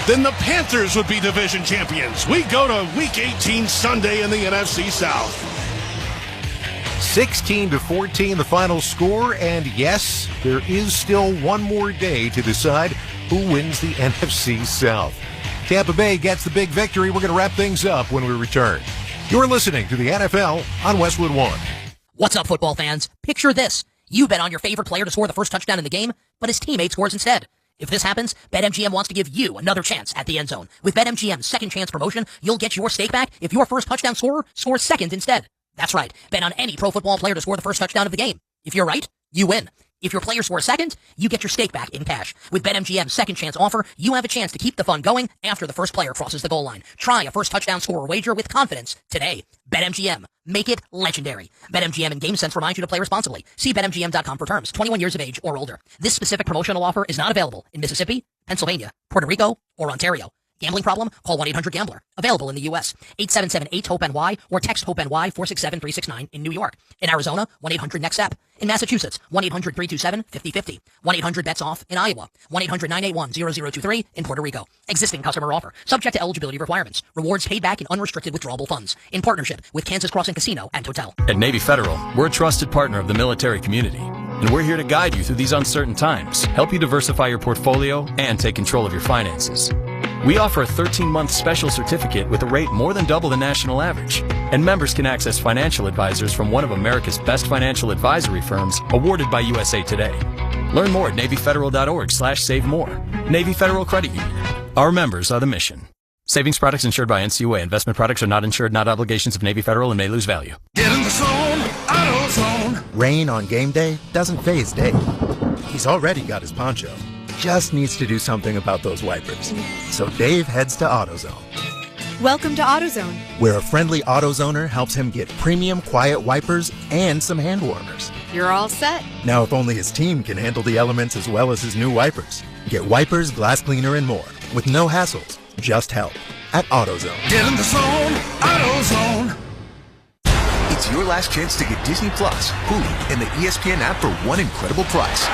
then the Panthers would be division champions. We go to Week 18 Sunday in the NFC South. 16-14 the final score, and yes, there is still one more day to decide who wins the NFC South. Tampa Bay gets the big victory. We're going to wrap things up when we return. You're listening to the NFL on Westwood One. What's up, football fans? Picture this. You bet on your favorite player to score the first touchdown in the game, but his teammate scores instead. If this happens, BetMGM wants to give you another chance at the end zone. With BetMGM's second chance promotion, you'll get your stake back if your first touchdown scorer scores second instead. That's right. Bet on any pro football player to score the first touchdown of the game. If you're right, you win. If your player scores second, you get your stake back in cash. With BetMGM's second chance offer, you have a chance to keep the fun going after the first player crosses the goal line. Try a first touchdown scorer wager with confidence today. BetMGM. Make it legendary. BetMGM and GameSense remind you to play responsibly. See BetMGM.com for terms. 21 years of age or older. This specific promotional offer is not available in Mississippi, Pennsylvania, Puerto Rico, or Ontario. Gambling problem? Call 1-800-GAMBLER. Available in the U.S. 877-8-HOPE-NY or text HOPE-NY 467-369 in New York. In Arizona, 1-800-NEXT-STEP. In Massachusetts, 1-800-327-5050. 1-800-BETS-OFF in Iowa. 1-800-981-0023 in Puerto Rico. Existing customer offer. Subject to eligibility requirements. Rewards paid back in unrestricted withdrawable funds. In partnership with Kansas Crossing Casino and Hotel. At Navy Federal, we're a trusted partner of the military community. And we're here to guide you through these uncertain times, help you diversify your portfolio, and take control of your finances. We offer a 13-month special certificate with a rate more than double the national average. And members can access financial advisors from one of America's best financial advisory firms awarded by USA Today. Learn more at NavyFederal.org/save-more. Navy Federal Credit Union. Our members are the mission. Savings products insured by NCUA. Investment products are not insured, not obligations of Navy Federal, and may lose value. Get in the zone, AutoZone. Rain on game day doesn't faze Dave. He's already got his poncho. Just needs to do something about those wipers. So Dave heads to AutoZone. Welcome to AutoZone, where a friendly AutoZoner helps him get premium quiet wipers and some hand warmers. You're all set. Now, if only his team can handle the elements as well as his new wipers. Get wipers, glass cleaner, and more with no hassles. Just help at AutoZone. Get in the zone, AutoZone. It's your last chance to get Disney Plus, Hulu, and the ESPN app for one incredible price.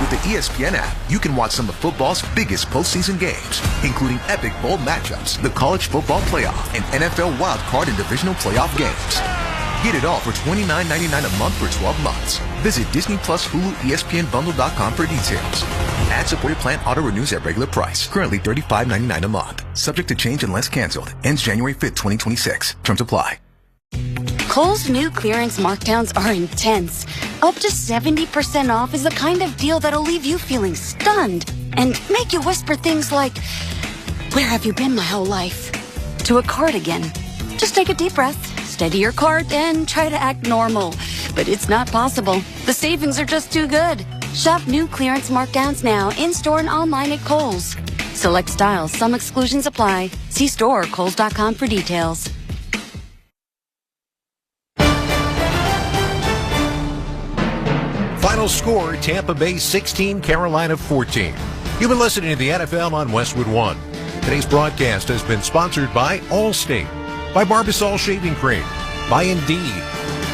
With the ESPN app, you can watch some of football's biggest postseason games, including epic bowl matchups, the College Football Playoff, and NFL Wild Card and Divisional Playoff games. Get it all for $29.99 a month for 12 months. Visit Disney Plus Hulu ESPNBundle.com for details. Ad-supported plan auto-renews at regular price. Currently $35.99 a month. Subject to change unless canceled. Ends January 5th, 2026. Terms apply. Kohl's new clearance markdowns are intense. Up to 70% off is the kind of deal that'll leave you feeling stunned and make you whisper things like, "Where have you been my whole life?" to a cardigan. Just take a deep breath, steady your cart, and try to act normal. But it's not possible. The savings are just too good. Shop new clearance markdowns now in-store and online at Kohl's. Select styles, some exclusions apply. See store or Kohls.com for details. Final score, Tampa Bay 16, Carolina 14. You've been listening to the NFL on Westwood One. Today's broadcast has been sponsored by Allstate, by Barbasol Shaving Cream, by Indeed,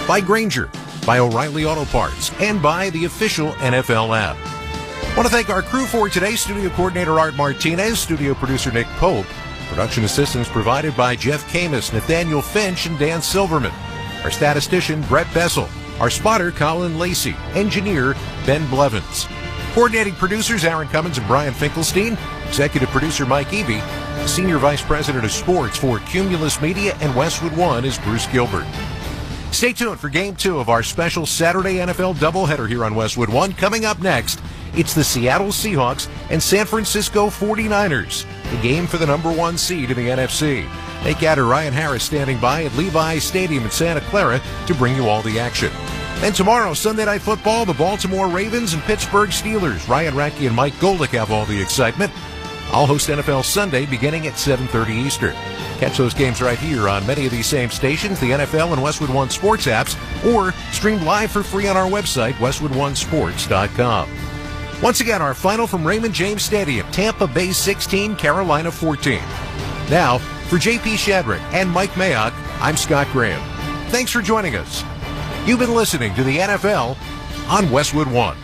by Granger, by O'Reilly Auto Parts, and by the official NFL app. I want to thank our crew for today, studio coordinator Art Martinez, studio producer Nick Pope, production assistance provided by Jeff Camus, Nathaniel Finch, and Dan Silverman, our statistician Brett Bessel, our spotter Colin Lacey, engineer Ben Blevins, coordinating producers Aaron Cummins and Brian Finkelstein, executive producer Mike Eby, senior vice president of sports for Cumulus Media and Westwood One is Bruce Gilbert. Stay tuned for Game 2 of our special Saturday NFL doubleheader here on Westwood One. Coming up next, it's the Seattle Seahawks and San Francisco 49ers, the game for the number 1 seed in the NFC. Nick Adder, Ryan Harris standing by at Levi Stadium in Santa Clara to bring you all the action. And tomorrow, Sunday Night Football, the Baltimore Ravens and Pittsburgh Steelers. Ryan Radke and Mike Goldick have all the excitement. I'll host NFL Sunday beginning at 7:30 Eastern. Catch those games right here on many of these same stations, the NFL and Westwood One sports apps, or stream live for free on our website, westwoodonesports.com. Once again, our final from Raymond James Stadium, Tampa Bay 16, Carolina 14. Now, for JP Shadrick and Mike Mayock, I'm Scott Graham. Thanks for joining us. You've been listening to the NFL on Westwood One.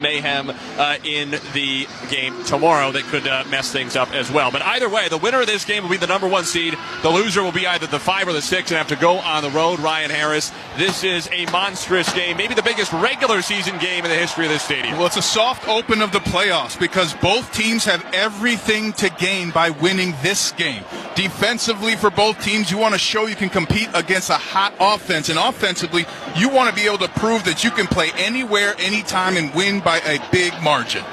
Mayhem in the game tomorrow that could mess things up as well. But either way, the winner of this game will be the number 1 seed. The loser will be either the 5 or the 6 and have to go on the road. Ryan Harris, this is a monstrous game, maybe the biggest regular season game in the history of this stadium. Well, it's a soft open of the playoffs because both teams have everything to gain by winning this game. Defensively, for both teams, you want to show you can compete against a hot offense. And offensively, you want to be able to prove that you can play anywhere, anytime, and win by a big margin.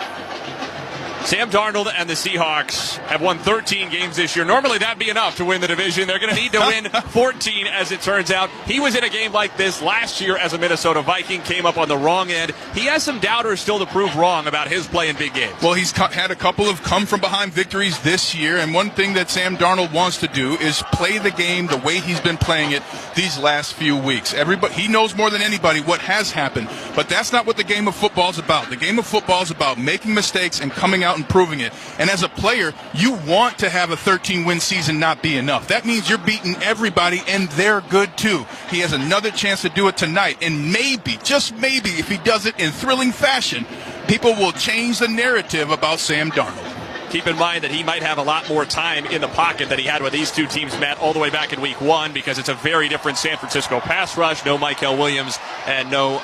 Sam Darnold and the Seahawks have won 13 games this year. Normally that'd be enough to win the division. They're going to need to win 14 as it turns out. He was in a game like this last year as a Minnesota Viking, came up on the wrong end. He has some doubters still to prove wrong about his play in big games. Well, he's had a couple of come-from-behind victories this year, and one thing that Sam Darnold wants to do is play the game the way he's been playing it these last few weeks. He knows more than anybody what has happened, but that's not what the game of football is about. The game of football is about making mistakes and coming out and proving it. And as a player, you want to have a 13-win season not be enough. That means you're beating everybody, and they're good too. He has another chance to do it tonight, and maybe, just maybe, if he does it in thrilling fashion, people will change the narrative about Sam Darnold. Keep in mind that he might have a lot more time in the pocket than he had when these two teams met all the way back in week 1, because it's a very different San Francisco pass rush. No Michael Williams and no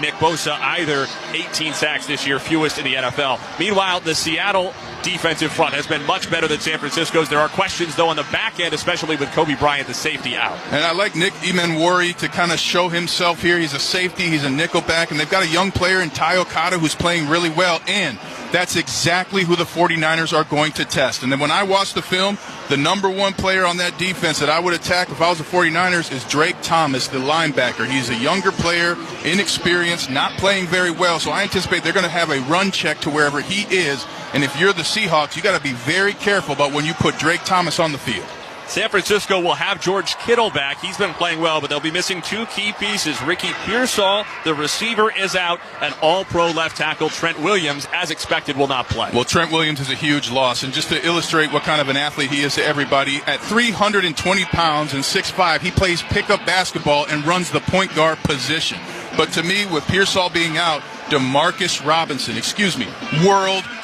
Nick Bosa either. 18 sacks this year, fewest in the NFL. Meanwhile, the Seattle defensive front has been much better than San Francisco's. There are questions, though, on the back end, especially with Kobe Bryant, the safety, out. And I like Nick Emanwari to kind of show himself here. He's a safety. He's a nickelback. And they've got a young player in Ty Okada who's playing really well. And that's exactly who the 49ers are going to test. And then when I watch the film, the number one player on that defense that I would attack if I was the 49ers is Drake Thomas, the linebacker. He's a younger player, inexperienced, not playing very well. So I anticipate they're going to have a run check to wherever he is. And if you're the Seahawks, you got to be very careful about when you put Drake Thomas on the field. San Francisco will have George Kittle back. He's been playing well, but they'll be missing two key pieces. Ricky Pearsall, the receiver, is out, and all-pro left tackle Trent Williams, as expected, will not play. Well, Trent Williams is a huge loss, and just to illustrate what kind of an athlete he is to everybody, at 320 pounds and 6'5", he plays pickup basketball and runs the point guard position. But to me, with Pearsall being out, world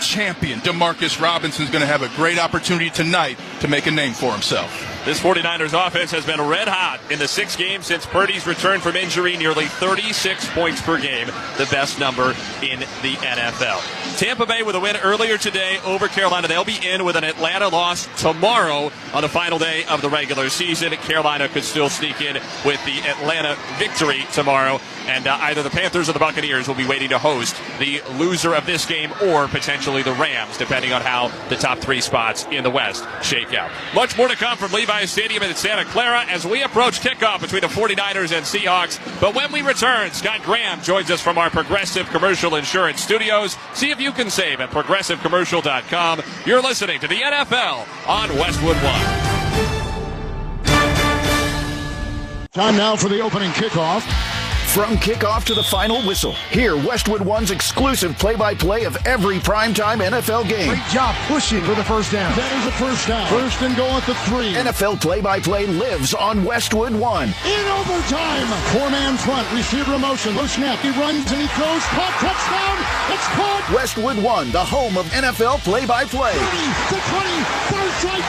champion Demarcus Robinson is going to have a great opportunity tonight to make a name for himself. This 49ers offense has been red hot in the 6 games since Purdy's return from injury, nearly 36 points per game, the best number in the NFL. Tampa Bay with a win earlier today over Carolina. They'll be in with an Atlanta loss tomorrow on the final day of the regular season. Carolina could still sneak in with the Atlanta victory tomorrow, and either the Panthers or the Buccaneers will be waiting to host the loser of this game, or potentially the Rams, depending on how the top 3 spots in the West shake out. Much more to come from Levi's Stadium in Santa Clara as we approach kickoff between the 49ers and Seahawks. But when we return, Scott Graham joins us from our Progressive Commercial Insurance studios. See if you can save at ProgressiveCommercial.com. You're listening to the NFL on Westwood One. Time now for the opening kickoff. From kickoff to the final whistle, hear Westwood One's exclusive play-by-play of every primetime NFL game. Great job pushing for the first down. That is the first down. First and goal at the 3. NFL play-by-play lives on Westwood One. In overtime, 4-man front, receiver in motion, low snap, he runs and he throws, caught, touchdown, it's caught. Westwood One, the home of NFL play-by-play. 30, the 20, far side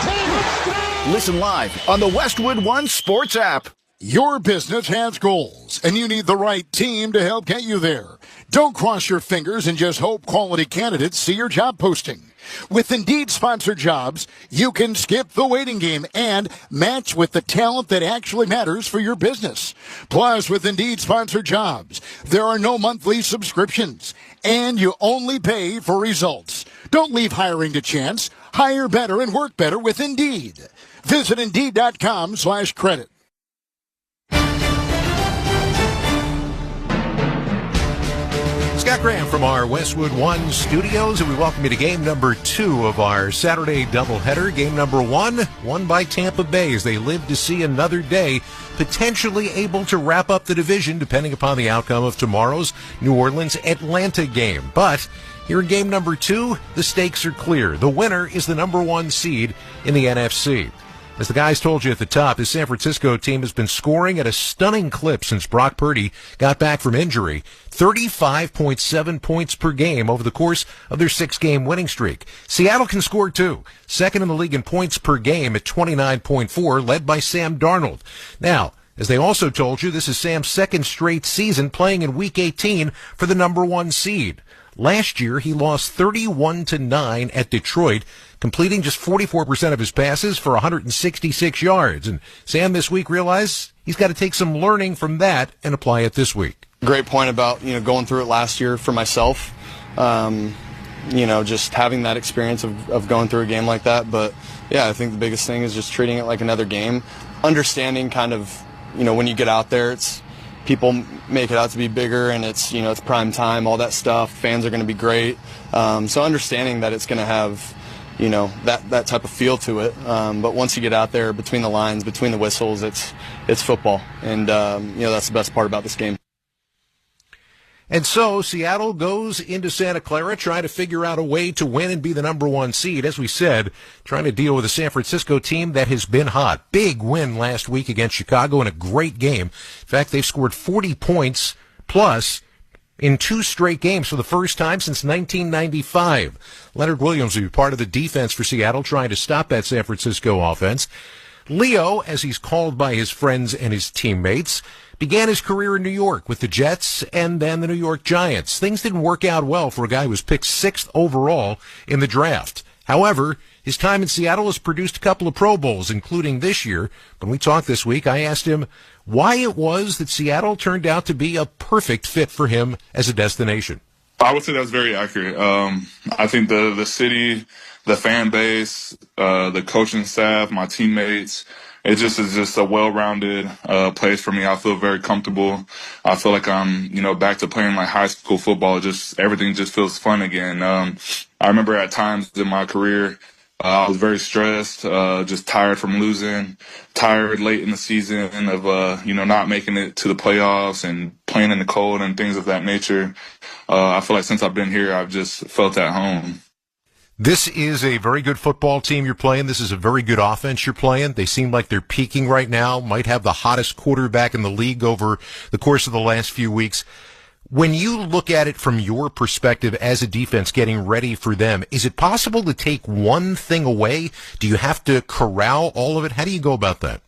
10, listen live on the Westwood One Sports app. Your business has goals, and you need the right team to help get you there. Don't cross your fingers and just hope quality candidates see your job posting. With Indeed-sponsored jobs, you can skip the waiting game and match with the talent that actually matters for your business. Plus, with Indeed-sponsored jobs, there are no monthly subscriptions, and you only pay for results. Don't leave hiring to chance. Hire better and work better with Indeed. Visit Indeed.com/credit. Scott Graham from our Westwood One studios, and we welcome you to game number 2 of our Saturday doubleheader. Game number 1, won by Tampa Bay as they live to see another day, potentially able to wrap up the division depending upon the outcome of tomorrow's New Orleans-Atlanta game. But here in game number 2, the stakes are clear. The winner is the number 1 seed in the NFC. As the guys told you at the top, the San Francisco team has been scoring at a stunning clip since Brock Purdy got back from injury. 35.7 points per game over the course of their 6-game winning streak. Seattle can score too. Second in the league in points per game at 29.4, led by Sam Darnold. Now, as they also told you, this is Sam's 2nd straight season playing in Week 18 for the number 1 seed. Last year, he lost 31-9 at Detroit, completing just 44% of his passes for 166 yards. And Sam this week realized he's got to take some learning from that and apply it this week. Great point about going through it last year for myself. just having that experience of going through a game like that. But yeah, I think the biggest thing is just treating it like another game, understanding kind of, when you get out there, it's people make it out to be bigger, and it's prime time, all that stuff. Fans are going to be great. So understanding that it's going to have, that type of feel to it. But once you get out there, between the lines, between the whistles, it's football. And, that's the best part about this game. And so Seattle goes into Santa Clara trying to figure out a way to win and be the number one seed. As we said, trying to deal with a San Francisco team that has been hot. Big win last week against Chicago in a great game. In fact, they've scored 40 points plus in 2 straight games for the first time since 1995. Leonard Williams will be part of the defense for Seattle trying to stop that San Francisco offense. Leo, as he's called by his friends and his teammates, began his career in New York with the Jets and then the New York Giants. Things didn't work out well for a guy who was picked 6th overall in the draft. However, his time in Seattle has produced a couple of Pro Bowls, including this year. When we talked this week, I asked him why it was that Seattle turned out to be a perfect fit for him as a destination. I would say that's very accurate. I think the city, the fan base, the coaching staff, my teammates, it just is just a well-rounded place for me. I feel very comfortable. I feel like I'm, back to playing like high school football. Just everything just feels fun again. I remember at times in my career, I was very stressed, just tired from losing, tired late in the season of, not making it to the playoffs and playing in the cold and things of that nature. I feel like since I've been here, I've just felt at home. This is a very good football team you're playing. This is a very good offense you're playing. They seem like they're peaking right now, might have the hottest quarterback in the league over the course of the last few weeks. When you look at it from your perspective as a defense getting ready for them, is it possible to take one thing away? Do you have to corral all of it? How do you go about that?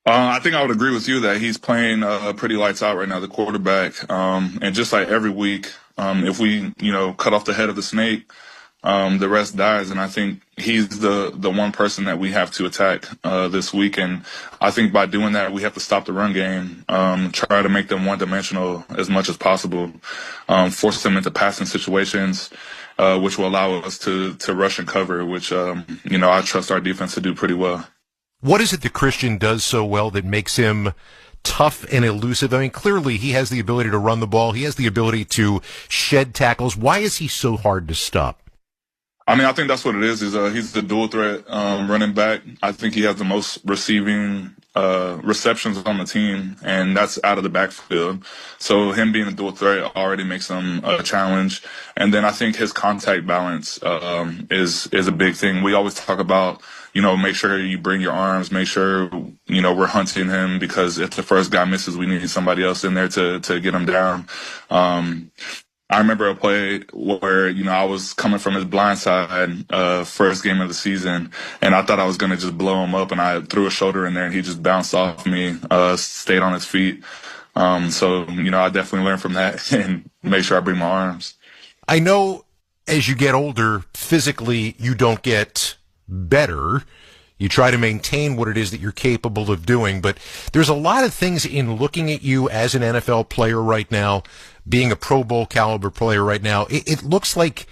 I think I would agree with you that he's playing pretty lights out right now, the quarterback. And just like every week, if we, cut off the head of the snake, the rest dies. And I think he's the one person that we have to attack this week. And I think by doing that, we have to stop the run game, try to make them one-dimensional as much as possible, force them into passing situations, which will allow us to rush and cover, which, I trust our defense to do pretty well. What is it that Christian does so well that makes him tough and elusive? I mean, clearly he has the ability to run the ball. He has the ability to shed tackles. Why is he so hard to stop? I think that's what it is. He's the dual threat running back. I think he has the most receiving receptions on the team, and that's out of the backfield. So him being a dual threat already makes him a challenge. And then I think his contact balance is a big thing. We always talk about, make sure you bring your arms, make sure, we're hunting him, because if the first guy misses, we need somebody else in there to get him down. I remember a play where, I was coming from his blind side, first game of the season, and I thought I was going to just blow him up, and I threw a shoulder in there, and he just bounced off me, stayed on his feet. So, I definitely learned from that and make sure I bring my arms. I know as you get older, physically, you don't get better. You try to maintain what it is that you're capable of doing, but there's a lot of things in looking at you as an NFL player right now, being a Pro Bowl caliber player right now. It looks like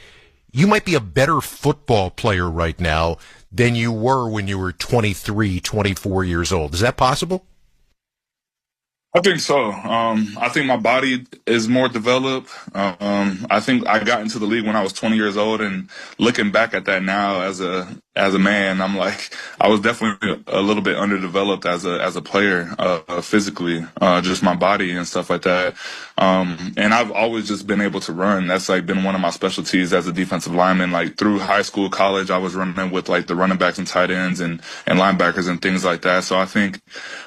you might be a better football player right now than you were when you were 23, 24 years old. Is that possible? I think so. I think my body is more developed. I think I got into the league when I was 20 years old, and looking back at that now as a man, I'm like, I was definitely a little bit underdeveloped as a player, physically, just my body and stuff like that. And I've always just been able to run. That's like been one of my specialties as a defensive lineman. Like through high school, college, I was running with like the running backs and tight ends and linebackers and things like that. So I think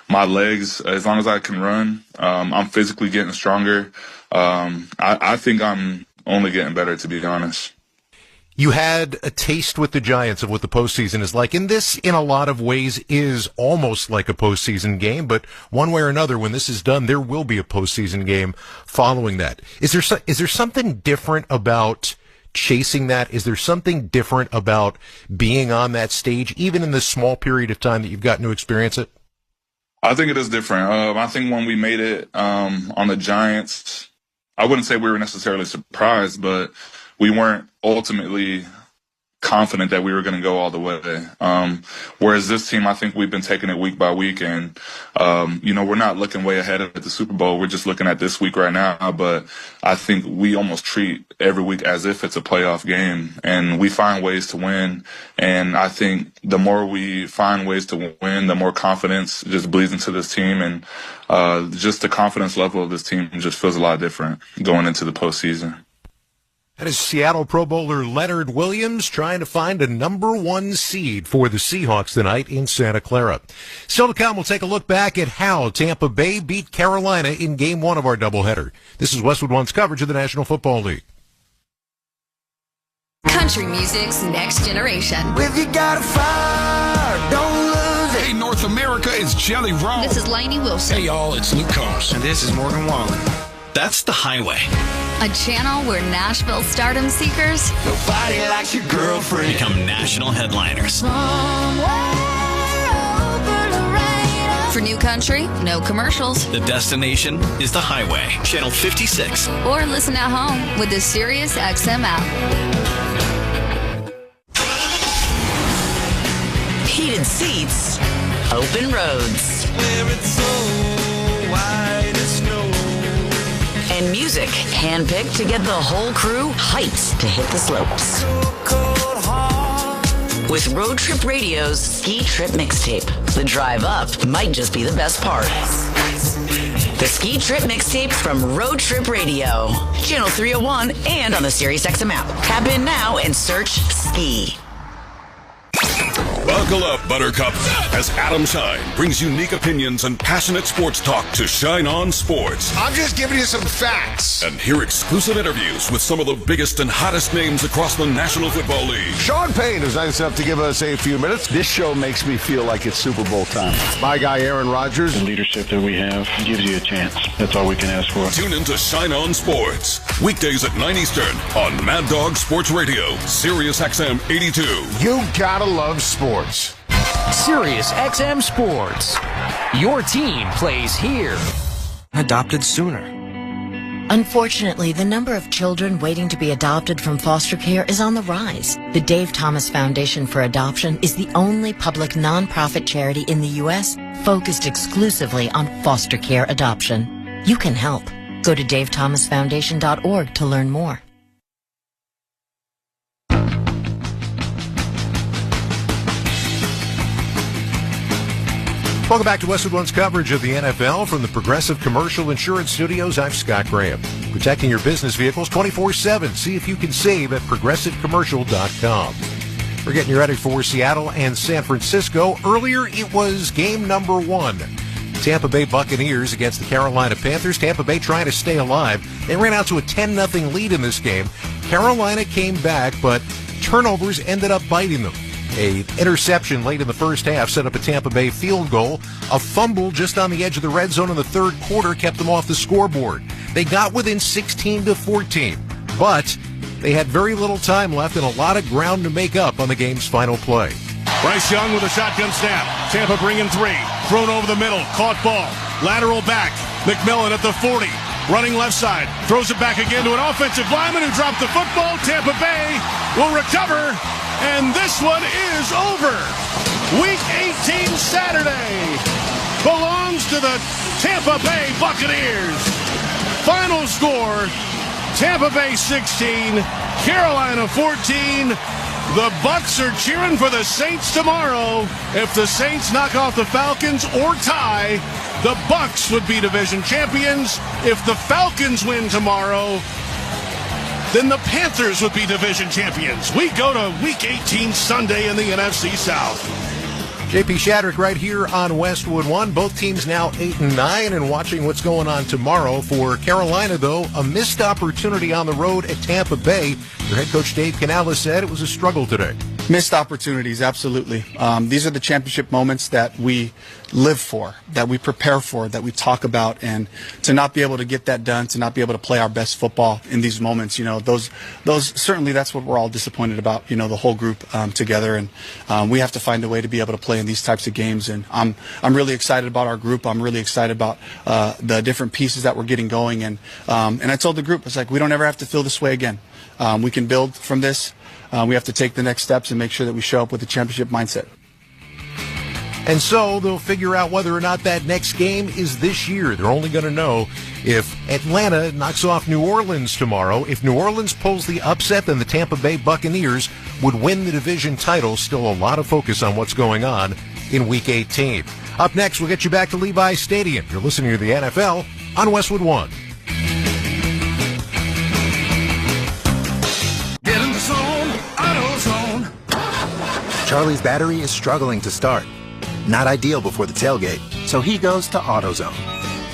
my legs, as long as I can run, I'm physically getting stronger. I think I'm only getting better, to be honest. You had a taste with the Giants of what the postseason is like, and this, in a lot of ways, is almost like a postseason game, but one way or another, when this is done, there will be a postseason game following that. Is there something different about chasing that? Is there something different about being on that stage, even in this small period of time that you've gotten to experience it? I think it is different. I think when we made it on the Giants, I wouldn't say we were necessarily surprised, but we weren't ultimately confident that we were going to go all the way. Whereas this team, I think we've been taking it week by week, and we're not looking way ahead at the Super Bowl. We're just looking at this week right now. But I think we almost treat every week as if it's a playoff game, and we find ways to win. And I think the more we find ways to win, the more confidence just bleeds into this team, and just the confidence level of this team just feels a lot different going into the postseason. That is Seattle Pro Bowler Leonard Williams trying to find a number 1 seed for the Seahawks tonight in Santa Clara. Still to come, we'll take a look back at how Tampa Bay beat Carolina in Game 1 of our doubleheader. This is Westwood One's coverage of the National Football League. Country music's next generation. If you got a fire, don't lose it. Hey, North America, it's Jelly Roll. This is Lainey Wilson. Hey, y'all, it's Luke Combs. And this is Morgan Wallen. That's The Highway. A channel where Nashville stardom seekers Nobody likes your girlfriend. Become national headliners. For new country, no commercials. The destination is The Highway, Channel 56. Or listen at home with the SiriusXM app. Heated seats, open roads. Where it's so white as snow. And music handpicked to get the whole crew hyped to hit the slopes. With Road Trip Radio's Ski Trip Mixtape, the drive up might just be the best part. The Ski Trip Mixtape from Road Trip Radio, Channel 301, and on the SiriusXM app. Tap in now and search Ski. Buckle up, Buttercup, as Adam Shine brings unique opinions and passionate sports talk to Shine On Sports. I'm just giving you some facts. And hear exclusive interviews with some of the biggest and hottest names across the National Football League. Sean Payne is nice enough to give us a few minutes. This show makes me feel like it's Super Bowl time. My guy, Aaron Rodgers. The leadership that we have gives you a chance. That's all we can ask for. Tune in to Shine On Sports. Weekdays at 9 Eastern on Mad Dog Sports Radio, SiriusXM 82. You gotta love sports. SiriusXM Sports. Your team plays here. Adopted sooner. Unfortunately, the number of children waiting to be adopted from foster care is on the rise. The Dave Thomas Foundation for Adoption is the only public nonprofit charity in the U.S. focused exclusively on foster care adoption. You can help. Go to davethomasfoundation.org to learn more. Welcome back to Westwood One's coverage of the NFL from the Progressive Commercial Insurance Studios. I'm Scott Graham. Protecting your business vehicles 24/7. See if you can save at progressivecommercial.com. We're getting you ready for Seattle and San Francisco. Earlier, it was game number 1. Tampa Bay Buccaneers against the Carolina Panthers. Tampa Bay trying to stay alive. They ran out to a 10-0 lead in this game. Carolina came back, but turnovers ended up biting them. A interception late in the first half set up a Tampa Bay field goal. A fumble just on the edge of the red zone in the third quarter kept them off the scoreboard. They got within 16-14, but they had very little time left and a lot of ground to make up on the game's final play. Bryce Young with a shotgun snap. Tampa bringing 3. Thrown over the middle. Caught ball. Lateral back. McMillan at the 40. Running left side. Throws it back again to an offensive lineman who dropped the football. Tampa Bay will recover. And this one is over. Week 18 Saturday belongs to the Tampa Bay Buccaneers. Final score, Tampa Bay 16, Carolina 14. The Bucs are cheering for the Saints tomorrow. If the Saints knock off the Falcons or tie, the Bucs would be division champions. If the Falcons win tomorrow, then the Panthers would be division champions. We go to Week 18 Sunday in the NFC South. JP Shadrick right here on Westwood One. Both teams now 8-9 and watching what's going on tomorrow. For Carolina, though, a missed opportunity on the road at Tampa Bay. Their head coach Dave Canales said it was a struggle today. Missed opportunities, absolutely. These are the championship moments that we live for, that we prepare for, that we talk about, and to not be able to get that done, to not be able to play our best football in these moments, those certainly that's what we're all disappointed about, the whole group together, and we have to find a way to be able to play in these types of games, and I'm really excited about our group. I'm really excited about the different pieces that we're getting going, and I told the group, it's like we don't ever have to feel this way again. we can build from this. We have to take the next steps and make sure that we show up with a championship mindset. And so they'll figure out whether or not that next game is this year. They're only going to know if Atlanta knocks off New Orleans tomorrow. If New Orleans pulls the upset, then the Tampa Bay Buccaneers would win the division title. Still a lot of focus on what's going on in Week 18. Up next, we'll get you back to Levi's Stadium. You're listening to the NFL on Westwood One. Get in the zone, AutoZone. Charlie's battery is struggling to start. Not ideal before the tailgate, so he goes to AutoZone.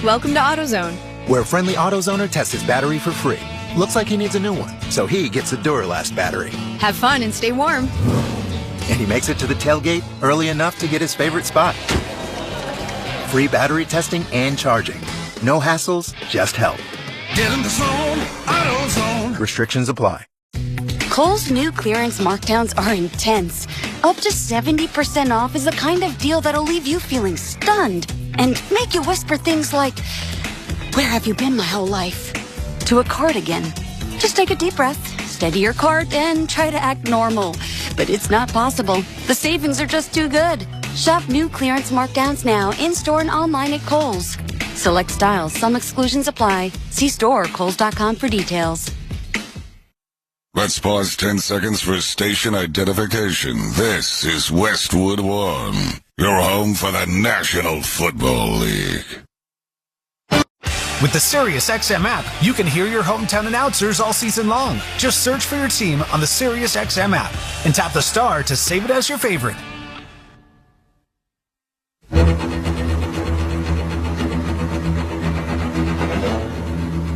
Welcome to AutoZone, where a friendly AutoZoner tests his battery for free. Looks like he needs a new one, so he gets the Duralast battery. have fun and stay warm. And he makes it to the tailgate early enough to get his favorite spot. Free battery testing and charging. No hassles, just help. Get in the zone, AutoZone. Restrictions apply. Kohl's new clearance markdowns are intense. Up to 70% off is the kind of deal that'll leave you feeling stunned and make you whisper things like, "Where have you been my whole life?" to a cardigan. Just take a deep breath, steady your cart, and try to act normal. But it's not possible. The savings are just too good. Shop new clearance markdowns now in-store and online at Kohl's. Select styles, some exclusions apply. See store or kohls.com for details. Let's pause 10 seconds for station identification. This is Westwood One, your home for the National Football League. With the SiriusXM app, you can hear your hometown announcers all season long. Just search for your team on the SiriusXM app and tap the star to save it as your favorite.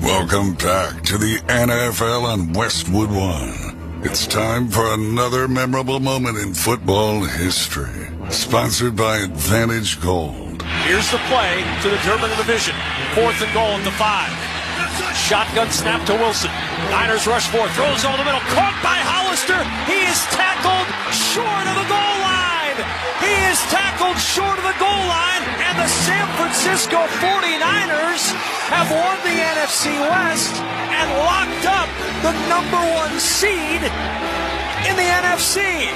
Welcome back to the NFL on Westwood One. It's time for another memorable moment in football history. Sponsored by Advantage Gold. Here's the play to determine the division. 4th and goal at the 5. Shotgun snap to Wilson. Niners rush 4. Throws over the middle. Caught by Hollister. He is tackled short of the goal line. He is tackled short of the goal line. And the San Francisco 49ers have won the NFC West and locked up the #1 seed in the NFC.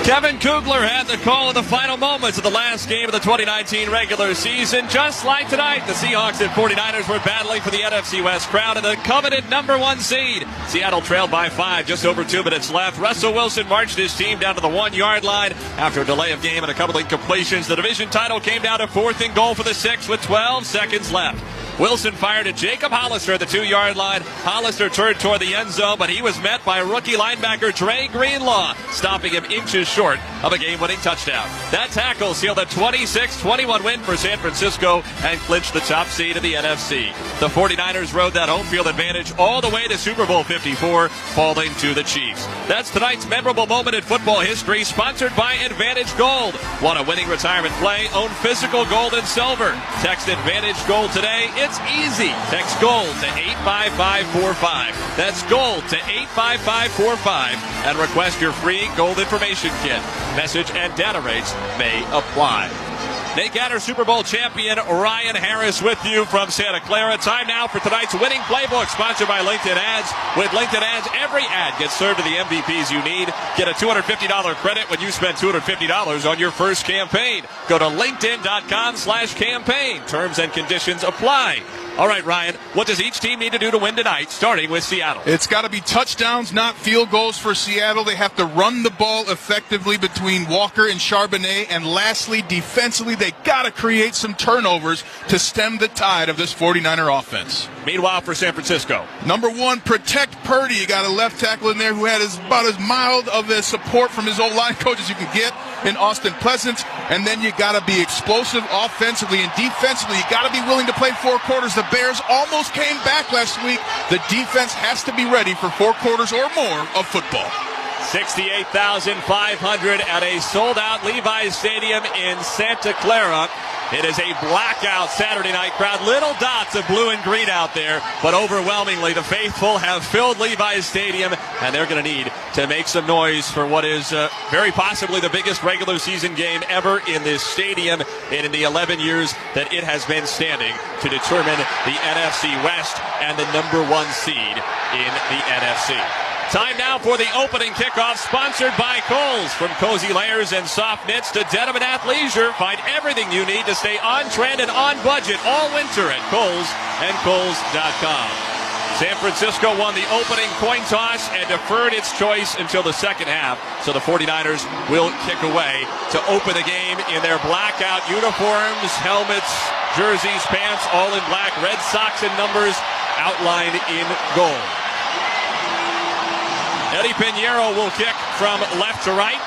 Kevin Kugler had the call in the final moments of the last game of the 2019 regular season. Just like tonight, the Seahawks and 49ers were battling for the NFC West crown and the coveted #1 seed. Seattle trailed by 5, just over 2 minutes left. Russell Wilson marched his team down to the 1-yard line after a delay of game and a couple of incompletions. The division title came down to 4th and goal for the 6 with 12 seconds left. Wilson fired at Jacob Hollister at the 2-yard line. Hollister turned toward the end zone, but he was met by rookie linebacker Dre Greenlaw, stopping him inches short of a game-winning touchdown. That tackle sealed a 26-21 win for San Francisco and clinched the top seed of the NFC. The 49ers rode that home field advantage all the way to Super Bowl 54, falling to the Chiefs. That's tonight's memorable moment in football history, sponsored by Advantage Gold. Want a winning retirement play? Own physical gold and silver. Text Advantage Gold today. It's easy. Text GOLD to 85545. That's GOLD to 85545 and request your free gold information kit. Message and data rates may apply. Nate Gatter, Super Bowl champion Ryan Harris with you from Santa Clara. Time now for tonight's winning playbook, sponsored by LinkedIn Ads. With LinkedIn Ads, every ad gets served to the MVPs you need. Get a $250 credit when you spend $250 on your first campaign. Go to linkedin.com/campaign. Terms and conditions apply. All right, Ryan, what does each team need to do to win tonight, starting with Seattle? It's got to be touchdowns, not field goals for Seattle. They have to run the ball effectively between Walker and Charbonnet. And lastly, defensively, they got to create some turnovers to stem the tide of this 49er offense. Meanwhile, for San Francisco, #1, protect Purdy. You got a left tackle in there who had about as mild of a support from his old line coach as you can get in Austin Pleasant. And then you got to be explosive offensively and defensively. You got to be willing to play 4 quarters. The Bears almost came back last week. The defense has to be ready for 4 quarters or more of football. 68,500 at a sold-out Levi's Stadium in Santa Clara. It is a blackout Saturday night crowd. Little dots of blue and green out there, but overwhelmingly the faithful have filled Levi's Stadium, and they're going to need to make some noise for what is very possibly the biggest regular season game ever in this stadium and in the 11 years that it has been standing to determine the NFC West and the number 1 seed in the NFC. Time now for the opening kickoff, sponsored by Kohl's. From cozy layers and soft knits to denim and athleisure, find everything you need to stay on trend and on budget all winter at Kohl's and Kohl's.com. San Francisco won the opening coin toss and deferred its choice until the second half, so the 49ers will kick away to open the game in their blackout uniforms, helmets, jerseys, pants, all in black, red socks and numbers outlined in gold. Eddie Pinheiro will kick from left to right.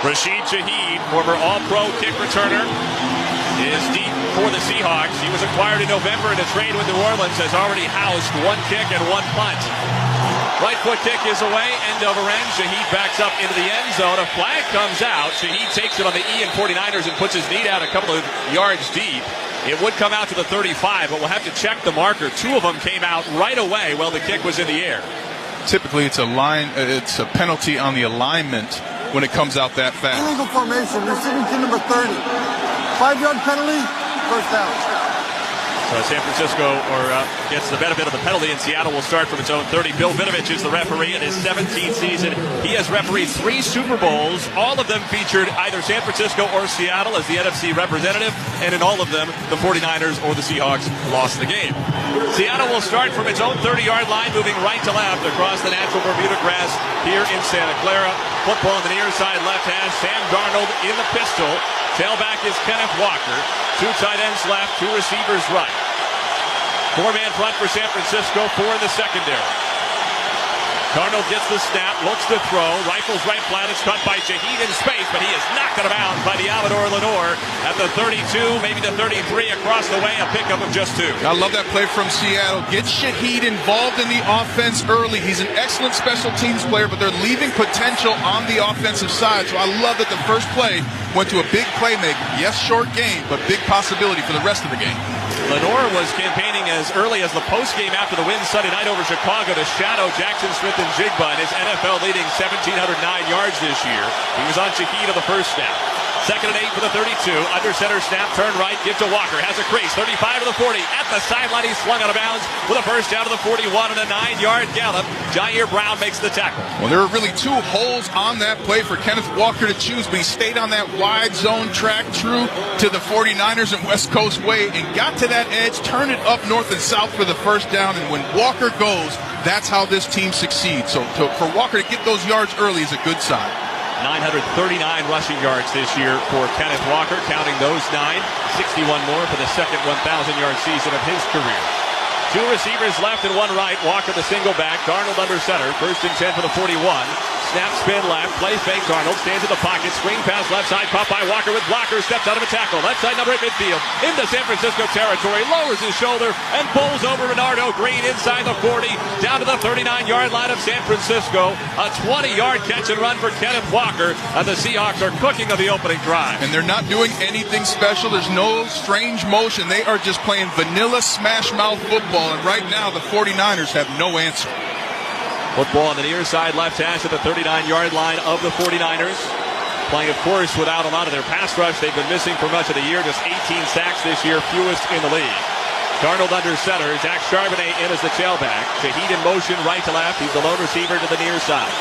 Rashid Shaheed, former All-Pro kick returner, is deep for the Seahawks. He was acquired in November in a trade with New Orleans, has already housed 1 kick and 1 punt. Right foot kick is away, end over end. Shaheed backs up into the end zone. A flag comes out. Shaheed takes it on the E and 49ers and puts his knee down a couple of yards deep. It would come out to the 35, but we'll have to check the marker. 2 of them came out right away while the kick was in the air. Typically, it's a penalty on the alignment when it comes out that fast. Illegal formation, receiving team number 30. 5-yard penalty, first down. So San Francisco gets the benefit of the penalty, and Seattle will start from its own 30. Bill Vinovich is the referee in his 17th season. He has refereed 3 Super Bowls. All of them featured either San Francisco or Seattle as the NFC representative, and in all of them, the 49ers or the Seahawks lost the game. Seattle will start from its own 30-yard line, moving right to left across the natural Bermuda grass here in Santa Clara. Football on the near side left hash. Sam Darnold in the pistol. Tailback is Kenneth Walker. 2 tight ends left, 2 receivers right. 4-man front for San Francisco, 4 in the secondary. Darnold gets the snap, looks to throw, rifles right flat, it's caught by Shaheed in space, but he is knocked out of bounds by the Amador Lenore at the 32, maybe the 33 across the way, a pickup of just 2. I love that play from Seattle. Get Shaheed involved in the offense early. He's an excellent special teams player, but they're leaving potential on the offensive side, so I love that the first play went to a big playmaker. Yes, short game, but big possibility for the rest of the game. Lenore was campaigning as early as the postgame after the win Sunday night over Chicago to shadow Jackson Smith-Njigba in his NFL-leading 1,709 yards this year. He was on Shaheed on the first snap. 2nd and 8 for the 32. Under center snap, turn right, give to Walker. Has a crease, 35 to the 40. At the sideline, he's swung out of bounds with a first down to the 41 and a 9-yard gallop. Jair Brown makes the tackle. Well, there were really 2 holes on that play for Kenneth Walker to choose, but he stayed on that wide zone track, true to the 49ers and West Coast way, and got to that edge, turned it up north and south for the first down, and when Walker goes, that's how this team succeeds. So for Walker to get those yards early is a good sign. 939 rushing yards this year for Kenneth Walker, counting those 9. 61 more for the second 1,000-yard season of his career. 2 receivers left and 1 right. Walker the single back. Darnold under center. 1st and 10 for the 41. Snap, spin left. Play fake. Darnold stands in the pocket. Screen pass left side. Caught by Walker with blockers. Steps out of a tackle. Left side number at midfield. Into San Francisco territory. Lowers his shoulder and bowls over Renardo Green inside the 40. Down to the 39-yard line of San Francisco. A 20-yard catch and run for Kenneth Walker. And the Seahawks are cooking on the opening drive. And they're not doing anything special. There's no strange motion. They are just playing vanilla smash mouth football. And right now, the 49ers have no answer. Football on the near side left hash at the 39-yard line of the 49ers. Playing, of course, without a lot of their pass rush. They've been missing for much of the year. Just 18 sacks this year, fewest in the league. Darnold under center. Zach Charbonnet in as the tailback. Shaheed in motion right to left. He's the lone receiver to the near side.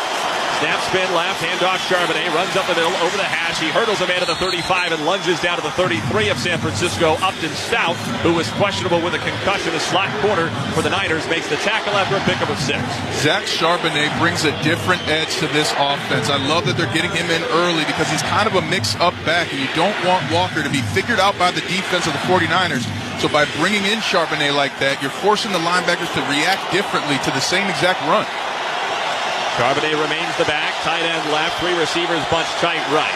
Snap, spin left, handoff Charbonnet, runs up the middle, over the hash. He hurdles a man to the 35 and lunges down to the 33 of San Francisco. Upton Stout, who was questionable with a concussion, a slot corner for the Niners, makes the tackle after a pickup of 6. Zach Charbonnet brings a different edge to this offense. I love that they're getting him in early because he's kind of a mix-up back, and you don't want Walker to be figured out by the defense of the 49ers. So by bringing in Charbonnet like that, you're forcing the linebackers to react differently to the same exact run. Charbonnet remains the back, tight end left, 3 receivers bunched tight right.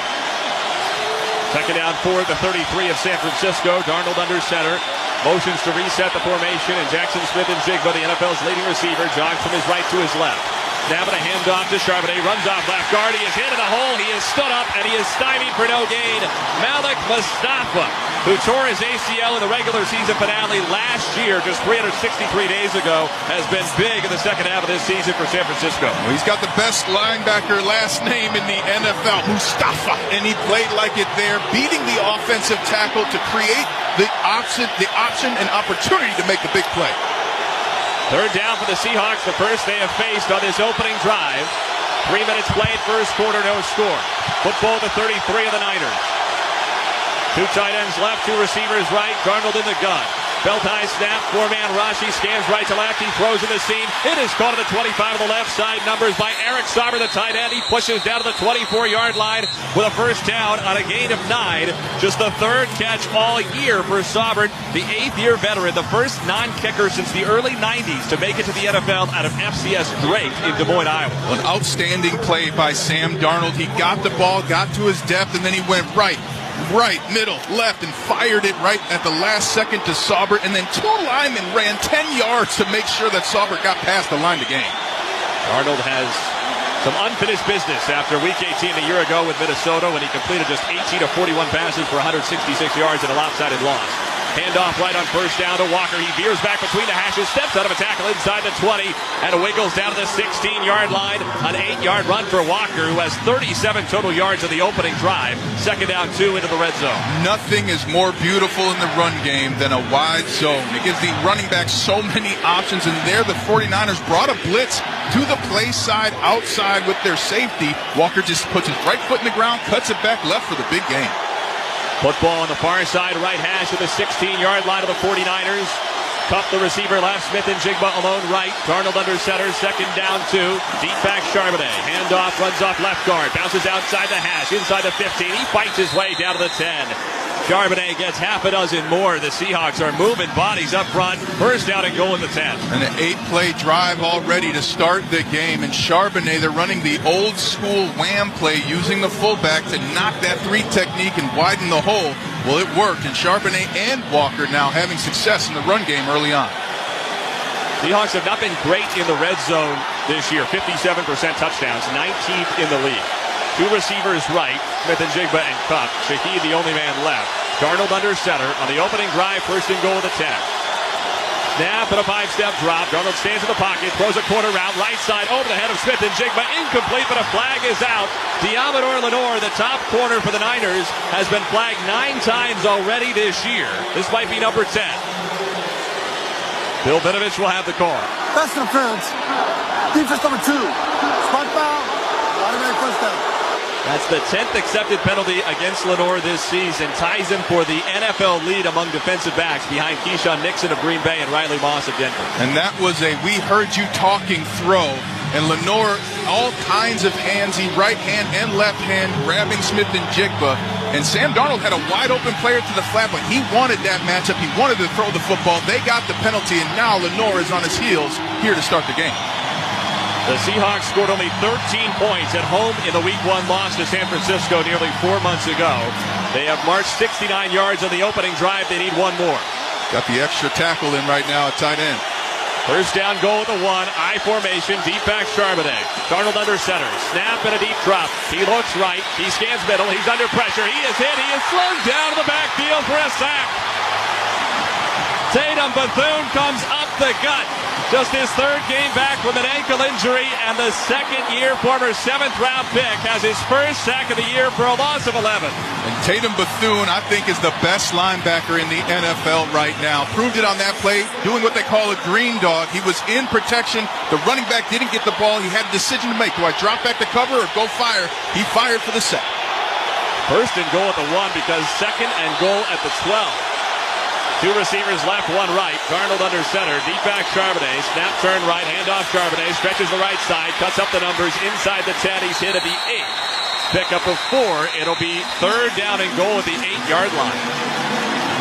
2nd down 4 at the 33 of San Francisco. Darnold under center, motions to reset the formation, and Jackson Smith-Njigba, the NFL's leading receiver, jogs from his right to his left. Snap and a handoff to Charbonnet. Runs off left guard. He is hit in the hole. He is stood up, and he is stymied for no gain. Malik Mustafa, who tore his ACL in the regular season finale last year, just 363 days ago, has been big in the second half of this season for San Francisco. Well, he's got the best linebacker last name in the NFL, Mustafa, and he played like it there, beating the offensive tackle to create the option and opportunity to make the big play. Third down for the Seahawks, the first they have faced on this opening drive. 3 minutes played, first quarter, no score. Football to 33 of the Niners. 2 tight ends left, 2 receivers right, Darnold in the gun. Belt high snap, 4-man rush, he scans right to left, he throws in the seam. It is caught at the 25 on the left side, numbers by Eric Sauber, the tight end. He pushes down to the 24-yard line with a first down on a gain of 9. Just the 3rd catch all year for Sauber, the 8th-year veteran, the first non-kicker since the early 90s to make it to the NFL out of FCS Drake in Des Moines, Iowa. An outstanding play by Sam Darnold. He got the ball, got to his depth, and then he went right, middle, left, and fired it right at the last second to Sauber, and then 2 linemen ran 10 yards to make sure that Sauber got past the line to gain. Darnold has some unfinished business after Week 18 a year ago with Minnesota when he completed just 18 of 41 passes for 166 yards and a lopsided loss. Handoff right on first down to Walker. He veers back between the hashes, steps out of a tackle inside the 20, and wiggles down to the 16-yard line. An 8-yard run for Walker, who has 37 total yards in the opening drive. Second down, 2 into the red zone. Nothing is more beautiful in the run game than a wide zone. It gives the running back so many options, and there the 49ers brought a blitz to the play side outside with their safety. Walker just puts his right foot in the ground, cuts it back left for the big gain. Football on the far side, right hash of the 16-yard line of the 49ers. Cup the receiver left, Smith and Jigba alone right. Darnold under center, second down 2. Deep back Charbonnet. Handoff, runs off left guard. Bounces outside the hash, inside the 15. He fights his way down to the 10. Charbonnet gets half a dozen more. The Seahawks are moving bodies up front. First down and goal in the 10. And an 8-play drive already to start the game. And Charbonnet, they're running the old school wham play using the fullback to knock that 3 technique and widen the hole. Well, it worked. And Charbonnet and Walker now having success in the run game early on. Seahawks have not been great in the red zone this year. 57% touchdowns, 19th in the league. 2 receivers right, Smith and Jigba and Cup. Shaheed the only man left. Darnold under center on the opening drive, first and goal at the 10. Snap and a 5-step drop. Darnold stands in the pocket, throws a corner route, right side over the head of Smith and Jigba. Incomplete, but a flag is out. Diamador Lenore, the top corner for the Niners, has been flagged 9 times already this year. This might be number 10. Bill Vinovich will have the call. Pass interference. Defense number 2. Spot foul. Automatic first down. That's the 10th accepted penalty against Lenore this season. Ties him for the NFL lead among defensive backs behind Keyshawn Nixon of Green Bay and Riley Moss of Denver. And that was a we heard you talking throw. And Lenore, all kinds of handsy, right hand and left hand, grabbing Smith and Jigba. And Sam Darnold had a wide open player to the flat, but he wanted that matchup. He wanted to throw the football. They got the penalty, and now Lenore is on his heels here to start the game. The Seahawks scored only 13 points at home in the Week 1 loss to San Francisco nearly 4 months ago. They have marched 69 yards on the opening drive. They need 1 more. Got the extra tackle in right now at tight end. First down goal at the 1. I formation. Deep back Charbonnet. Darnold under center. Snap and a deep drop. He looks right. He scans middle. He's under pressure. He is hit. He is slung down to the backfield for a sack. Tatum Bethune comes up the gut. Just his 3rd game back from an ankle injury, and the second-year former 7th-round pick has his first sack of the year for a loss of 11. And Tatum Bethune, I think, is the best linebacker in the NFL right now. Proved it on that play, doing what they call a green dog. He was in protection. The running back didn't get the ball. He had a decision to make. Do I drop back to cover or go fire? He fired for the sack. First and goal at the 1 because second and goal at the 12. 2 receivers left, 1 right. Darnold under center. Deep back Charbonnet. Snap, turn right. Handoff Charbonnet. Stretches the right side. Cuts up the numbers inside the 10. He's hit at the 8. Pickup of 4. It'll be 3rd down and goal at the 8-yard line.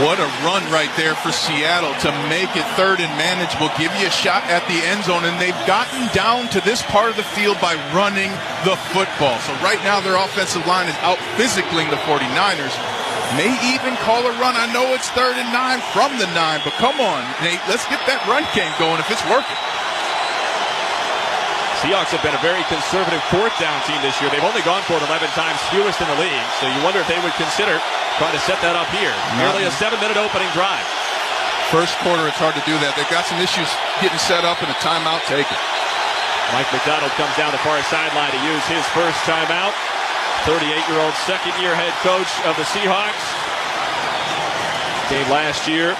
What a run right there for Seattle to make it 3rd and manageable. Give you a shot at the end zone. And they've gotten down to this part of the field by running the football. So right now their offensive line is out physicaling the 49ers. May even call a run. I know it's 3rd and 9 from the 9, but come on, Nate, let's get that run game going if it's working. Seahawks have been a very conservative fourth down team this year. They've only gone for it 11 times, fewest in the league. So you wonder if they would consider trying to set that up here. Nearly a 7-minute opening drive. First quarter, it's hard to do that. They've got some issues getting set up and a timeout taken. Mike McDonald comes down the far sideline to use his first timeout. 38-year-old second-year head coach of the Seahawks. Came last year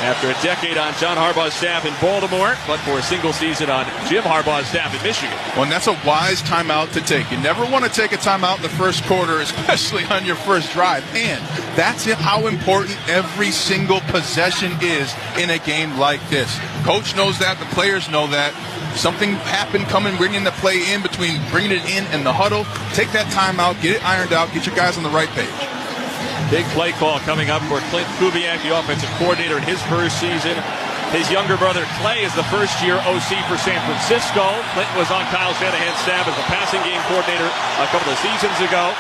after a decade on John Harbaugh's staff in Baltimore, but for a single season on Jim Harbaugh's staff in Michigan. Well, and that's a wise timeout to take. You never want to take a timeout in the first quarter, especially on your first drive. And that's how important every single possession is in a game like this. Coach knows that. The players know that. Something happened coming, bringing the play in between bringing it in and the huddle. Take that timeout, get it ironed out, get your guys on the right page. Big play call coming up for Clint Kubiak, the offensive coordinator in his first season. His younger brother Clay is the first-year OC for San Francisco. Clint was on Kyle Shanahan's staff as a passing game coordinator a couple of seasons ago.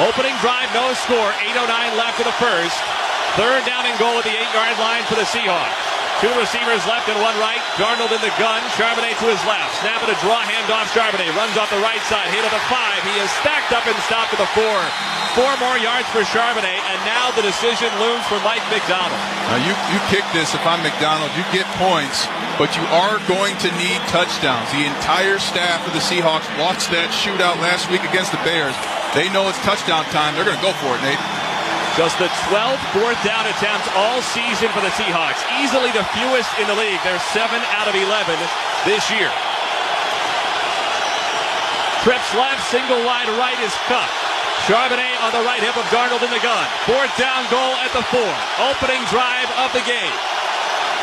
Opening drive, no score. 8:09 left in the first. Third down and goal at the 8-yard line for the Seahawks. Two receivers left and one right. Darnold in the gun. Charbonnet to his left. Snap and a draw handoff. Charbonnet runs off the right side. Hit at the 5. He is stacked up and stopped at the 4. 4 more yards for Charbonnet, and now the decision looms for Mike McDonald. Now you kick this if I'm McDonald. You get points, but you are going to need touchdowns. The entire staff of the Seahawks watched that shootout last week against the Bears. They know it's touchdown time. They're going to go for it, Nate. Just the 12th fourth down attempts all season for the Seahawks. Easily the fewest in the league. They're 7 out of 11 this year. Trips left, single wide right is Cup. Charbonnet on the right hip of Darnold in the gun. Fourth down goal at the 4. Opening drive of the game.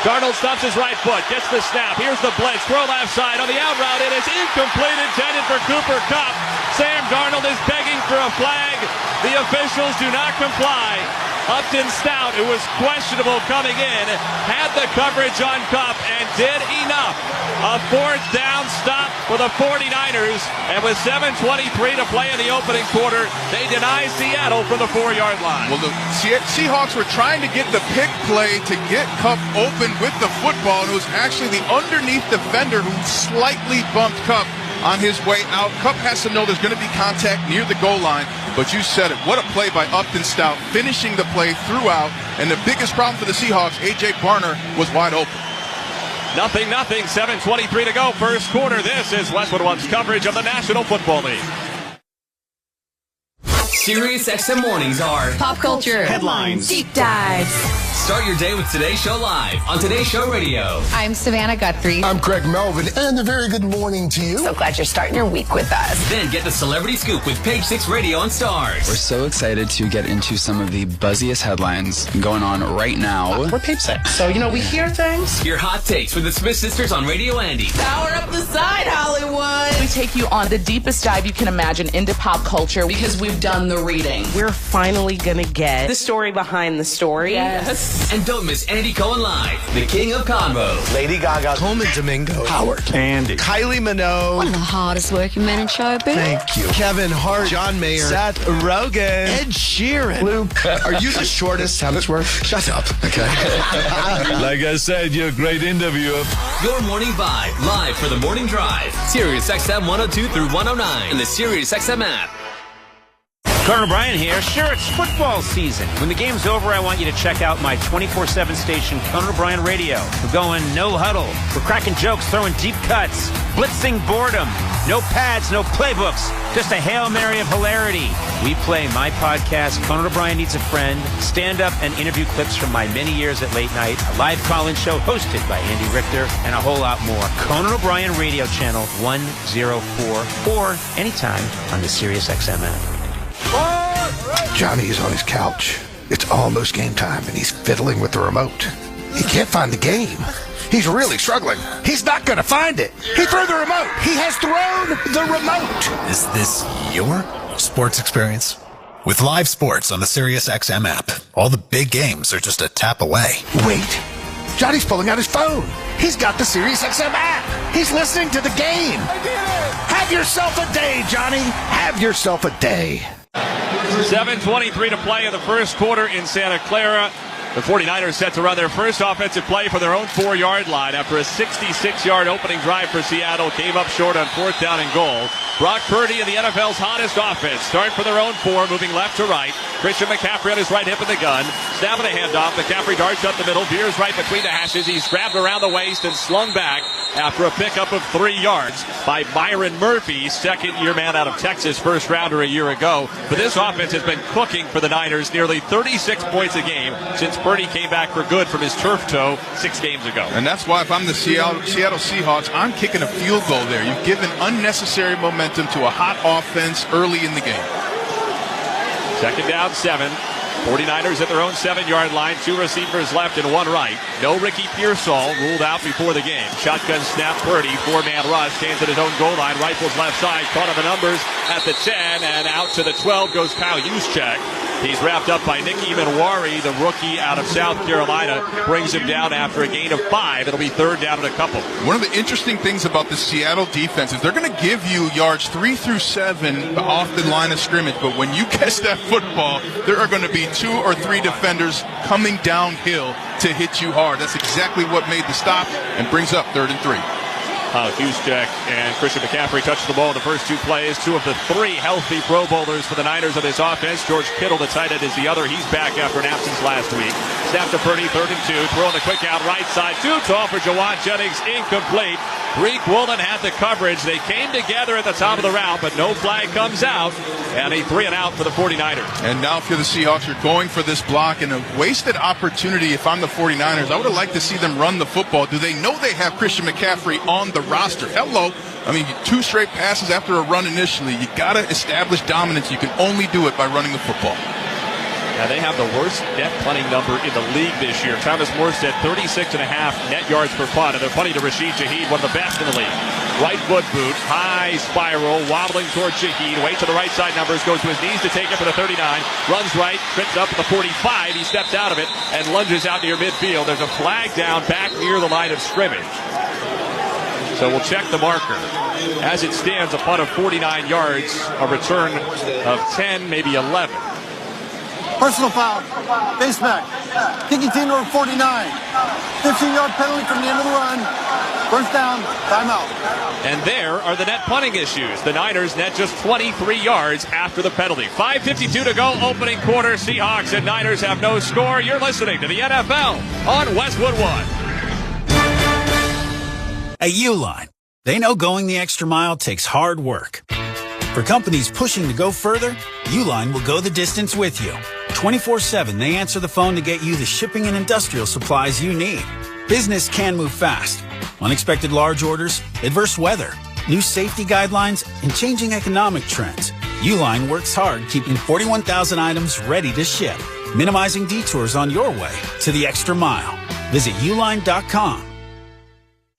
Darnold stops his right foot, gets the snap. Here's the blitz. Throw left side on the out route. It is incomplete, intended for Cooper Kupp. Sam Darnold is begging for a flag. The officials do not comply. Upton Stout, who was questionable coming in, had the coverage on Kupp and did enough. A fourth down stop for the 49ers. And with 7:23 to play in the opening quarter, they deny Seattle from the 4-yard line. Well, the Seahawks were trying to get the pick play to get Kupp open with the football. And it was actually the underneath defender who slightly bumped Kupp on his way out. Kupp has to know there's going to be contact near the goal line. But you said it. What a play by Upton Stout, finishing the play throughout. And the biggest problem for the Seahawks, A.J. Barner, was wide open. 0-0, 7:23 to go, first quarter. This is Westwood One's coverage of the National Football League. SiriusXM mornings are Pop culture, headlines, deep dives. Start your day with Today Show Live on Today Show Radio. I'm Savannah Guthrie. I'm Craig Melvin, and a very good morning to you. So glad you're starting your week with us. Then get the Celebrity Scoop with Page 6 Radio on Stars. We're so excited to get into some of the buzziest headlines going on right now. We're Page 6, so, we hear things. Your hot takes with the Smith Sisters on Radio Andy. Power up the side, Hollywood. We take you on the deepest dive you can imagine into pop culture because we've done the reading. We're finally gonna get the story behind the story. Yes. And don't miss Andy Cohen Live, the king of convo. Lady Gaga, Coleman Domingo, Howard, Andy, Kylie Minogue. One of the hardest working men in showbiz. Thank you. Kevin Hart, John Mayer, Seth Rogen, Ed Sheeran. Luke, are you the shortest? How much work? Shut up, okay? Like I said, you're a great interviewer. Your morning vibe, live for the morning drive. SiriusXM 102 through 109 and the SiriusXM app. Conan O'Brien here. Sure, it's football season. When the game's over, I want you to check out my 24/7 station, Conan O'Brien Radio. We're going no huddle. We're cracking jokes, throwing deep cuts, blitzing boredom. No pads, no playbooks. Just a Hail Mary of hilarity. We play my podcast, Conan O'Brien Needs a Friend, stand-up and interview clips from my many years at late night, a live call-in show hosted by Andy Richter, and a whole lot more. Conan O'Brien Radio Channel 104, or anytime on the SiriusXM app. Johnny is on his couch. It's almost game time, and he's fiddling with the remote. He can't find the game. He's really struggling. He's not going to find it. He threw the remote. He has thrown the remote. Is this your sports experience? With live sports on the SiriusXM app, all the big games are just a tap away. Wait. Johnny's pulling out his phone. He's got the SiriusXM app. He's listening to the game. I did it. Have yourself a day, Johnny. Have yourself a day. 7:23 to play in the first quarter in Santa Clara. The 49ers set to run their first offensive play for their own 4-yard line after a 66-yard opening drive for Seattle came up short on 4th down and goal. Brock Purdy and the NFL's hottest offense start for their own 4, moving left to right. Christian McCaffrey on his right hip of the gun. Snapping a handoff. McCaffrey darts up the middle, veers right between the hashes. He's grabbed around the waist and slung back after a pickup of 3 yards by Byron Murphy, second-year man out of Texas, first rounder a year ago. But this offense has been cooking for the Niners, nearly 36 points a game since Purdy came back for good from his turf toe 6 games ago. And that's why if I'm the Seattle Seahawks, I'm kicking a field goal there. You've given unnecessary momentum to a hot offense early in the game. 2nd down, 7. 49ers at their own 7-yard line. 2 receivers left and 1 right. No Ricky Pearsall, ruled out before the game. Shotgun snap, Purdy, 4-man rush. Stands at his own goal line. Rifles left side. Caught on the numbers at the 10. And out to the 12 goes Kyle Juszczyk. He's wrapped up by Nick Emanwari, the rookie out of South Carolina. Brings him down after a gain of 5. It'll be 3rd down and a couple. One of the interesting things about the Seattle defense is they're going to give you yards 3 through 7 off the line of scrimmage. But when you catch that football, there are going to be 2 or 3 defenders coming downhill to hit you hard. That's exactly what made the stop and brings up 3rd and 3. Juszczyk and Christian McCaffrey touched the ball in the first 2 plays. 2 of the 3 healthy Pro Bowlers for the Niners of this offense. George Kittle, the tight end, is the other. He's back after an absence last week. Snap to Purdy, 3rd and 2. Throwing the quick out right side. Too tall for Jawan Jennings. Incomplete. Greek Woolen had the coverage. They came together at the top of the route, but no flag comes out. And a 3 and out for the 49ers. And now for the Seahawks, you're going for this block and a wasted opportunity. If I'm the 49ers, I would have liked to see them run the football. Do they know they have Christian McCaffrey on the roster? Hello. I mean, 2 straight passes after a run initially. You got to establish dominance. You can only do it by running the football. Now they have the worst net punting number in the league this year. Thomas Morstead, 36.5 net yards per punt, and they're punting to Rashid Shaheed, one of the best in the league. Right foot boot, high spiral, wobbling towards Shaheed. Waits to the right side numbers, goes to his knees to take it for the 39. Runs right, trips up at the 45. He steps out of it and lunges out near midfield. There's a flag down back near the line of scrimmage. So we'll check the marker. As it stands, a punt of 49 yards, a return of 10, maybe 11. Personal foul. Base back. Kicking team number 49. 15-yard penalty from the end of the run. First down. Timeout. And there are the net punting issues. The Niners net just 23 yards after the penalty. 5:52 to go, opening quarter. Seahawks and Niners have no score. You're listening to the NFL on Westwood One. At Uline, they know going the extra mile takes hard work. For companies pushing to go further, Uline will go the distance with you. 24/7, they answer the phone to get you the shipping and industrial supplies you need. Business can move fast. Unexpected large orders, adverse weather, new safety guidelines, and changing economic trends. Uline works hard keeping 41,000 items ready to ship, minimizing detours on your way to the extra mile. Visit uline.com.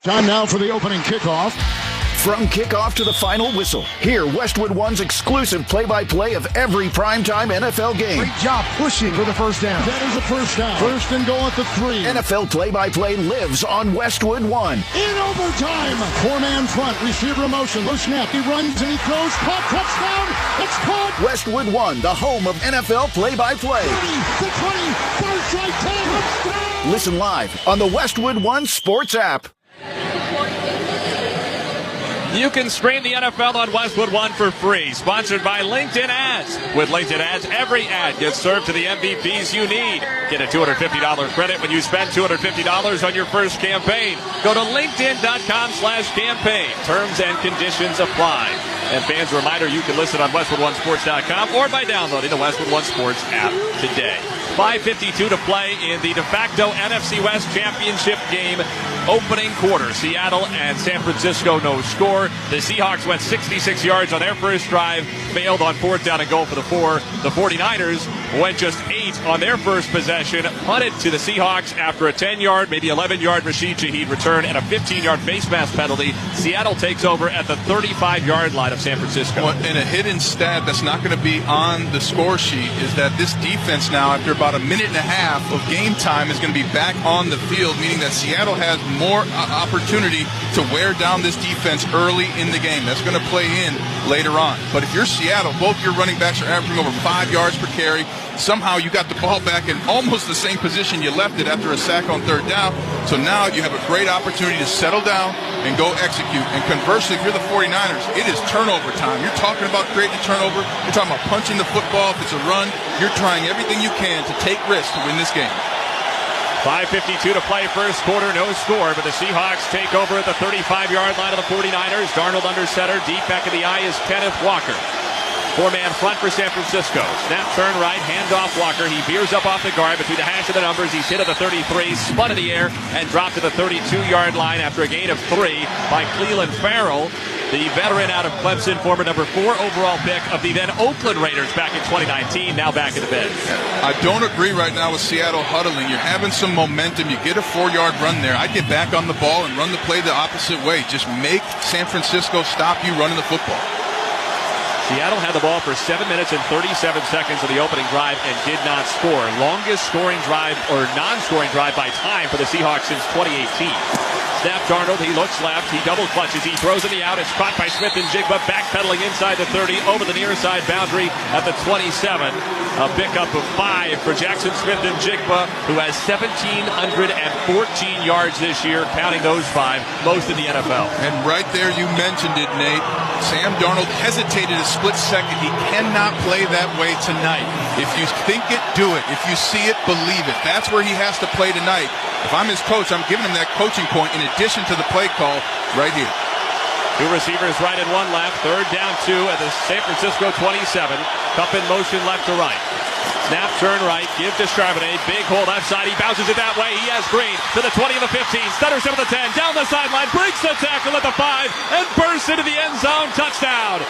Time now for the opening kickoff. From kickoff to the final whistle, hear Westwood One's exclusive play-by-play of every primetime NFL game. Great job pushing for the first down. That is a first down. First and goal at the 3. NFL play-by-play lives on Westwood One. In overtime. 4-man front, receiver motion, low snap. He runs and he throws. Caught, touchdown. It's caught. Westwood One, the home of NFL play-by-play. 30, the 20, far strike, 10, touchdown. Listen live on the Westwood One Sports app. You can stream the NFL on Westwood One for free. Sponsored by LinkedIn Ads. With LinkedIn Ads, every ad gets served to the MVPs you need. Get a $250 credit when you spend $250 on your first campaign. Go to linkedin.com/campaign. Terms and conditions apply. And fans, a reminder, you can listen on WestwoodOneSports.com or by downloading the Westwood One Sports app today. 5:52 to play in the de facto NFC West Championship game opening quarter. Seattle and San Francisco, no score. The Seahawks went 66 yards on their first drive, failed on 4th down and goal for the 4. The 49ers went just 8 on their first possession, punted to the Seahawks after a 10-yard, maybe 11-yard Rashid Shaheed return and a 15-yard face mask penalty. Seattle takes over at the 35-yard line of San Francisco. And a hidden stat that's not going to be on the score sheet is that this defense now, after about a minute and a half of game time, is going to be back on the field, meaning that Seattle has more opportunity to wear down this defense early in the game. That's going to play in later on. But if you're Seattle, both your running backs are averaging over 5 yards per carry. somehow you got the ball back in almost the same position you left it after a sack on third down. So now you have a great opportunity to settle down and go execute. And conversely, if you're the 49ers, it is turnover time. You're talking about creating a turnover. You're talking about punching the football. If it's a run, you're trying everything you can to take risks to win this game. 5:52 to play first quarter, no score, but the Seahawks take over at the 35-yard line of the 49ers. Darnold under center, deep back of the eye is Kenneth Walker. Four-man front for San Francisco. Snap, turn right, handoff Walker. He veers up off the guard between the hash of the numbers. He's hit at the 33, spun in the air, and dropped to the 32-yard line after a gain of 3 by Cleveland Farrell, the veteran out of Clemson, former number 4 overall pick of the then Oakland Raiders back in 2019, now back in the bench. I don't agree right now with Seattle huddling. You're having some momentum. You get a 4-yard run there. I'd get back on the ball and run the play the opposite way. Just make San Francisco stop you running the football. Seattle had the ball for 7 minutes and 37 seconds of the opening drive and did not score. Longest scoring drive or non-scoring drive by time for the Seahawks since 2018. Snap Darnold, he looks left, he double clutches, he throws in the out, it's caught by Smith and Jigba, backpedaling inside the 30, over the near side boundary at the 27. A pickup of 5 for Jackson Smith and Jigba, who has 1,714 yards this year, counting those 5, most in the NFL. And right there, you mentioned it, Nate. Sam Darnold hesitated a split second. He cannot play that way tonight. If you think it, do it. If you see it, believe it. That's where he has to play tonight. If I'm his coach, I'm giving him that coaching point in addition to the play call right here. 2 receivers right and 1 left. Third down 2 at the San Francisco 27. Cup in motion left to right. Snap, turn right, give to Charbonnet. Big hole left side. He bounces it that way. He has Green to the 20 and the 15. Stutters him at the 10. Down the sideline. Breaks the tackle at the 5 and bursts into the end zone. Touchdown.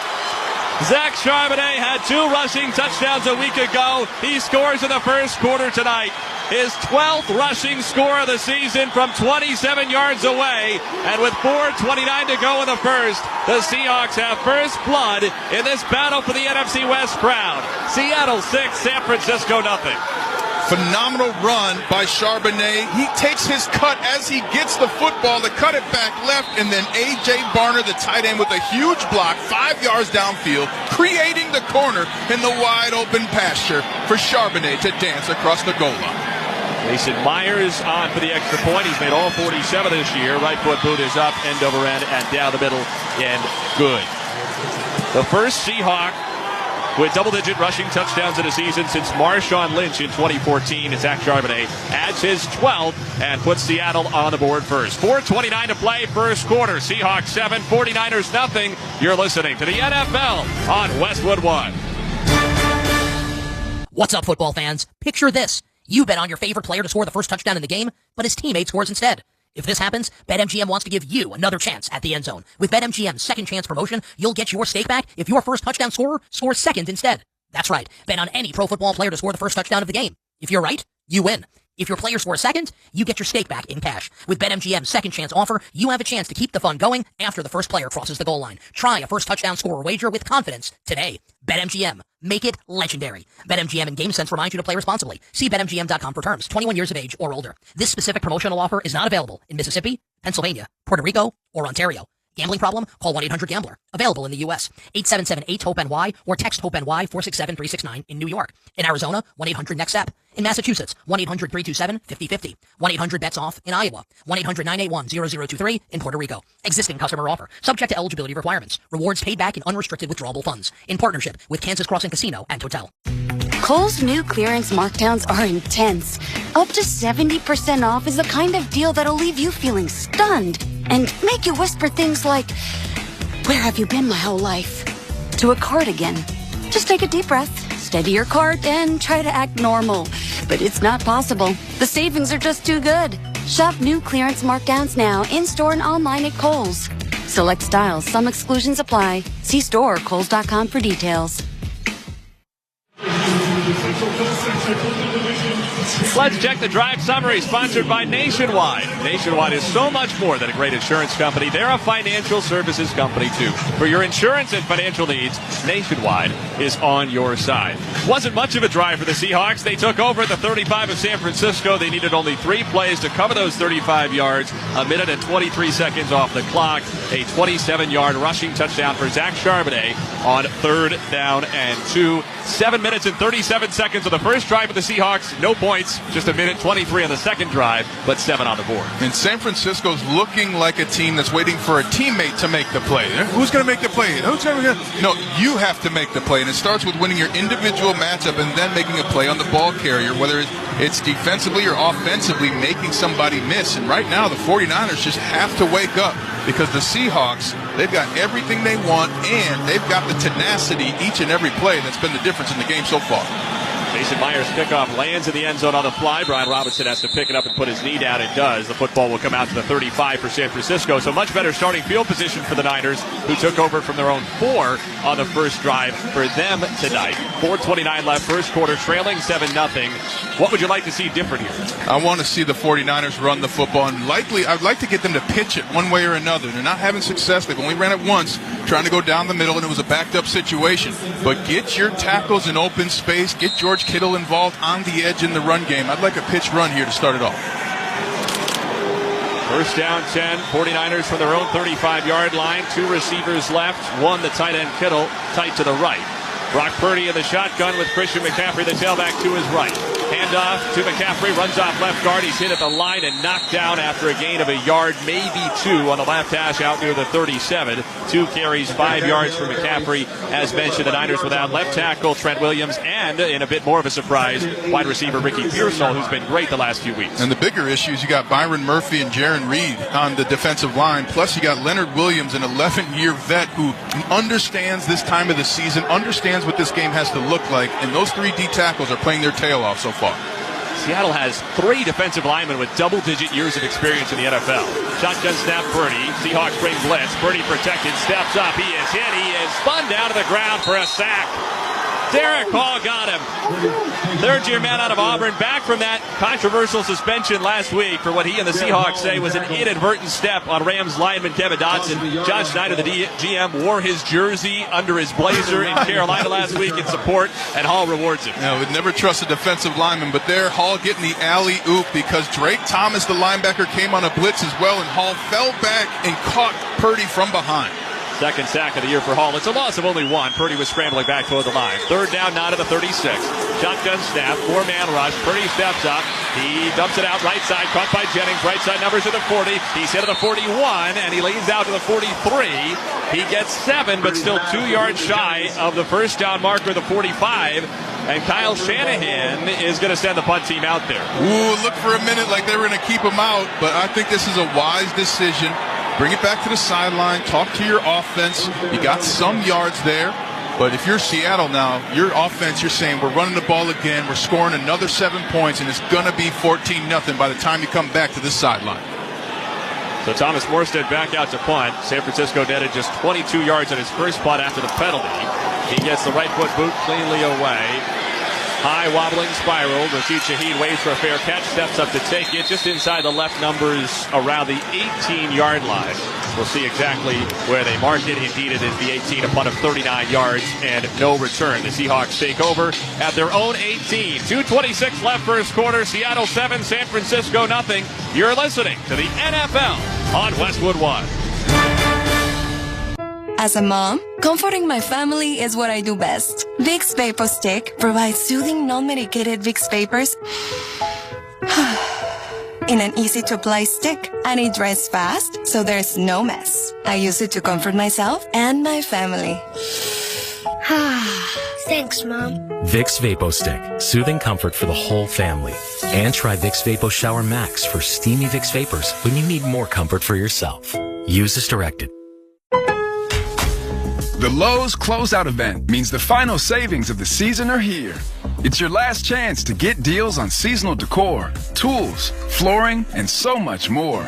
Zach Charbonnet had 2 rushing touchdowns a week ago. He scores in the first quarter tonight. His 12th rushing score of the season from 27 yards away. And with 4:29 to go in the first, the Seahawks have first blood in this battle for the NFC West crown. Seattle 6, San Francisco nothing. Phenomenal run by Charbonnet. He takes his cut as he gets the football to cut it back left, and then A.J. Barner, the tight end, with a huge block 5 yards downfield, creating the corner in the wide open pasture for Charbonnet to dance across the goal line. Mason Myers on for the extra point. He's made all 47 this year. Right foot boot is up, end over end, and down the middle, and good. The first Seahawk with double-digit rushing touchdowns in a season since Marshawn Lynch in 2014. Zach Charbonnet adds his 12th and puts Seattle on the board first. 4:29 to play, first quarter. Seahawks 7, 49ers nothing. You're listening to the NFL on Westwood One. What's up, football fans? Picture this. You bet on your favorite player to score the first touchdown in the game, but his teammate scores instead. If this happens, BetMGM wants to give you another chance at the end zone. With BetMGM's second chance promotion, you'll get your stake back if your first touchdown scorer scores second instead. That's right. Bet on any pro football player to score the first touchdown of the game. If you're right, you win. If your player scores second, you get your stake back in cash. With BetMGM's second chance offer, you have a chance to keep the fun going after the first player crosses the goal line. Try a first touchdown scorer wager with confidence today. BetMGM. Make it legendary. BetMGM and GameSense remind you to play responsibly. See BetMGM.com for terms. 21 years of age or older. This specific promotional offer is not available in Mississippi, Pennsylvania, Puerto Rico, or Ontario. Gambling problem? Call 1-800-GAMBLER. Available in the U.S. 877-8-HOPE-NY or text HOPE-NY 467-369 in New York. In Arizona, 1-800-NEXT-STEP. In Massachusetts, 1-800-327-5050. 1-800-BETS-OFF in Iowa. 1-800-981-0023 in Puerto Rico. Existing customer offer. Subject to eligibility requirements. Rewards paid back in unrestricted withdrawable funds. In partnership with Kansas Crossing Casino and Hotel. Kohl's new clearance markdowns are intense. Up to 70% off is the kind of deal that'll leave you feeling stunned and make you whisper things like, "Where have you been my whole life?" to a cardigan. Just take a deep breath, steady your cart, and try to act normal. But it's not possible. The savings are just too good. Shop new clearance markdowns now, in-store and online at Kohl's. Select styles, some exclusions apply. See store or kohls.com for details. Let's check the drive summary, sponsored by Nationwide. Nationwide is so much more than a great insurance company. They're a financial services company, too. For your insurance and financial needs, Nationwide is on your side. Wasn't much of a drive for the Seahawks. They took over at the 35 of San Francisco. They needed only 3 plays to cover those 35 yards. A minute and 23 seconds off the clock. A 27-yard rushing touchdown for Zach Charbonnet on 3rd down and 2. 7 minutes and and 37 seconds of the first drive of the Seahawks. No points. Just a minute 23 on the second drive, but 7 on the board. And San Francisco's looking like a team that's waiting for a teammate to make the play. Who's going to make the play? No, you have to make the play. And it starts with winning your individual matchup and then making a play on the ball carrier, whether it's defensively or offensively, making somebody miss. And right now, the 49ers just have to wake up because the Seahawks, they've got everything they want, and they've got the tenacity each and every play that's been the difference in the game so far. Mason Myers' kickoff lands in the end zone on the fly. Brian Robinson has to pick it up and put his knee down. It does. The football will come out to the 35 for San Francisco. So much better starting field position for the Niners, who took over from their own 4 on the first drive for them tonight. 4:29 left, first quarter, trailing 7-0. What would you like to see different here? I want to see the 49ers run the football, and I'd like to get them to pitch it one way or another. They're not having success. They've only ran it once, trying to go down the middle, and it was a backed-up situation. But get your tackles in open space. Get George Kittle involved on the edge in the run game. I'd like a pitch run here to start it off. First down 10, 49ers from their own 35-yard line. 2 receivers left, one the tight end Kittle, tight to the right. Brock Purdy in the shotgun with Christian McCaffrey, the tailback, to his right. Handoff to McCaffrey, runs off left guard. He's hit at the line and knocked down after a gain of a yard, maybe 2 on the left hash out near the 37. 2 carries, 5 yards for McCaffrey. As mentioned, the Niners without left tackle Trent Williams and, in a bit more of a surprise, wide receiver Ricky Pearsall, who's been great the last few weeks. And the bigger issues, you got Byron Murphy and Jaron Reed on the defensive line. Plus, you got Leonard Williams, an 11-year vet who understands this time of the season, understands what this game has to look like, and those 3 D tackles are playing their tail off so far. Seattle has 3 defensive linemen with double-digit years of experience in the NFL. Shotgun snap, Purdy. Seahawks bring blitz. Purdy protected, steps up. He is hit. He is spun down to the ground for a sack. Derek Hall got him. Third-year man out of Auburn, back from that controversial suspension last week for what he and the Seahawks say was an inadvertent step on Rams lineman Kevin Dotson. John Schneider, the GM, wore his jersey under his blazer in Carolina last week in support, and Hall rewards him. No, we'd never trust a defensive lineman, but there, Hall getting the alley-oop because Drake Thomas, the linebacker, came on a blitz as well, and Hall fell back and caught Purdy from behind. Second sack of the year for Hall. It's a loss of only 1. Purdy was scrambling back toward the line. Third down, not at the 36. Shotgun snap, 4-man rush. Purdy steps up. He dumps it out right side, caught by Jennings. Right side numbers to the 40. He's hit at the 41, and he leans out to the 43. He gets 7, but still 2 yards shy of the first down marker, the 45. And Kyle Shanahan is going to send the punt team out there. Ooh, look for a minute like they were going to keep him out, but I think this is a wise decision. Bring it back to the sideline. Talk to your offense. You got some yards there. But if you're Seattle now, your offense, you're saying we're running the ball again. We're scoring another 7 points, and it's going to be 14-0 by the time you come back to this sideline. So Thomas Morstead back out to punt. San Francisco netted just 22 yards on his first punt after the penalty. He gets the right foot boot cleanly away. High wobbling spiral. Rashid Shaheed waits for a fair catch, steps up to take it just inside the left numbers around the 18-yard line. We'll see exactly where they marked it. Indeed, it is the 18, a punt of 39 yards and no return. The Seahawks take over at their own 18. 2:26 left first quarter. Seattle 7, San Francisco nothing. You're listening to the NFL on Westwood One. As a mom, comforting my family is what I do best. Vicks Vapor Stick provides soothing, non-medicated Vicks Vapors in an easy-to-apply stick, and it dries fast, so there's no mess. I use it to comfort myself and my family. Thanks, Mom. Vicks Vapo Stick, soothing comfort for the whole family. And try Vicks Vapo Shower Max for steamy Vicks Vapors when you need more comfort for yourself. Use as directed. The Lowe's Closeout event means the final savings of the season are here. It's your last chance to get deals on seasonal decor, tools, flooring, and so much more.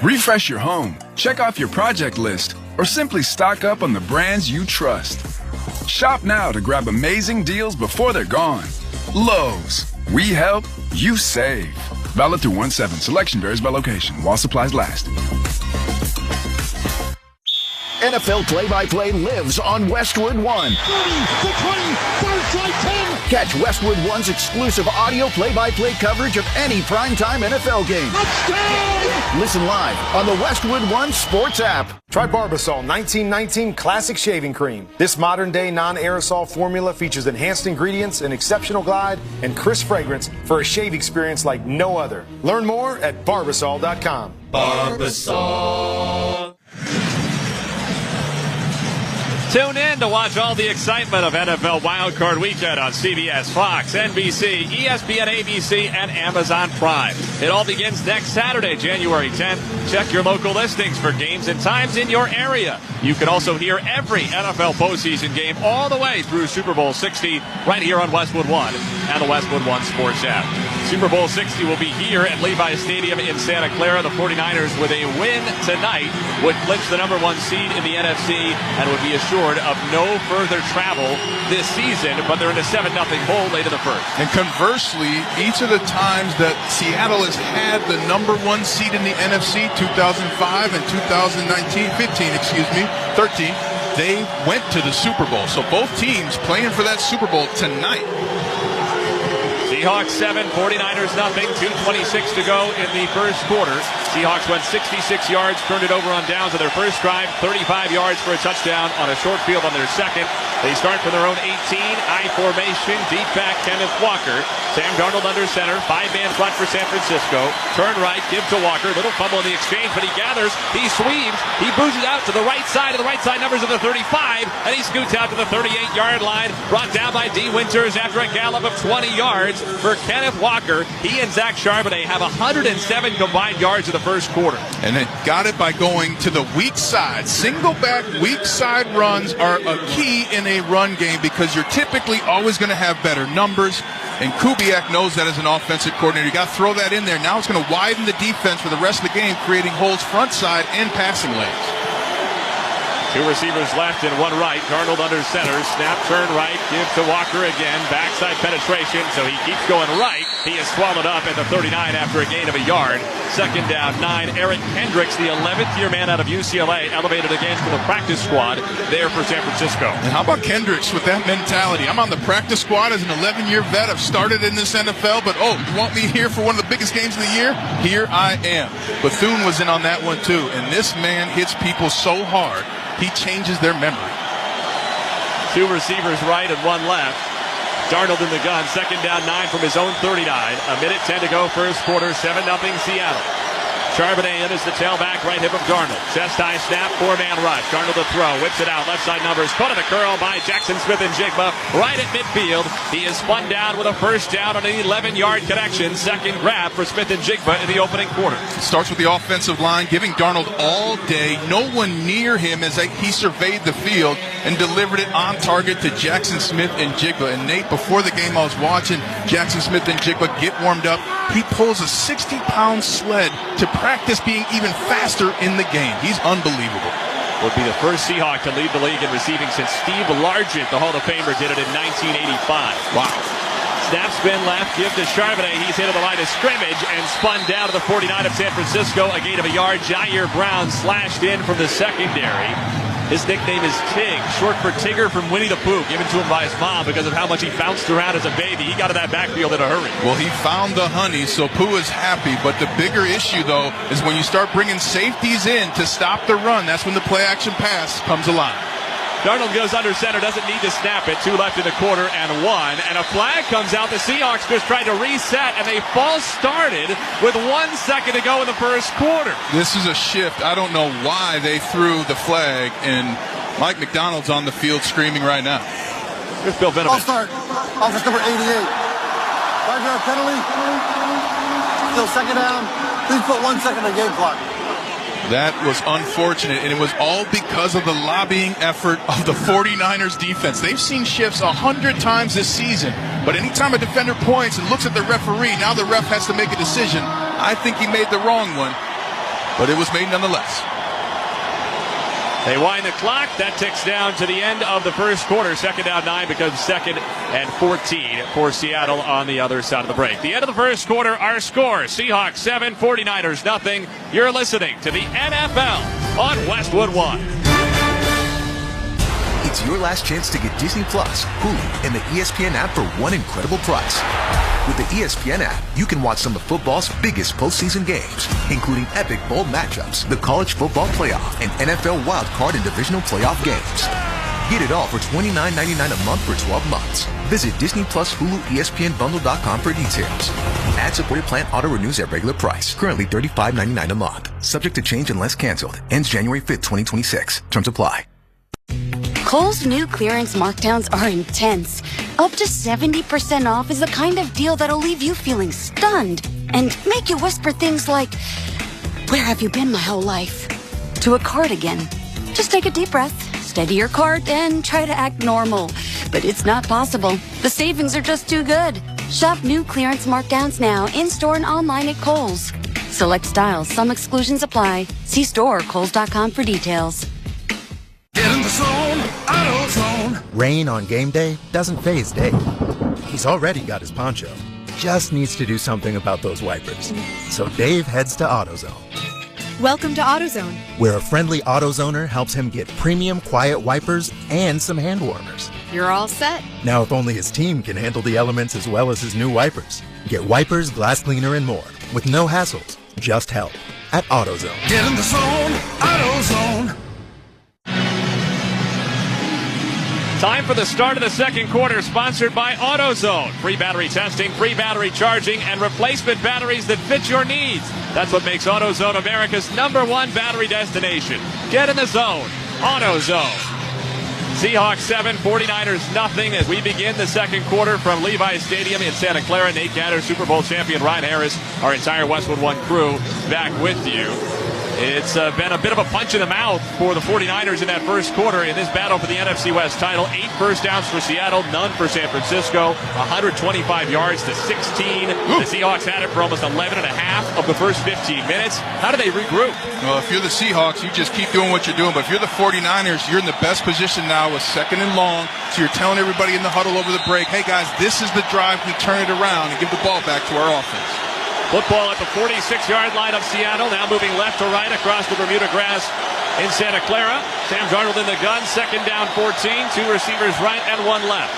Refresh your home, check off your project list, or simply stock up on the brands you trust. Shop now to grab amazing deals before they're gone. Lowe's. We help, you save. Valid through 1/7. Selection varies by location while supplies last. NFL play-by-play lives on Westwood One. 30, the 20, third strike 10, Catch Westwood One's exclusive audio play-by-play coverage of any primetime NFL game. Listen live on the Westwood One Sports app. Try Barbasol 1919 Classic Shaving Cream. This modern-day non-aerosol formula features enhanced ingredients, an exceptional glide, and crisp fragrance for a shave experience like no other. Learn more at Barbasol.com. Barbasol. Tune in to watch all the excitement of NFL Wildcard Weekend on CBS, Fox, NBC, ESPN, ABC, and Amazon Prime. It all begins next Saturday, January 10th. Check your local listings for games and times in your area. You can also hear every NFL postseason game all the way through Super Bowl 60 right here on Westwood One and the Westwood One Sports app. Super Bowl 60 will be here at Levi Stadium in Santa Clara. The 49ers, with a win tonight, would clinch the number 1 seed in the NFC and would be assured of no further travel this season, but they're in a 7-0 hole late in the first. And conversely, each of the times that Seattle has had the number 1 seed in the NFC, 2005 and 13, they went to the Super Bowl. So both teams playing for that Super Bowl tonight. Seahawks 7, 49ers nothing. 2:26 to go in the first quarter. Seahawks went 66 yards, turned it over on downs on their first drive, 35 yards for a touchdown on a short field on their second. They start from their own 18, I formation, deep back Kenneth Walker. Sam Darnold under center, 5-man front for San Francisco. Turn right, give to Walker, little fumble in the exchange, but he gathers, he sweeps, he boozes out to the right side, and the right side numbers of the 35, and he scoots out to the 38-yard line, brought down by D. Winters after a gallop of 20 yards for Kenneth Walker. He and Zach Charbonnet have 107 combined yards in the first quarter. And they got it by going to the weak side. Single back, weak side runs are a key in a run game because you're typically always going to have better numbers. And Kubiak knows that as an offensive coordinator. You got to throw that in there. Now it's going to widen the defense for the rest of the game, creating holes front side and passing lanes. 2 receivers left and 1 right. Darnold under center. Snap, turn right. Give to Walker again. Backside penetration. So he keeps going right. He is swallowed up at the 39 after a gain of a yard. Second down, 9. Eric Kendricks, the 11th-year man out of UCLA, elevated again to the practice squad there for San Francisco. And how about Kendricks with that mentality? I'm on the practice squad as an 11-year vet. I've started in this NFL, but you want me here for one of the biggest games of the year? Here I am. Bethune was in on that one too. And this man hits people so hard, he changes their memory. 2 receivers right and 1 left. Darnold in the gun. Second down, 9 from his own 39. 1:10 to go first quarter. 7-0 Seattle. Charbonnet in as the tailback, right hip of Darnold. Chest high snap, 4-man rush. Darnold to throw, whips it out. Left side numbers, caught in the curl by Jackson Smith and Jigba. Right at midfield. He is spun down with a first down on an 11-yard connection. Second grab for Smith and Jigba in the opening quarter. Starts with the offensive line, giving Darnold all day. No one near him as he surveyed the field and delivered it on target to Jackson Smith and Jigba. And Nate, before the game I was watching Jackson Smith and Jigba get warmed up. He pulls a 60-pound sled to practice being even faster in the game. He's unbelievable. Would be the first Seahawk to lead the league in receiving since Steve Largent, the Hall of Famer, did it in 1985. Wow. Snap spin left, give to Charbonnet. He's hit at the line of scrimmage and spun down to the 49 of San Francisco. A gain of a yard. Jair Brown slashed in from the secondary. His nickname is Tig, short for Tigger from Winnie the Pooh, given to him by his mom because of how much he bounced around as a baby. He got to that backfield in a hurry. Well, he found the honey, so Pooh is happy. But the bigger issue, though, is when you start bringing safeties in to stop the run. That's when the play-action pass comes alive. Darnold goes under center, doesn't need to snap it. 2 left in the quarter and 1. And a flag comes out. The Seahawks just tried to reset, and they false started with 1 second to go in the first quarter. This is a shift. I don't know why they threw the flag, and Mike McDonald's on the field screaming right now. Here's Bill Vinovich. I'll start. Offense number 88. 5-yard penalty. Still second down. Please put 1 second on the game clock. That was unfortunate, and it was all because of the lobbying effort of the 49ers defense. They've seen shifts 100 times this season, but anytime a defender points and looks at the referee, now the ref has to make a decision. I think he made the wrong one, but it was made nonetheless. They wind the clock. That ticks down to the end of the first quarter. Second down 9 becomes 2nd and 14 for Seattle on the other side of the break. The end of the first quarter, our score, Seahawks 7, 49ers nothing. You're listening to the NFL on Westwood One. It's your last chance to get Disney Plus, Hulu, and the ESPN app for one incredible price. With the ESPN app, you can watch some of football's biggest postseason games, including epic bowl matchups, the college football playoff, and NFL wild card and divisional playoff games. Get it all for $29.99 a month for 12 months. Visit Disney Plus Hulu ESPNBundle.com for details. Ad-supported plan auto-renews at regular price. Currently $35.99 a month. Subject to change unless canceled. Ends January 5th, 2026. Terms apply. Kohl's new clearance markdowns are intense. Up to 70% off is the kind of deal that'll leave you feeling stunned and make you whisper things like, "Where have you been my whole life?" to a cardigan. Just take a deep breath, steady your cart, and try to act normal. But it's not possible. The savings are just too good. Shop new clearance markdowns now in-store and online at Kohl's. Select styles. Some exclusions apply. See store or Kohls.com for details. Get in the zone, AutoZone. Rain on game day doesn't faze Dave. He's already got his poncho. Just needs to do something about those wipers. So Dave heads to AutoZone. Welcome to AutoZone, where a friendly AutoZoner helps him get premium quiet wipers and some hand warmers. You're all set. Now, if only his team can handle the elements as well as his new wipers. Get wipers, glass cleaner, and more with no hassles, just help at AutoZone. Get in the zone, AutoZone. Time for the start of the second quarter, sponsored by AutoZone. Free battery testing, free battery charging, and replacement batteries that fit your needs. That's what makes AutoZone America's #1 battery destination. Get in the zone. AutoZone. Seahawks 7, 49ers nothing as we begin the second quarter from Levi's Stadium in Santa Clara. Nate Gatter, Super Bowl champion Ryan Harris, our entire Westwood One crew back with you. It's been a bit of a punch in the mouth for the 49ers in that first quarter in this battle for the NFC West title. 8 first downs for Seattle, none for San Francisco. 125 yards to 16. The Seahawks had it for almost 11 and a half of the first 15 minutes. How do they regroup? Well, if you're the Seahawks, you just keep doing what you're doing. But if you're the 49ers, you're in the best position now with 2nd and long. So you're telling everybody in the huddle over the break, hey, guys, this is the drive to turn it around and give the ball back to our offense. Football at the 46-yard line of Seattle, now moving left to right across the Bermuda grass in Santa Clara. Sam Darnold in the gun, 2nd down 14, 2 receivers right and 1 left.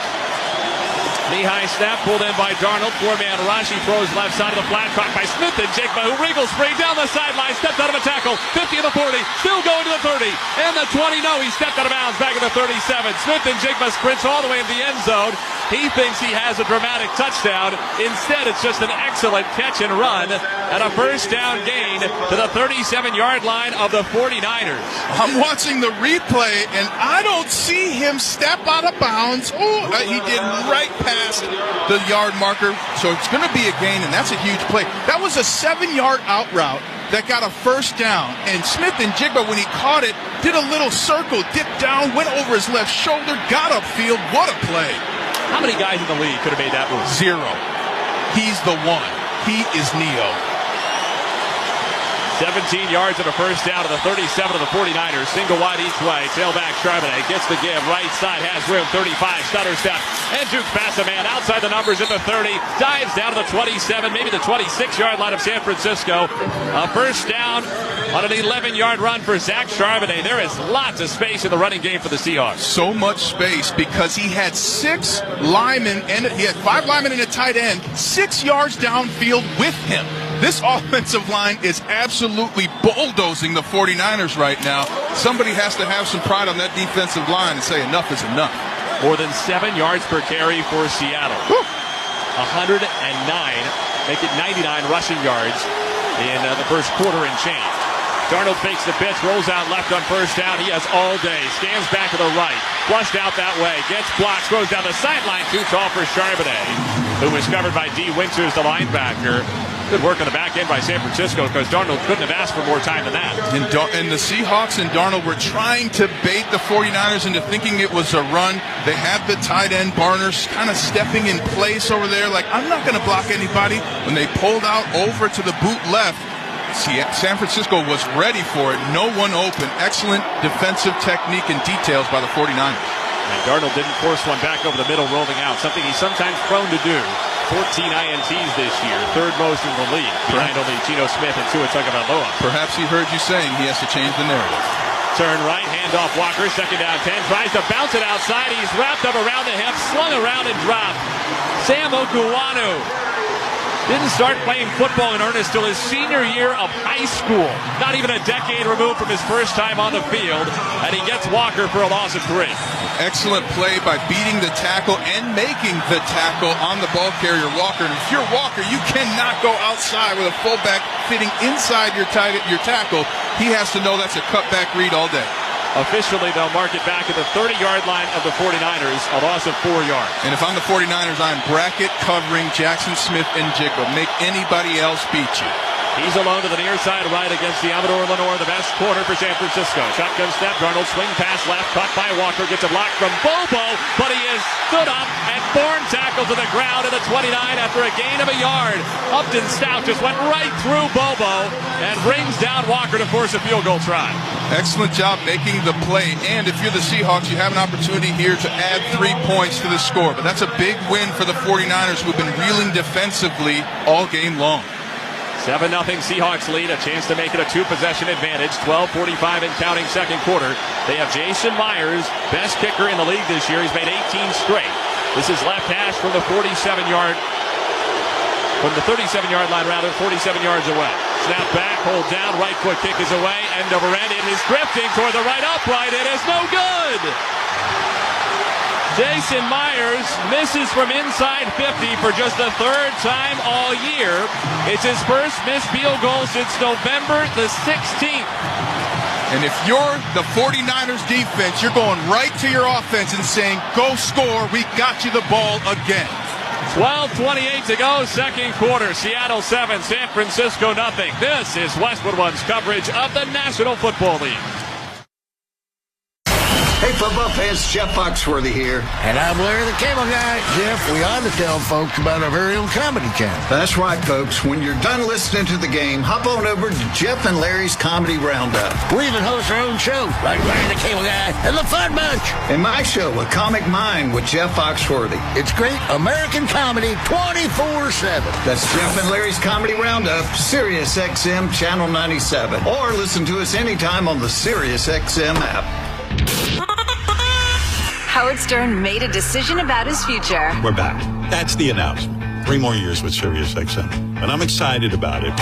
Knee-high snap pulled in by Darnold, 4-man rush. He throws left side of the flat, caught by Smith and Jigba, who wriggles free down the sideline, stepped out of a tackle, 50 to the 40, still going to the 30, and the 20. No, he stepped out of bounds back at the 37. Smith and Jigba sprints all the way into the end zone. He thinks he has a dramatic touchdown. Instead, it's just an excellent catch and run and a first down gain to the 37-yard line of the 49ers. I'm watching the replay, and I don't see him step out of bounds. Oh, he did right past the yard marker, so it's going to be a gain, and that's a huge play. That was a 7-yard out route that got a first down, and Smith and Jigba, when he caught it, did a little circle, dipped down, went over his left shoulder, got upfield. What a play. How many guys in the league could have made that move? 0. He's the one. He is Neo. 17 yards and a first down to the 37 of the 49ers. Single wide each way. Tailback Charbonnet gets the give. Right side has room. 35. Stutter step. And Duke past a man outside the numbers at the 30. Dives down to the 27, maybe the 26-yard line of San Francisco. A first down on an 11-yard run for Zach Charbonnet. There is lots of space in the running game for the Seahawks. So much space because he had 6 linemen and he had 5 linemen and a tight end 6 yards downfield with him. This offensive line is absolutely bulldozing the 49ers right now. Somebody has to have some pride on that defensive line and say enough is enough. More than 7 yards per carry for Seattle. Woo. 109, make it 99 rushing yards in the first quarter and change. Darnold fakes the pitch, rolls out left on first down. He has all day. Scans back to the right. Flushed out that way. Gets blocked. Goes down the sideline. Too tall for Charbonnet, who was covered by D. Winters, the linebacker. Good work on the back end by San Francisco because Darnold couldn't have asked for more time than that. And the Seahawks and Darnold were trying to bait the 49ers into thinking it was a run. They had the tight end Barners kind of stepping in place over there like, I'm not going to block anybody. When they pulled out over to the boot left, San Francisco was ready for it. No one open. Excellent defensive technique and details by the 49ers. And Darnold didn't force one back over the middle rolling out, something he's sometimes prone to do. 14 INTs this year, 3rd most in the league, behind only Geno Smith and Tua Tagovailoa. Perhaps he heard you saying he has to change the narrative. Turn right, hand off Walker, second down 10. Tries to bounce it outside. He's wrapped up around the hip, slung around and dropped. Sam Okuwanu didn't start playing football in earnest till his senior year of high school. Not even a decade removed from his first time on the field. And he gets Walker for a loss of 3. Excellent play by beating the tackle and making the tackle on the ball carrier Walker. And if you're Walker, you cannot go outside with a fullback fitting inside your tackle. He has to know that's a cutback read all day. Officially, they'll mark it back at the 30-yard line of the 49ers, a loss of 4 yards. And if I'm the 49ers, I'm bracket covering Jackson Smith and Jigba. Make anybody else beat you. He's alone to the near side right against the Amador Lenore, the best corner for San Francisco. Shotgun snap, Darnold swing pass left, caught by Walker, gets a block from Bobo, but he is stood up and Bourne tackle to the ground at the 29 after a gain of a yard. Upton Stout just went right through Bobo and brings down Walker to force a field goal try. Excellent job making the play, and if you're the Seahawks, you have an opportunity here to add 3 points to the score. But that's a big win for the 49ers, who've been reeling defensively all game long. 7-0 Seahawks lead, a chance to make it a 2-possession advantage. 12:45 and counting second quarter. They have Jason Myers, best kicker in the league this year. He's made 18 straight. This is left hash from the 37-yard line, 47 yards away. Snap back, hold down, right foot kick is away, end over end. It is drifting toward the right upright. It is no good. Jason Myers misses from inside 50 for just the 3rd time all year. It's his first missed field goal since November the 16th. And if you're the 49ers defense, you're going right to your offense and saying, go score, we got you the ball again. 12:28 to go, second quarter. Seattle 7, San Francisco nothing. This is Westwood One's coverage of the National Football League. Hey, football fans, Jeff Foxworthy here. And I'm Larry the Cable Guy. Jeff, we ought to tell folks about our very own comedy channel. That's right, folks. When you're done listening to the game, hop on over to Jeff and Larry's Comedy Roundup. We even host our own show, like Larry the Cable Guy and the Fun Bunch. And my show, A Comic Mind with Jeff Foxworthy. It's great American comedy 24/7. That's Jeff and Larry's Comedy Roundup, SiriusXM Channel 97. Or listen to us anytime on the SiriusXM app. Howard Stern made a decision about his future. We're back. That's the announcement. 3 more years with SiriusXM. And I'm excited about it.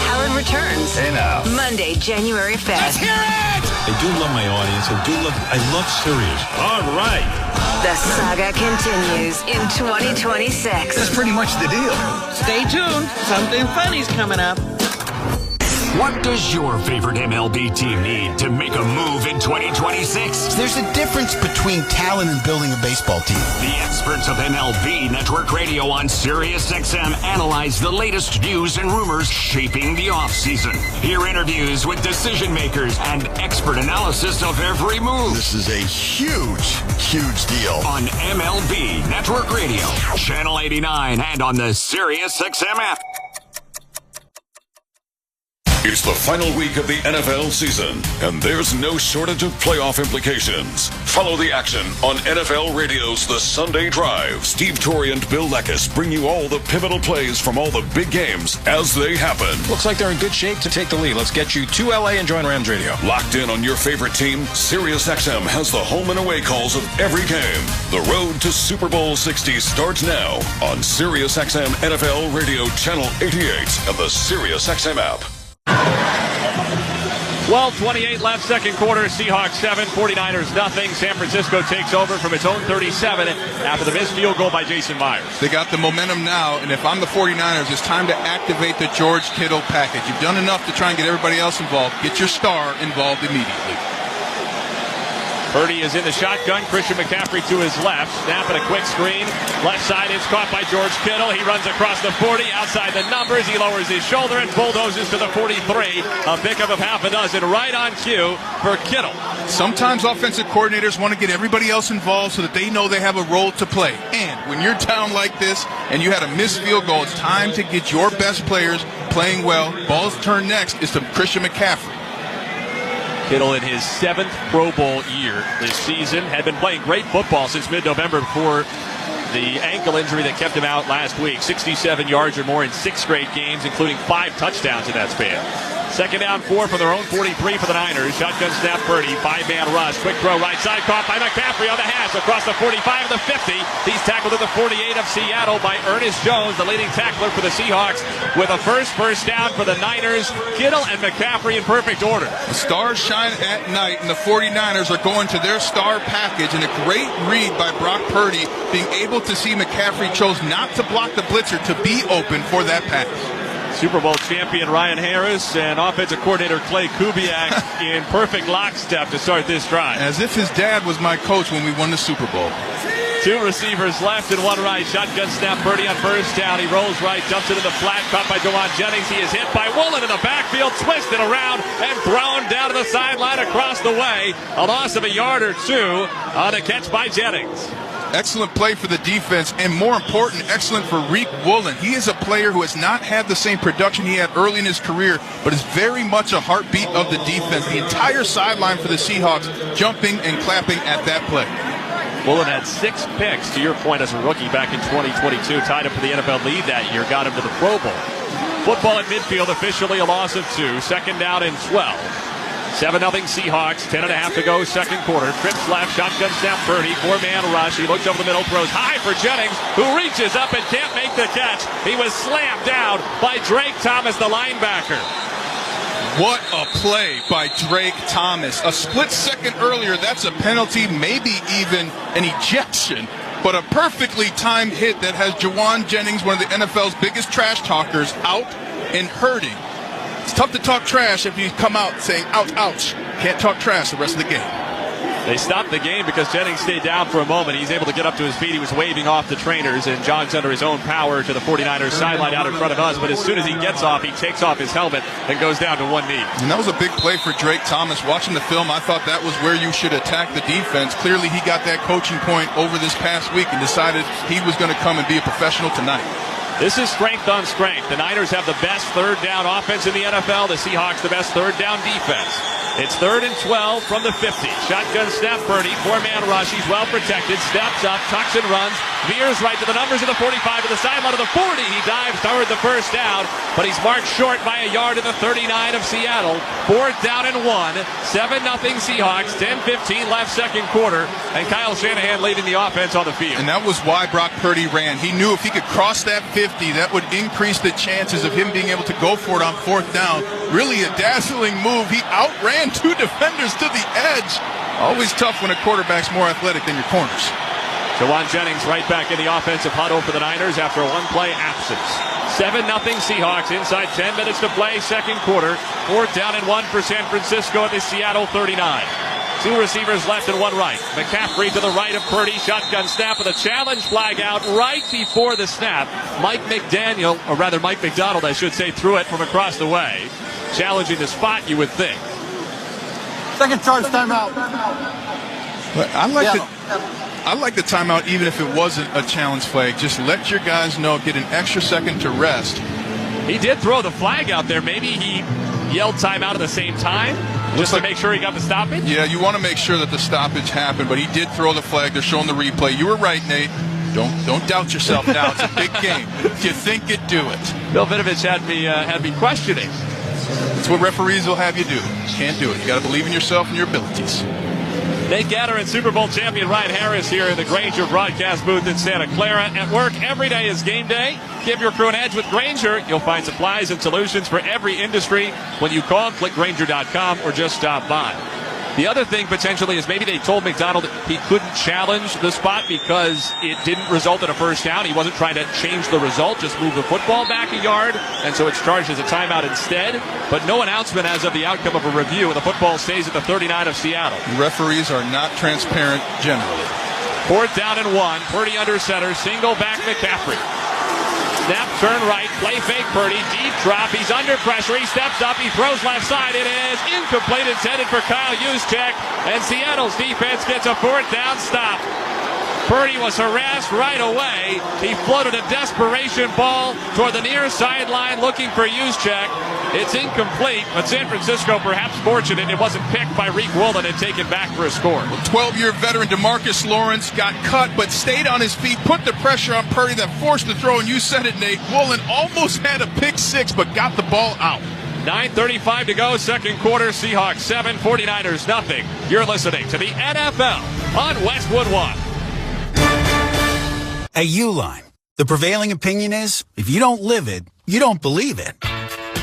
Howard returns. Hey now. Monday, January 5th. Let's hear it! I do love my audience. I love Sirius. All right. The saga continues in 2026. That's pretty much the deal. Stay tuned. Something funny's coming up. What does your favorite MLB team need to make a move in 2026? There's a difference between talent and building a baseball team. The experts of MLB Network Radio on SiriusXM analyze the latest news and rumors shaping the offseason. Hear interviews with decision makers and expert analysis of every move. This is a huge deal. On MLB Network Radio, Channel 89, and on the SiriusXM app. It's the final week of the NFL season, and there's no shortage of playoff implications. Follow the action on NFL Radio's The Sunday Drive. Steve Torrey and Bill Leckis bring you all the pivotal plays from all the big games as they happen. Looks like they're in good shape to take the lead. Let's get you to LA and join Rams Radio. Locked in on your favorite team, SiriusXM has the home and away calls of every game. The road to Super Bowl 60 starts now on SiriusXM NFL Radio Channel 88 and the SiriusXM app. 12:28 left, second quarter. Seahawks 7, 49ers nothing. San Francisco takes over from its own 37 after the missed field goal by Jason Myers. They got the momentum now, and if I'm the 49ers, it's time to activate the George Kittle package. You've done enough to try and get everybody else involved. Get your star involved immediately. Purdy is in the shotgun. Christian McCaffrey to his left. Snap and a quick screen. Left side is caught by George Kittle. He runs across the 40. Outside the numbers. He lowers his shoulder and bulldozes to the 43. A pickup of half a dozen right on cue for Kittle. Sometimes offensive coordinators want to get everybody else involved so that they know they have a role to play. And when you're down like this and you had a missed field goal, it's time to get your best players playing well. Ball's turn next is to Christian McCaffrey. Kittle in his 7th Pro Bowl year this season, had been playing great football since mid-November before the ankle injury that kept him out last week. 67 yards or more in 6 straight games, including 5 touchdowns in that span. Second down, 4 from their own 43 for the Niners. Shotgun snap, Purdy, 5-man rush. Quick throw right side, caught by McCaffrey on the hash across the 45 and the 50. He's tackled at the 48 of Seattle by Ernest Jones, the leading tackler for the Seahawks, with a first down for the Niners. Kittle and McCaffrey in perfect order. The stars shine at night, and the 49ers are going to their star package, and a great read by Brock Purdy, being able to see McCaffrey chose not to block the blitzer, to be open for that pass. Super Bowl champion Ryan Harris and offensive coordinator Clay Kubiak in perfect lockstep to start this drive. As if his dad was my coach when we won the Super Bowl. 2 receivers left and 1 right. Shotgun snap, Purdy on first down. He rolls right, jumps into the flat, caught by Juwan Jennings. He is hit by Woolen in the backfield, twisted around and thrown down to the sideline across the way. A loss of a yard or 2 on a catch by Jennings. Excellent play for the defense, and more important, excellent for Reek Woolen. He is a player who has not had the same production he had early in his career, but is very much a heartbeat of the defense. The entire sideline for the Seahawks jumping and clapping at that play. Woolen had 6 picks, to your point, as a rookie back in 2022. Tied up for the NFL lead that year, got him to the Pro Bowl. Football at midfield, officially a loss of 2. Second down and 12. 7-0 Seahawks, 10.5 to go, second quarter. Trips left, shotgun snap, Purdy, 4-man rush. He looks over the middle, throws high for Jennings, who reaches up and can't make the catch. He was slammed down by Drake Thomas, the linebacker. What a play by Drake Thomas. A split second earlier, that's a penalty, maybe even an ejection. But a perfectly timed hit that has Juwan Jennings, one of the NFL's biggest trash talkers, out and hurting. It's tough to talk trash if you come out saying, ouch, ouch. Can't talk trash the rest of the game. They stopped the game because Jennings stayed down for a moment. He's able to get up to his feet. He was waving off the trainers and jogs under his own power to the 49ers sideline out in front of us. But as soon as he gets off, he takes off his helmet and goes down to one knee. And that was a big play for Drake Thomas. Watching the film, I thought that was where you should attack the defense. Clearly, he got that coaching point over this past week and decided he was going to come and be a professional tonight. This is strength on strength. The Niners have the best third down offense in the NFL. The Seahawks the best third down defense. It's 3rd and 12 from the 50. Shotgun snap, Purdy, 4-man rush. He's well protected. Steps up, tucks and runs. Veers right to the numbers of the 45 to the sideline of the 40. He dives toward the first down, but he's marked short by a yard at the 39 of Seattle. 4th down and 1. 7-0 Seahawks. 10:15 left second quarter. And Kyle Shanahan leading the offense on the field. And that was why Brock Purdy ran. He knew if he could cross that 50, that would increase the chances of him being able to go for it on 4th down. Really a dazzling move. He outran 2 defenders to the edge. Always tough when a quarterback's more athletic than your corners. Juwan Jennings right back in the offensive huddle for the Niners after a 1-play absence. 7-0 Seahawks, inside 10 minutes to play, second quarter. 4th down and 1 for San Francisco at the Seattle 39. 2 receivers left and 1 right. McCaffrey to the right of Purdy. Shotgun snap with a challenge flag out right before the snap. Mike McDonald, I should say, threw it from across the way. Challenging the spot, you would think. Second charge timeout. I like the timeout even if it wasn't a challenge flag. Just let your guys know, get an extra second to rest. He did throw the flag out there. Maybe he yelled timeout at the same time just to make sure he got the stoppage? Yeah, you want to make sure that the stoppage happened, but he did throw the flag. They're showing the replay. You were right, Nate. Don't doubt yourself now. It's a big game. If you think it, do it. Bill Vinovich had me questioning. That's what referees will have you do. You can't do it. You got to believe in yourself and your abilities. Nate Gatter and Super Bowl champion Ryan Harris here in the Grainger broadcast booth in Santa Clara. At work, every day is game day. Give your crew an edge with Grainger. You'll find supplies and solutions for every industry. When you call, click Grainger.com or just stop by. The other thing potentially is maybe they told McDonald he couldn't challenge the spot because it didn't result in a first down. He wasn't trying to change the result, just move the football back a yard, and so it's charged as a timeout instead. But no announcement as of the outcome of a review, and the football stays at the 39 of Seattle. Referees are not transparent generally. 4th down and 1. Purdy under center, single back McCaffrey. Snap, turn right, play fake Purdy, deep drop, he's under pressure, he steps up, he throws left side, it is incomplete, intended for Kyle Juszczyk, and Seattle's defense gets a 4th down stop. Purdy was harassed right away. He floated a desperation ball toward the near sideline looking for Juszczyk. It's incomplete, but San Francisco perhaps fortunate it wasn't picked by Reek Woolen and taken back for a score. 12-year veteran DeMarcus Lawrence got cut but stayed on his feet, put the pressure on Purdy that forced the throw, and you said it, Nate. Woolen almost had a pick six but got the ball out. 9:35 to go, second quarter. Seahawks 7, 49ers nothing. You're listening to the NFL on Westwood One. At Uline, the prevailing opinion is, if you don't live it, you don't believe it.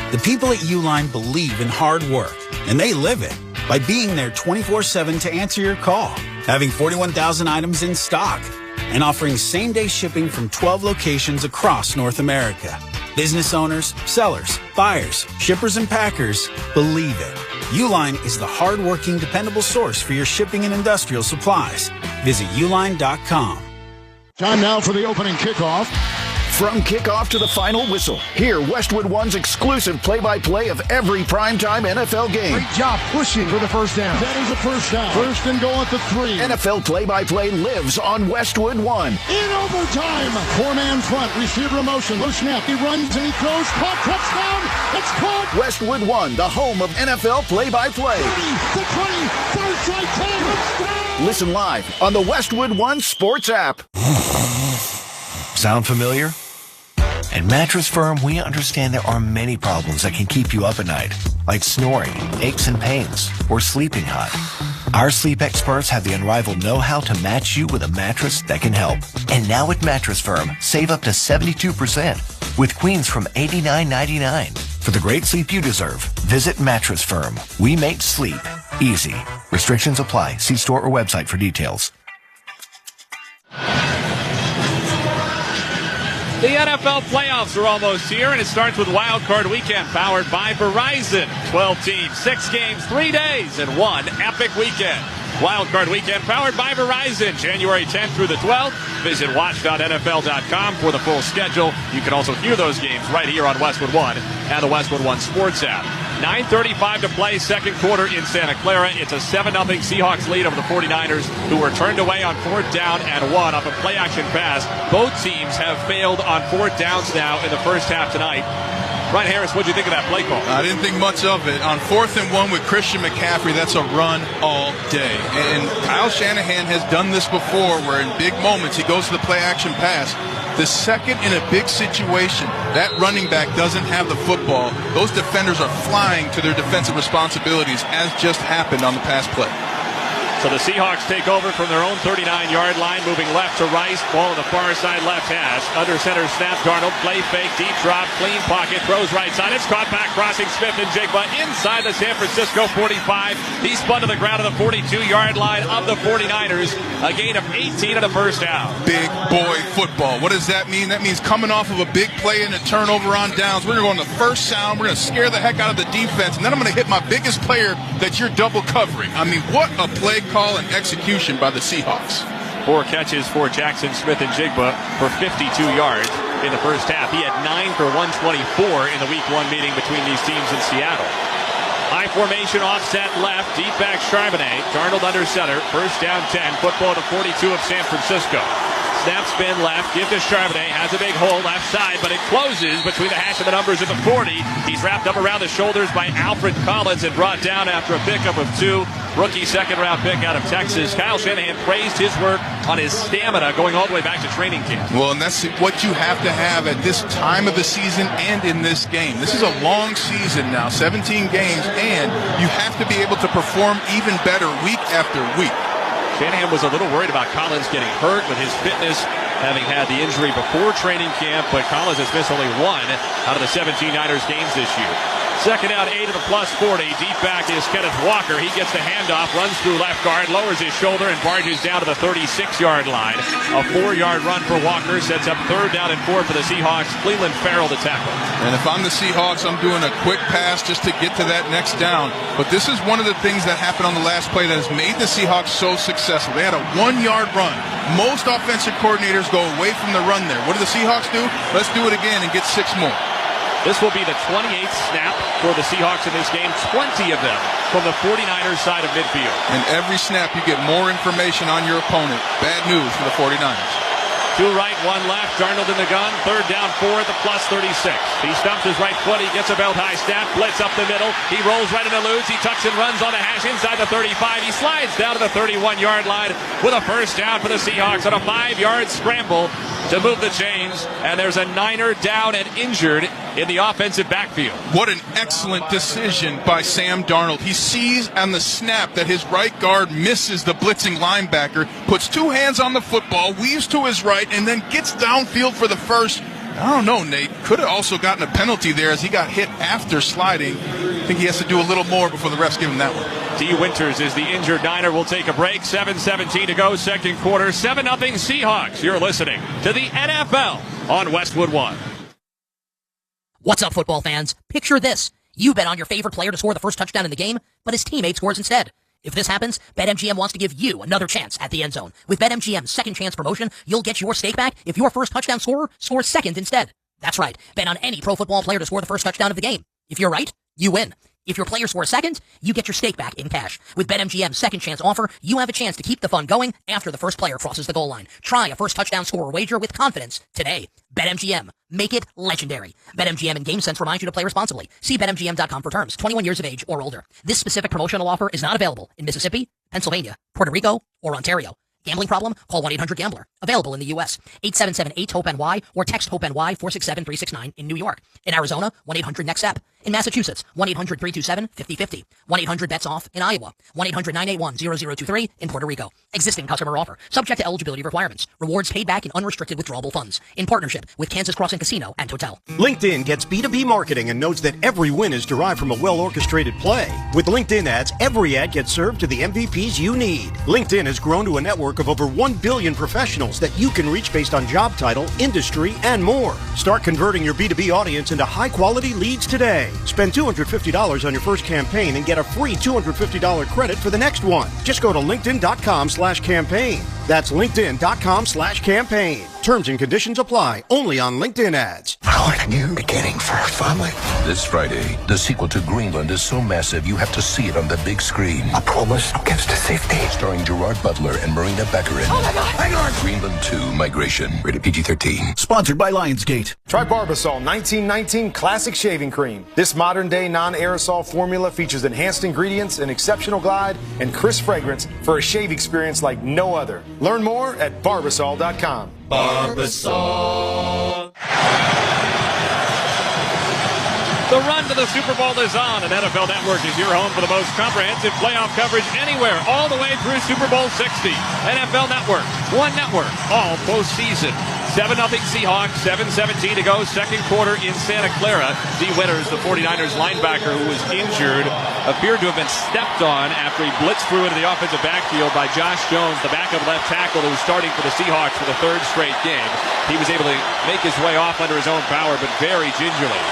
The people at Uline believe in hard work, and they live it by being there 24/7 to answer your call, having 41,000 items in stock, and offering same-day shipping from 12 locations across North America. Business owners, sellers, buyers, shippers, and packers believe it. Uline is the hard-working, dependable source for your shipping and industrial supplies. Visit uline.com. Time now for the opening kickoff. From kickoff to the final whistle, hear Westwood One's exclusive play-by-play of every primetime NFL game. Great job pushing for the first down. That is a first down. First and goal at the 3. NFL play-by-play lives on Westwood One. In overtime, 4-man front, receiver in motion, low snap, he runs and he throws, caught, touchdown, it's caught. Westwood One, the home of NFL play-by-play. 30, the 20, far side 10, touchdown. Listen live on the Westwood One Sports app. Sound familiar? At Mattress Firm, we understand there are many problems that can keep you up at night, like snoring, aches and pains, or sleeping hot. Our sleep experts have the unrivaled know-how to match you with a mattress that can help. And now at Mattress Firm, save up to 72% with queens from $89.99. For the great sleep you deserve, visit Mattress Firm. We make sleep easy. Restrictions apply. See store or website for details. The NFL playoffs are almost here, and it starts with Wild Card Weekend, powered by Verizon. 12 teams, 6 games, 3 days, and one epic weekend. Wild Card Weekend, powered by Verizon, January 10th through the 12th. Visit watch.nfl.com for the full schedule. You can also hear those games right here on Westwood One and the Westwood One Sports app. 9:35 to play, second quarter in Santa Clara. It's a 7-0 Seahawks lead over the 49ers, who were turned away on 4th down and 1 off a play-action pass. Both teams have failed on 4th downs now in the first half tonight. Ryan Harris, what did you think of that play call? I didn't think much of it. On 4th and 1 with Christian McCaffrey, that's a run all day. And Kyle Shanahan has done this before, where in big moments he goes to the play-action pass. The second in a big situation, that running back doesn't have the football. Those defenders are flying to their defensive responsibilities, as just happened on the pass play. So the Seahawks take over from their own 39-yard line, moving left to right. Ball on the far side left hash. Under center snap, Darnold, play fake, deep drop, clean pocket, throws right side. It's caught back, crossing Smith and Jigba inside the San Francisco 45. He spun to the ground at the 42-yard line of the 49ers. A gain of 18 in the first half. Big boy football. What does that mean? That means coming off of a big play and a turnover on downs. We're going to go on the first sound. We're going to scare the heck out of the defense. And then I'm going to hit my biggest player that you're double covering. I mean, what a play call and execution by the Seahawks. 4 catches for Jackson Smith and Jigba for 52 yards in the first half. He had 9 for 124 in the Week 1 meeting between these teams in Seattle. High formation offset left, deep back Charbonnet. Darnold under center, first down 10, football to 42 of San Francisco. Snap spin left, give to Charbonnet, has a big hole left side, but it closes between the hash and the numbers at the 40. He's wrapped up around the shoulders by Alfred Collins and brought down after a pickup of 2. Rookie second-round pick out of Texas. Kyle Shanahan praised his work on his stamina going all the way back to training camp. Well, and that's what you have to have at this time of the season and in this game. This is a long season now, 17 games, and you have to be able to perform even better week after week. Shanahan was a little worried about Collins getting hurt with his fitness, having had the injury before training camp, but Collins has missed only 1 out of the 17 Niners games this year. Second out, 8 to the plus 40. Deep back is Kenneth Walker. He gets the handoff, runs through left guard, lowers his shoulder, and barges down to the 36-yard line. A 4-yard run for Walker sets up 3rd down and 4 for the Seahawks. Cleveland Farrell to tackle. And if I'm the Seahawks, I'm doing a quick pass just to get to that next down. But this is one of the things that happened on the last play that has made the Seahawks so successful. They had a 1-yard run. Most offensive coordinators go away from the run there. What do the Seahawks do? Let's do it again and get 6 more. This will be the 28th snap for the Seahawks in this game, 20 of them from the 49ers side of midfield. And every snap you get more information on your opponent. Bad news for the 49ers. Two right, one left. Darnold in the gun. Third down, 4 at the plus 36. He stumps his right foot. He gets a belt high snap. Blitz up the middle. He rolls right and eludes. He tucks and runs on the hash inside the 35. He slides down to the 31-yard line with a first down for the Seahawks on a 5-yard scramble to move the chains. And there's a Niner down and injured in the offensive backfield. What an excellent decision by Sam Darnold. He sees on the snap that his right guard misses the blitzing linebacker, puts two hands on the football, weaves to his right, and then gets downfield for the first. I don't know, Nate. Could have also gotten a penalty there as he got hit after sliding. I think he has to do a little more before the refs give him that one. D. Winters is the injured Niner. We'll take a break. 7:17 to go, second quarter. 7-0 Seahawks. You're listening to the NFL on Westwood One. What's up, football fans? Picture this. You bet on your favorite player to score the first touchdown in the game, but his teammate scores instead. If this happens, BetMGM wants to give you another chance at the end zone. With BetMGM's second chance promotion, you'll get your stake back if your first touchdown scorer scores second instead. That's right. Bet on any pro football player to score the first touchdown of the game. If you're right, you win. If your player scores second, you get your stake back in cash. With BetMGM's second chance offer, you have a chance to keep the fun going after the first player crosses the goal line. Try a first touchdown scorer wager with confidence today. BetMGM. Make it legendary. BetMGM and GameSense remind you to play responsibly. See BetMGM.com for terms. 21 years of age or older. This specific promotional offer is not available in Mississippi, Pennsylvania, Puerto Rico, or Ontario. Gambling problem? Call 1-800-GAMBLER. Available in the U.S. 877-8-HOPE-NY or text HOPE-NY 467-369 in New York. In Arizona, 1-800-NEXT-STEP. In Massachusetts, 1-800-327-5050. 1-800-BETS-OFF in Iowa. 1-800-981-0023 in Puerto Rico. Existing customer offer. Subject to eligibility requirements. Rewards paid back in unrestricted withdrawable funds. In partnership with Kansas Crossing Casino and Hotel. LinkedIn gets B2B marketing and knows that every win is derived from a well-orchestrated play. With LinkedIn ads, every ad gets served to the MVPs you need. LinkedIn has grown to a network of over 1 billion professionals that you can reach based on job title, industry, and more. Start converting your B2B audience into high-quality leads today. Spend $250 on your first campaign and get a free $250 credit for the next one. Just go to linkedin.com/campaign. That's linkedin.com/campaign. Terms and conditions apply. Only on LinkedIn ads. I want a new beginning for our family. This Friday, the sequel to Greenland is so massive you have to see it on the big screen. A promise gets to safety. Starring Gerard Butler and Marina Baccarin. Oh my God! Hang on! Greenland 2 Migration. Rated PG-13. Sponsored by Lionsgate. Try Barbasol 1919 Classic Shaving Cream. This modern-day non-aerosol formula features enhanced ingredients, an exceptional glide, and crisp fragrance for a shave experience like no other. Learn more at Barbasol.com. Barbasol. The run to the Super Bowl is on, and NFL Network is your home for the most comprehensive playoff coverage anywhere, all the way through Super Bowl 60. NFL Network, one network, all postseason. 7-0 Seahawks, 7:17 to go, second quarter in Santa Clara. D. Winters, the 49ers linebacker who was injured, appeared to have been stepped on after he blitzed through into the offensive backfield by Josh Jones, the backup left tackle who was starting for the Seahawks for the third straight game. He was able to make his way off under his own power, but very gingerly.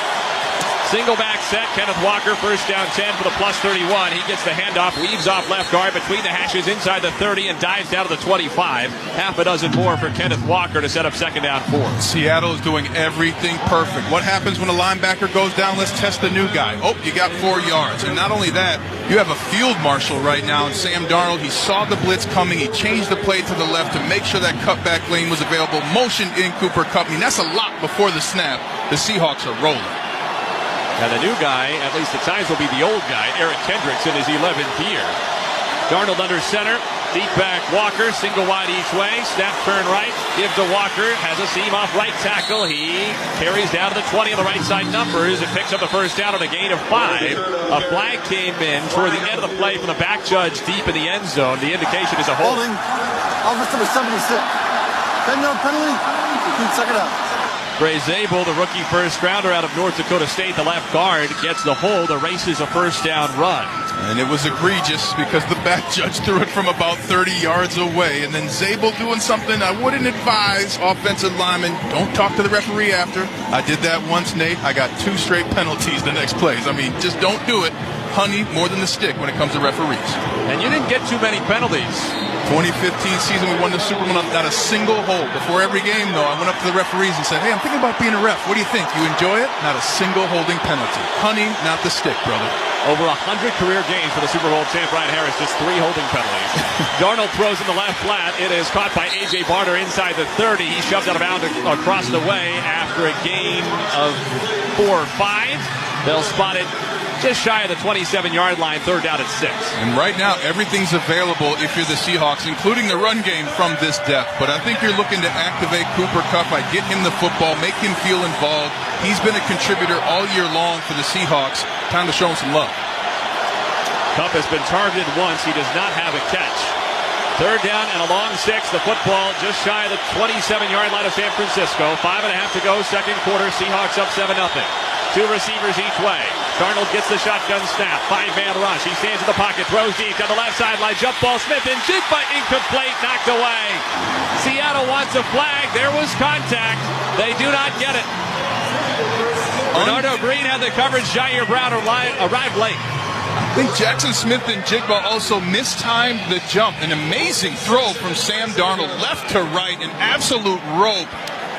Single back set, Kenneth Walker, first down 10 for the plus 31. He gets the handoff, weaves off left guard between the hashes inside the 30 and dives down to the 25. Half a dozen more for Kenneth Walker to set up second down 4. Seattle is doing everything perfect. What happens when a linebacker goes down? Let's test the new guy. Oh, you got 4 yards. And not only that, you have a field marshal right now, and Sam Darnold, he saw the blitz coming. He changed the play to the left to make sure that cutback lane was available. Motioned in Cooper Kupp. I mean, that's a lot before the snap. The Seahawks are rolling. And the new guy, at least at times, will be the old guy, Eric Kendricks, in his 11th year. Darnold under center, deep back Walker, single wide each way, snap turn right, give to Walker, has a seam off right tackle. He carries down to the 20 on the right side numbers and picks up the first down on a gain of 5. A flag came in toward the end of the play from the back judge deep in the end zone. The indication is a holding. Officer number 76. 10-yard penalty. Check it out. Bray Zabel, the rookie first rounder out of North Dakota State, the left guard, gets the hold, erases a first down run. And it was egregious because the back judge threw it from about 30 yards away. And then Zabel doing something I wouldn't advise offensive linemen. Don't talk to the referee after. I did that once, Nate. I got 2 straight penalties the next plays. I mean, just don't do it. Honey more than the stick when it comes to referees. And you didn't get too many penalties 2015 season, we won the Super Bowl, not a single hold. Before every game, though, I went up to the referees and said, hey, I'm thinking about being a ref. What do you think? You enjoy it? Not a single holding penalty. Honey, not the stick, brother. Over 100 career games for the Super Bowl champ Ryan Harris, just 3 holding penalties. Darnold throws in the left flat. It is caught by A.J. Barner inside the 30. He shoved out of bounds across the way after a gain of 4 or 5. They'll spot it just shy of the 27-yard line, 3rd down at 6. And right now, everything's available if you're the Seahawks, including the run game from this depth. But I think you're looking to activate Cooper Kupp by getting him the football, make him feel involved. He's been a contributor all year long for the Seahawks. Time to show him some love. Kupp has been targeted once. He does not have a catch. 3rd down and a long 6. The football just shy of the 27-yard line of San Francisco. 5.5 to go, second quarter. Seahawks up 7-0. 2 receivers each way. Darnold gets the shotgun snap. 5-man rush. He stands in the pocket, throws deep down the left sideline. Jump ball, Smith and Jigba incomplete, knocked away. Seattle wants a flag. There was contact. They do not get it. Bernardo Green had the coverage. Jair Brown arrived late. I think Jackson Smith and Jigba also mistimed the jump. An amazing throw from Sam Darnold, left to right, an absolute rope.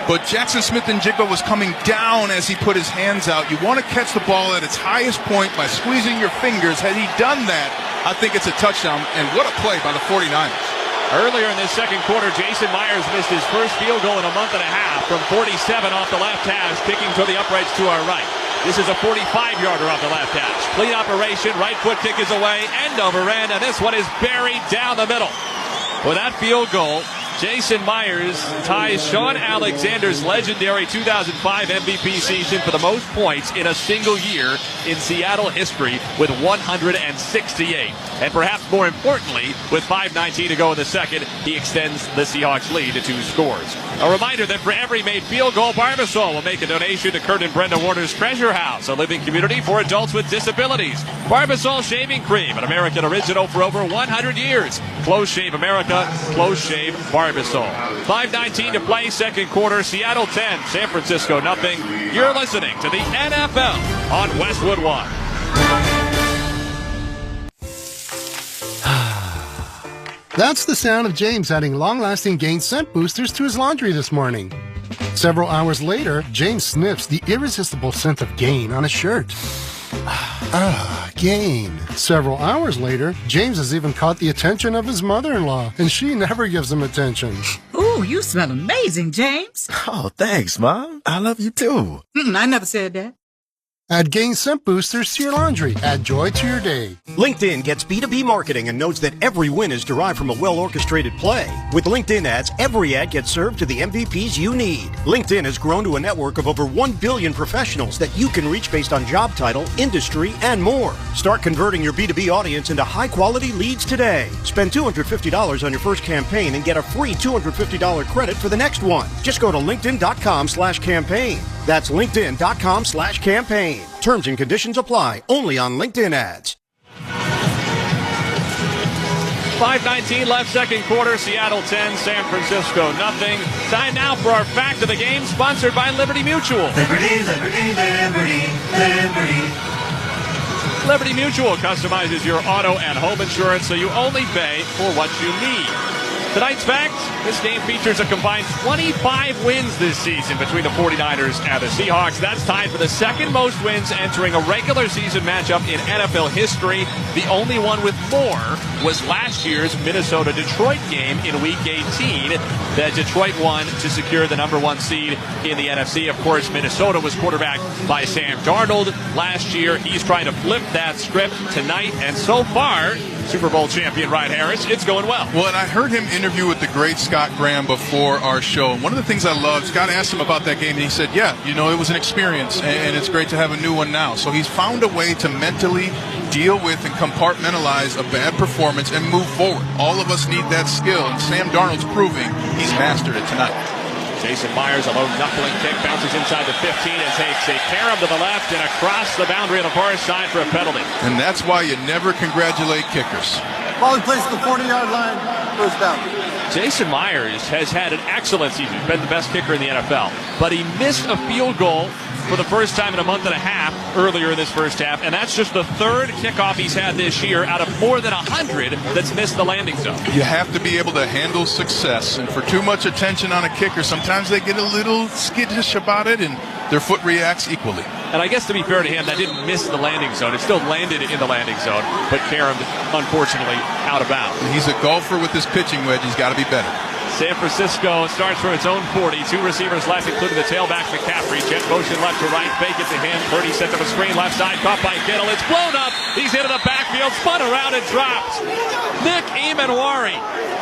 But Jackson Smith and Jigba was coming down as he put his hands out. You want to catch the ball at its highest point by squeezing your fingers. Had he done that, I think it's a touchdown. And what a play by the 49ers. Earlier in this second quarter, Jason Myers missed his first field goal in a month and a half from 47 off the left hash, kicking to the uprights to our right. This is a 45-yarder off the left hash. Clean operation, right foot kick is away, end over end, and this one is buried down the middle. With that field goal, Jason Myers ties Sean Alexander's legendary 2005 MVP season for the most points in a single year in Seattle history with 168. And perhaps more importantly, with 5:19 to go in the second, he extends the Seahawks lead to 2 scores. A reminder that for every made field goal, Barbasol will make a donation to Kurt and Brenda Warner's Treasure House, a living community for adults with disabilities. Barbasol Shaving Cream, an American original for over 100 years. Close Shave America, Close Shave Barbasol. 5:19 to play, second quarter. Seattle 10, San Francisco nothing. You're listening to the NFL on Westwood One. That's the sound of James adding long-lasting Gain scent boosters to his laundry this morning. Several hours later, James sniffs the irresistible scent of Gain on his shirt. Gain. Several hours later, James has even caught the attention of his mother-in-law, and she never gives him attention. Ooh, you smell amazing, James. Oh, thanks, Mom. I love you too. I never said that. Add Gain scent boosters to your laundry. Add joy to your day. LinkedIn gets B2B marketing and knows that every win is derived from a well-orchestrated play. With LinkedIn ads, every ad gets served to the MVPs you need. LinkedIn has grown to a network of over 1 billion professionals that you can reach based on job title, industry, and more. Start converting your B2B audience into high-quality leads today. Spend $250 on your first campaign and get a free $250 credit for the next one. Just go to linkedin.com/campaign. That's linkedin.com/campaign. Terms and conditions apply. Only on LinkedIn ads. 5:19 left, second quarter. Seattle 10, San Francisco nothing. Time now for our fact of the game, sponsored by Liberty Mutual. Liberty, Liberty, Liberty, Liberty. Liberty Mutual customizes your auto and home insurance so you only pay for what you need. Tonight's fact, this game features a combined 25 wins this season between the 49ers and the Seahawks. That's tied for the second most wins entering a regular season matchup in NFL history. The only one with more was last year's Minnesota-Detroit game in Week 18 that Detroit won to secure the number 1 seed in the NFC. Of course, Minnesota was quarterbacked by Sam Darnold last year. He's trying to flip that script tonight, and so far, Super Bowl champion Ryan Harris, it's going well. Well, and I heard him interview with the great Scott Graham before our show. And one of the things I loved, Scott asked him about that game, and he said, yeah, it was an experience, and it's great to have a new one now. So he's found a way to mentally deal with and compartmentalize a bad performance and move forward. All of us need that skill, and Sam Darnold's proving he's mastered it tonight. Jason Myers, a low knuckling kick, bounces inside the 15 and takes a carom to the left and across the boundary on the far side for a penalty. And that's why you never congratulate kickers. Ball in place at the 40-yard line, first down. Jason Myers has had an excellent season. He's been the best kicker in the NFL. But he missed a field goal for the first time in a month and a half earlier in this first half, and that's just the third kickoff he's had this year out of more than 100 that's missed the landing zone. You have to be able to handle success, and for too much attention on a kicker, sometimes they get a little skittish about it, and their foot reacts equally. And I guess to be fair to him, that didn't miss the landing zone. It still landed in the landing zone, but caromed, unfortunately, out of bounds. He's a golfer with his pitching wedge. He's got to be better. San Francisco starts from its own 40. Two receivers left, including the tailback McCaffrey. Jet motion left to right. Fake it to him. Purdy sent up a screen left side. Caught by Kittle. It's blown up. He's into the backfield. Spun around and dropped. Nick Emanwari,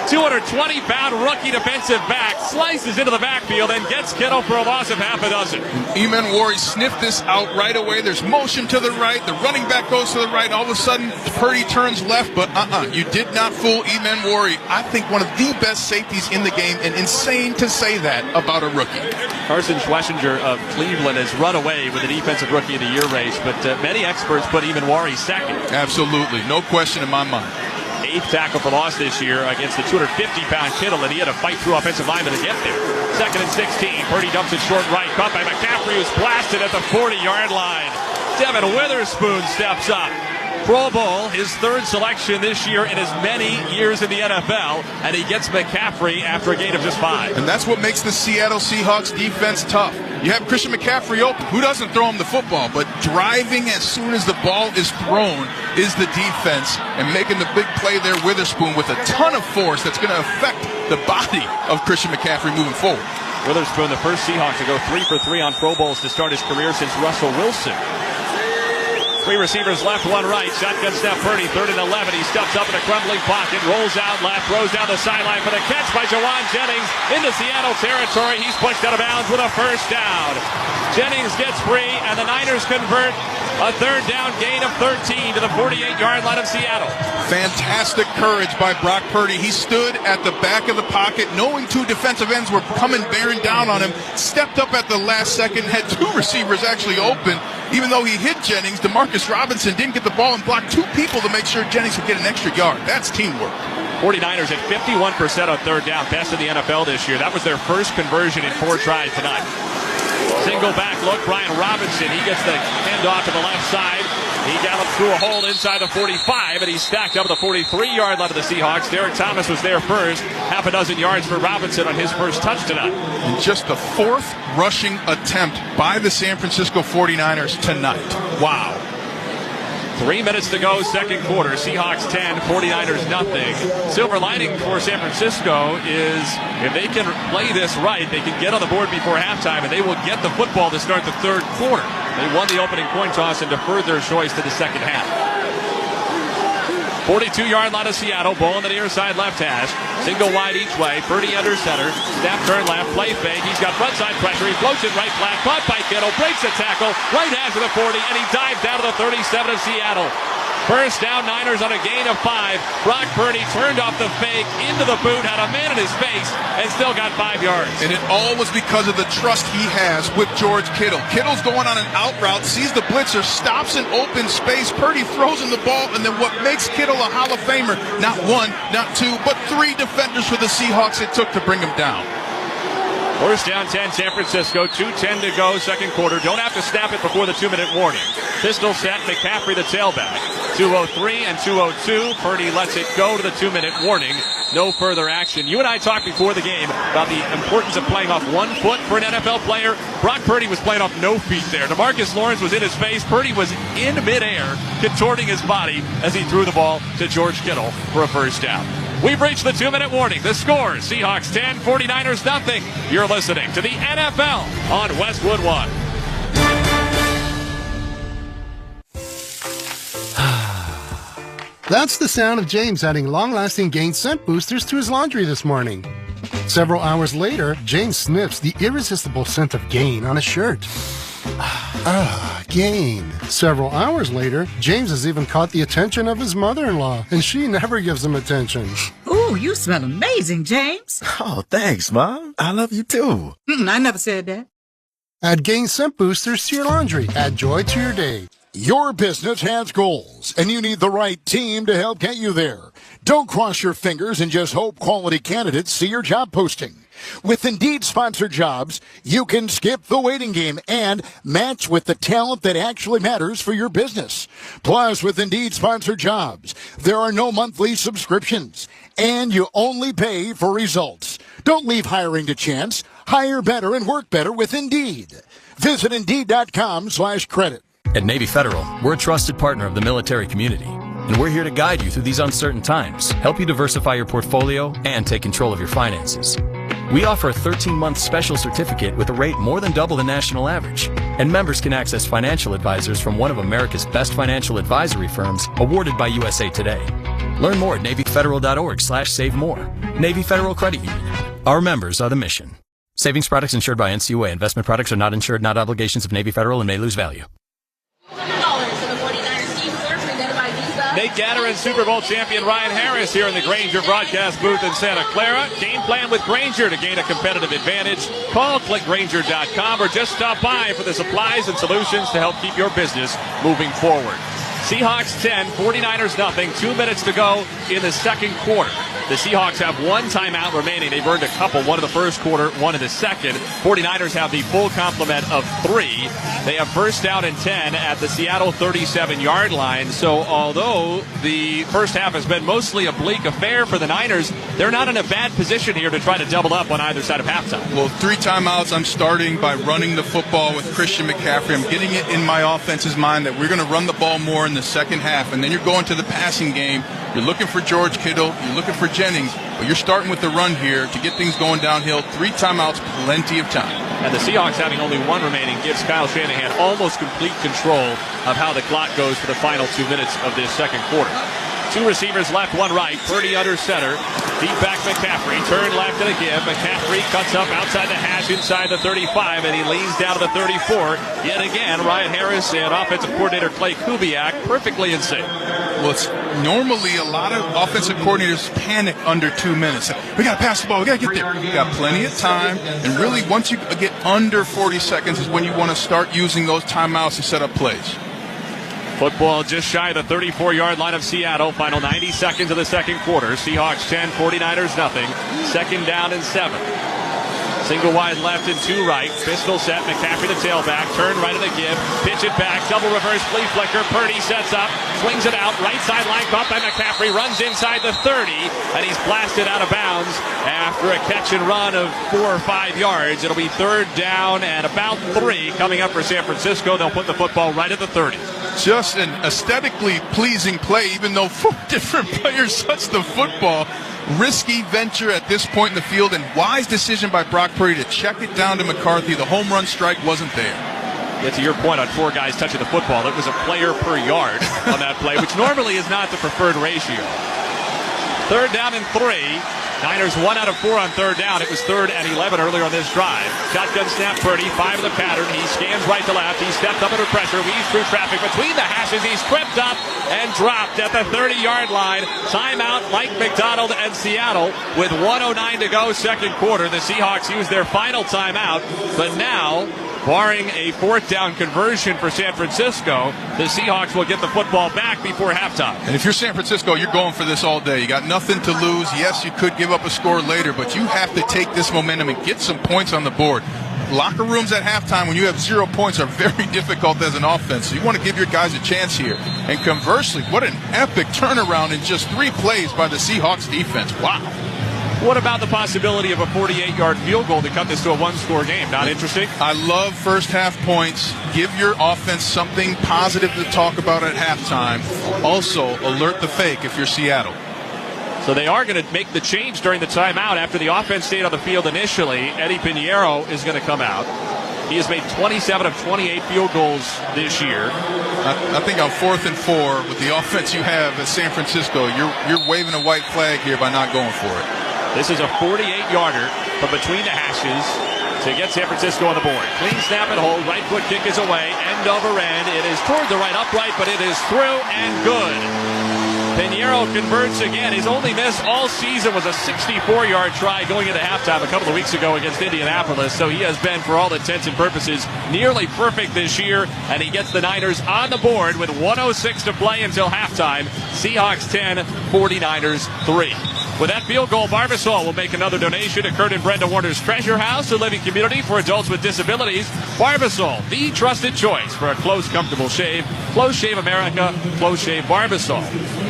220-pound rookie defensive back, slices into the backfield and gets Kittle for a loss of half a dozen. Emanwari sniffed this out right away. There's motion to the right. The running back goes to the right. All of a sudden, Purdy turns left, but you did not fool Emanwari. I think one of the best safeties in the game, and insane to say that about a rookie. Carson Schlesinger of Cleveland has run away with the Defensive Rookie of the Year race, but many experts put Emanwari second. Absolutely. No question in my mind. 8th tackle for loss this year against the 250-pound Kittle, and he had to fight through offensive linemen to get there. 2nd and 16. Purdy dumps it short right. Caught by McCaffrey, who's blasted at the 40-yard line. Devin Witherspoon steps up. Pro Bowl, his 3rd selection this year in as many years in the NFL, and he gets McCaffrey after a gain of just 5. And that's what makes the Seattle Seahawks defense tough. You have Christian McCaffrey open, who doesn't throw him the football, but driving as soon as the ball is thrown is the defense, and making the big play there, Witherspoon, with a ton of force that's going to affect the body of Christian McCaffrey moving forward. Witherspoon, the first Seahawk to go 3 for 3 on Pro Bowls to start his career since Russell Wilson. 3 receivers left, 1 right. Shotgun snap, Purdy, 3rd and 11. He steps up in a crumbling pocket, rolls out left, throws down the sideline for the catch by Jawan Jennings into Seattle territory. He's pushed out of bounds with a first down. Jennings gets free, and the Niners convert a 3rd down gain of 13 to the 48-yard line of Seattle. Fantastic courage by Brock Purdy. He stood at the back of the pocket, knowing 2 defensive ends were coming bearing down on him, stepped up at the last second, had 2 receivers actually open. Even though he hit Jennings, Demarcus Robinson didn't get the ball and blocked 2 people to make sure Jennings would get an extra yard. That's teamwork. 49ers at 51% on 3rd down, best in the NFL this year. That was their first conversion in 4 tries tonight. Single back look, Brian Robinson. He gets the handoff to the left side. He gallops through a hole inside the 45, and he's stacked up at the 43-yard line of the Seahawks. Derek Thomas was there first. Half a dozen yards for Robinson on his first touch tonight. And just the 4th rushing attempt by the San Francisco 49ers tonight. Wow. 3 minutes to go, 2nd quarter. Seahawks 10, 49ers nothing. Silver lining for San Francisco is if they can play this right, they can get on the board before halftime, and they will get the football to start the 3rd quarter. They won the opening coin toss and deferred their choice to the second half. 42-yard line of Seattle, ball on the near side left hash. Single wide each way. Purdy under center. Snap, turn left, play fake. He's got front side pressure. He floats it right flat. Caught by Kittle. Breaks the tackle. Right hash to the 40, and he dives down to the 37 of Seattle. First down, Niners on a gain of 5. Brock Purdy turned off the fake into the boot, had a man in his face, and still got 5 yards. And it all was because of the trust he has with George Kittle. Kittle's going on an out route, sees the blitzer, stops in open space. Purdy throws him the ball, and then what makes Kittle a Hall of Famer, not 1, not 2, but 3 defenders for the Seahawks it took to bring him down. First down 10, San Francisco. 2:10 to go, 2nd quarter. Don't have to snap it before the 2-minute warning. Pistol set, McCaffrey the tailback. 2:03 and 2:02. Purdy lets it go to the 2-minute warning. No further action. You and I talked before the game about the importance of playing off 1 foot for an NFL player. Brock Purdy was playing off no feet there. DeMarcus Lawrence was in his face. Purdy was in midair, contorting his body as he threw the ball to George Kittle for a first down. We've reached the 2-minute warning. The score, Seahawks 10, 49ers nothing. You're listening to the NFL on Westwood One. That's the sound of James adding long-lasting Gain scent boosters to his laundry this morning. Several hours later, James sniffs the irresistible scent of Gain on his shirt. Gain. Several hours later, James has even caught the attention of his mother-in-law, and she never gives him attention. Ooh, you smell amazing, James. Oh, thanks, Mom. I love you too. I never said that. Add Gain scent boosters to your laundry. Add joy to your day. Your business has goals, and you need the right team to help get you there. Don't cross your fingers and just hope quality candidates see your job posting. With Indeed-sponsored jobs, you can skip the waiting game and match with the talent that actually matters for your business. Plus, with Indeed-sponsored jobs, there are no monthly subscriptions, and you only pay for results. Don't leave hiring to chance. Hire better and work better with Indeed. Visit Indeed.com/credit. At Navy Federal, we're a trusted partner of the military community, and we're here to guide you through these uncertain times, help you diversify your portfolio, and take control of your finances. We offer a 13-month special certificate with a rate more than double the national average, and members can access financial advisors from one of America's best financial advisory firms awarded by USA Today. Learn more at NavyFederal.org/save-more. Navy Federal Credit Union. Our members are the mission. Savings products insured by NCUA. Investment products are not insured, not obligations of Navy Federal, and may lose value. Nate Gatter and Super Bowl champion Ryan Harris here in the Grainger broadcast booth in Santa Clara. Game plan with Grainger to gain a competitive advantage. Call clickgrainger.com or just stop by for the supplies and solutions to help keep your business moving forward. Seahawks 10, 49ers nothing. 2 minutes to go in the second quarter. The Seahawks have one timeout remaining. They've earned a couple, one in the first quarter, one in the second. 49ers have the full complement of 3. They have first down and 10 at the Seattle 37-yard line. So although the first half has been mostly a bleak affair for the Niners, they're not in a bad position here to try to double up on either side of halftime. Well, 3 timeouts. I'm starting by running the football with Christian McCaffrey. I'm getting it in my offense's mind that we're going to run the ball more in the second half. And then you're going to the passing game. You're looking for George Kittle. You're looking for Jennings. But you're starting with the run here to get things going downhill. 3 timeouts, plenty of time. And the Seahawks having only one remaining gives Kyle Shanahan almost complete control of how the clock goes for the final 2 minutes of this second quarter. 2 receivers left, 1 right. Purdy under center. Deep back McCaffrey. Turn left and a give. McCaffrey cuts up outside the hash inside the 35, and he leans down to the 34. Yet again, Ryan Harris and offensive coordinator Clay Kubiak perfectly in sync. Well, it's normally a lot of offensive coordinators panic under 2 minutes. We got to pass the ball. We got to get there. We got plenty of time. And really, once you get under 40 seconds is when you want to start using those timeouts to set up plays. Football just shy of the 34-yard line of Seattle. Final 90 seconds of the second quarter. Seahawks 10, 49ers nothing. Second down and 7. Single wide left and 2 right. Pistol set. McCaffrey the tailback. Turn right of the give. Pitch it back. Double reverse flea flicker. Purdy sets up. Swings it out. Right sideline caught by McCaffrey. Runs inside the 30. And he's blasted out of bounds after a catch and run of 4 or 5 yards. It'll be third down and about 3 coming up for San Francisco. They'll put the football right at the 30. Just an aesthetically pleasing play, even though 4 different players touched the football. Risky venture at this point in the field, and wise decision by Brock Purdy to check it down to McCarthy. The home run strike wasn't there. Yeah, to your point on 4 guys touching the football, it was a player per yard on that play, which normally is not the preferred ratio. Third down and 3. Niners 1 out of 4 on third down. It was 3rd and 11 earlier on this drive. Shotgun snap Purdy, 5 of the pattern. He scans right to left. He stepped up under pressure, weaves through traffic between the hashes. He's tripped up and dropped at the 30-yard line. Timeout, Mike McDonald and Seattle with 1:09 to go, second quarter. The Seahawks use their final timeout, but now, barring a 4th down conversion for San Francisco, the Seahawks will get the football back before halftime. And if you're San Francisco, you're going for this all day. You got nothing to lose. Yes, you could give up a score later, but you have to take this momentum and get some points on the board. Locker rooms at halftime when you have 0 points are very difficult as an offense. So you want to give your guys a chance here. And conversely, what an epic turnaround in just 3 plays by the Seahawks defense. Wow. What about the possibility of a 48-yard field goal to cut this to a 1-score game? Not interesting? I love first half points. Give your offense something positive to talk about at halftime. Also, alert the fake if you're Seattle. So they are going to make the change during the timeout after the offense stayed on the field initially. Eddie Pinheiro is going to come out. He has made 27 of 28 field goals this year. I think on 4th and 4, with the offense you have at San Francisco, you're waving a white flag here by not going for it. This is a 48-yarder from between the hashes to get San Francisco on the board. Clean snap and hold. Right foot kick is away. End over end. It is toward the right upright, but it is through and good. Pinheiro converts again. His only miss all season was a 64-yard try going into halftime a couple of weeks ago against Indianapolis. So he has been, for all intents and purposes, nearly perfect this year. And he gets the Niners on the board with 1:06 to play until halftime. Seahawks 10, 49ers 3. With that field goal, Barbasol will make another donation to Kurt and Brenda Warner's Treasure House, a living community for adults with disabilities. Barbasol, the trusted choice for a close, comfortable shave. Close Shave America, Close Shave Barbasol.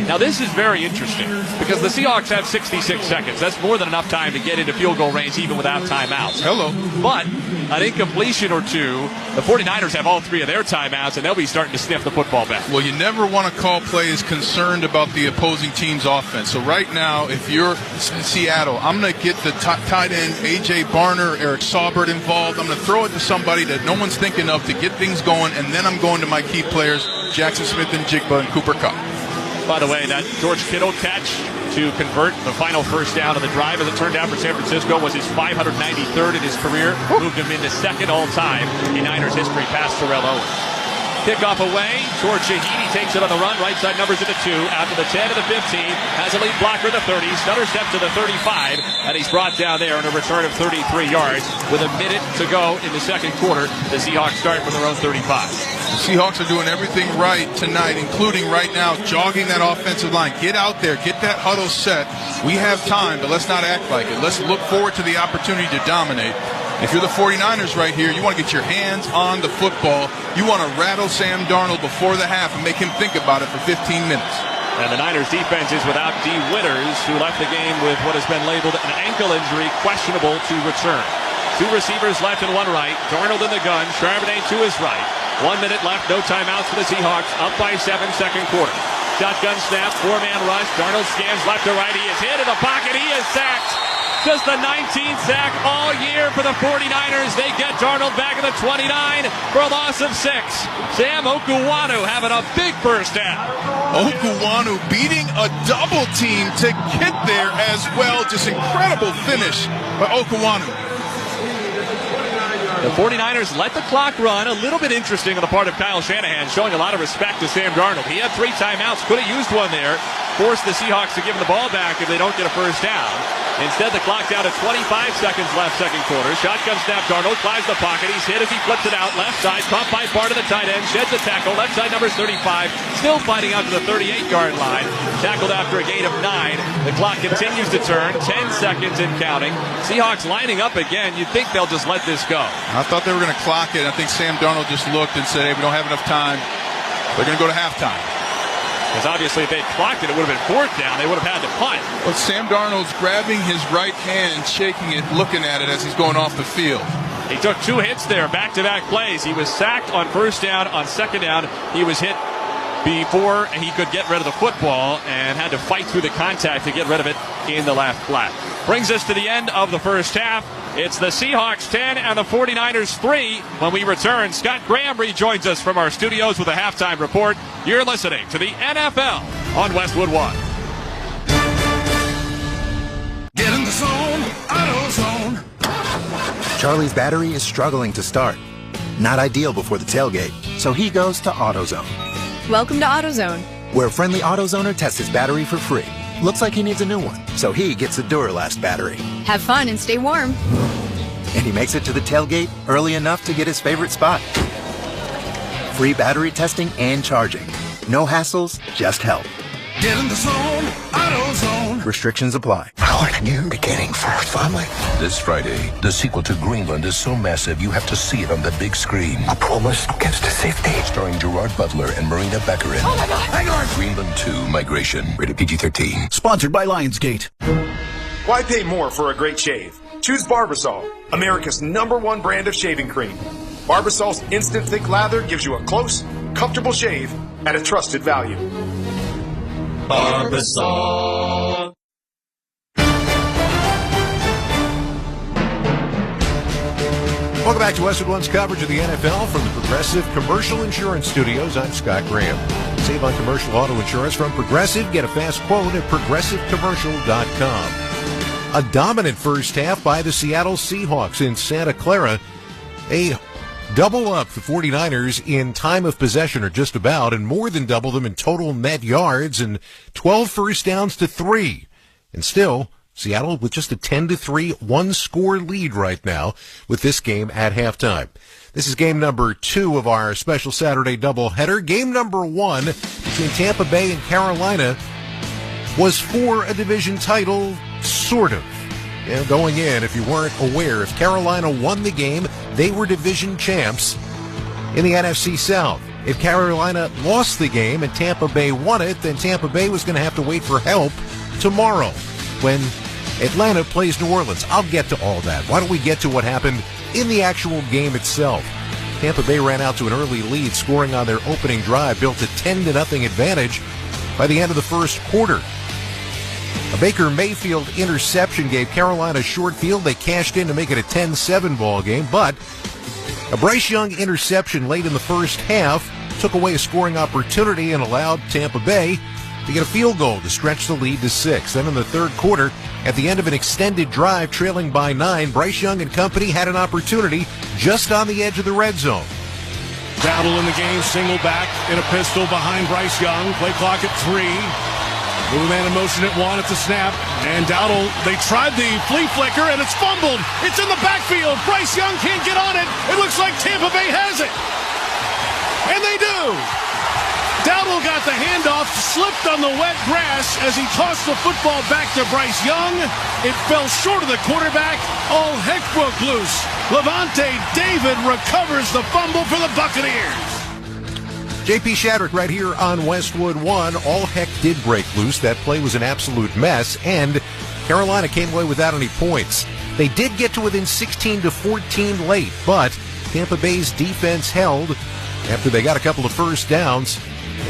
Now, this is very interesting because the Seahawks have 66 seconds. That's more than enough time to get into field goal range even without timeouts. Hello. But an incompletion or two, the 49ers have all three of their timeouts, and they'll be starting to sniff the football back. Well, you never want to call plays concerned about the opposing team's offense. So right now, if you're Seattle, I'm going to get the tight end, A.J. Barner, Eric Saubert involved. I'm going to throw it to somebody that no one's thinking of to get things going, and then I'm going to my key players, Jackson Smith and Jigba and Cooper Kupp. By the way, that George Kittle catch to convert the final first down of the drive, as it turned out for San Francisco, was his 593rd in his career. Moved him into second all-time in Niners history past Terrell Owens. Kickoff away. George Shahidi takes it on the run. Right side numbers at the 2. After the 10 to the 15. Has a lead blocker at the 30. Stutter step to the 35. And he's brought down there on a return of 33 yards. With a minute to go in the second quarter, the Seahawks start from their own 35. The Seahawks are doing everything right tonight, including right now jogging that offensive line. Get out there. Get that huddle set. We have time, but let's not act like it. Let's look forward to the opportunity to dominate. If you're the 49ers right here, you want to get your hands on the football. You want to rattle Sam Darnold before the half and make him think about it for 15 minutes. And the Niners defense is without D. Withers, who left the game with what has been labeled an ankle injury, questionable to return. 2 receivers left and 1 right. Darnold in the gun. Charbonnet to his right. 1 minute left. No timeouts for the Seahawks. Up by 7, second quarter. Shotgun snap. 4-man rush. Darnold scans left to right. He is hit in the pocket. He is sacked. Just the 19th sack all year for the 49ers. They get Darnold back at the 29 for a loss of 6. Sam Okuwanu having a big first half. Okuwanu beating a double team to get there as well. Just incredible finish by Okuwanu. The 49ers let the clock run. A little bit interesting on the part of Kyle Shanahan, showing a lot of respect to Sam Darnold. He had 3 timeouts, could have used one there. Forced the Seahawks to give him the ball back if they don't get a first down. Instead, the clock down to 25 seconds left, second quarter. Shotgun snap, Darnold climbs the pocket. He's hit as he flips it out. Left side, caught by part of the tight end. Sheds a tackle. Left side, number 35. Still fighting out to the 38-yard line. Tackled after a gain of 9. The clock continues to turn. 10 seconds and counting. Seahawks lining up again. You'd think they'll just let this go. I thought they were going to clock it. I think Sam Darnold just looked and said, hey, we don't have enough time. They're going to go to halftime. Because obviously if they clocked it, it would have been 4th down. They would have had to punt. Well, Sam Darnold's grabbing his right hand, shaking it, looking at it as he's going off the field. He took 2 hits there, back-to-back plays. He was sacked on first down. On second down, he was hit before he could get rid of the football and had to fight through the contact to get rid of it in the left flat. Brings us to the end of the first half. It's the Seahawks 10 and the 49ers 3. When we return, Scott Graham rejoins us from our studios with a halftime report. You're listening to the NFL on Westwood One. Get in the zone, AutoZone. Charlie's battery is struggling to start. Not ideal before the tailgate, so he goes to AutoZone. Welcome to AutoZone, where a friendly AutoZoner tests his battery for free. Looks like he needs a new one, so he gets a Duralast battery. have fun and stay warm. And he makes it to the tailgate early enough to get his favorite spot. Free battery testing and charging. No hassles, just help. Get in the zone, AutoZone. Restrictions apply. How are you beginning for our family? This Friday, the sequel to Greenland is so massive you have to see it on the big screen. I promise I'll get to safety. Starring Gerard Butler and Marina Baccarin. Oh my God, hang on! Greenland 2 Migration, rated PG-13. Sponsored by Lionsgate. Why pay more for a great shave? Choose Barbasol, America's #1 brand of shaving cream. Barbasol's instant thick lather gives you a close, comfortable shave at a trusted value. Barbasol. Welcome back to Westwood One's coverage of the NFL from the Progressive Commercial Insurance Studios. I'm Scott Graham. Save on commercial auto insurance from Progressive. Get a fast quote at progressivecommercial.com. A dominant first half by the Seattle Seahawks in Santa Clara. A double up the 49ers in time of possession, or just about, and more than double them in total net yards, and 12 first downs to 3. And still, Seattle with just a 10-3 one-score lead right now with this game at halftime. This is game number 2 of our special Saturday doubleheader. Game number 1 between Tampa Bay and Carolina was for a division title, sort of. Going in, if you weren't aware, if Carolina won the game, they were division champs in the NFC South. If Carolina lost the game and Tampa Bay won it, then Tampa Bay was going to have to wait for help tomorrow when Atlanta plays New Orleans. I'll get to all that. Why don't we get to what happened in the actual game itself? Tampa Bay ran out to an early lead, scoring on their opening drive, built a 10-0 advantage by the end of the first quarter. A Baker Mayfield interception gave Carolina a short field. They cashed in to make it a 10-7 ball game, but a Bryce Young interception late in the first half took away a scoring opportunity and allowed Tampa Bay to get a field goal to stretch the lead to 6. Then in the third quarter, at the end of an extended drive trailing by 9, Bryce Young and company had an opportunity just on the edge of the red zone. Dowdle in the game, single back in a pistol behind Bryce Young. Play clock at 3. Moving man in motion at 1 at the snap. And Dowdle, they tried the flea flicker, and it's fumbled. It's in the backfield. Bryce Young can't get on it. It looks like Tampa Bay has it. And they do. Dowdle got the handoff, slipped on the wet grass as he tossed the football back to Bryce Young. It fell short of the quarterback. All heck broke loose. Levante David recovers the fumble for the Buccaneers. J.P. Shadrick right here on Westwood One. All heck did break loose. That play was an absolute mess, and Carolina came away without any points. They did get to within 16-14 late, but Tampa Bay's defense held after they got a couple of first downs.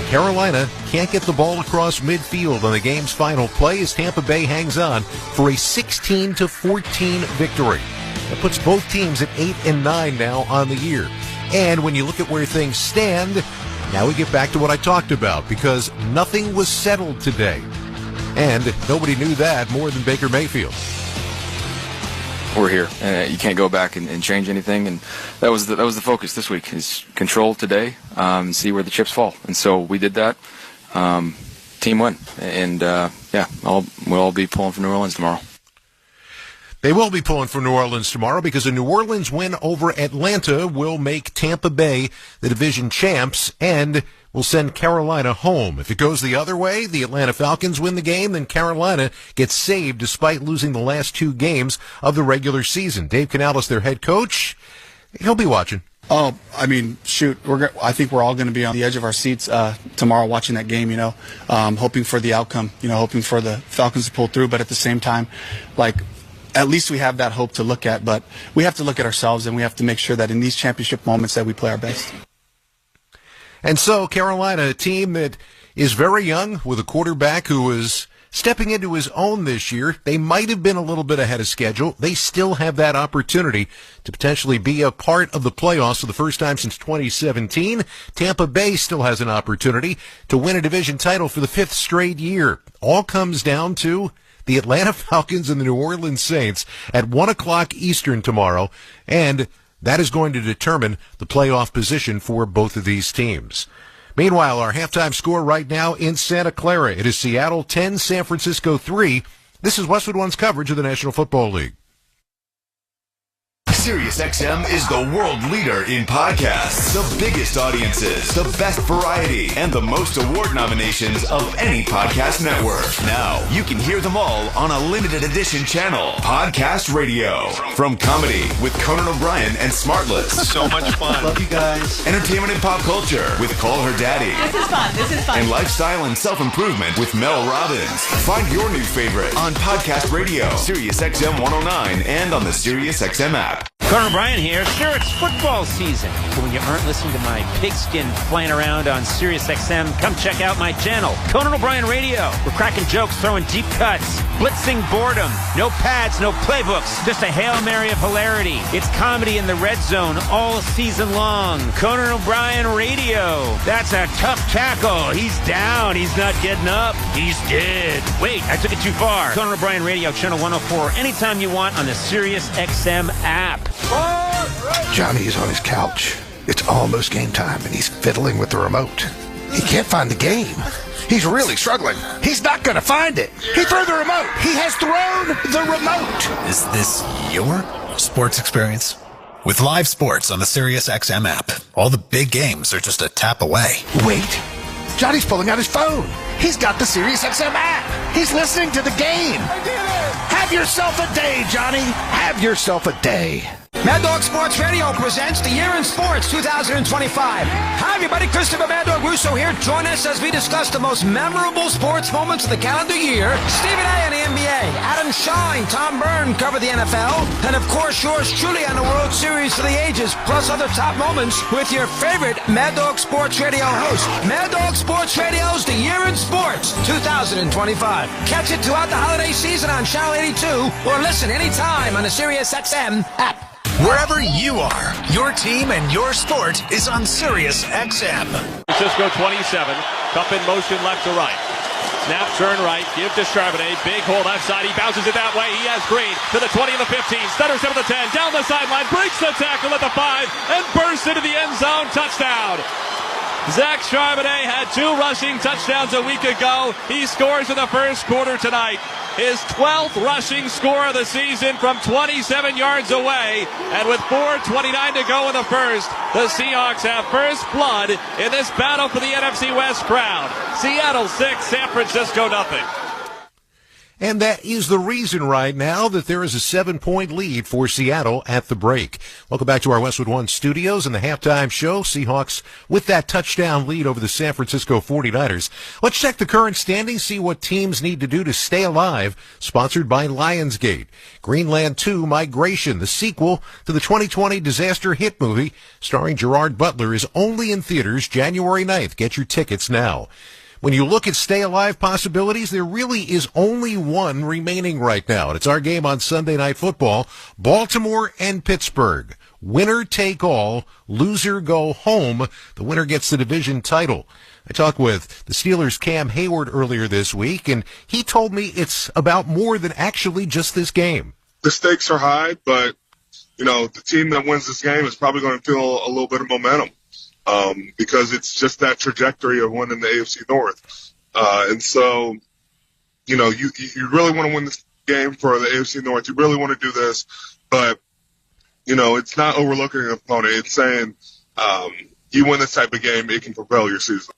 Carolina can't get the ball across midfield on the game's final play as Tampa Bay hangs on for a 16-14 victory. That puts both teams at 8-9 now on the year. And when you look at where things stand, now we get back to what I talked about, because nothing was settled today. And nobody knew that more than Baker Mayfield. We're here, and you can't go back and change anything. And that was the focus this week, is control today, and see where the chips fall. And so we did that. Team win. And, we'll all be pulling for New Orleans tomorrow. They will be pulling for New Orleans tomorrow, because a New Orleans win over Atlanta will make Tampa Bay the division champs and will send Carolina home. If it goes the other way, the Atlanta Falcons win the game, then Carolina gets saved despite losing the last 2 games of the regular season. Dave Canales, their head coach, he'll be watching. Oh, I mean, shoot, I think we're all going to be on the edge of our seats tomorrow watching that game, hoping for the outcome, hoping for the Falcons to pull through, but at the same time, at least we have that hope to look at, but we have to look at ourselves, and we have to make sure that in these championship moments that we play our best. And so Carolina, a team that is very young with a quarterback who is stepping into his own this year. They might have been a little bit ahead of schedule. They still have that opportunity to potentially be a part of the playoffs for the first time since 2017. Tampa Bay still has an opportunity to win a division title for the 5th straight year. All comes down to the Atlanta Falcons and the New Orleans Saints at 1 o'clock Eastern tomorrow, and that is going to determine the playoff position for both of these teams. Meanwhile, our halftime score right now in Santa Clara, it is Seattle 10, San Francisco 3. This is Westwood One's coverage of the National Football League. SiriusXM is the world leader in podcasts. The biggest audiences, the best variety, and the most award nominations of any podcast network. Now, you can hear them all on a limited edition channel, Podcast Radio. From comedy with Conan O'Brien and Smartless. So much fun. Love you guys. Entertainment and pop culture with Call Her Daddy. This is fun. And lifestyle and self-improvement with Mel Robbins. Find your new favorite on Podcast Radio, SiriusXM 109, and on the SiriusXM app. Conan O'Brien here. Sure, it's football season. But when you aren't listening to my pigskin flying around on SiriusXM, come check out my channel, Conan O'Brien Radio. We're cracking jokes, throwing deep cuts, blitzing boredom. No pads, no playbooks. Just a Hail Mary of hilarity. It's comedy in the red zone all season long. Conan O'Brien Radio. That's a tough tackle. He's down. He's not getting up. He's dead. Wait, I took it too far. Conan O'Brien Radio, channel 104, anytime you want on the SiriusXM app. Johnny's on his couch. It's almost game time, and he's fiddling with the remote. He can't find the game. He's really struggling. He's not going to find it. He threw the remote. He has thrown the remote. Is this your sports experience? With live sports on the SiriusXM app, all the big games are just a tap away. Wait. Johnny's pulling out his phone. He's got the SiriusXM app. He's listening to the game. I did it. Have yourself a day, Johnny. Have yourself a day. Mad Dog Sports Radio presents the Year in Sports 2025. Hi, everybody. Christopher Mad Dog Russo here. Join us as we discuss the most memorable sports moments of the calendar year. Stephen A. on the NBA, Adam Shine, Tom Byrne cover the NFL, and of course yours truly on the World Series for the ages, plus other top moments with your favorite Mad Dog Sports Radio host. Mad Dog Sports Radio's The Year in Sports 2025. Catch it throughout the holiday season on Channel 82 or listen anytime on the SiriusXM app. Wherever you are, your team and your sport is on SiriusXM. Francisco 27, Cup in motion left to right. Snap, turn right, give to Charbonnet, big hole left side, he bounces it that way, he has Green to the 20 and the 15, stutters him at the 10, down the sideline, breaks the tackle at the 5, and bursts into the end zone, touchdown. Zach Charbonnet had 2 rushing touchdowns a week ago. He scores in the first quarter tonight. His 12th rushing score of the season from 27 yards away. And with 4:29 to go in the first, the Seahawks have first blood in this battle for the NFC West crown. Seattle 6, San Francisco nothing. And that is the reason right now that there is a 7-point lead for Seattle at the break. Welcome back to our Westwood One studios and the halftime show. Seahawks with that touchdown lead over the San Francisco 49ers. Let's check the current standings, see what teams need to do to stay alive. Sponsored by Lionsgate. Greenland 2 Migration, the sequel to the 2020 disaster hit movie starring Gerard Butler, is only in theaters January 9th. Get your tickets now. When you look at stay alive possibilities, there really is only one remaining right now. And it's our game on Sunday Night Football, Baltimore and Pittsburgh. Winner take all, loser go home. The winner gets the division title. I talked with the Steelers' Cam Hayward earlier this week, and he told me it's about more than actually just this game. The stakes are high, but, the team that wins this game is probably going to feel a little bit of momentum. Because it's just that trajectory of winning the AFC North. And so, you really want to win this game for the AFC North. You really want to do this, but, it's not overlooking an opponent. It's saying, you win this type of game, it can propel your season.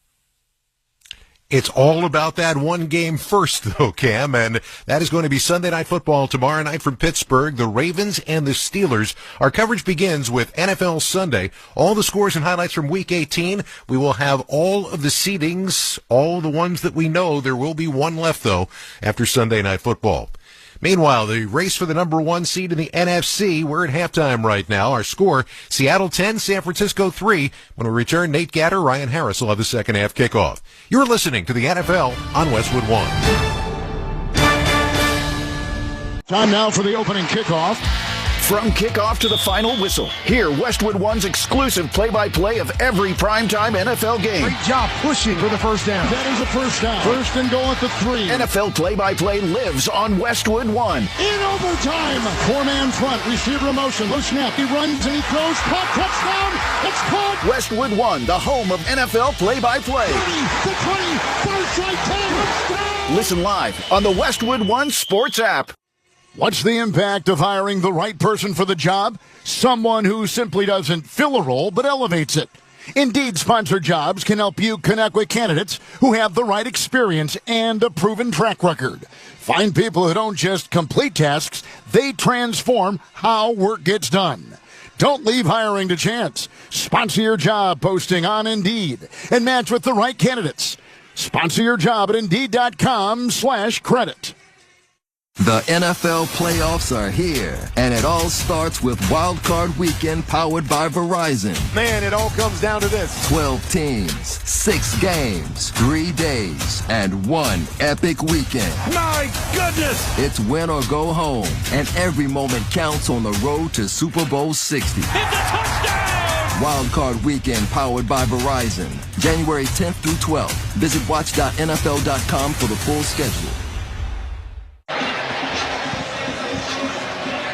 It's all about that one game first, though, Cam, and that is going to be Sunday Night Football tomorrow night from Pittsburgh, the Ravens and the Steelers. Our coverage begins with NFL Sunday. All the scores and highlights from Week 18. We will have all of the seedings, all the ones that we know. There will be one left, though, after Sunday Night Football. Meanwhile, the race for the number 1 seed in the NFC, we're at halftime right now. Our score, Seattle 10, San Francisco 3. When we return, Nate Gatter, Ryan Harris will have the second half kickoff. You're listening to the NFL on Westwood One. Time now for the opening kickoff. From kickoff to the final whistle, hear Westwood One's exclusive play-by-play of every primetime NFL game. Great job pushing for the first down. That is a first down. First and goal at the 3. NFL play-by-play lives on Westwood One. In overtime. 4-man front. Receiver motion. Low snap. He runs and he throws. Caught. Touchdown. It's caught. Westwood One, the home of NFL play-by-play. 30, the 20, far side 10. Listen live on the Westwood One Sports app. What's the impact of hiring the right person for the job? Someone who simply doesn't fill a role but elevates it. Indeed, sponsored jobs can help you connect with candidates who have the right experience and a proven track record. Find people who don't just complete tasks, they transform how work gets done. Don't leave hiring to chance. Sponsor your job posting on Indeed and match with the right candidates. Sponsor your job at Indeed.com/credit. The NFL playoffs are here, and it all starts with Wild Card Weekend powered by Verizon. Man, it all comes down to this. 12 teams, 6 games, 3 days, and one epic weekend. My goodness! It's win or go home, and every moment counts on the road to Super Bowl 60. It's a touchdown! Wild Card Weekend powered by Verizon. January 10th through 12th. Visit watch.nfl.com for the full schedule.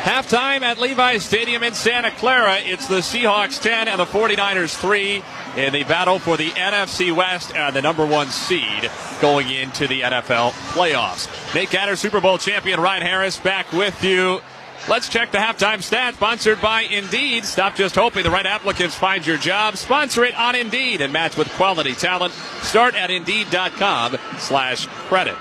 Halftime at Levi's Stadium in Santa Clara. It's the Seahawks 10 and the 49ers 3 in the battle for the NFC West and the number 1 seed going into the NFL playoffs. Nate Gatter, Super Bowl champion Ryan Harris, back with you. Let's check the halftime stats, sponsored by Indeed. Stop just hoping the right applicants find your job. Sponsor it on Indeed and match with quality talent. Start at Indeed.com/credit.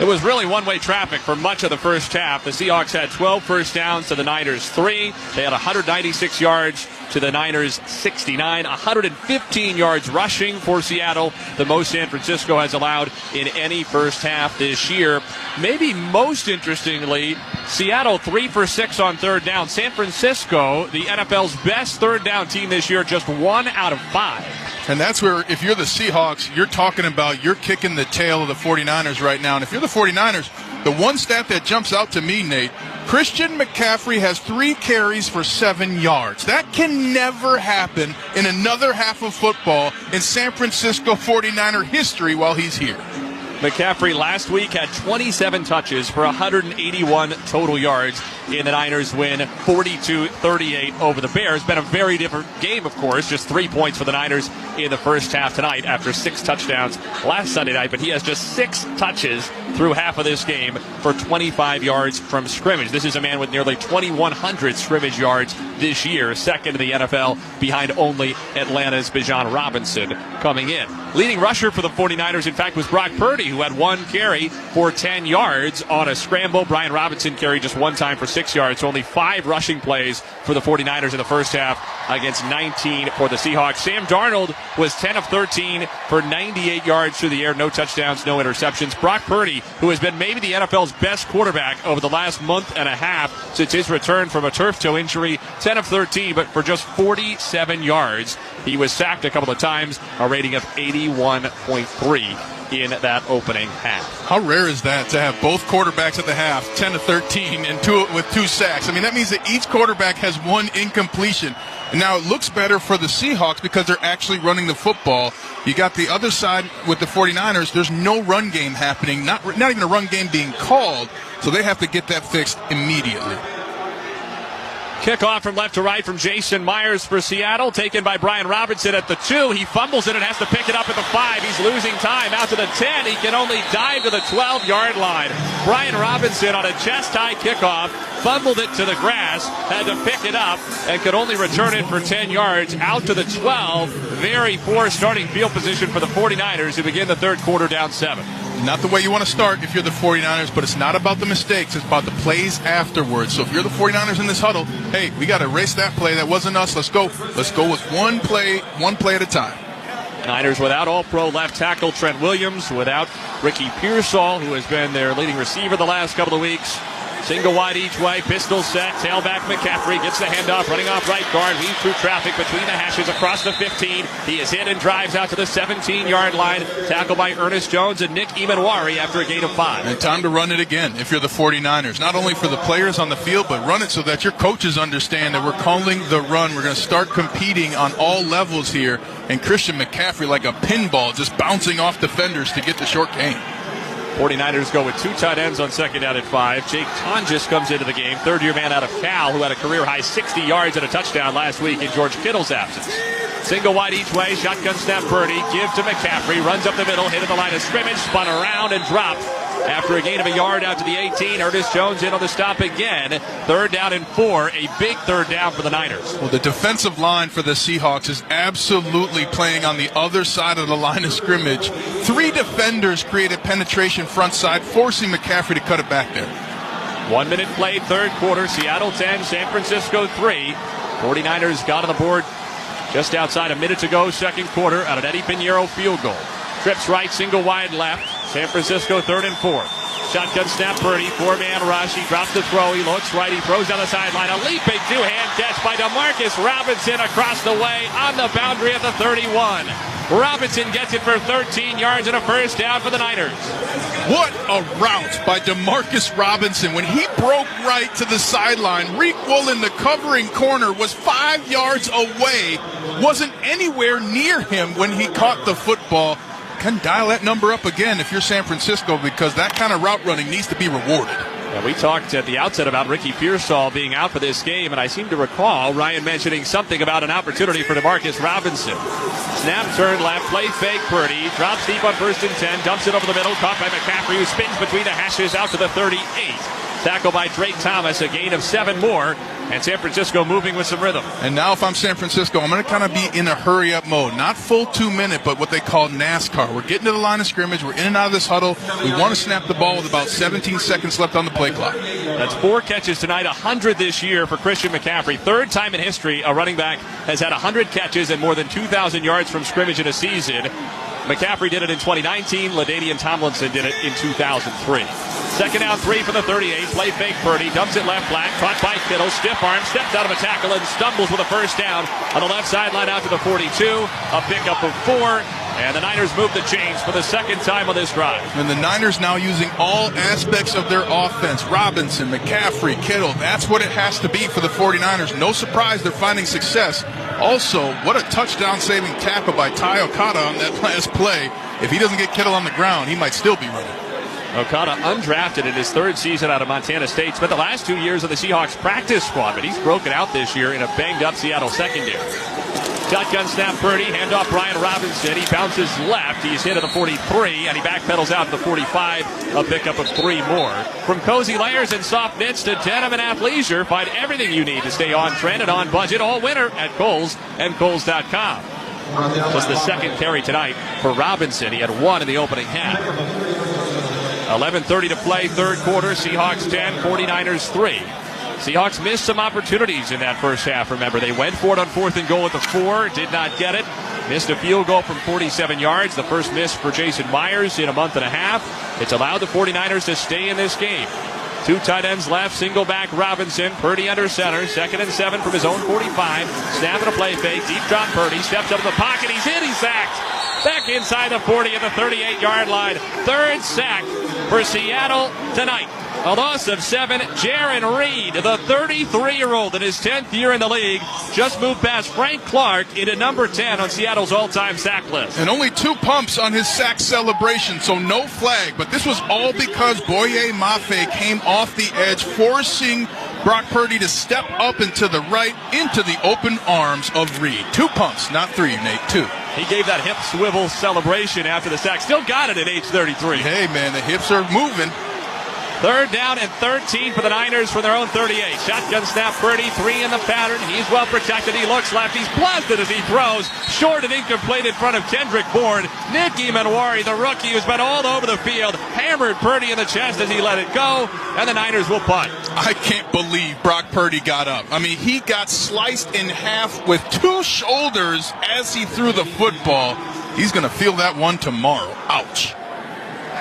It was really one-way traffic for much of the first half. The Seahawks had 12 first downs to the Niners 3. They had 196 yards to the Niners 69. 115 yards rushing for Seattle, the most San Francisco has allowed in any first half this year. Maybe most interestingly, Seattle 3 for 6 on third down. San Francisco, the NFL's best third down team this year, just 1 out of 5. And that's where, if you're the Seahawks, you're talking about you're kicking the tail of the 49ers right now. And if you're the 49ers, the one stat that jumps out to me, Nate, Christian McCaffrey has 3 carries for 7 yards. That can never happen in another half of football in San Francisco 49er history while he's here. McCaffrey last week had 27 touches for 181 total yards in the Niners win 42-38 over the Bears. Been a very different game, of course. Just 3 points for the Niners in the first half tonight after 6 touchdowns last Sunday night. But he has just 6 touches through half of this game for 25 yards from scrimmage. This is a man with nearly 2,100 scrimmage yards this year, second in the NFL behind only Atlanta's Bijan Robinson coming in. Leading rusher for the 49ers, in fact, was Brock Purdy, who had 1 carry for 10 yards on a scramble. Brian Robinson carried just 1 time for 6 yards, so only 5 rushing plays for the 49ers in the first half against 19 for the Seahawks. Sam Darnold was 10 of 13 for 98 yards through the air, no touchdowns, no interceptions. Brock Purdy, who has been maybe the NFL's best quarterback over the last month and a half since his return from a turf toe injury, 10 of 13, but for just 47 yards. He was sacked a couple of times, a rating of 81.3 in that opening half. How rare is that to have both quarterbacks at the half, 10 to 13, and with 2 sacks? I mean, that means that each quarterback has 1 incompletion. And now it looks better for the Seahawks because they're actually running the football. You got the other side with the 49ers. There's no run game happening, not even a run game being called, so they have to get that fixed immediately. Kickoff from left to right from Jason Myers for Seattle, taken by Brian Robinson at the 2. He fumbles it and has to pick it up at the 5. He's losing time out to the 10. He can only dive to the 12-yard line. Brian Robinson on a chest-high kickoff, fumbled it to the grass, had to pick it up, and could only return it for 10 yards out to the 12. Very poor starting field position for the 49ers who begin the third quarter down 7. Not the way you want to start if you're the 49ers, but it's not about the mistakes. It's about the plays afterwards. So if you're the 49ers in this huddle, hey, we got to erase that play. That wasn't us. Let's go. Let's go with one play at a time. Niners without all-pro left tackle Trent Williams, without Ricky Pearsall, who has been their leading receiver the last couple of weeks. Single wide each way, pistol set, tailback McCaffrey gets the handoff, running off right guard, weaves through traffic between the hashes across the 15. He is hit and drives out to the 17-yard line, tackled by Ernest Jones and Nick Imanwari after a gain of 5. And time to run it again if you're the 49ers. Not only for the players on the field, but run it so that your coaches understand that we're calling the run. We're going to start competing on all levels here. And Christian McCaffrey like a pinball just bouncing off defenders to get the short gain. 49ers go with 2 tight ends on second down at 5. Jake Tonjes comes into the game, third-year man out of Cal, who had a career-high 60 yards and a touchdown last week in George Kittle's absence. Single wide each way, shotgun snap Purdy, give to McCaffrey, runs up the middle, hit at the line of scrimmage, spun around and dropped. After a gain of a yard out to the 18, Ernest Jones in on the stop again. Third down and 4, a big third down for the Niners. Well, the defensive line for the Seahawks is absolutely playing on the other side of the line of scrimmage. 3 defenders created penetration front side, forcing McCaffrey to cut it back there. 1 minute played, third quarter. Seattle 10, San Francisco 3. 49ers got on the board just outside a minute to go, second quarter, out of Eddie Pinheiro field goal. Trips right, single wide left. San Francisco 3rd and 4. Shotgun snap Purdy, 4-man rush. He drops the throw. He looks right. He throws down the sideline. A leaping 2-hand catch by DeMarcus Robinson across the way on the boundary of the 31. Robinson gets it for 13 yards and a first down for the Niners. What a route by DeMarcus Robinson. When he broke right to the sideline, Reek Woolen, the covering corner, was 5 yards away. Wasn't anywhere near him when he caught the football. Can dial that number up again if you're San Francisco, because that kind of route running needs to be rewarded. And we talked at the outset about Ricky Pearsall being out for this game, and I seem to recall Ryan mentioning something about an opportunity for Demarcus Robinson. Snap, turn left, play fake, Purdy, drops deep on 1st and 10, dumps it over the middle, caught by McCaffrey, who spins between the hashes out to the 38. Tackle by Drake Thomas, a gain of 7 more, and San Francisco moving with some rhythm. And now if I'm San Francisco, I'm going to kind of be in a hurry-up mode. Not full 2-minute, but what they call NASCAR. We're getting to the line of scrimmage. We're in and out of this huddle. We want to snap the ball with about 17 seconds left on the play clock. That's 4 catches tonight, 100 this year for Christian McCaffrey. 3rd time in history a running back has had 100 catches and more than 2,000 yards from scrimmage in a season. McCaffrey did it in 2019. LaDainian Tomlinson did it in 2003. 2nd down, 3 for the 38. Play fake Purdy. Dumps it left flat. Caught by Kittle. Stiff arm. Steps out of a tackle and stumbles with a 1st down on the left sideline out to the 42. A pickup of 4. And the Niners move the chains for the 2nd time on this drive. And the Niners now using all aspects of their offense. Robinson, McCaffrey, Kittle. That's what it has to be for the 49ers. No surprise they're finding success. Also, what a touchdown-saving tackle by Ty Okada on that last play. If he doesn't get Kittle on the ground, he might still be running. Okada undrafted in his 3rd season out of Montana State. Spent the last 2 years on the Seahawks practice squad, but he's broken out this year in a banged-up Seattle secondary. Shotgun snap, Purdy, handoff Brian Robinson. He bounces left. He's hit at the 43, and he backpedals out to the 45. A pickup of 3 more. From cozy layers and soft knits to denim and athleisure, find everything you need to stay on trend and on budget all winter at Kohl's and Kohl's.com. Just the 2nd carry tonight for Robinson. He had 1 in the opening half. 11:30 to play, 3rd quarter. Seahawks 10, 49ers 3. Seahawks missed some opportunities in that first half, remember. They went for it on 4th and goal at the 4, did not get it. Missed a field goal from 47 yards, the first miss for Jason Myers in a month and a half. It's allowed the 49ers to stay in this game. 2 tight ends left, single back Robinson, Purdy under center, 2nd and 7 from his own 45. Snap and a play fake, deep drop Purdy, steps up in the pocket, he's in, he's sacked. Back inside the 40 at the 38-yard line. 3rd sack for Seattle tonight. A loss of 7. Jaron Reed, the 33-year-old in his 10th year in the league, just moved past Frank Clark into number 10 on Seattle's all-time sack list. And only 2 pumps on his sack celebration, so no flag. But this was all because Boye Mafe came off the edge, forcing Brock Purdy to step up and to the right into the open arms of Reed. 2 pumps, not 3, Nate, 2. He gave that hip swivel celebration after the sack. Still got it at age 33. Hey, man, the hips are moving. 3rd down and 13 for the Niners from their own 38. Shotgun snap, Purdy, 3 in the pattern. He's well protected. He looks left. He's blasted as he throws. Short and incomplete in front of Kendrick Bourne. Nick Emanwari, the rookie who's been all over the field, hammered Purdy in the chest as he let it go, and the Niners will punt. I can't believe Brock Purdy got up. I mean, he got sliced in half with 2 shoulders as he threw the football. He's going to feel that one tomorrow. Ouch.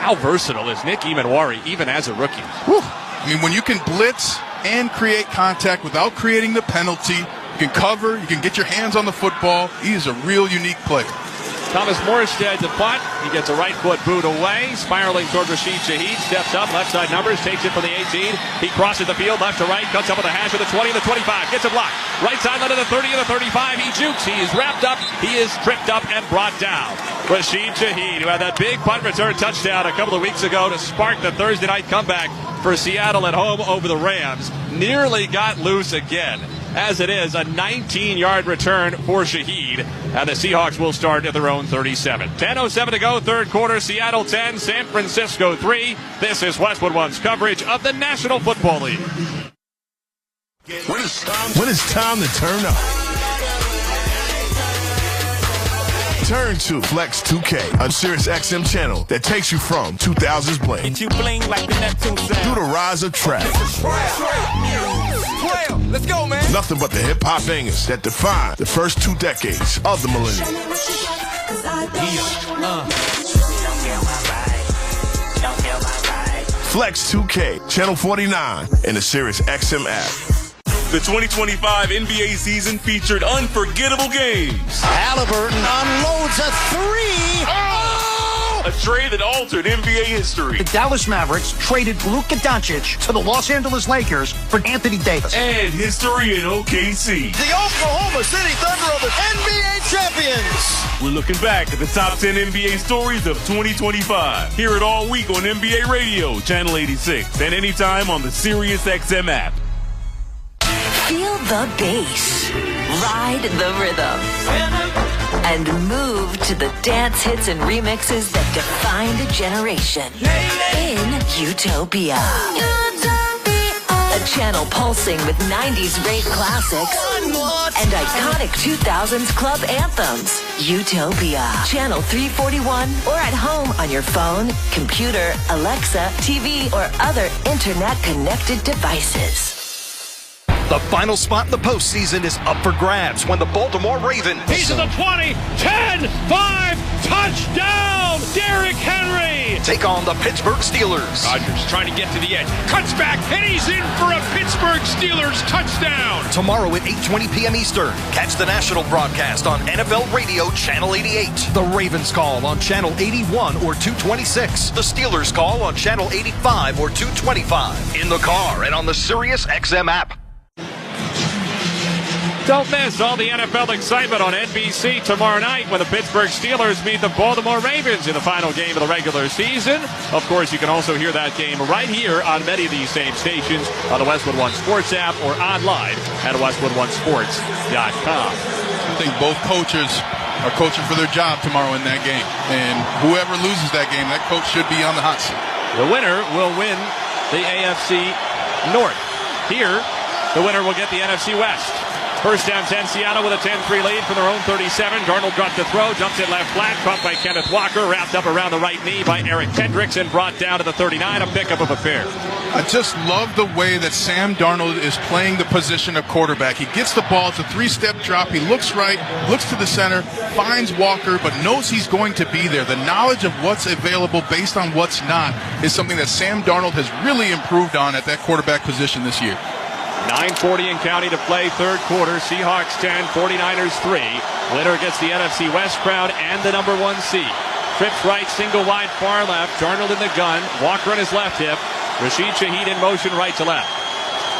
How versatile is Nick Emanwari, even as a rookie? Whew. I mean, when you can blitz and create contact without creating the penalty, you can cover, you can get your hands on the football. He is a real unique player. Thomas Morstead to punt. He gets a right foot boot away. Spiraling toward Rashid Shaheed. Steps up. Left side numbers. Takes it from the 18. He crosses the field left to right. Cuts up with a hash of the 20 and the 25. Gets a block. Right sideline of the 30 and the 35. He jukes. He is wrapped up. He is tripped up and brought down. Rashid Shaheed, who had that big punt return touchdown a couple of weeks ago to spark the Thursday night comeback for Seattle at home over the Rams, nearly got loose again. As it is, a 19-yard return for Shaheed, and the Seahawks will start at their own 37. 10:07 to go, 3rd quarter. Seattle 10, San Francisco 3. This is Westwood One's coverage of the National Football League. When it's time to turn up. Turn to Flex 2K, a SiriusXM channel that takes you from 2000s bling through the rise of trap. Let's go, man. Nothing but the hip-hop bangers that define the first 2 decades of the millennium. Flex 2K, Channel 49, and the SiriusXM app. The 2025 NBA season featured unforgettable games. Halliburton unloads a 3. Oh! A trade that altered NBA history. The Dallas Mavericks traded Luka Doncic to the Los Angeles Lakers for Anthony Davis. And history in OKC. The Oklahoma City Thunder are the NBA champions. We're looking back at the top 10 NBA stories of 2025. Hear it all week on NBA Radio, Channel 86, and anytime on the SiriusXM app. Feel the bass. Ride the rhythm. And move to the dance hits and remixes that defined a generation. In Utopia. A channel pulsing with 90s rave classics and iconic 2000s club anthems. Utopia. Channel 341 or at home on your phone, computer, Alexa, TV, or other internet-connected devices. The final spot in the postseason is up for grabs when the Baltimore Ravens. He's to the 20, 10, 5, touchdown, Derrick Henry. Take on the Pittsburgh Steelers. Rodgers trying to get to the edge, cuts back, and he's in for a Pittsburgh Steelers touchdown. Tomorrow at 8:20 p.m. Eastern, catch the national broadcast on NFL Radio Channel 88. The Ravens call on Channel 81 or 226. The Steelers call on Channel 85 or 225. In the car and on the SiriusXM app. Don't miss all the NFL excitement on NBC tomorrow night when the Pittsburgh Steelers meet the Baltimore Ravens in the final game of the regular season. Of course, you can also hear that game right here on many of these same stations on the Westwood One Sports app or online at westwoodonesports.com. I think both coaches are coaching for their job tomorrow in that game. And whoever loses that game, that coach should be on the hot seat. The winner will win the AFC North. Here, the winner will get the NFC West. First down 10, Seattle with a 10-3 lead from their own 37. Darnold dropped the throw, jumps it left flat, caught by Kenneth Walker, wrapped up around the right knee by Eric Kendricks, and brought down to the 39, a pickup of a pair. I just love the way that Sam Darnold is playing the position of quarterback. He gets the ball, it's a three-step drop, he looks right, looks to the center, finds Walker, but knows he's going to be there. The knowledge of what's available based on what's not is something that Sam Darnold has really improved on at that quarterback position this year. 9:40 and counting to play, third quarter. Seahawks 10, 49ers 3. Winner gets the NFC West crown and the number 1 seed. Trips right, single wide, far left. Darnold in the gun. Walker on his left hip. Rashid Shaheed in motion right to left.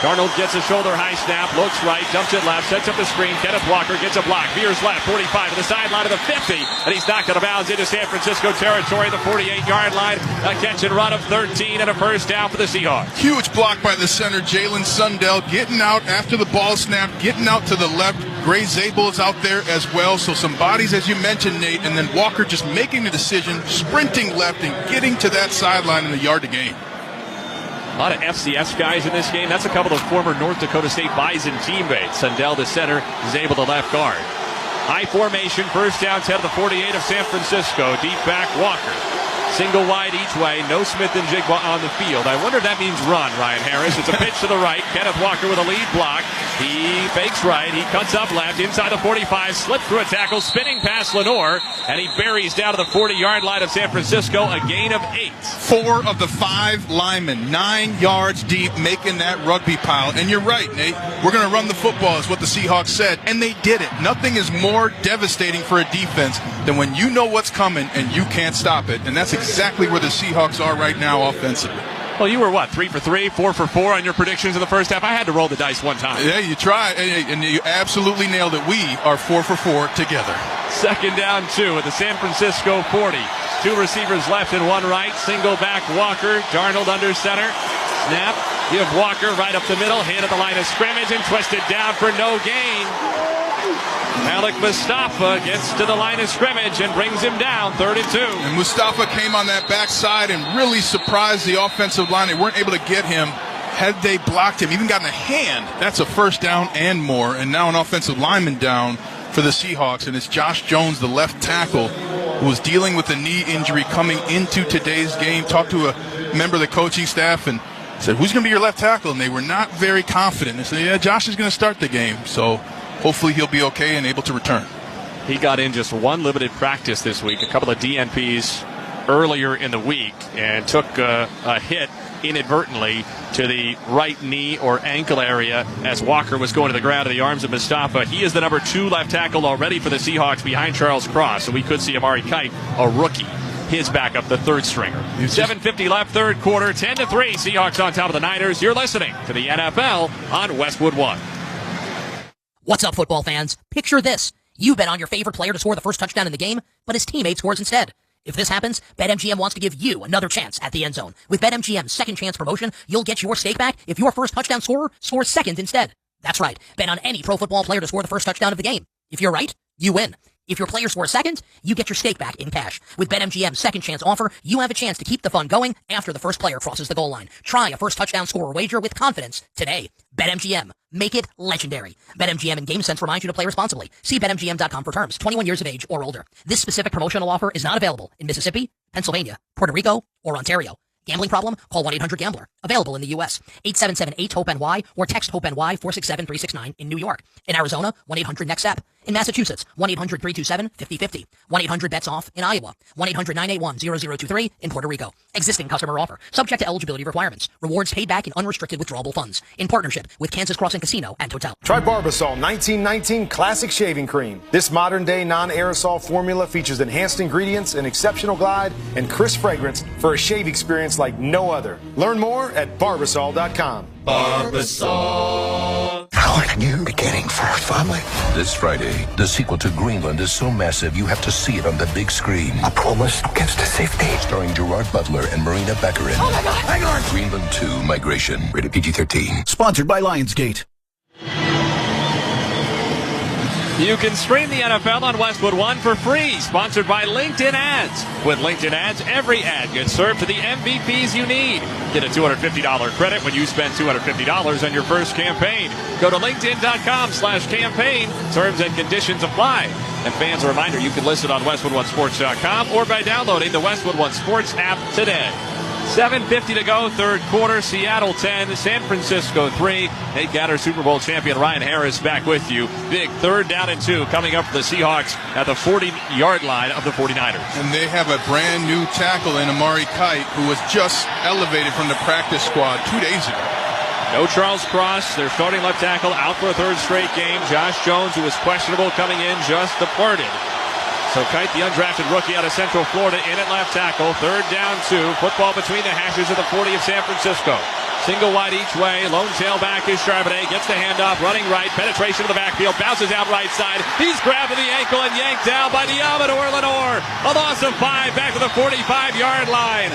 Darnold gets a shoulder high snap, looks right, dumps it left, sets up the screen. Kenneth Walker gets a block, veers left, 45 to the sideline of the 50, and he's knocked out of bounds into San Francisco territory, the 48-yard line. A catch and run of 13 and a first down for the Seahawks. Huge block by the center, Jalen Sundell, getting out after the ball snap, getting out to the left. Gray Zabel is out there as well, so some bodies, as you mentioned, Nate, and then Walker just making the decision, sprinting left and getting to that sideline in the yard to gain. A lot of FCS guys in this game. That's a couple of former North Dakota State Bison teammates. Sundell the center, Zabel the left guard. High formation, first down 10 to the 48 of San Francisco. Deep back, Walker. Single wide each way, no Smith and Jigba on the field. I wonder if that means run, Ryan Harris. It's a pitch to the right. Kenneth Walker with a lead block. He fakes right. He cuts up left inside the 45, slipped through a tackle, spinning past Lenore, and he buries down to the 40-yard line of San Francisco, a gain of 8. 4 of the 5 linemen, 9 yards deep, making that rugby pile. And you're right, Nate. We're going to run the football is what the Seahawks said, and they did it. Nothing is more devastating for a defense than when you know what's coming and you can't stop it. And that's exactly where the Seahawks are right now offensively. Well, you were what, 3 for 3, 4 for 4 on your predictions in the first half? I had to roll the dice one time. Yeah, you tried, and you absolutely nailed it. We are 4 for 4 together. Second down 2 at the San Francisco 40. 2 receivers left and 1 right. Single back Walker. Darnold under center. Snap. Give Walker right up the middle. Hit at the line of scrimmage and twisted down for no gain. Malik Mustafa gets to the line of scrimmage and brings him down, 32. And Mustafa came on that backside and really surprised the offensive line. They weren't able to get him. Had they blocked him, even gotten a hand, that's a first down and more. And now an offensive lineman down for the Seahawks, and it's Josh Jones, the left tackle, who was dealing with a knee injury coming into today's game. Talked to a member of the coaching staff and said, who's going to be your left tackle? And they were not very confident. They said, yeah, Josh is going to start the game. So hopefully he'll be okay and able to return. He got in just one limited practice this week, a couple of DNPs earlier in the week, and took a hit inadvertently to the right knee or ankle area as Walker was going to the ground in the arms of Mustafa. He is the number 2 left tackle already for the Seahawks behind Charles Cross, so we could see Amari Kite, a rookie, his backup, the third stringer. 7:50 left, third quarter, 10-3. Seahawks on top of the Niners. You're listening to the NFL on Westwood One. What's up, football fans? Picture this. You bet on your favorite player to score the first touchdown in the game, but his teammate scores instead. If this happens, BetMGM wants to give you another chance at the end zone. With BetMGM's second chance promotion, you'll get your stake back if your first touchdown scorer scores second instead. That's right. Bet on any pro football player to score the first touchdown of the game. If you're right, you win. If your player scores second, you get your stake back in cash. With BetMGM's second chance offer, you have a chance to keep the fun going after the first player crosses the goal line. Try a first touchdown scorer wager with confidence today. BetMGM. Make it legendary. BetMGM and GameSense remind you to play responsibly. See BetMGM.com for terms. 21 years of age or older. This specific promotional offer is not available in Mississippi, Pennsylvania, Puerto Rico, or Ontario. Gambling problem? Call 1-800-GAMBLER. Available in the U.S. 877-8-HOPE-NY or text HOPE-NY 467-369 in New York. In Arizona, 1-800-NEXT-STEP. In Massachusetts, 1-800-327-5050. 1-800-BETS-OFF in Iowa. 1-800-981-0023 in Puerto Rico. Existing customer offer. Subject to eligibility requirements. Rewards paid back in unrestricted withdrawable funds. In partnership with Kansas Crossing Casino and Hotel. Try Barbasol 1919 Classic Shaving Cream. This modern-day non-aerosol formula features enhanced ingredients, an exceptional glide, and crisp fragrance for a shave experience like no other. Learn more at Barbasol.com. Barbasol. How are you beginning for our family? This Friday, the sequel to Greenland is so massive you have to see it on the big screen. I promise against the safety. Starring Gerard Butler and Marina Baccarin. Oh my God, hang on! Greenland 2 Migration. Rated PG-13. Sponsored by Lionsgate. You can stream the NFL on Westwood One for free, sponsored by LinkedIn Ads. With LinkedIn Ads, every ad gets served to the MVPs you need. Get a $250 credit when you spend $250 on your first campaign. Go to linkedin.com/campaign. Terms and conditions apply. And fans, a reminder, you can listen on WestwoodOneSports.com or by downloading the Westwood One Sports app today. 7:50 to go, third quarter. Seattle 10, San Francisco 3. Nate Gatter, Super Bowl champion Ryan Harris back with you. Big 3rd down and 2 coming up for the Seahawks at the 40-yard line of the 49ers. And they have a brand new tackle in Amari Kite, who was just elevated from the practice squad 2 days ago. No Charles Cross, their starting left tackle, out for a third straight game. Josh Jones, who was questionable coming in, just departed. So Kite, the undrafted rookie out of Central Florida, in at left tackle. 3rd down 2. Football between the hashes of the 40 of San Francisco. Single wide each way. Lone tailback is Charbonnet. Gets the handoff. Running right. Penetration to the backfield. Bounces out right side. He's grabbed to the ankle and yanked down by Diamador Lenore. A loss of 5 back to the 45-yard line.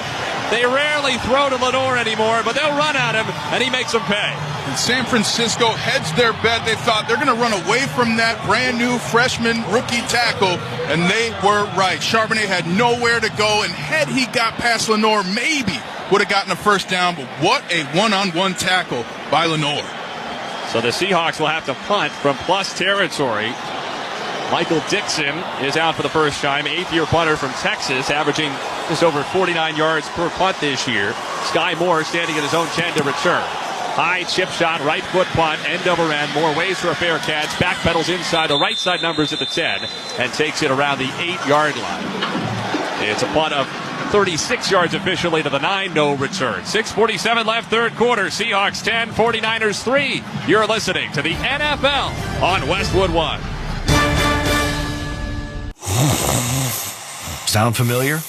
They rarely throw to Lenore anymore, but they'll run at him, and he makes them pay. And San Francisco hedged their bet. They thought they're going to run away from that brand new freshman rookie tackle, and they were right. Charbonnet had nowhere to go, and had he got past Lenore, maybe would have gotten a first down, but what a one-on-one tackle by Lenore. So the Seahawks will have to punt from plus territory. Michael Dixon is out for the first time, 8th-year punter from Texas, averaging just over 49 yards per punt this year. Sky Moore standing at his own 10 to return. High chip shot, right foot punt, end over end. More ways for a fair catch. Backpedals inside the right side numbers at the 10 and takes it around the 8-yard line. It's a punt of 36 yards officially to the 9, no return. 6:47 left, third quarter. Seahawks 10, 49ers 3. You're listening to the NFL on Westwood One. Sound familiar?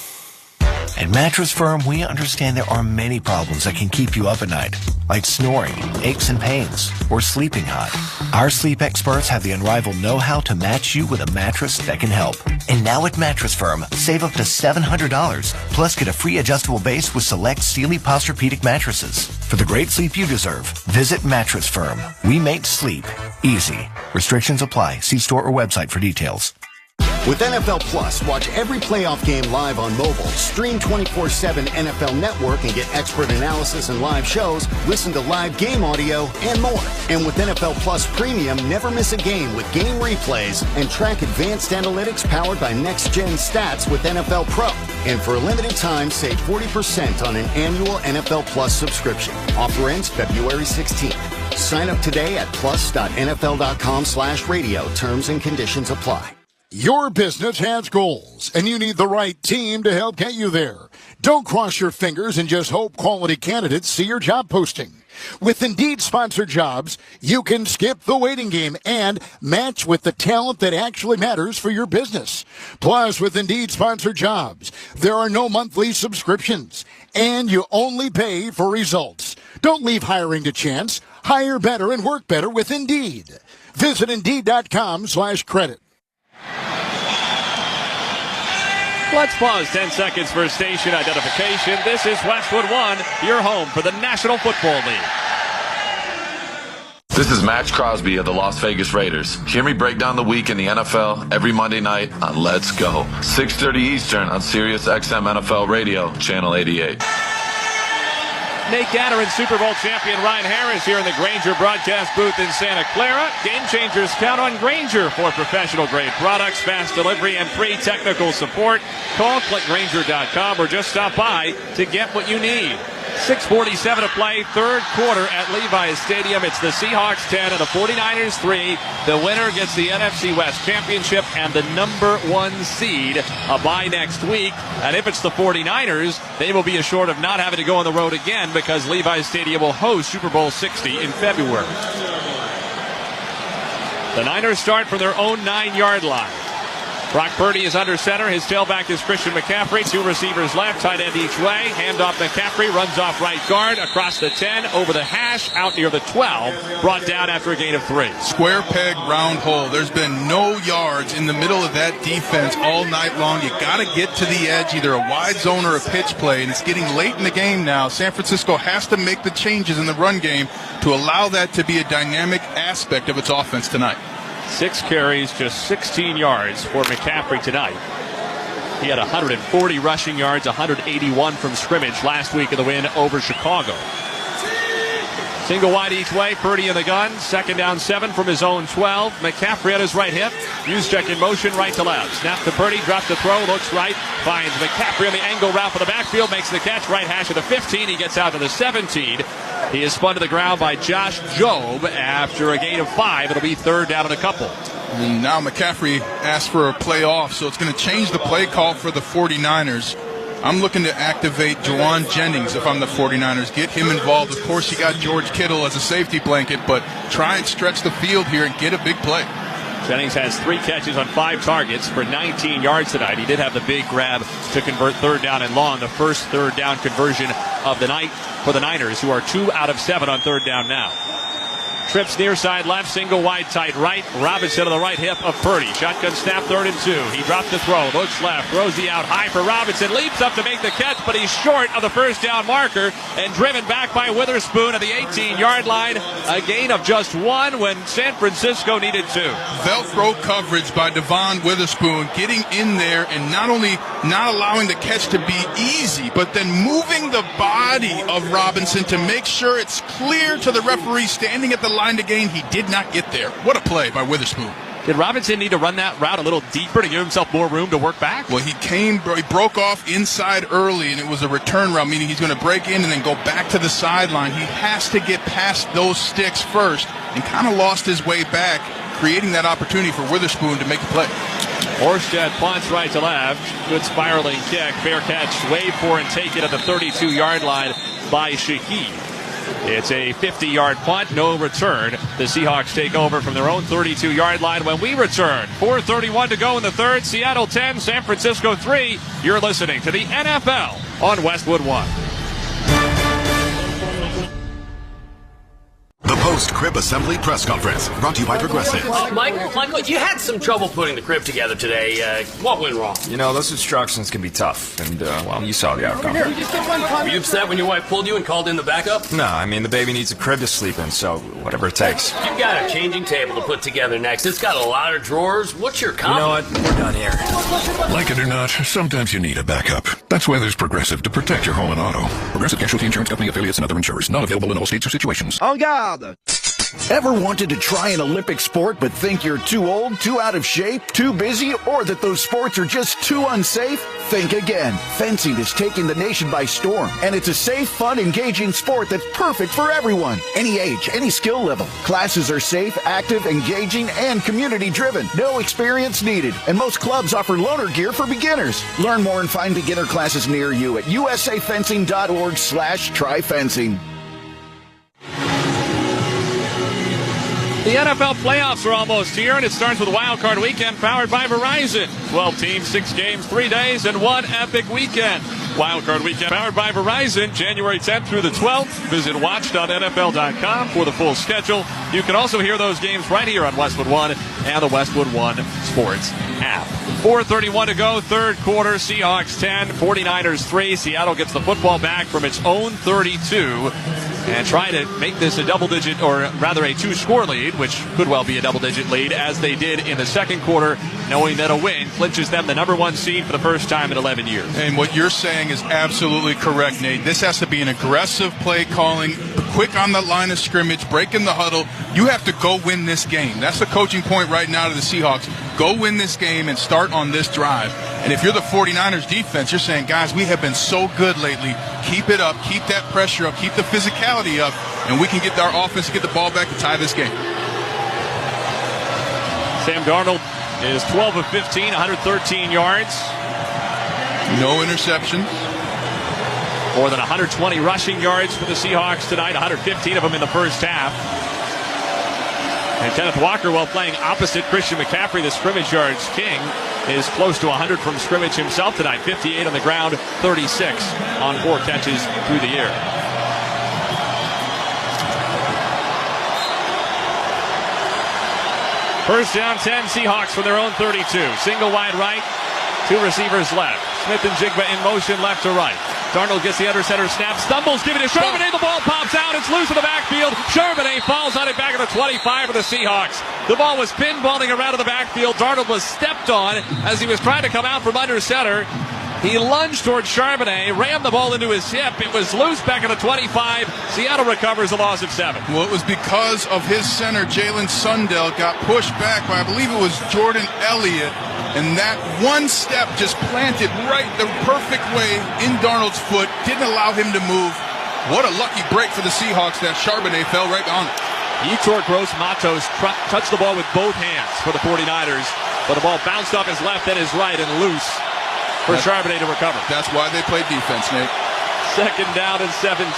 At Mattress Firm, we understand there are many problems that can keep you up at night, like snoring, aches and pains, or sleeping hot. Our sleep experts have the unrivaled know-how to match you with a mattress that can help. And now at Mattress Firm, save up to $700, plus get a free adjustable base with select Sealy Posturepedic mattresses. For the great sleep you deserve, visit Mattress Firm. We make sleep easy. Restrictions apply. See store or website for details. With NFL Plus, watch every playoff game live on mobile. Stream 24/7 NFL Network and get expert analysis and live shows, listen to live game audio, and more. And with NFL Plus Premium, never miss a game with game replays and track advanced analytics powered by next-gen stats with NFL Pro. And for a limited time, save 40% on an annual NFL Plus subscription. Offer ends February 16th. Sign up today at plus.nfl.com/radio. Terms and conditions apply. Your business has goals, and you need the right team to help get you there. Don't cross your fingers and just hope quality candidates see your job posting. With Indeed sponsored jobs, you can skip the waiting game and match with the talent that actually matters for your business. Plus, with Indeed sponsored jobs, there are no monthly subscriptions, and you only pay for results. Don't leave hiring to chance. Hire better and work better with Indeed. Visit Indeed.com/credit. Let's pause 10 seconds for station identification. This is Westwood One, your home for the National Football League. This is Max Crosby of the Las Vegas Raiders. Hear me break down the week in the NFL every Monday night on Let's Go, 6:30 Eastern on SiriusXM NFL Radio, Channel 88. Nate Gatter and Super Bowl champion Ryan Harris here in the Grainger broadcast booth in Santa Clara. Game changers count on Grainger for professional-grade products, fast delivery, and free technical support. Call, click Grainger.com, or just stop by to get what you need. 6:47 to play, third quarter at Levi's Stadium. It's the Seahawks 10 and the 49ers 3. The winner gets the NFC West Championship and the number 1 seed. A bye next week. And if it's the 49ers, they will be assured of not having to go on the road again because Levi's Stadium will host Super Bowl 60 in February. The Niners start from their own 9-yard line. Brock Purdy is under center. His tailback is Christian McCaffrey. 2 receivers left, tight end each way. Handoff McCaffrey, runs off right guard, across the 10, over the hash, out near the 12. Brought down after a gain of 3. Square peg, round hole. There's been no yards in the middle of that defense all night long. You got to get to the edge, either a wide zone or a pitch play, and it's getting late in the game now. San Francisco has to make the changes in the run game to allow that to be a dynamic aspect of its offense tonight. 6 carries, just 16 yards for McCaffrey tonight. He had 140 rushing yards, 181 from scrimmage last week in the win over Chicago. Single wide each way, Purdy in the gun. 2nd down 7 from his own 12. McCaffrey at his right hip. Juszczyk in motion, right to left. Snap to Purdy, drops the throw, looks right. Finds McCaffrey on the angle route for the backfield. Makes the catch, right hash of the 15. He gets out to the 17. He is spun to the ground by Josh Jobe after a gain of 5. It'll be 3rd down and a couple. And now McCaffrey asked for a play off, so it's going to change the play call for the 49ers. I'm looking to activate Jawan Jennings if I'm the 49ers. Get him involved. Of course, you got George Kittle as a safety blanket, but try and stretch the field here and get a big play. Jennings has 3 catches on 5 targets for 19 yards tonight. He did have the big grab to convert 3rd down and long, the first 3rd down conversion of the night for the Niners, who are 2 out of 7 on 3rd down now. Trips near side left, single wide tight right. Robinson on the right hip of Purdy. Shotgun snap, 3rd and 2. He drops the throw, looks left, throws the out high for Robinson. Leaps up to make the catch, but he's short of the 1st down marker and driven back by Witherspoon at the 18-yard line. A gain of just 1 when San Francisco needed 2. Velcro coverage by Devon Witherspoon, getting in there and not only not allowing the catch to be easy, but then moving the body of Robinson to make sure it's clear to the referee standing at the line to gain. He did not get there. What a play by Witherspoon. Did Robinson need to run that route a little deeper to give himself more room to work back? Well, he broke off inside early, and it was a return route, meaning he's going to break in and then go back to the sideline. He has to get past those sticks first and kind of lost his way back, creating that opportunity for Witherspoon to make the play. Orsted punts right to left. Good spiraling kick. Fair catch. Wave for and take it at the 32-yard line by Shaheed. It's a 50-yard punt, no return. The Seahawks take over from their own 32-yard line when we return. 4:31 to go in the 3rd. Seattle 10, San Francisco 3. You're listening to the NFL on Westwood One. The post-crib assembly press conference, brought to you by Progressive. Michael, you had some trouble putting the crib together today. What went wrong? You know, those instructions can be tough, and, well, you saw the outcome. Were you upset when your wife pulled you and called in the backup? No, I mean, the baby needs a crib to sleep in, so whatever it takes. You've got a changing table to put together next. It's got a lot of drawers. What's your comment? You know what? We're done here. Like it or not, sometimes you need a backup. That's why there's Progressive to protect your home and auto. Progressive Casualty Insurance Company affiliates and other insurers. Not available in all states or situations. En garde! Ever wanted to try an Olympic sport but think you're too old, too out of shape, too busy, or that those sports are just too unsafe? Think again. Fencing is taking the nation by storm, and it's a safe, fun, engaging sport that's perfect for everyone. Any age, any skill level. Classes are safe, active, engaging, and community-driven. No experience needed, and most clubs offer loaner gear for beginners. Learn more and find beginner classes near you at usafencing.org/tryfencing. The NFL playoffs are almost here, and it starts with Wild Card Weekend powered by Verizon. 12 teams, 6 games, 3 days, and one epic weekend. Wild Card Weekend powered by Verizon, January 10th through the 12th. Visit watch.nfl.com for the full schedule. You can also hear those games right here on Westwood One and the Westwood One Sports app. 4:31 to go, third quarter. Seahawks 10, 49ers 3. Seattle gets the football back from its own 32 and try to make this a double-digit, or rather a two-score lead, which could well be a double-digit lead, as they did in the second quarter, knowing that a win clinches them the number 1 seed for the first time in 11 years. And what you're saying is absolutely correct, Nate. This has to be an aggressive play calling, quick on the line of scrimmage, breaking the huddle. You have to go win this game. That's the coaching point right now to the Seahawks. Go win this game and start on this drive. And if you're the 49ers defense, you're saying, guys, we have been so good lately. Keep it up. Keep that pressure up. Keep the physicality up. And we can get our offense to get the ball back to tie this game. Sam Darnold is 12 of 15, 113 yards. No interceptions. More than 120 rushing yards for the Seahawks tonight, 115 of them in the first half. And Kenneth Walker, while playing opposite Christian McCaffrey, the scrimmage yards king, is close to 100 from scrimmage himself tonight. 58 on the ground, 36 on 4 catches through the air. First down, 10 Seahawks from their own 32. Single wide right, 2 receivers left. Smith-Njigba in motion left to right. Darnold gets the under center snap, stumbles, give it to Charbonnet, the ball pops out, it's loose in the backfield. Charbonnet falls on it back at the 25 of the Seahawks. The ball was pinballing around in the backfield. Darnold was stepped on as he was trying to come out from under center. He lunged towards Charbonnet, rammed the ball into his hip. It was loose back at the 25. Seattle recovers a loss of 7. Well, it was because of his center, Jalen Sundell, got pushed back by, I believe it was Jordan Elliott. And that one step just planted right the perfect way in Darnold's foot. Didn't allow him to move. What a lucky break for the Seahawks that Charbonnet fell right on it. Yetur Gross-Matos touched the ball with both hands for the 49ers. But the ball bounced off his left and his right and loose for Charbonnet to recover. That's why they played defense, Nate. Second down and 17.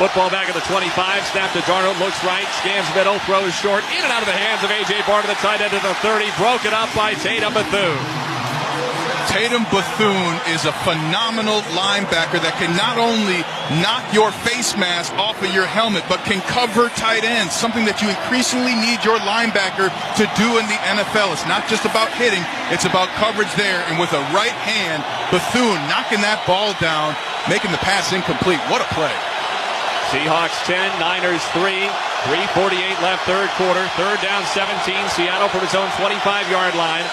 Football back at the 25. Snap to Darnold. Looks right. Scans middle. Throws short. In and out of the hands of A.J. Barr to the tight end of the 30. Broken up by Tatum Bethune. Tatum Bethune is a phenomenal linebacker that can not only knock your face mask off of your helmet, but can cover tight ends, something that you increasingly need your linebacker to do in the NFL. It's not just about hitting, it's about coverage there. And with a right hand, Bethune knocking that ball down, making the pass incomplete. What a play. Seahawks 10, Niners 3. 3:48 left, third quarter. Third down, 17. Seattle from its own 25-yard line.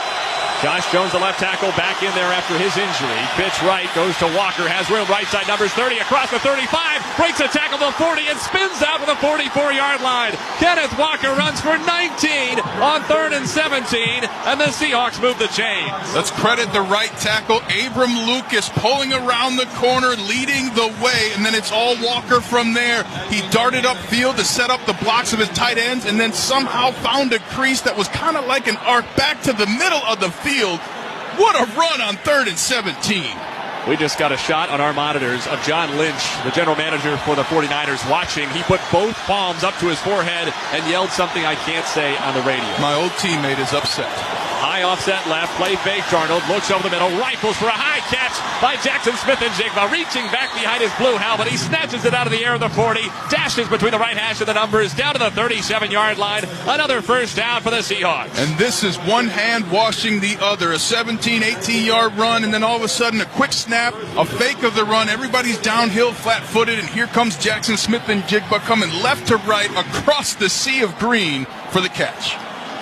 Josh Jones, the left tackle, back in there after his injury. Pitch right, goes to Walker, has room, right side, numbers 30, across the 35, breaks a tackle to the 40, and spins out to the 44-yard line. Kenneth Walker runs for 19 on 3rd and 17, and the Seahawks move the chains. Let's credit the right tackle, Abram Lucas, pulling around the corner, leading the way, and then it's all Walker from there. He darted upfield to set up the blocks of his tight ends, and then somehow found a crease that was kind of like an arc back to the middle of the field. What a run on 3rd and 17. We just got a shot on our monitors of John Lynch, the general manager for the 49ers, watching. He put both palms up to his forehead and yelled something I can't say on the radio. My old teammate is upset. High offset left, play fake. Darnold looks over the middle, rifles for a high catch by Jackson Smith-Njigba, reaching back behind his blue helmet. He snatches it out of the air of the 40, dashes between the right hash and the numbers, down to the 37-yard line. Another first down for the Seahawks. And this is one hand washing the other. A 17, 18-yard run, and then all of a sudden a quick snap, a fake of the run. Everybody's downhill, flat-footed, and here comes Jackson Smith-Njigba coming left to right across the sea of green for the catch.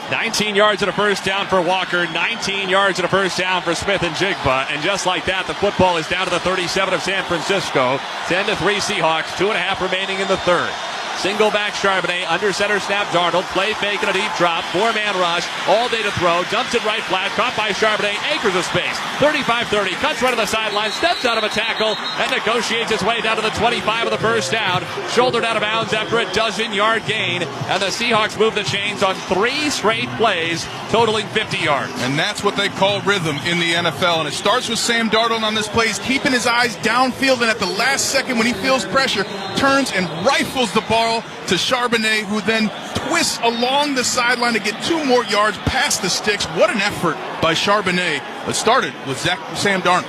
19 yards and a first down for Walker, 19 yards and a first down for Smith-Njigba, and just like that, the football is down to the 37 of San Francisco. 10-3 Seahawks, 2.5 remaining in the third. Single back Charbonnet, under center snap Darnold, play fake and a deep drop, 4-man rush, all day to throw, dumps it right flat, caught by Charbonnet, acres of space, 35-30, cuts right to the sideline, steps out of a tackle, and negotiates his way down to the 25 of the first down, shouldered out of bounds after a 12-yard gain, and the Seahawks move the chains on 3 straight plays, totaling 50 yards. And that's what they call rhythm in the NFL, and it starts with Sam Darnold on this play. He's keeping his eyes downfield, and at the last second when he feels pressure, turns and rifles the ball to Charbonnet, who then twists along the sideline to get 2 more yards past the sticks. What an effort by Charbonnet. It started with Sam Darnold.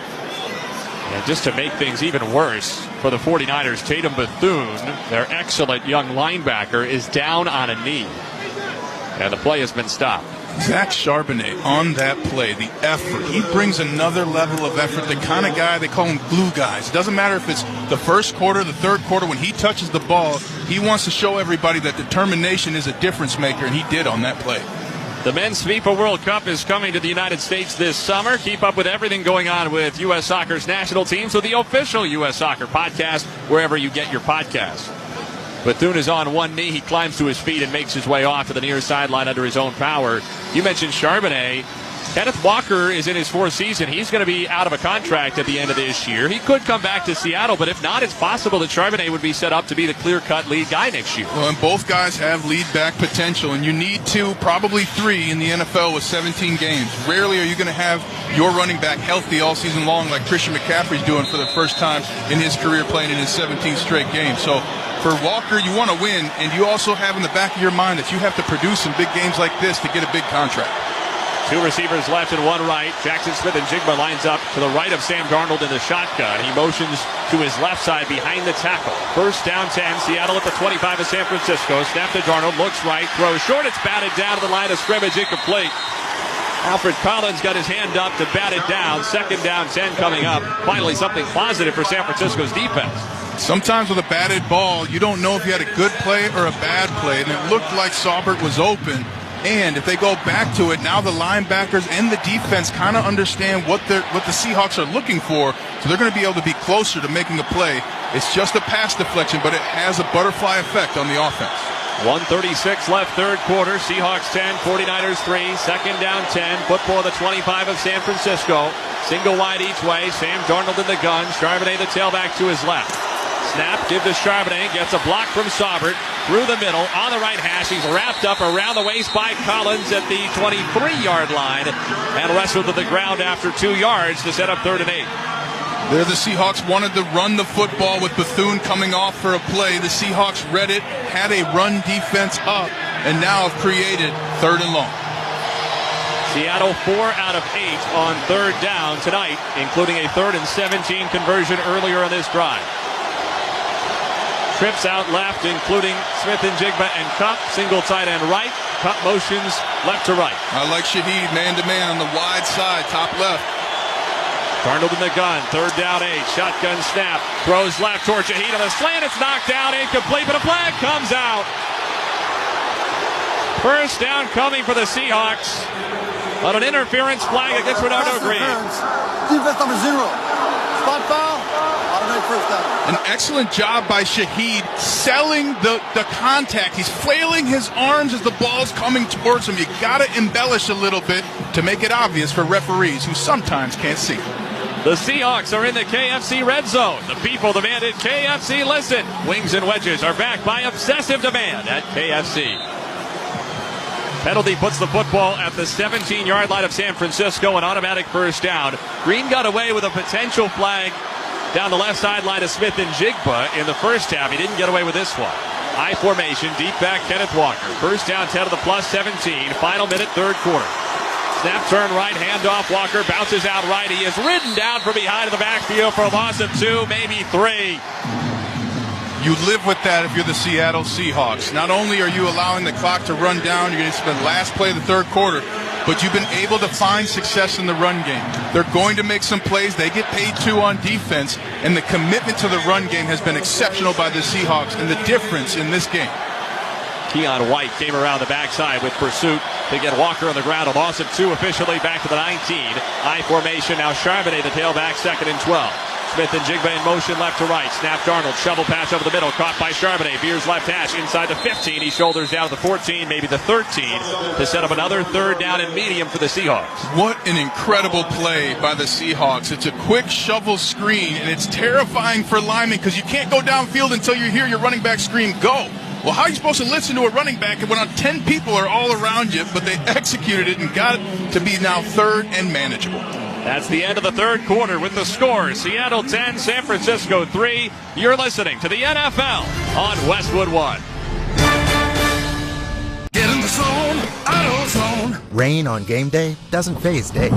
And just to make things even worse for the 49ers, Tatum Bethune, their excellent young linebacker, is down on a knee. And the play has been stopped. Zach Charbonnet on that play, the effort. He brings another level of effort. The kind of guy, they call him glue guys. It doesn't matter if it's the first quarter, the third quarter. When he touches the ball, he wants to show everybody that determination is a difference maker, and he did on that play. The Men's FIFA World Cup is coming to the United States this summer. Keep up with everything going on with U.S. Soccer's national teams with the official U.S. Soccer podcast, wherever you get your podcasts. Bethune is on one knee. He climbs to his feet and makes his way off to the near sideline under his own power. You mentioned Charbonnet. Kenneth Walker is in his 4th season. He's going to be out of a contract at the end of this year. He could come back to Seattle, but if not, it's possible that Charbonnet would be set up to be the clear-cut lead guy next year. Well, and both guys have lead-back potential, and you need 2, probably 3 in the NFL with 17 games. Rarely are you going to have your running back healthy all season long like Christian McCaffrey's doing for the first time in his career, playing in his 17th straight game. So for Walker, you want to win, and you also have in the back of your mind that you have to produce in big games like this to get a big contract. 2 receivers left and 1 right. Jackson Smith-Njigba lines up to the right of Sam Darnold in the shotgun. He motions to his left side behind the tackle. First down 10. Seattle at the 25 of San Francisco. Snap to Darnold. Looks right. Throws short. It's batted down to the line of scrimmage. Incomplete. Alfred Collins got his hand up to bat it down. 2nd down 10 coming up. Finally something positive for San Francisco's defense. Sometimes with a batted ball, you don't know if you had a good play or a bad play, and it looked like Saubert was open. And if they go back to it, now the linebackers and the defense kind of understand what the Seahawks are looking for, so they're going to be able to be closer to making a play. It's just a pass deflection, but it has a butterfly effect on the offense. 1:36 left, 3rd quarter. Seahawks 10, 49ers 3. 2nd down 10. Football at the 25 of San Francisco. Single wide each way. Sam Darnold in the gun. Charbonnet the tailback to his left. Snap, give to Charbonnet, gets a block from Saubert, through the middle, on the right hash. He's wrapped up around the waist by Collins at the 23-yard line, and wrestled to the ground after 2 yards to set up 3rd and 8. There the Seahawks wanted to run the football with Bethune coming off for a play. The Seahawks read it, had a run defense up, and now have created 3rd and long. Seattle 4 out of 8 on 3rd down tonight, including a 3rd and 17 conversion earlier on this drive. Trips out left, including Smith-Njigba and Kupp. Single tight end right. Kupp motions left to right. I like Shaheed man-to-man on the wide side, top left. Darnold in the gun. 3rd down 8. Shotgun snap. Throws left towards Shaheed on the slant. It's knocked down. Incomplete, but a flag comes out. 1st down coming for the Seahawks on an interference flag against Renardo Green. Defense number 0. Spot foul. An excellent job by Shaheed selling the contact. He's flailing his arms as the ball's coming towards him. You got to embellish a little bit to make it obvious for referees who sometimes can't see. The Seahawks are in the KFC red zone. The people demanded KFC listen. Wings and wedges are back by obsessive demand at KFC. Penalty puts the football at the 17-yard line of San Francisco, an automatic 1st down. Green got away with a potential flag down the left sideline of Smith-Njigba in the first half. He didn't get away with this one. I formation, deep back Kenneth Walker. 1st down 10 to the plus 17. Final minute, 3rd quarter. Snap, turn right, handoff. Walker bounces out right. He is ridden down from behind in the backfield for a loss of 2, maybe 3. You live with that if you're the Seattle Seahawks. Not only are you allowing the clock to run down, you're going to spend last play of the 3rd quarter, but you've been able to find success in the run game. They're going to make some plays. They get paid too on defense, and the commitment to the run game has been exceptional by the Seahawks, and the difference in this game. Keon White came around the backside with pursuit to get Walker on the ground. A loss of 2 officially back to the 19. I formation, now Charbonnet, the tailback, 2nd and 12. Smith-Njigba in motion left to right. Snap Darnold, shovel pass over the middle, caught by Charbonnet. Veers left hash inside the 15. He shoulders down to the 14, maybe the 13, to set up another 3rd down and medium for the Seahawks. What an incredible play by the Seahawks. It's a quick shovel screen, and it's terrifying for linemen because you can't go downfield until you hear your running back scream, go. Well, how are you supposed to listen to a running back when 10 people are all around you, but they executed it and got it to be now 3rd and manageable. That's the end of the 3rd quarter with the score. Seattle 10, San Francisco 3. You're listening to the NFL on Westwood One. zone, AutoZone. Rain on game day doesn't faze Dave.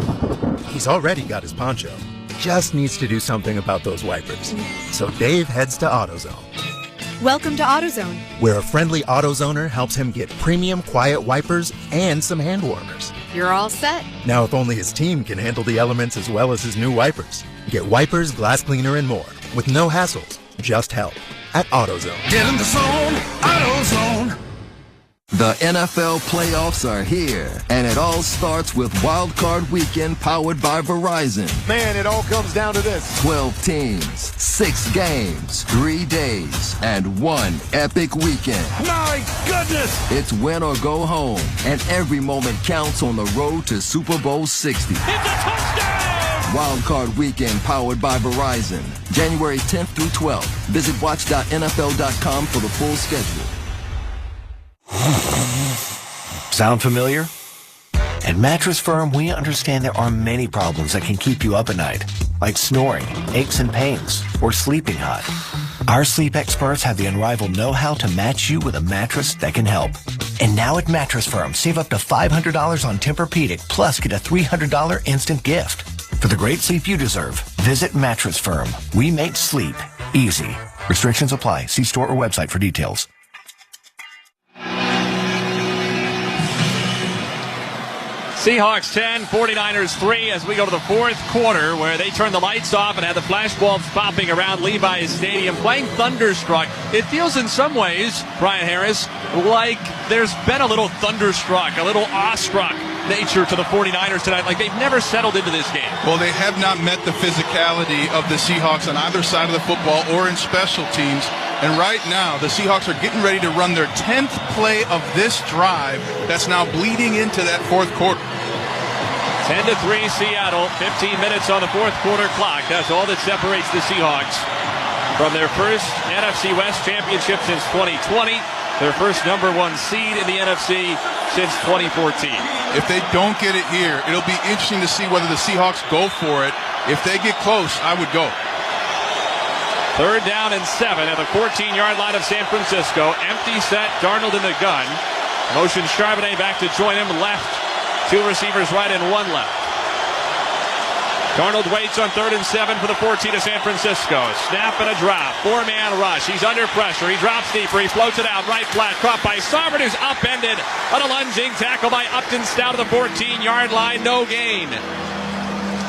He's already got his poncho. Just needs to do something about those wipers. So Dave heads to AutoZone. Welcome to AutoZone, where a friendly AutoZoner helps him get premium quiet wipers and some hand warmers. You're all set. Now, if only his team can handle the elements as well as his new wipers. Get wipers, glass cleaner, and more with no hassles, just help at AutoZone. Get in the zone, AutoZone. The NFL playoffs are here, and it all starts with Wild Card Weekend powered by Verizon. Man, it all comes down to this. 12 teams, 6 games, 3 days, and 1 epic weekend. My goodness! It's win or go home, and every moment counts on the road to Super Bowl 60. It's a touchdown! Wild Card Weekend powered by Verizon. January 10th through 12th. Visit watch.nfl.com for the full schedule. Sound familiar? At Mattress Firm, we understand there are many problems that can keep you up at night, like snoring, aches and pains, or sleeping hot. Our sleep experts have the unrivaled know-how to match you with a mattress that can help. And now at Mattress Firm, save up to $500 on Tempur-Pedic, plus get a $300 instant gift. For the great sleep you deserve, visit Mattress Firm. We make sleep easy. Restrictions apply. See store or website for details. Seahawks 10, 49ers 3 as we go to the fourth quarter where they turn the lights off and have the flashbulbs popping around Levi's Stadium playing Thunderstruck. It feels in some ways, Brian Harris, like there's been a little thunderstruck, a little awestruck nature to the 49ers tonight, like they've never settled into this game. Well, they have not met the physicality of the Seahawks on either side of the football or in special teams. And right now, the Seahawks are getting ready to run their 10th play of this drive that's now bleeding into that fourth quarter. 10-3 Seattle, 15 minutes on the fourth quarter clock. That's all that separates the Seahawks from their first NFC West championship since 2020, their first number 1 seed in the NFC since 2014. If they don't get it here, it'll be interesting to see whether the Seahawks go for it. If they get close, I would go. 3rd down and 7 at the 14-yard line of San Francisco. Empty set, Darnold in the gun. Motion Charbonnet back to join him left. 2 receivers right and 1 left. Darnold waits on 3rd and 7 for the 14 of San Francisco. Snap and a drop. 4-man rush. He's under pressure. He drops deeper. He floats it out. Right flat. Caught by Sarver, who's upended on a lunging tackle by Upton Stout to the 14-yard line. No gain.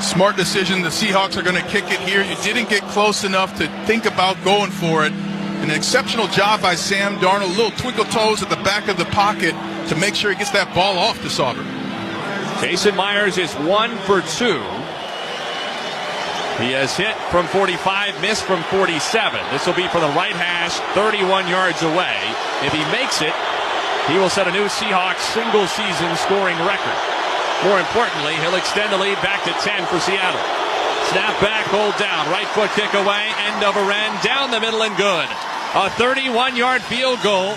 Smart decision. The Seahawks are going to kick it here. You didn't get close enough to think about going for it. An exceptional job by Sam Darnold. Little twinkle toes at the back of the pocket to make sure he gets that ball off to Sauber. Jason Myers is 1 for 2. He has hit from 45, missed from 47. This will be for the right hash, 31 yards away. If he makes it, he will set a new Seahawks single-season scoring record. More importantly, he'll extend the lead back to 10 for Seattle. Snap back, hold down, right foot kick away, end over end, down the middle and good. A 31-yard field goal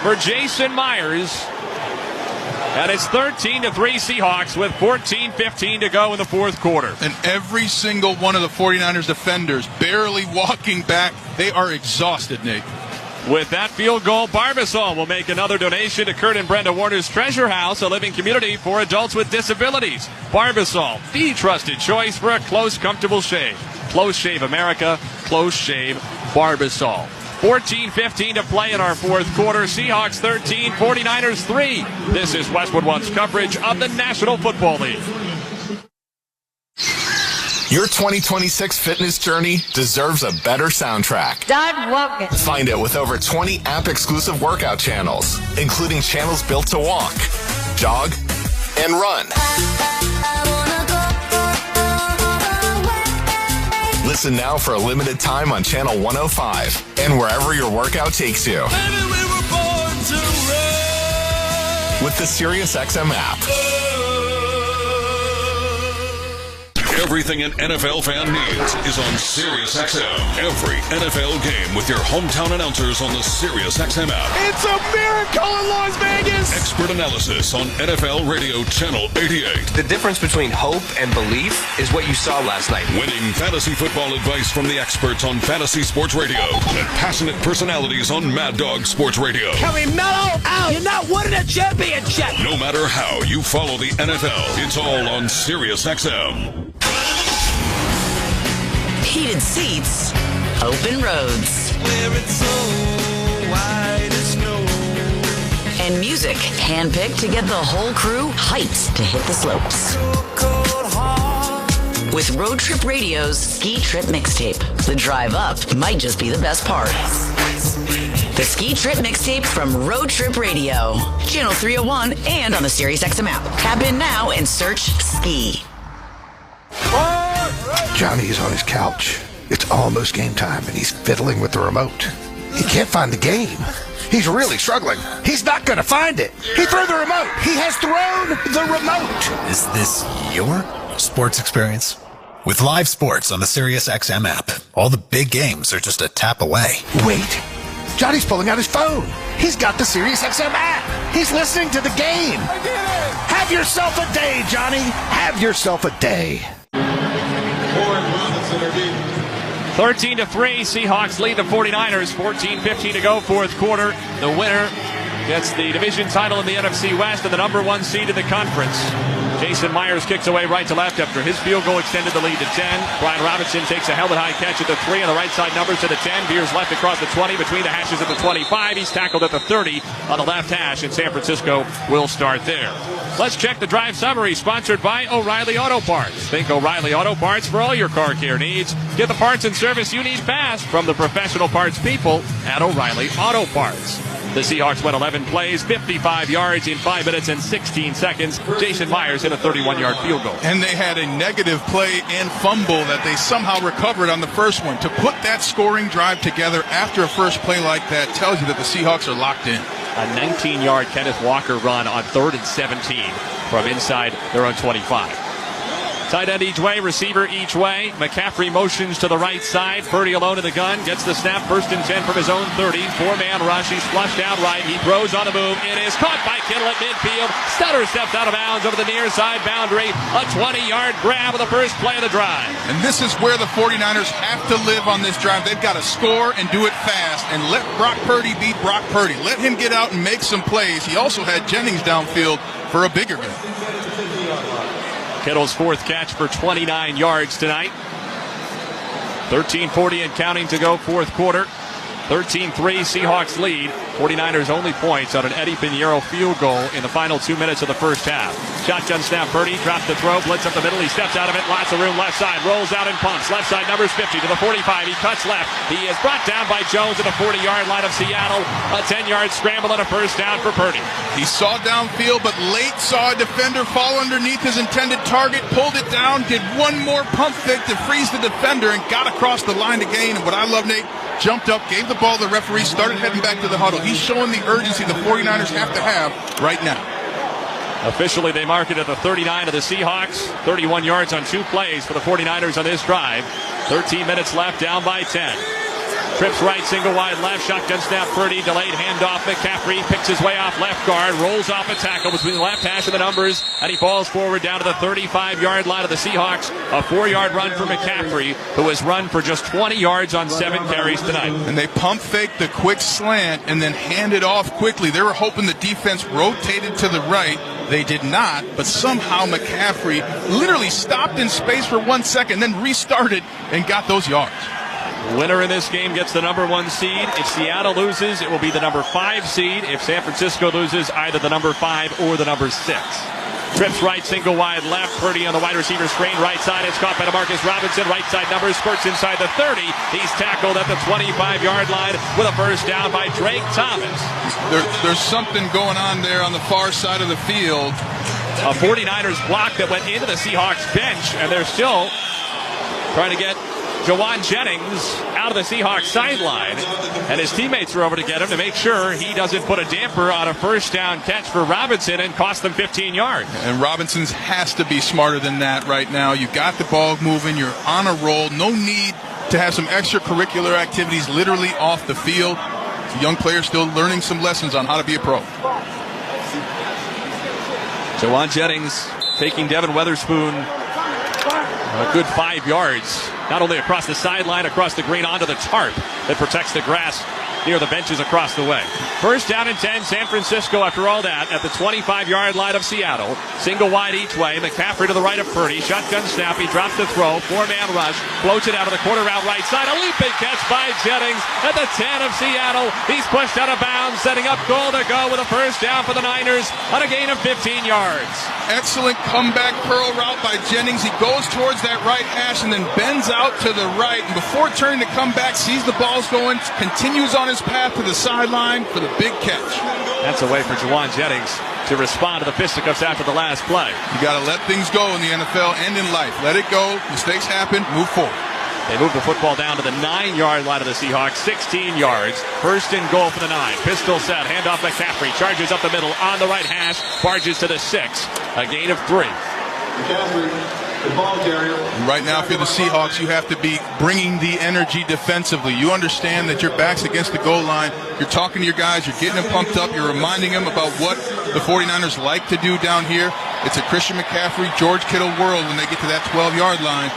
for Jason Myers. And it's 13-3 Seahawks with 14:15 to go in the fourth quarter. And every single one of the 49ers defenders barely walking back. They are exhausted, Nate. With that field goal, Barbasol will make another donation to Kurt and Brenda Warner's Treasure House, a living community for adults with disabilities. Barbasol, the trusted choice for a close, comfortable shave. Close Shave America, Close Shave Barbasol. 14:15 to play in our fourth quarter. Seahawks 13, 49ers 3. This is Westwood One's coverage of the National Football League. Your 2026 fitness journey deserves a better soundtrack. Start walking. Find it with over 20 app-exclusive workout channels, including channels built to walk, jog, and run. Listen now for a limited time on Channel 105 and wherever your workout takes you. Baby, we were born to With the SiriusXM app. Everything an NFL fan needs is on SiriusXM. Every NFL game with your hometown announcers on the SiriusXM app. It's a miracle in Las Vegas! Expert analysis on NFL Radio Channel 88. The difference between hope and belief is what you saw last night. Winning fantasy football advice from the experts on Fantasy Sports Radio. And passionate personalities on Mad Dog Sports Radio. Can we mellow out? You're not winning a championship! No matter how you follow the NFL, it's all on SiriusXM. Heated seats, open roads. Where it's so wide as snow. And music handpicked to get the whole crew hyped to hit the slopes. With Road Trip Radio's Ski Trip Mixtape, the drive up might just be the best part. The Ski Trip Mixtape from Road Trip Radio, Channel 301, and on the SiriusXM app. Tap in now and search Ski. Johnny is on his couch. It's almost game time, and he's fiddling with the remote. He can't find the game. He's really struggling. He's not going to find it. He threw the remote. He has thrown the remote. Is this your sports experience? With live sports on the SiriusXM app, all the big games are just a tap away. Wait. Johnny's pulling out his phone. He's got the SiriusXM app. He's listening to the game. I did it! Have yourself a day, Johnny. Have yourself a day. 13-3, Seahawks lead the 49ers. 14:15 to go, fourth quarter. The winner gets the division title in the NFC West and the number one seed in the conference. Jason Myers kicks away right to left after his field goal extended the lead to 10. Brian Robinson takes a helmet-high catch at the 3 on the right side numbers to the 10. Veers left across the 20 between the hashes at the 25. He's tackled at the 30 on the left hash, and San Francisco will start there. Let's check the drive summary, sponsored by O'Reilly Auto Parts. Think O'Reilly Auto Parts for all your car care needs. Get the parts and service you need fast from the professional parts people at O'Reilly Auto Parts. The Seahawks went 11 plays, 55 yards in 5 minutes and 16 seconds. Jason Myers hit a 31-yard field goal. And they had a negative play and fumble that they somehow recovered on the first one. To put that scoring drive together after a first play like that tells you that the Seahawks are locked in. A 19-yard Kenneth Walker run on 3rd and 17 from inside their own 25. Tight end each way, receiver each way. McCaffrey motions to the right side. Purdy alone in the gun. Gets the snap. 1st and 10 from his own 30. 4-man rush. He's flushed out right. He throws on the move. It is caught by Kittle at midfield. Stutter steps out of bounds over the near side boundary. A 20-yard grab of the first play of the drive. And this is where the 49ers have to live on this drive. They've got to score and do it fast and let Brock Purdy beat Brock Purdy. Let him get out and make some plays. He also had Jennings downfield for a bigger game. Kittle's 4th catch for 29 yards tonight. 13:40 and counting to go, 4th quarter. 13-3, Seahawks lead. 49ers only points on an Eddie Pinheiro field goal in the final 2 minutes of the first half. Shotgun snap, Purdy drops the throw, blitz up the middle, he steps out of it, lots of room, left side, rolls out and pumps. Left side, numbers 50 to the 45, he cuts left. He is brought down by Jones at the 40-yard line of Seattle. A 10-yard scramble and a first down for Purdy. He saw downfield, but late saw a defender fall underneath his intended target, pulled it down, did one more pump fake to freeze the defender, and got across the line to gain. And what I love, Nate, jumped up, gave the ball to the referee, started heading back to the huddle. He's showing the urgency the 49ers have to have right now. Officially, they mark it at the 39 of the Seahawks. 31 yards on 2 plays for the 49ers on this drive. 13 minutes left, down by 10. Trips right, single wide left, shotgun snap, Purdy, delayed handoff, McCaffrey picks his way off left guard, rolls off a tackle between the left hash and the numbers, and he falls forward down to the 35-yard line of the Seahawks. A 4-yard run for McCaffrey, who has run for just 20 yards on 7 carries tonight. And they pump faked the quick slant and then handed off quickly. They were hoping the defense rotated to the right. They did not, but somehow McCaffrey literally stopped in space for 1 second, then restarted and got those yards. Winner in this game gets the number 1 seed. If Seattle loses, it will be the number 5 seed. If San Francisco loses, either the number 5 or the number 6. Trips right, single wide left. Purdy on the wide receiver screen, right side. It's caught by DeMarcus Robinson. Right side numbers, squirts inside the 30. He's tackled at the 25-yard line with a first down by Drake Thomas. There's something going on there on the far side of the field. A 49ers block that went into the Seahawks bench, and they're still trying to get Jawan Jennings out of the Seahawks sideline, and his teammates are over to get him to make sure he doesn't put a damper on a first down catch for Robinson and cost them 15 yards. And Robinson's has to be smarter than that right now. You got the ball moving. You're on a roll. No need to have some extracurricular activities literally off the field. It's a young player still learning some lessons on how to be a pro. Jawan Jennings taking Devin Weatherspoon a good 5 yards, not only across the sideline, across the green, onto the tarp that protects the grass near the benches across the way. First down and 10, San Francisco after all that at the 25-yard line of Seattle. Single wide each way. McCaffrey to the right of Purdy. Shotgun snap. He drops the throw. Four-man rush. Floats it out of the corner route right side. A leaping catch by Jennings at the 10 of Seattle. He's pushed out of bounds, setting up goal to go with a first down for the Niners on a gain of 15 yards. Excellent comeback curl route by Jennings. He goes towards that right hash and then bends out to the right. And before turning to come back, sees the ball's going, continues on his path to the sideline for the big catch. That's a way for Jawan Jennings to respond to the fisticuffs after the last play. You got to let things go in the NFL and in life. Let it go. Mistakes happen. Move forward. They move the football down to the 9-yard line of the Seahawks. 16 yards. First and goal for the 9. Pistol set. Handoff McCaffrey. Charges up the middle on the right hash. Barges to the 6. A gain of 3. And right now, if you're the Seahawks, you have to be bringing the energy defensively. You understand that your back's against the goal line. You're talking to your guys. You're getting them pumped up. You're reminding them about what the 49ers like to do down here. It's a Christian McCaffrey, George Kittle world when they get to that 12-yard line.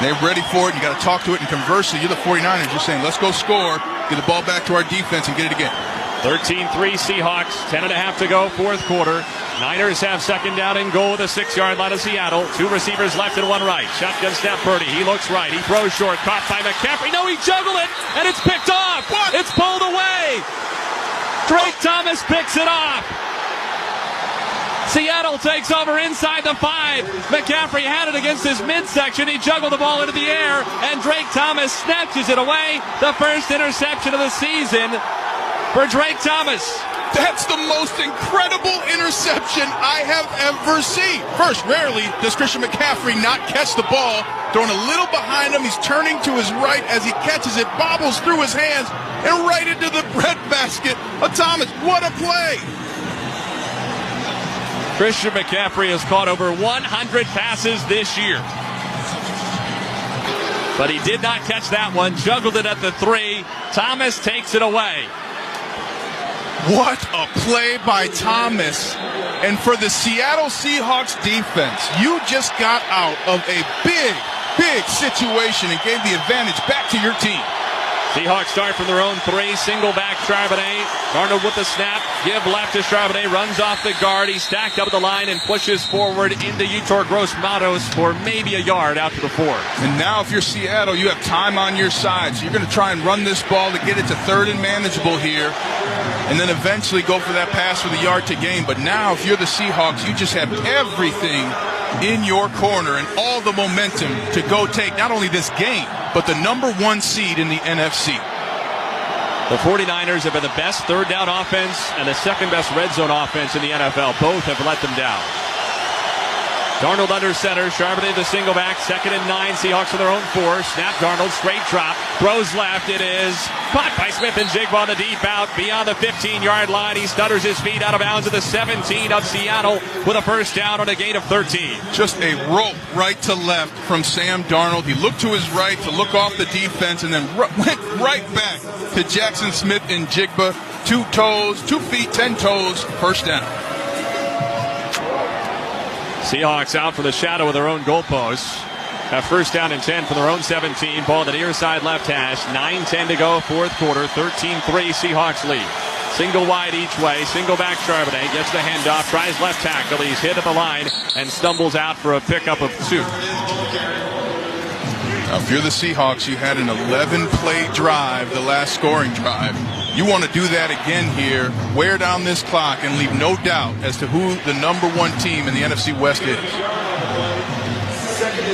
They're ready for it. You got to talk to it. And conversely, you're the 49ers. You're saying, let's go score, get the ball back to our defense, and get it again. 13-3 Seahawks, 10.5 to go, fourth quarter. Niners have second down and goal with a 6-yard line of Seattle. 2 receivers left and 1 right. Shotgun snap Purdy. He looks right. He throws short. Caught by McCaffrey. No, he juggled it, and it's picked off. What? It's pulled away. Drake Thomas picks it off. Seattle takes over inside the 5. McCaffrey had it against his midsection. He juggled the ball into the air, and Drake Thomas snatches it away. The first interception of the season for Drake Thomas. That's the most incredible interception I have ever seen. First, rarely does Christian McCaffrey not catch the ball. Throwing a little behind him, he's turning to his right as he catches it, bobbles through his hands, and right into the breadbasket of Thomas. What a play! Christian McCaffrey has caught over 100 passes this year. But he did not catch that one. Juggled it at the 3. Thomas takes it away. What a play by Thomas. And for the Seattle Seahawks defense, you just got out of a big situation and gave the advantage back to your team. Seahawks start from their own 3. Single back Charbonnet. Darnold with the snap. Give left to Charbonnet. Runs off the guard. He's stacked up at the line and pushes forward into Yetur Gross-Matos for maybe a yard out to the 4. And now if you're Seattle, you have time on your side. So you're going to try and run this ball to get it to 3rd and manageable here. And then eventually go for that pass for the yard to gain. But now if you're the Seahawks, you just have everything in your corner and all the momentum to go take not only this game, but the number 1 seed in the NFC. The 49ers have been the best third down offense and the second best red zone offense in the NFL. Both have let them down. Darnold under center. Charbonnet the single back. 2nd and 9. Seahawks on their own 4. Snap Darnold. Straight drop. Throws left. It is caught by Smith and Jigba on the deep out. Beyond the 15-yard line. He stutters his feet out of bounds at the 17 of Seattle with a first down on a gain of 13. Just a rope right to left from Sam Darnold. He looked to his right to look off the defense and then went right back to Jackson Smith and Jigba. 2 toes, 2 feet, 10 toes. First down. Seahawks out for the shadow of their own goalposts. Have first down and 10 from their own 17. Ball to the near side left hash. 9:10 to go, fourth quarter. 13-3 Seahawks lead. Single wide each way. Single back Charbonnet. Gets the handoff. Tries left tackle. He's hit at the line and stumbles out for a pickup of 2. Now, if you're the Seahawks, you had an 11-play drive, the last scoring drive. You want to do that again here, wear down this clock, and leave no doubt as to who the number 1 team in the NFC West is.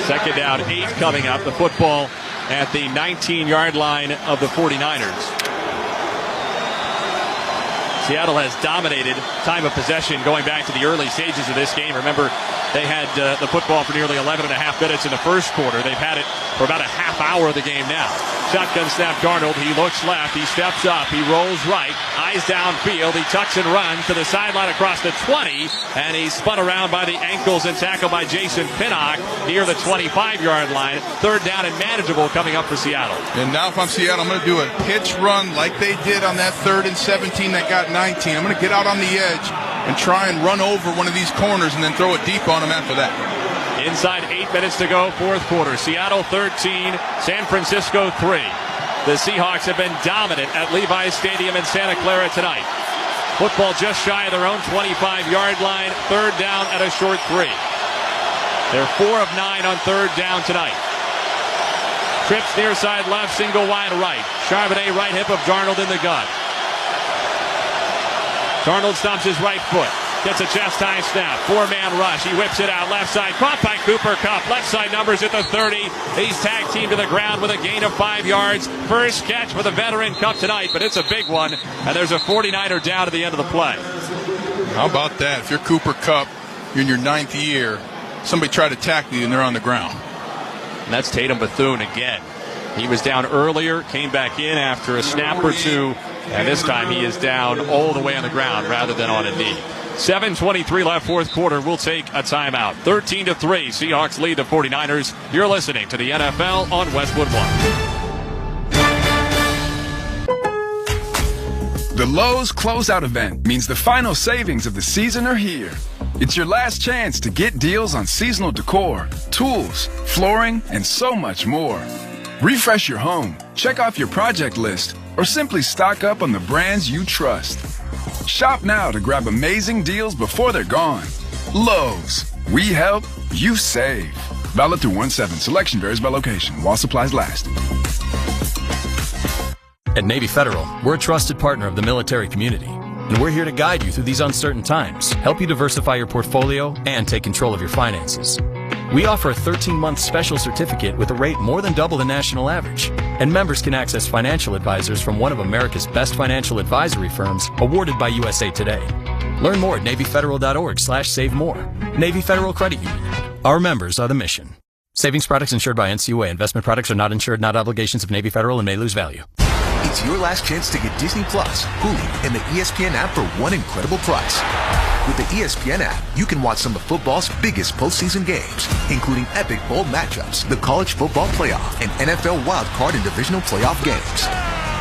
Second down, 8 coming up. The football at the 19-yard line of the 49ers. Seattle has dominated time of possession going back to the early stages of this game. Remember, They had the football for nearly 11 and a half minutes in the first quarter. They've had it for about a half hour of the game now. Shotgun snap Darnold. He looks left. He steps up. He rolls right. Eyes downfield. He tucks and runs to the sideline across the 20. And he's spun around by the ankles and tackled by Jason Pinnock near the 25-yard line. Third down and manageable coming up for Seattle. And now if I'm Seattle, I'm going to do a pitch run like they did on that 3rd and 17 that got 19. I'm going to get out on the edge and try and run over one of these corners and then throw it deep on them after that. Inside 8 minutes to go, fourth quarter. Seattle 13, San Francisco 3. The Seahawks have been dominant at Levi's Stadium in Santa Clara tonight. Football just shy of their own 25-yard line. Third down at a short 3. They're 4 of 9 on third down tonight. Trips near side left, single wide right. Charbonnet right hip of Darnold in the gun. Darnold stomps his right foot. Gets a chest high snap. 4-man rush. He whips it out. Left side. Caught by Cooper Kupp. Left side numbers at the 30. He's tag teamed to the ground with a gain of 5 yards. First catch for the veteran Kupp tonight, but it's a big one. And there's a 49er down at the end of the play. How about that? If you're Cooper Kupp, you're in your 9th year, somebody tried to tackle you and they're on the ground. And that's Tatum Bethune again. He was down earlier, came back in after a snap or two, and this time he is down all the way on the ground rather than on a knee. 7:23 left, fourth quarter. We'll take a timeout. 13-3. Seahawks lead the 49ers. You're listening to the NFL on Westwood One. The Lowe's Closeout event means the final savings of the season are here. It's your last chance to get deals on seasonal decor, tools, flooring, and so much more. Refresh your home, check off your project list, or simply stock up on the brands you trust. Shop now to grab amazing deals before they're gone. Lowe's. We help, you save. Valid through 1/7. Selection varies by location while supplies last. At Navy Federal, we're a trusted partner of the military community, and we're here to guide you through these uncertain times, help you diversify your portfolio, and take control of your finances. We offer a 13-month special certificate with a rate more than double the national average, and members can access financial advisors from one of America's best financial advisory firms awarded by USA Today. Learn more at NavyFederal.org/save more. Navy Federal Credit Union. Our members are the mission. Savings products insured by NCUA. Investment products are not insured, not obligations of Navy Federal, and may lose value. It's your last chance to get Disney Plus, Hulu, and the ESPN app for one incredible price. With the ESPN app, you can watch some of football's biggest postseason games, including epic bowl matchups, the college football playoff, and NFL wildcard and divisional playoff games.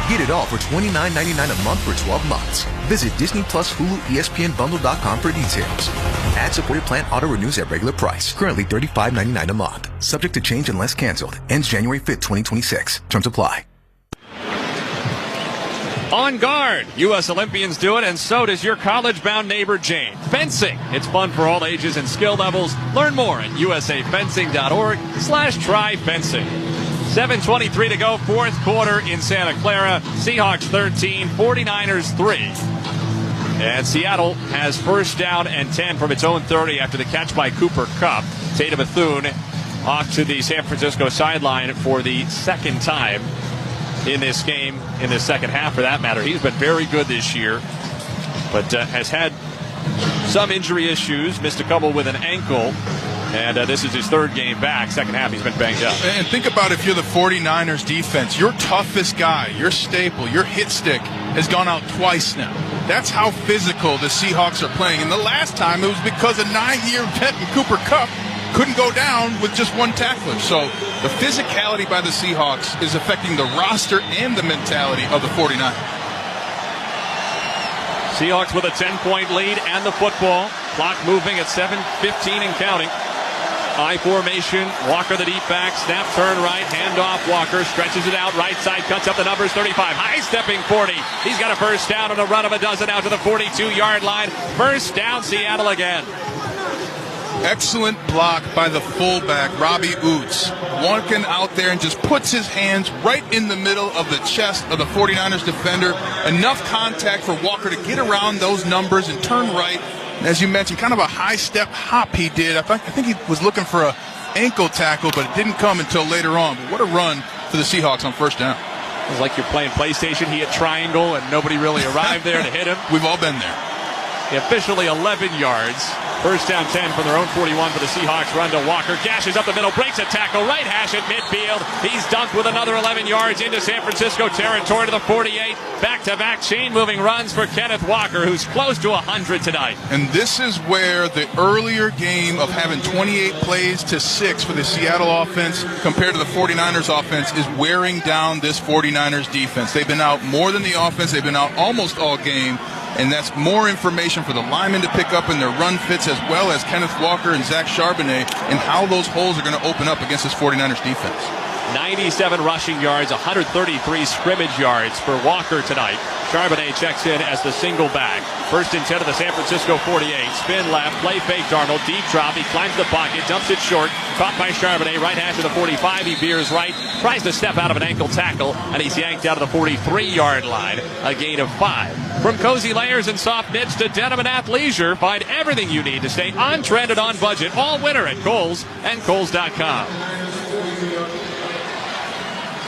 Get it all for $29.99 a month for 12 months. Visit Disney Plus Hulu ESPNBundle.com for details. Ad-supported plan auto-renews at regular price. Currently $35.99 a month. Subject to change unless canceled. Ends January 5th, 2026. Terms apply. On guard, U.S. Olympians do it, and so does your college-bound neighbor Jane. Fencing. It's fun for all ages and skill levels. Learn more at usafencing.org/try fencing. 7:23 to go, fourth quarter in Santa Clara. Seahawks 13, 49ers 3. And Seattle has first down and 10 from its own 30 after the catch by Cooper Kupp. Tatum Bethune off to the San Francisco sideline for the second time in this game, in the second half for that matter. He's been very good this year, but has had some injury issues, missed a couple with an ankle, and this is his third game back. Second half, he's been banged up. And think about if you're the 49ers defense, your toughest guy, your staple, your hit stick has gone out twice now. That's how physical the Seahawks are playing. And the last time, it was because a 9-year veteran, Cooper Kupp, couldn't go down with just one tackler. So the physicality by the Seahawks is affecting the roster and the mentality of the 49ers. Seahawks with a 10-point lead and the football. Clock moving at 7:15 and counting. I formation, Walker the deep back, snap, turn right, handoff, Walker, stretches it out, right side, cuts up the numbers, 35, high-stepping 40. He's got a first down and a run of a dozen out to the 42-yard line. First down, Seattle again. Excellent block by the fullback, Robbie Oots. Walking out there and just puts his hands right in the middle of the chest of the 49ers defender. Enough contact for Walker to get around those numbers and turn right. And as you mentioned, kind of a high-step hop he did. I think he was looking for an ankle tackle, but it didn't come until later on. But what a run for the Seahawks on first down. It was like you're playing PlayStation. He hit triangle, and nobody really arrived there to hit him. We've all been there. Officially 11 yards. First down 10 from their own 41 for the Seahawks. Run to Walker. Gashes up the middle. Breaks a tackle. Right hash at midfield. He's dunked with another 11 yards into San Francisco territory to the 48. Back-to-back chain-moving runs for Kenneth Walker, who's close to 100 tonight. And this is where the earlier game of having 28 plays to 6 for the Seattle offense compared to the 49ers offense is wearing down this 49ers defense. They've been out more than the offense. They've been out almost all game. And that's more information for the linemen to pick up in their run fits, as well as Kenneth Walker and Zach Charbonnet, and how those holes are going to open up against this 49ers defense. 97 rushing yards, 133 scrimmage yards for Walker tonight. Charbonnet checks in as the single back. First and 10 of the San Francisco 48. Spin left, play fake Darnold, deep drop. He climbs the pocket, dumps it short. Caught by Charbonnet, right hash of the 45. He veers right, tries to step out of an ankle tackle, and he's yanked out of the 43-yard line. A gain of 5. From cozy layers and soft knits to denim and athleisure, find everything you need to stay on trend and on budget all winter at Kohl's and Kohl's.com.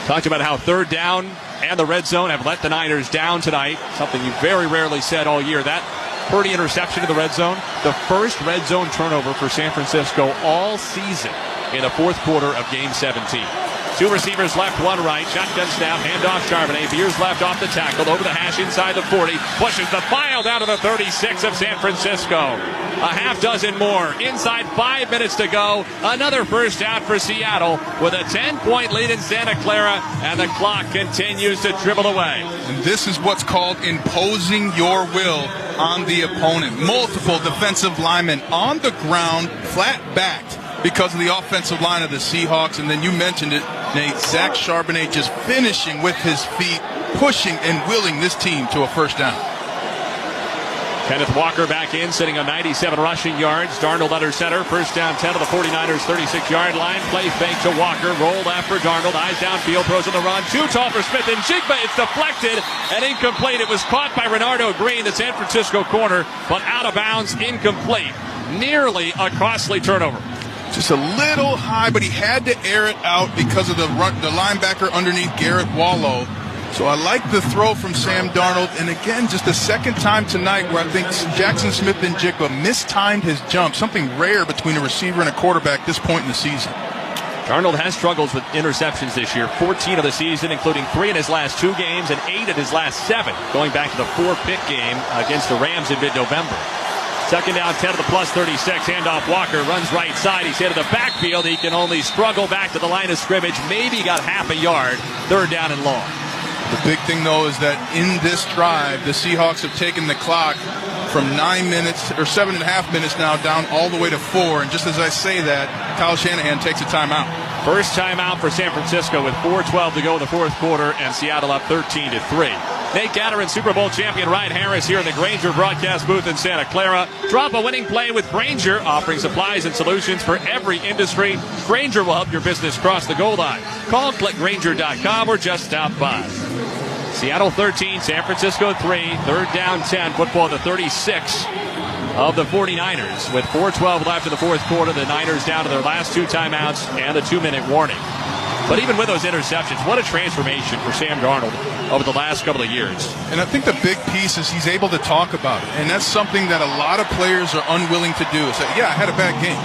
Talked about how third down and the red zone have let the Niners down tonight. Something you very rarely said all year. That Purdy interception in the red zone, the first red zone turnover for San Francisco all season in the fourth quarter of Game 17. Two receivers left, one right. Shotgun snap, handoff Charbonnet. Veers left off the tackle, over the hash inside the 40. Pushes the file down to the 36 of San Francisco. A half dozen more. Inside 5 minutes to go. Another first down for Seattle with a 10-point lead in Santa Clara, and the clock continues to dribble away. And this is what's called imposing your will on the opponent. Multiple defensive linemen on the ground, flat-backed, because of the offensive line of the Seahawks. And then you mentioned it, Nate, Zach Charbonnet just finishing with his feet, pushing and willing this team to a first down. Kenneth Walker back in, sitting on 97 rushing yards. Darnold under center. First down 10 of the 49ers 36-yard line. Play fake to Walker. Roll after Darnold. Eyes downfield. Throws on the run. Too tall for Smith and Jigba. It's deflected and incomplete. It was caught by Renardo Green, the San Francisco corner, but out of bounds, incomplete. Nearly a costly turnover. Just a little high, but he had to air it out because of the linebacker underneath Garrett Wallow. So I like the throw from Sam Darnold. And again, just the second time tonight where I think Jackson Smith and Jigba mistimed his jump. Something rare between a receiver and a quarterback this point in the season. Darnold has struggled with interceptions this year. 14 of the season, including 3 in his last 2 games and 8 in his last 7, going back to the 4-pick game against the Rams in mid-November. Second down, 10 to the plus 36. Handoff Walker, runs right side. He's hit to the backfield. He can only struggle back to the line of scrimmage. Maybe got half a yard. Third down and long. The big thing, though, is that in this drive, the Seahawks have taken the clock from 9 minutes, or 7.5 minutes now, down all the way to 4. And just as I say that, Kyle Shanahan takes a timeout. First timeout for San Francisco with 4:12 to go in the fourth quarter, and Seattle up 13-3. Nate Gatter and Super Bowl champion Ryan Harris here in the Grainger broadcast booth in Santa Clara. Drop a winning play with Grainger, offering supplies and solutions for every industry. Grainger will help your business cross the goal line. Call, click Grainger.com, or just stop by. Seattle 13, San Francisco 3. Third down 10, football at the 36 of the 49ers. With 4:12 left in the fourth quarter, the Niners down to their last 2 timeouts and the 2-minute warning. But even with those interceptions, what a transformation for Sam Darnold over the last couple of years. And I think the big piece is he's able to talk about it. And that's something that a lot of players are unwilling to do. Say, yeah, I had a bad game.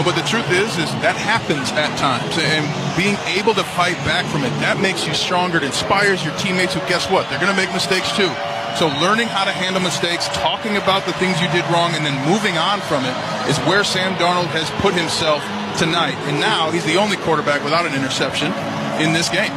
But the truth is that happens at times. And being able to fight back from it, that makes you stronger. It inspires your teammates who, guess what? They're going to make mistakes too. So learning how to handle mistakes, talking about the things you did wrong, and then moving on from it is where Sam Darnold has put himself tonight. And now he's the only quarterback without an interception in this game.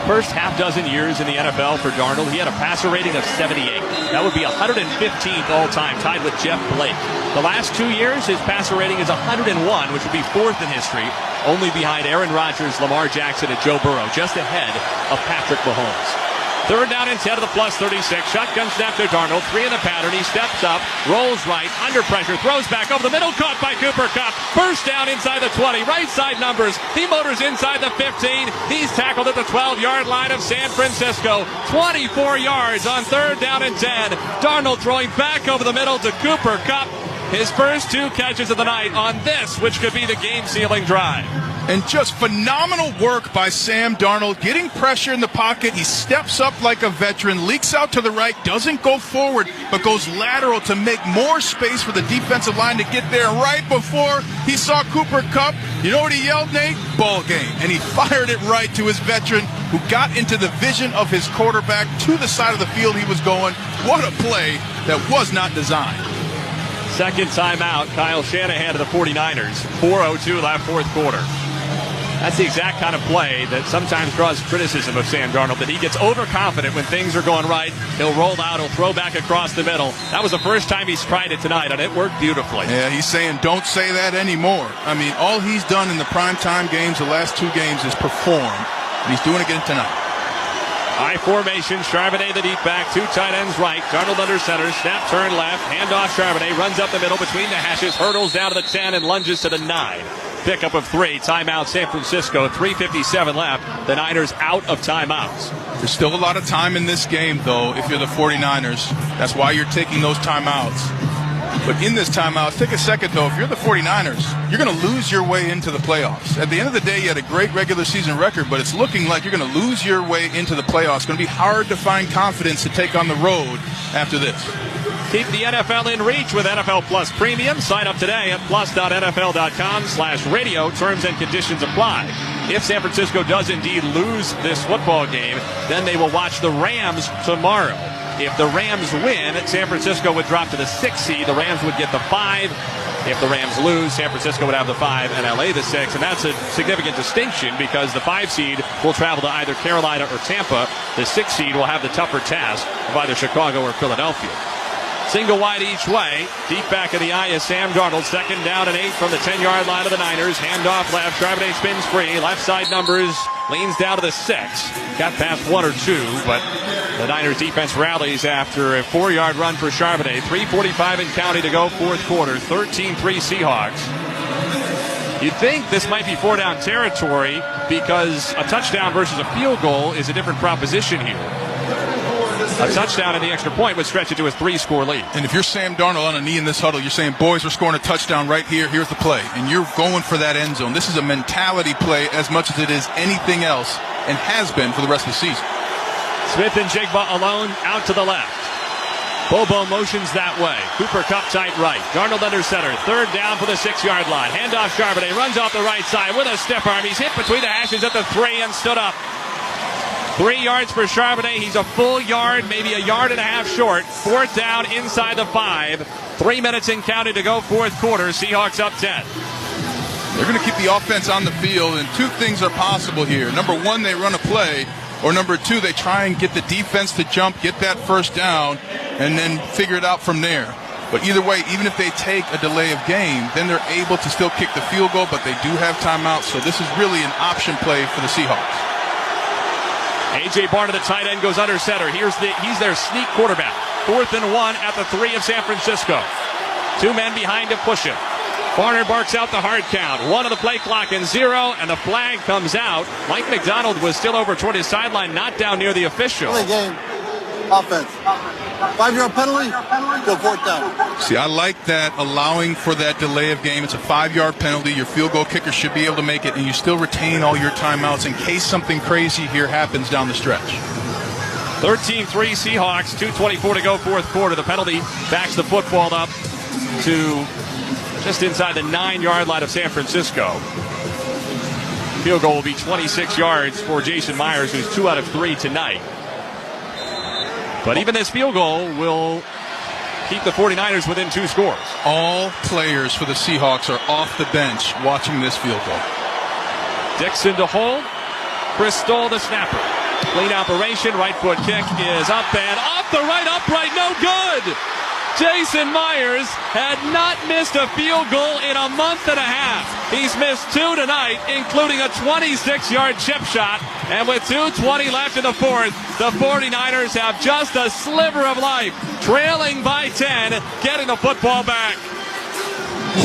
First half dozen years in the NFL for Darnold, he had a passer rating of 78. That would be 115th all-time, tied with Jeff Blake. The last 2 years, his passer rating is 101, which would be 4th in history, only behind Aaron Rodgers, Lamar Jackson, and Joe Burrow, just ahead of Patrick Mahomes. Third down and 10 to the plus 36. Shotgun snap to Darnold. 3 in the pattern. He steps up, rolls right, under pressure, throws back over the middle, caught by Cooper Kupp. First down inside the 20. Right side numbers. He motors inside the 15. He's tackled at the 12-yard line of San Francisco. 24 yards on third down and 10. Darnold throwing back over the middle to Cooper Kupp. his first 2 catches of the night on this, which could be the game-sealing drive. And just phenomenal work by Sam Darnold, getting pressure in the pocket. He steps up like a veteran, leaks out to the right, doesn't go forward, but goes lateral to make more space for the defensive line to get there. Right before he saw Cooper Kupp, you know what he yelled, Nate? Ball game. And he fired it right to his veteran, who got into the vision of his quarterback to the side of the field he was going. What a play that was not designed. Second timeout, Kyle Shanahan of the 49ers. 4:02 left, fourth quarter. That's the exact kind of play that sometimes draws criticism of Sam Darnold, that he gets overconfident when things are going right. He'll roll out, he'll throw back across the middle. That was the first time he's tried it tonight, and it worked beautifully. Yeah, he's saying don't say that anymore. I mean, all he's done in the primetime games, the last 2 games, is perform, and he's doing it again tonight. High formation, Charbonnet the deep back, 2 tight ends right, Darnold under center, snap, turn left, handoff Charbonnet, runs up the middle between the hashes, hurdles down to the 10 and lunges to the 9. Pickup of 3, timeout San Francisco, 3:57 left, the Niners out of timeouts. There's still a lot of time in this game, though, if you're the 49ers. That's why you're taking those timeouts. But in this timeout, take a second, though. If you're the 49ers, you're going to lose your way into the playoffs. At the end of the day, you had a great regular season record, but it's looking like you're going to lose your way into the playoffs. It's going to be hard to find confidence to take on the road after this. Keep the NFL in reach with NFL Plus Premium. Sign up today at plus.nfl.com/radio. Terms and conditions apply. If San Francisco does indeed lose this football game, then they will watch the Rams tomorrow. If the Rams win, San Francisco would drop to the 6th seed. The Rams would get the 5. If the Rams lose, San Francisco would have the 5 and LA the 6. And that's a significant distinction because the 5 seed will travel to either Carolina or Tampa. The 6 seed will have the tougher task of either Chicago or Philadelphia. Single wide each way. Deep back of the eye is Sam Darnold. 2nd down and 8 from the 10-yard line of the Niners. Handoff left. Charbonnet spins free. Left side numbers. Leans down to the 6. Got past 1 or 2, but the Niners defense rallies after a 4-yard run for Charbonnet. 3:45 and counting to go, fourth quarter. 13-3 Seahawks. You'd think this might be 4-down territory because a touchdown versus a field goal is a different proposition here. A touchdown and the extra point would stretch it to a 3-score lead. And if you're Sam Darnold on a knee in this huddle, you're saying, boys, we're scoring a touchdown right here. Here's the play. And you're going for that end zone. This is a mentality play as much as it is anything else and has been for the rest of the season. Smith and Jigba alone out to the left. Bobo motions that way. Cooper Kupp tight right. Darnold under center. 3rd down for the 6-yard line. Handoff Charbonnet. Runs off the right side with a stiff arm. He's hit between the hashes at the 3 and stood up. 3 yards for Charbonnet. He's a full yard, maybe a yard and a half short. 4th down inside the 5. 3 minutes and counting to go, fourth quarter. Seahawks up 10. They're going to keep the offense on the field, and 2 things are possible here. Number 1, they run a play, or number 2, they try and get the defense to jump, get that 1st down, and then figure it out from there. But either way, even if they take a delay of game, then they're able to still kick the field goal, but they do have timeouts, so this is really an option play for the Seahawks. A.J. Barner, the tight end, goes under center. He's their sneak quarterback. 4th and 1 at the 3 of San Francisco. 2 men behind to push him. Barner barks out the hard count. 1 on the play clock and 0, and the flag comes out. Mike McDonald was still over toward his sideline, not down near the official. Play game. Offense. 5-yard penalty, go 4th down. See, I like that, allowing for that delay of game. It's a 5-yard penalty. Your field goal kicker should be able to make it, and you still retain all your timeouts in case something crazy here happens down the stretch. 13-3 Seahawks, 2:24 to go, fourth quarter. The penalty backs the football up to just inside the 9-yard line of San Francisco. Field goal will be 26 yards for Jason Myers, who's 2 out of 3 tonight. But even this field goal will keep the 49ers within 2 scores. All players for the Seahawks are off the bench watching this field goal. Dixon to hold. Chris Stoll, the snapper. Clean operation. Right foot kick is up and off the right upright. No good. Jason Myers had not missed a field goal in a month and a half. He's missed 2 tonight, including a 26-yard chip shot. And with 2:20 left in the fourth, the 49ers have just a sliver of life, trailing by 10, getting the football back.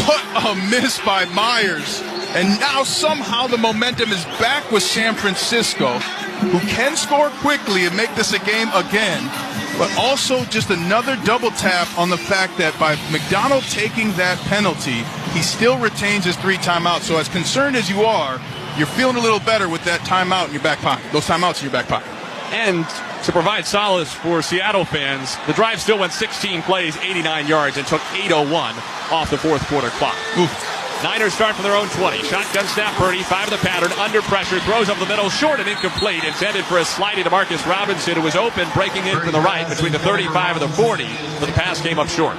What a miss by Myers. And now somehow the momentum is back with San Francisco, who can score quickly and make this a game again. but also just another double tap on the fact that by McDonald taking that penalty, he still retains his 3 timeouts. So as concerned as you are, you're feeling a little better with that timeout in your back pocket, those timeouts in your back pocket. And to provide solace for Seattle fans, the drive still went 16 plays, 89 yards, and took 8:01 off the fourth quarter clock. Oof. Niners start from their own 20. Shotgun snap, Purdy, 5 of the pattern, under pressure, throws up the middle, short and incomplete, intended for a sliding to Marcus Robinson, who was open, breaking in from the right between the 35 and the 40, but the pass came up short.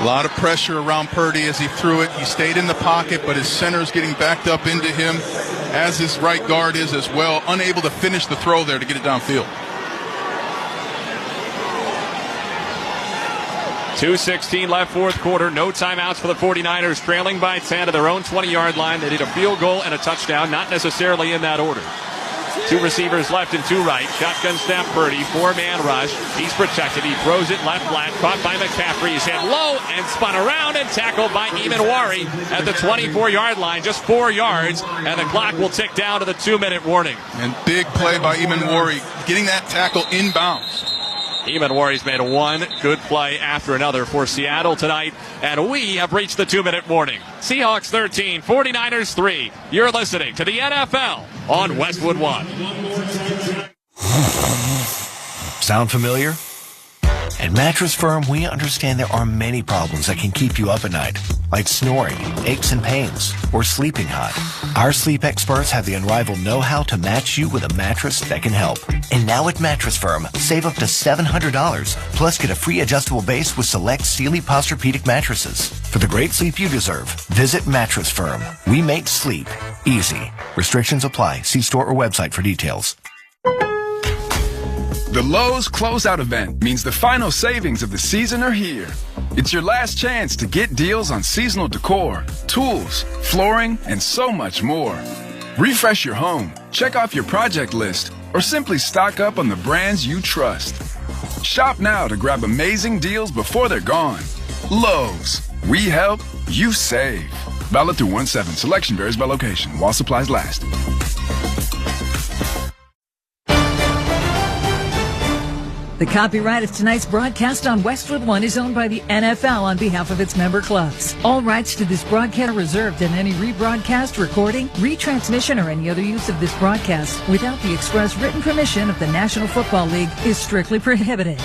A lot of pressure around Purdy as he threw it. He stayed in the pocket, but his center is getting backed up into him, as his right guard is as well, unable to finish the throw there to get it downfield. 2:16 left fourth quarter. No timeouts for the 49ers, trailing by 10 to their own 20-yard line. They need a field goal and a touchdown, not necessarily in that order. 2 receivers left and 2 right. Shotgun snap, Purdy, 4-man rush. He's protected. He throws it left flat. Caught by McCaffrey. He's hit low and spun around and tackled by Emanwari at the 24-yard line. Just 4 yards, and the clock will tick down to the 2-minute warning. And big play by Emanwari, getting that tackle inbounds. Emanwari's made one good play after another for Seattle tonight, and we have reached the 2-minute warning. Seahawks 13, 49ers 3. You're listening to the NFL on Westwood One. Sound familiar? At Mattress Firm, we understand there are many problems that can keep you up at night, like snoring, aches and pains, or sleeping hot. Our sleep experts have the unrivaled know-how to match you with a mattress that can help. And now at Mattress Firm, save up to $700, plus get a free adjustable base with select Sealy Posturepedic mattresses. For the great sleep you deserve, visit Mattress Firm. We make sleep easy. Restrictions apply. See store or website for details. The Lowe's Closeout event means the final savings of the season are here. It's your last chance to get deals on seasonal decor, tools, flooring, and so much more. Refresh your home, check off your project list, or simply stock up on the brands you trust. Shop now to grab amazing deals before they're gone. Lowe's. We help, you save. Valid through 1/7. Selection varies by location while supplies last. The copyright of tonight's broadcast on Westwood One is owned by the NFL on behalf of its member clubs. All rights to this broadcast are reserved, and any rebroadcast, recording, retransmission, or any other use of this broadcast without the express written permission of the National Football League is strictly prohibited.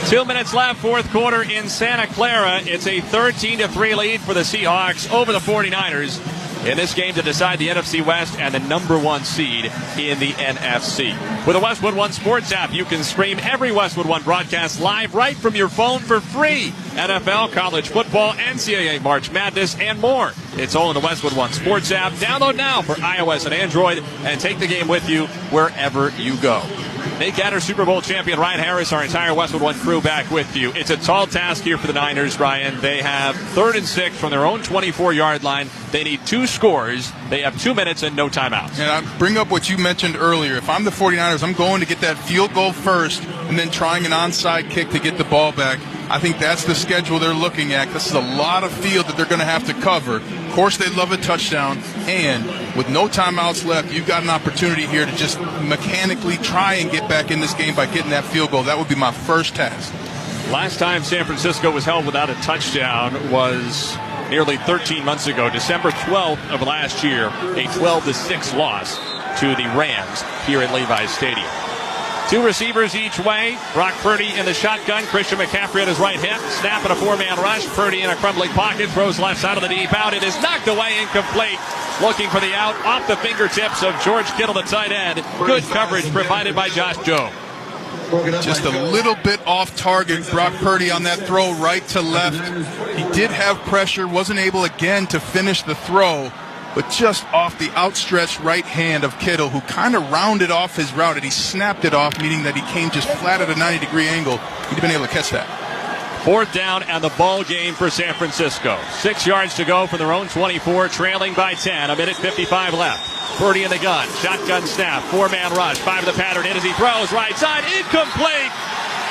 2 minutes left, fourth quarter in Santa Clara. It's a 13-3 lead for the Seahawks over the 49ers in this game to decide the NFC West and the number 1 seed in the NFC. With the Westwood One Sports app, you can stream every Westwood One broadcast live right from your phone for free. NFL, college football, NCAA March Madness, and more. It's all in the Westwood One Sports app. Download now for iOS and Android and take the game with you wherever you go. Nate Gatter, Super Bowl champion Ryan Harris, our entire Westwood One crew back with you. It's a tall task here for the Niners, Ryan. They have 3rd and 6 from their own 24-yard line. They need 2 scores. They have 2 minutes and no timeouts. And I bring up what you mentioned earlier. If I'm the 49ers, I'm going to get that field goal first and then trying an onside kick to get the ball back. I think that's the schedule they're looking at. This is a lot of field that they're going to have to cover. Of course, they love a touchdown, and with no timeouts left, you've got an opportunity here to just mechanically try and get back in this game by getting that field goal. That would be my first task. Last time San Francisco was held without a touchdown was nearly 13 months ago, December 12th of last year, a 12-6 loss to the Rams here at Levi's Stadium. 2 receivers each way. Brock Purdy in the shotgun. Christian McCaffrey at his right hip. Snap and a 4-man rush. Purdy in a crumbling pocket. Throws left side of the deep out. It is knocked away, incomplete. Looking for the out off the fingertips of George Kittle, the tight end. Good coverage provided by Josh Jobe. Just a little bit off target, Brock Purdy on that throw right to left. He did have pressure. Wasn't able again to finish the throw, but just off the outstretched right hand of Kittle, who kind of rounded off his route, and he snapped it off, meaning that he came just flat at a 90-degree angle. He'd been able to catch that. 4th down and the ball game for San Francisco. 6 yards to go from their own 24, trailing by 10. 1:55 left. Purdy in the gun. Shotgun snap. 4-man rush. 5 of the pattern. In as he throws. Right side. Incomplete.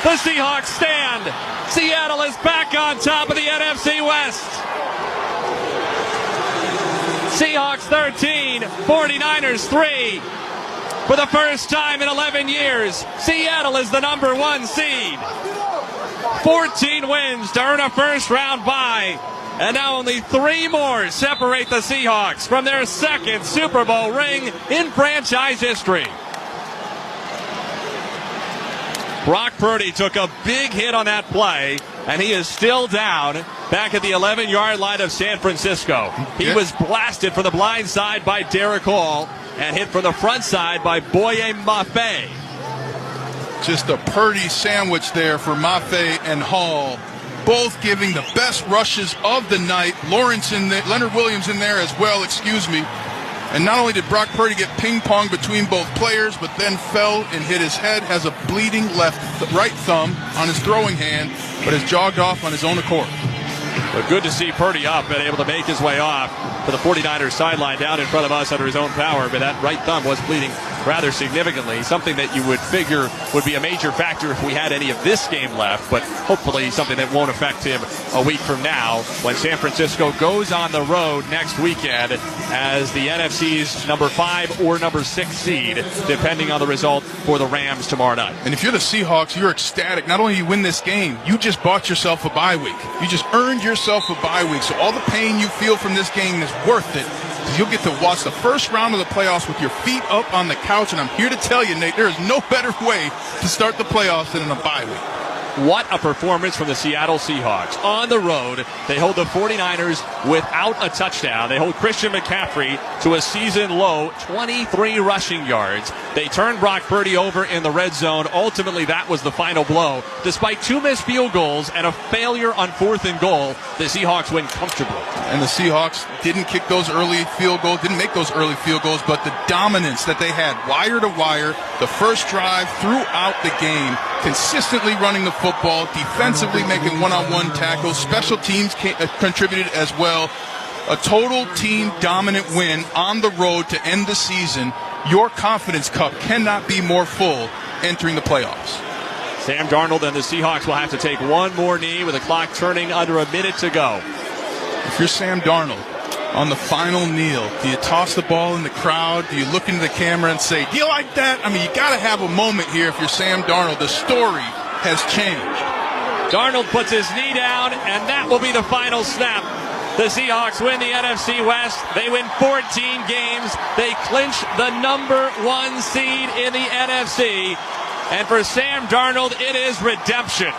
The Seahawks stand. Seattle is back on top of the NFC West. Seahawks 13, 49ers 3. For the first time in 11 years, Seattle is the number 1 seed. 14 wins to earn a first-round bye. And now only 3 more separate the Seahawks from their second Super Bowl ring in franchise history. Brock Purdy took a big hit on that play, and he is still down back at the 11-yard line of San Francisco. He was blasted from the blind side by Derek Hall and hit from the front side by Boye Mafe. Just a Purdy sandwich there for Mafe and Hall, both giving the best rushes of the night. Lawrence in there, Leonard Williams in there as well, And not only did Brock Purdy get ping-pong between both players, but then fell and hit his head, has a bleeding right thumb on his throwing hand, but has jogged off on his own accord. But good to see Purdy up and able to make his way off to the 49ers sideline down in front of us under his own power. But that right thumb was bleeding rather significantly, something that you would figure would be a major factor if we had any of this game left, but hopefully something that won't affect him a week from now when San Francisco goes on the road next weekend as the NFC's number 5 or number 6 seed, depending on the result for the Rams tomorrow night. And if you're the Seahawks, you're ecstatic. Not only do you win this game, you just bought yourself a bye week. You just earned yourself a bye week. So all the pain you feel from this game is worth it. You'll get to watch the first round of the playoffs with your feet up on the couch. And I'm here to tell you, Nate, there is no better way to start the playoffs than in a bye week. What a performance from the Seattle Seahawks. On the road, they hold the 49ers without a touchdown. They hold Christian McCaffrey to a season-low 23 rushing yards. They turn Brock Purdy over in the red zone. Ultimately, that was the final blow. Despite 2 missed field goals and a failure on 4th and goal, the Seahawks win comfortably. And the Seahawks didn't kick those early field goals, didn't make those early field goals, but the dominance that they had wire to wire, the first drive throughout the game, consistently running the football, defensively making one-on-one tackles, special teams contributed as well. A total team dominant win on the road to end the season. Your confidence cup cannot be more full entering the playoffs. Sam Darnold and the Seahawks will have to take one more knee with the clock turning under a minute to go. If you're Sam Darnold on the final kneel, do you toss the ball in the crowd? Do you look into the camera and say, do you like that? I mean, you got to have a moment here if you're Sam Darnold. The story has changed. Darnold puts his knee down, and that will be the final snap. The Seahawks win the NFC West. They win 14 games. They clinch the number 1 seed in the NFC. And for Sam Darnold, it is redemption.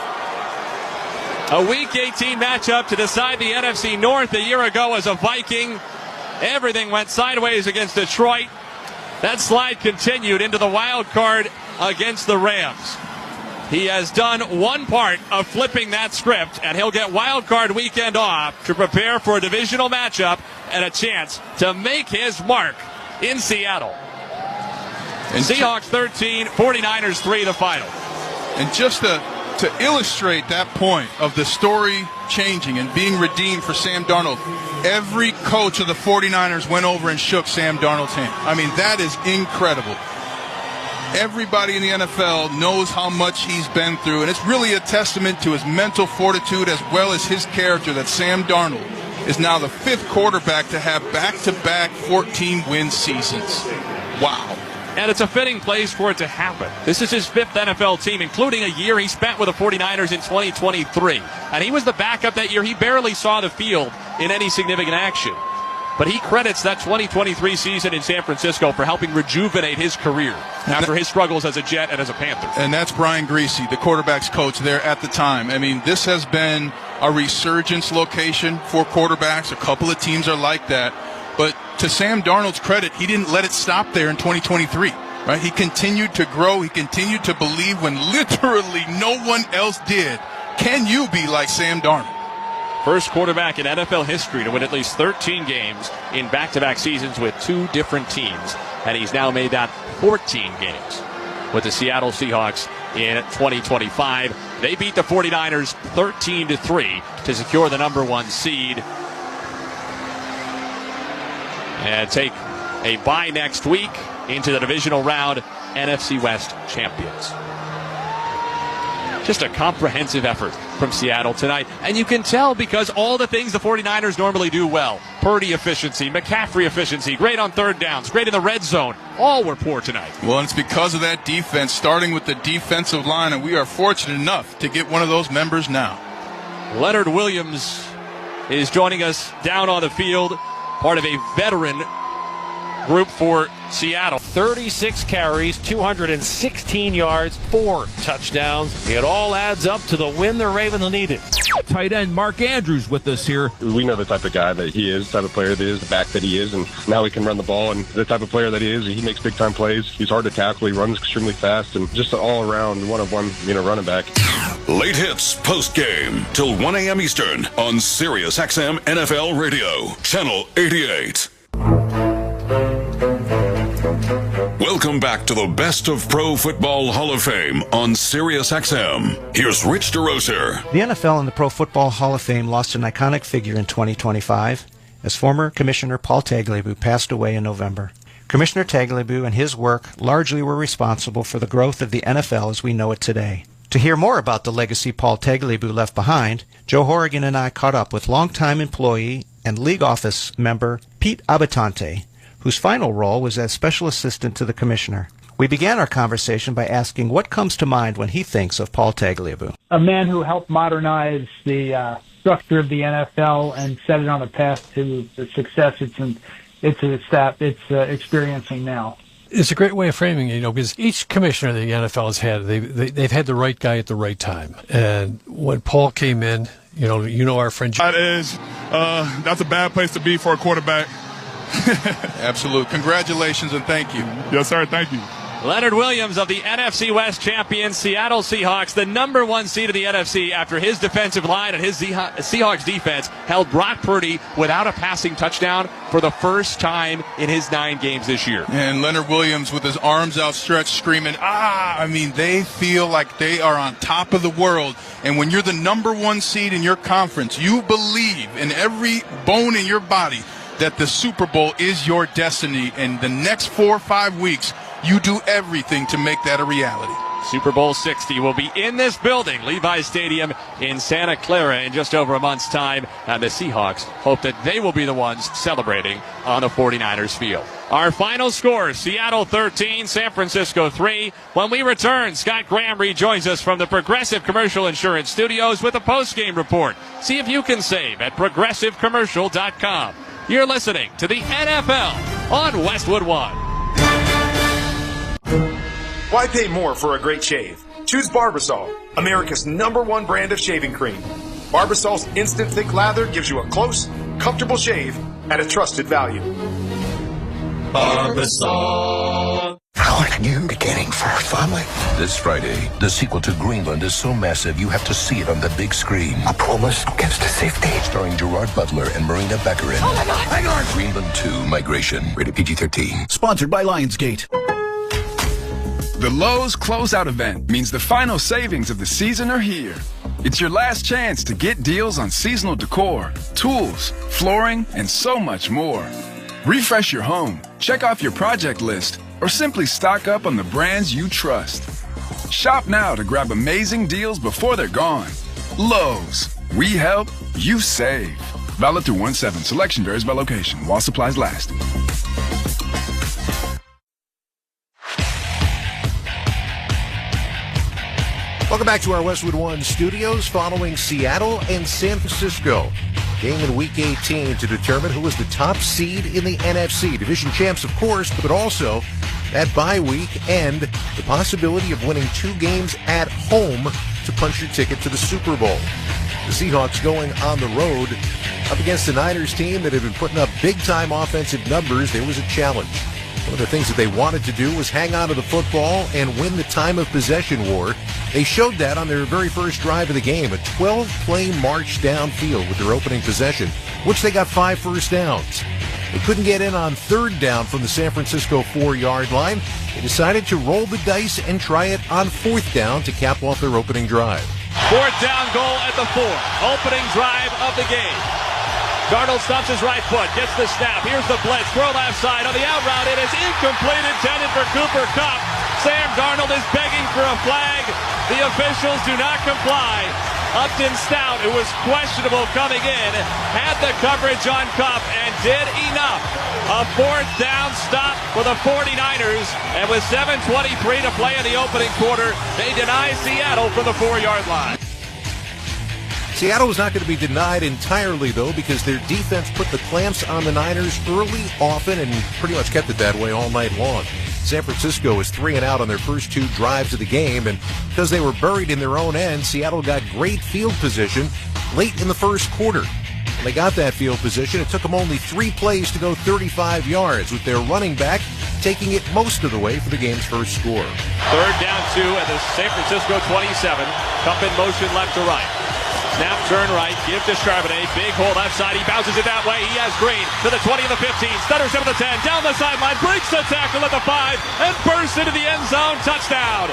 A Week 18 matchup to decide the NFC North a year ago as a Viking. Everything went sideways against Detroit. That slide continued into the wild card against the Rams. He has done one part of flipping that script, and he'll get wild card weekend off to prepare for a divisional matchup and a chance to make his mark in Seattle. And Seahawks 13, 49ers 3, the final. And just to illustrate that point of the story changing and being redeemed for Sam Darnold, every coach of the 49ers went over and shook Sam Darnold's hand. I mean, that is incredible. Everybody in the NFL knows how much he's been through, and it's really a testament to his mental fortitude as well as his character that Sam Darnold is now the 5th quarterback to have back-to-back 14-win seasons. Wow. And it's a fitting place for it to happen. This is his 5th NFL team, including a year he spent with the 49ers in 2023. And he was the backup that year. He barely saw the field in any significant action. But he credits that 2023 season in San Francisco for helping rejuvenate his career after his struggles as a Jet and as a Panther. And that's Brian Griese, the quarterback's coach there at the time. I mean, this has been a resurgence location for quarterbacks. A couple of teams are like that. But to Sam Darnold's credit, he didn't let it stop there in 2023. Right? He continued to grow. He continued to believe when literally no one else did. Can you be like Sam Darnold? First quarterback in NFL history to win at least 13 games in back-to-back seasons with 2 different teams. And he's now made that 14 games with the Seattle Seahawks in 2025. They beat the 49ers 13-3 to secure the number 1 seed. And take a bye next week into the divisional round, NFC West champions. Just a comprehensive effort from Seattle tonight. And you can tell because all the things the 49ers normally do well. Purdy efficiency, McCaffrey efficiency, great on third downs, great in the red zone. All were poor tonight. Well, it's because of that defense, starting with the defensive line, and we are fortunate enough to get one of those members now. Leonard Williams is joining us down on the field, part of a veteran group for Seattle. 36 carries, 216 yards, 4 touchdowns. It all adds up to the win the Ravens needed. Tight end Mark Andrews with us here. We know the type of guy that he is, the type of player that he is, the back that he is, and now he can run the ball. And the type of player that he is, he makes big-time plays. He's hard to tackle. He runs extremely fast, and just an all-around one-of-one, running back. Late hits post-game till 1 a.m. Eastern on SiriusXM NFL Radio, Channel 88. Welcome back to the Best of Pro Football Hall of Fame on SiriusXM. Here's Rich DeRoser. The NFL and the Pro Football Hall of Fame lost an iconic figure in 2025 as former Commissioner Paul Tagliabue passed away in November. Commissioner Tagliabue and his work largely were responsible for the growth of the NFL as we know it today. To hear more about the legacy Paul Tagliabue left behind, Joe Horrigan and I caught up with longtime employee and league office member Pete Abitante, whose final role was as special assistant to the commissioner. We began our conversation by asking what comes to mind when he thinks of Paul Tagliabue. A man who helped modernize the structure of the NFL and set it on a path to the success it's experiencing now. It's a great way of framing it, because each commissioner the NFL has had, they've had the right guy at the right time. And when Paul came in, our friend. That's a bad place to be for a quarterback. Absolutely. Congratulations and thank you. Yes, sir. Thank you. Leonard Williams of the NFC West champion Seattle Seahawks, the number 1 seed of the NFC after his defensive line and his Seahawks defense held Brock Purdy without a passing touchdown for the first time in his 9 games this year. And Leonard Williams with his arms outstretched screaming, they feel like they are on top of the world. And when you're the number 1 seed in your conference, you believe in every bone in your body that the Super Bowl is your destiny. And the next 4 or 5 weeks, you do everything to make that a reality. Super Bowl 60 will be in this building, Levi's Stadium in Santa Clara, in just over a month's time. And the Seahawks hope that they will be the ones celebrating on the 49ers field. Our final score, Seattle 13, San Francisco 3. When we return, Scott Graham rejoins us from the Progressive Commercial Insurance Studios with a post-game report. See if you can save at progressivecommercial.com. You're listening to the NFL on Westwood One. Why pay more for a great shave? Choose Barbasol, America's #1 brand of shaving cream. Barbasol's instant thick lather gives you a close, comfortable shave at a trusted value. Barbasol. How are you beginning for our family? This Friday, the sequel to Greenland is so massive you have to see it on the big screen. A promise against the safety. Starring Gerard Butler and Marina Baccarin. Oh my God! Hang on! Greenland 2 Migration. Rated PG-13. Sponsored by Lionsgate. The Lowe's Closeout event means the final savings of the season are here. It's your last chance to get deals on seasonal decor, tools, flooring, and so much more. Refresh your home, check off your project list, or simply stock up on the brands you trust. Shop now to grab amazing deals before they're gone. Lowe's. We help, you save. Valid through 1/7. Selection varies by location while supplies last. Welcome back to our Westwood One studios following Seattle and San Francisco. Game in Week 18 to determine who was the top seed in the NFC. Division champs, of course, but also that bye week and the possibility of winning 2 games at home to punch your ticket to the Super Bowl. The Seahawks going on the road up against the Niners team that had been putting up big-time offensive numbers. There was a challenge. One of the things that they wanted to do was hang on to the football and win the time of possession war. They showed that on their very first drive of the game, a 12-play march downfield with their opening possession, which they got 5 first downs. They couldn't get in on 3rd down from the San Francisco 4-yard line. They decided to roll the dice and try it on 4th down to cap off their opening drive. 4th down goal at the 4. Opening drive of the game. Darnold stops his right foot, gets the snap. Here's the blitz. Throw left side on the out route. It is incomplete, intended for Cooper Kupp. Sam Darnold is begging for a flag. The officials do not comply. Upton Stout, who was questionable coming in, had the coverage on Kupp and did enough. A fourth down stop for the 49ers, and with 7:23 to play in the opening quarter, they deny Seattle from the 4-yard line. Seattle was not going to be denied entirely, though, because their defense put the clamps on the Niners early, often, and pretty much kept it that way all night long. San Francisco was 3 and out on their first 2 drives of the game, and because they were buried in their own end, Seattle got great field position late in the first quarter. When they got that field position, it took them only 3 plays to go 35 yards, with their running back taking it most of the way for the game's first score. Third down 2 at the San Francisco 27. Kupp in motion left to right. Snap, turn right, give to Charbonnet. Big hole left side. He bounces it that way. He has Green to the 20 and the 15. Stutters him to the 10. Down the sideline. Breaks the tackle at the 5 and bursts into the end zone. Touchdown.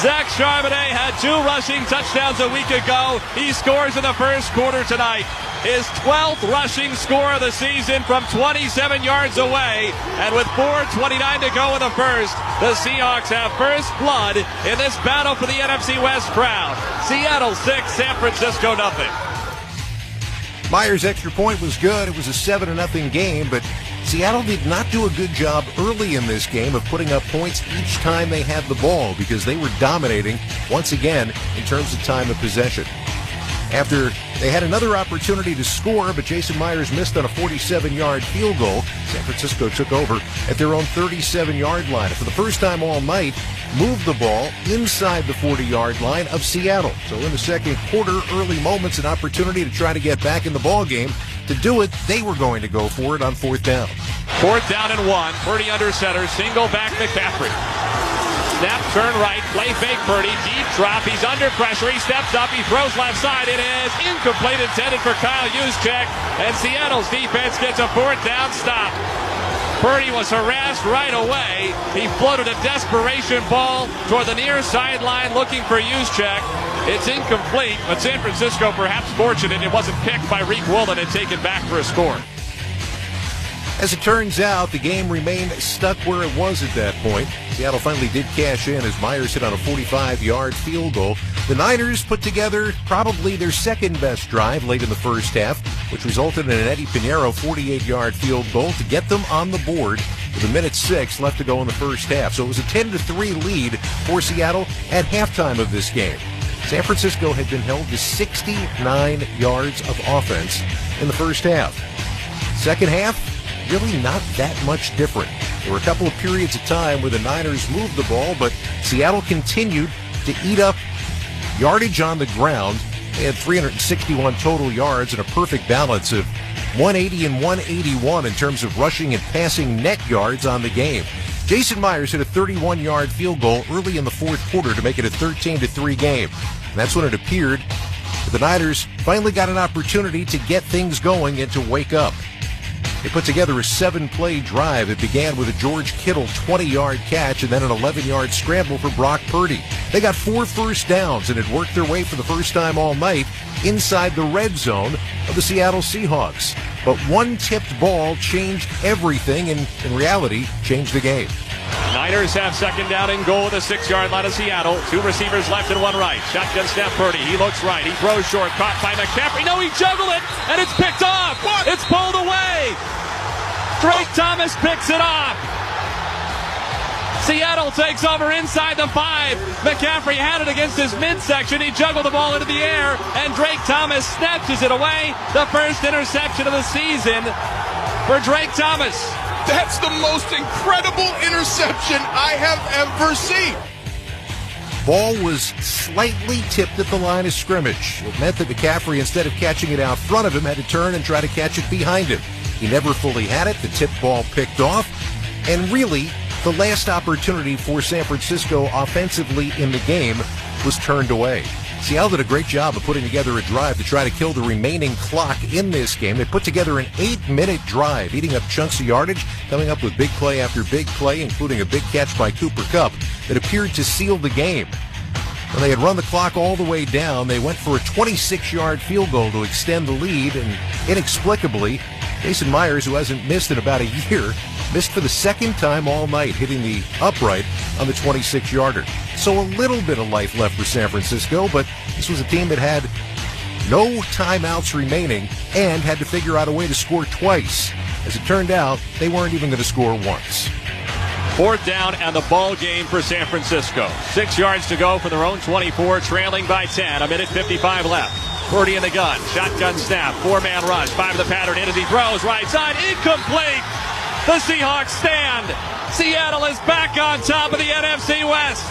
Zach Charbonnet had 2 rushing touchdowns a week ago. He scores in the first quarter tonight. His 12th rushing score of the season from 27 yards away. And with 4:29 to go in the first, the Seahawks have first blood in this battle for the NFC West crown. Seattle 6, San Francisco nothing. Myers' extra point was good. It was a 7-0 game, but Seattle did not do a good job early in this game of putting up points each time they had the ball, because they were dominating once again in terms of time of possession. After they had another opportunity to score, but Jason Myers missed on a 47-yard field goal, San Francisco took over at their own 37-yard line. For the first time all night, moved the ball inside the 40-yard line of Seattle. So in the second quarter, early moments, an opportunity to try to get back in the ball game. To do it, they were going to go for it on 4th down. 4th down and 1. Purdy under center. Single back McCaffrey. Snap, turn right, play fake Purdy, deep drop, he's under pressure, he steps up, he throws left side, it is incomplete, intended for Kyle Juszczyk, and Seattle's defense gets a 4th down stop. Purdy was harassed right away. He floated a desperation ball toward the near sideline looking for Juszczyk. It's incomplete, but San Francisco perhaps fortunate it wasn't picked by Reek Woolen and taken back for a score. As it turns out, the game remained stuck where it was at that point. Seattle finally did cash in as Myers hit on a 45-yard field goal. The Niners put together probably their second-best drive late in the first half, which resulted in an Eddie Pinheiro 48-yard field goal to get them on the board with 1:06 left to go in the first half. So it was a 10-3 lead for Seattle at halftime of this game. San Francisco had been held to 69 yards of offense in the first half. Second half, really not that much different. There were a couple of periods of time where the Niners moved the ball, but Seattle continued to eat up yardage on the ground. They had 361 total yards and a perfect balance of 180 and 181 in terms of rushing and passing net yards on the game. Jason Myers hit a 31-yard field goal early in the fourth quarter to make it a 13-3 game. And that's when it appeared that the Niners finally got an opportunity to get things going and to wake up. They put together a 7-play drive. It began with a George Kittle 20-yard catch and then an 11-yard scramble for Brock Purdy. They got 4 first downs and had worked their way for the first time all night inside the red zone of the Seattle Seahawks. But one tipped ball changed everything and, in reality, changed the game. Niners have second down and goal at the 6-yard line of Seattle. 2 receivers left and 1 right. Shotgun snap Purdy. He looks right. He throws short. Caught by McCaffrey. No, he juggled it, and it's picked off. What? It's pulled away. Drake Thomas picks it off. Seattle takes over inside the 5. McCaffrey had it against his midsection. He juggled the ball into the air, and Drake Thomas snatches it away. The first interception of the season for Drake Thomas. That's the most incredible interception I have ever seen. Ball was slightly tipped at the line of scrimmage. It meant that McCaffrey, instead of catching it out front of him, had to turn and try to catch it behind him. He never fully had it. The tipped ball picked off. And really, the last opportunity for San Francisco offensively in the game was turned away. Seattle did a great job of putting together a drive to try to kill the remaining clock in this game. They put together an 8-minute drive, eating up chunks of yardage, coming up with big play after big play, including a big catch by Cooper Kupp that appeared to seal the game. When they had run the clock all the way down, they went for a 26-yard field goal to extend the lead, and inexplicably, Jason Myers, who hasn't missed in about a year, missed for the second time all night, hitting the upright on the 26-yarder. So a little bit of life left for San Francisco, but this was a team that had no timeouts remaining and had to figure out a way to score twice. As it turned out, they weren't even going to score once. 4th down and the ball game for San Francisco. 6 yards to go for their own 24, trailing by 10. 1:55 left. Purdy in the gun. Shotgun snap. 4-man rush. 5 of the pattern in as he throws. Right side. Incomplete. The Seahawks stand. Seattle is back on top of the NFC West.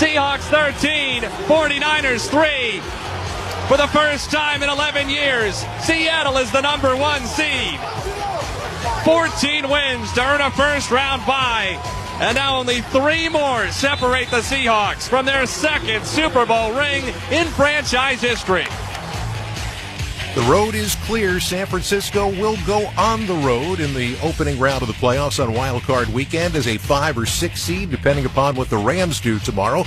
Seahawks 13, 49ers 3. For the first time in 11 years, Seattle is the number 1 seed. 14 wins to earn a first-round bye. And now only 3 more separate the Seahawks from their second Super Bowl ring in franchise history. The road is clear. San Francisco will go on the road in the opening round of the playoffs on Wild Card Weekend as a 5 or 6 seed, depending upon what the Rams do tomorrow.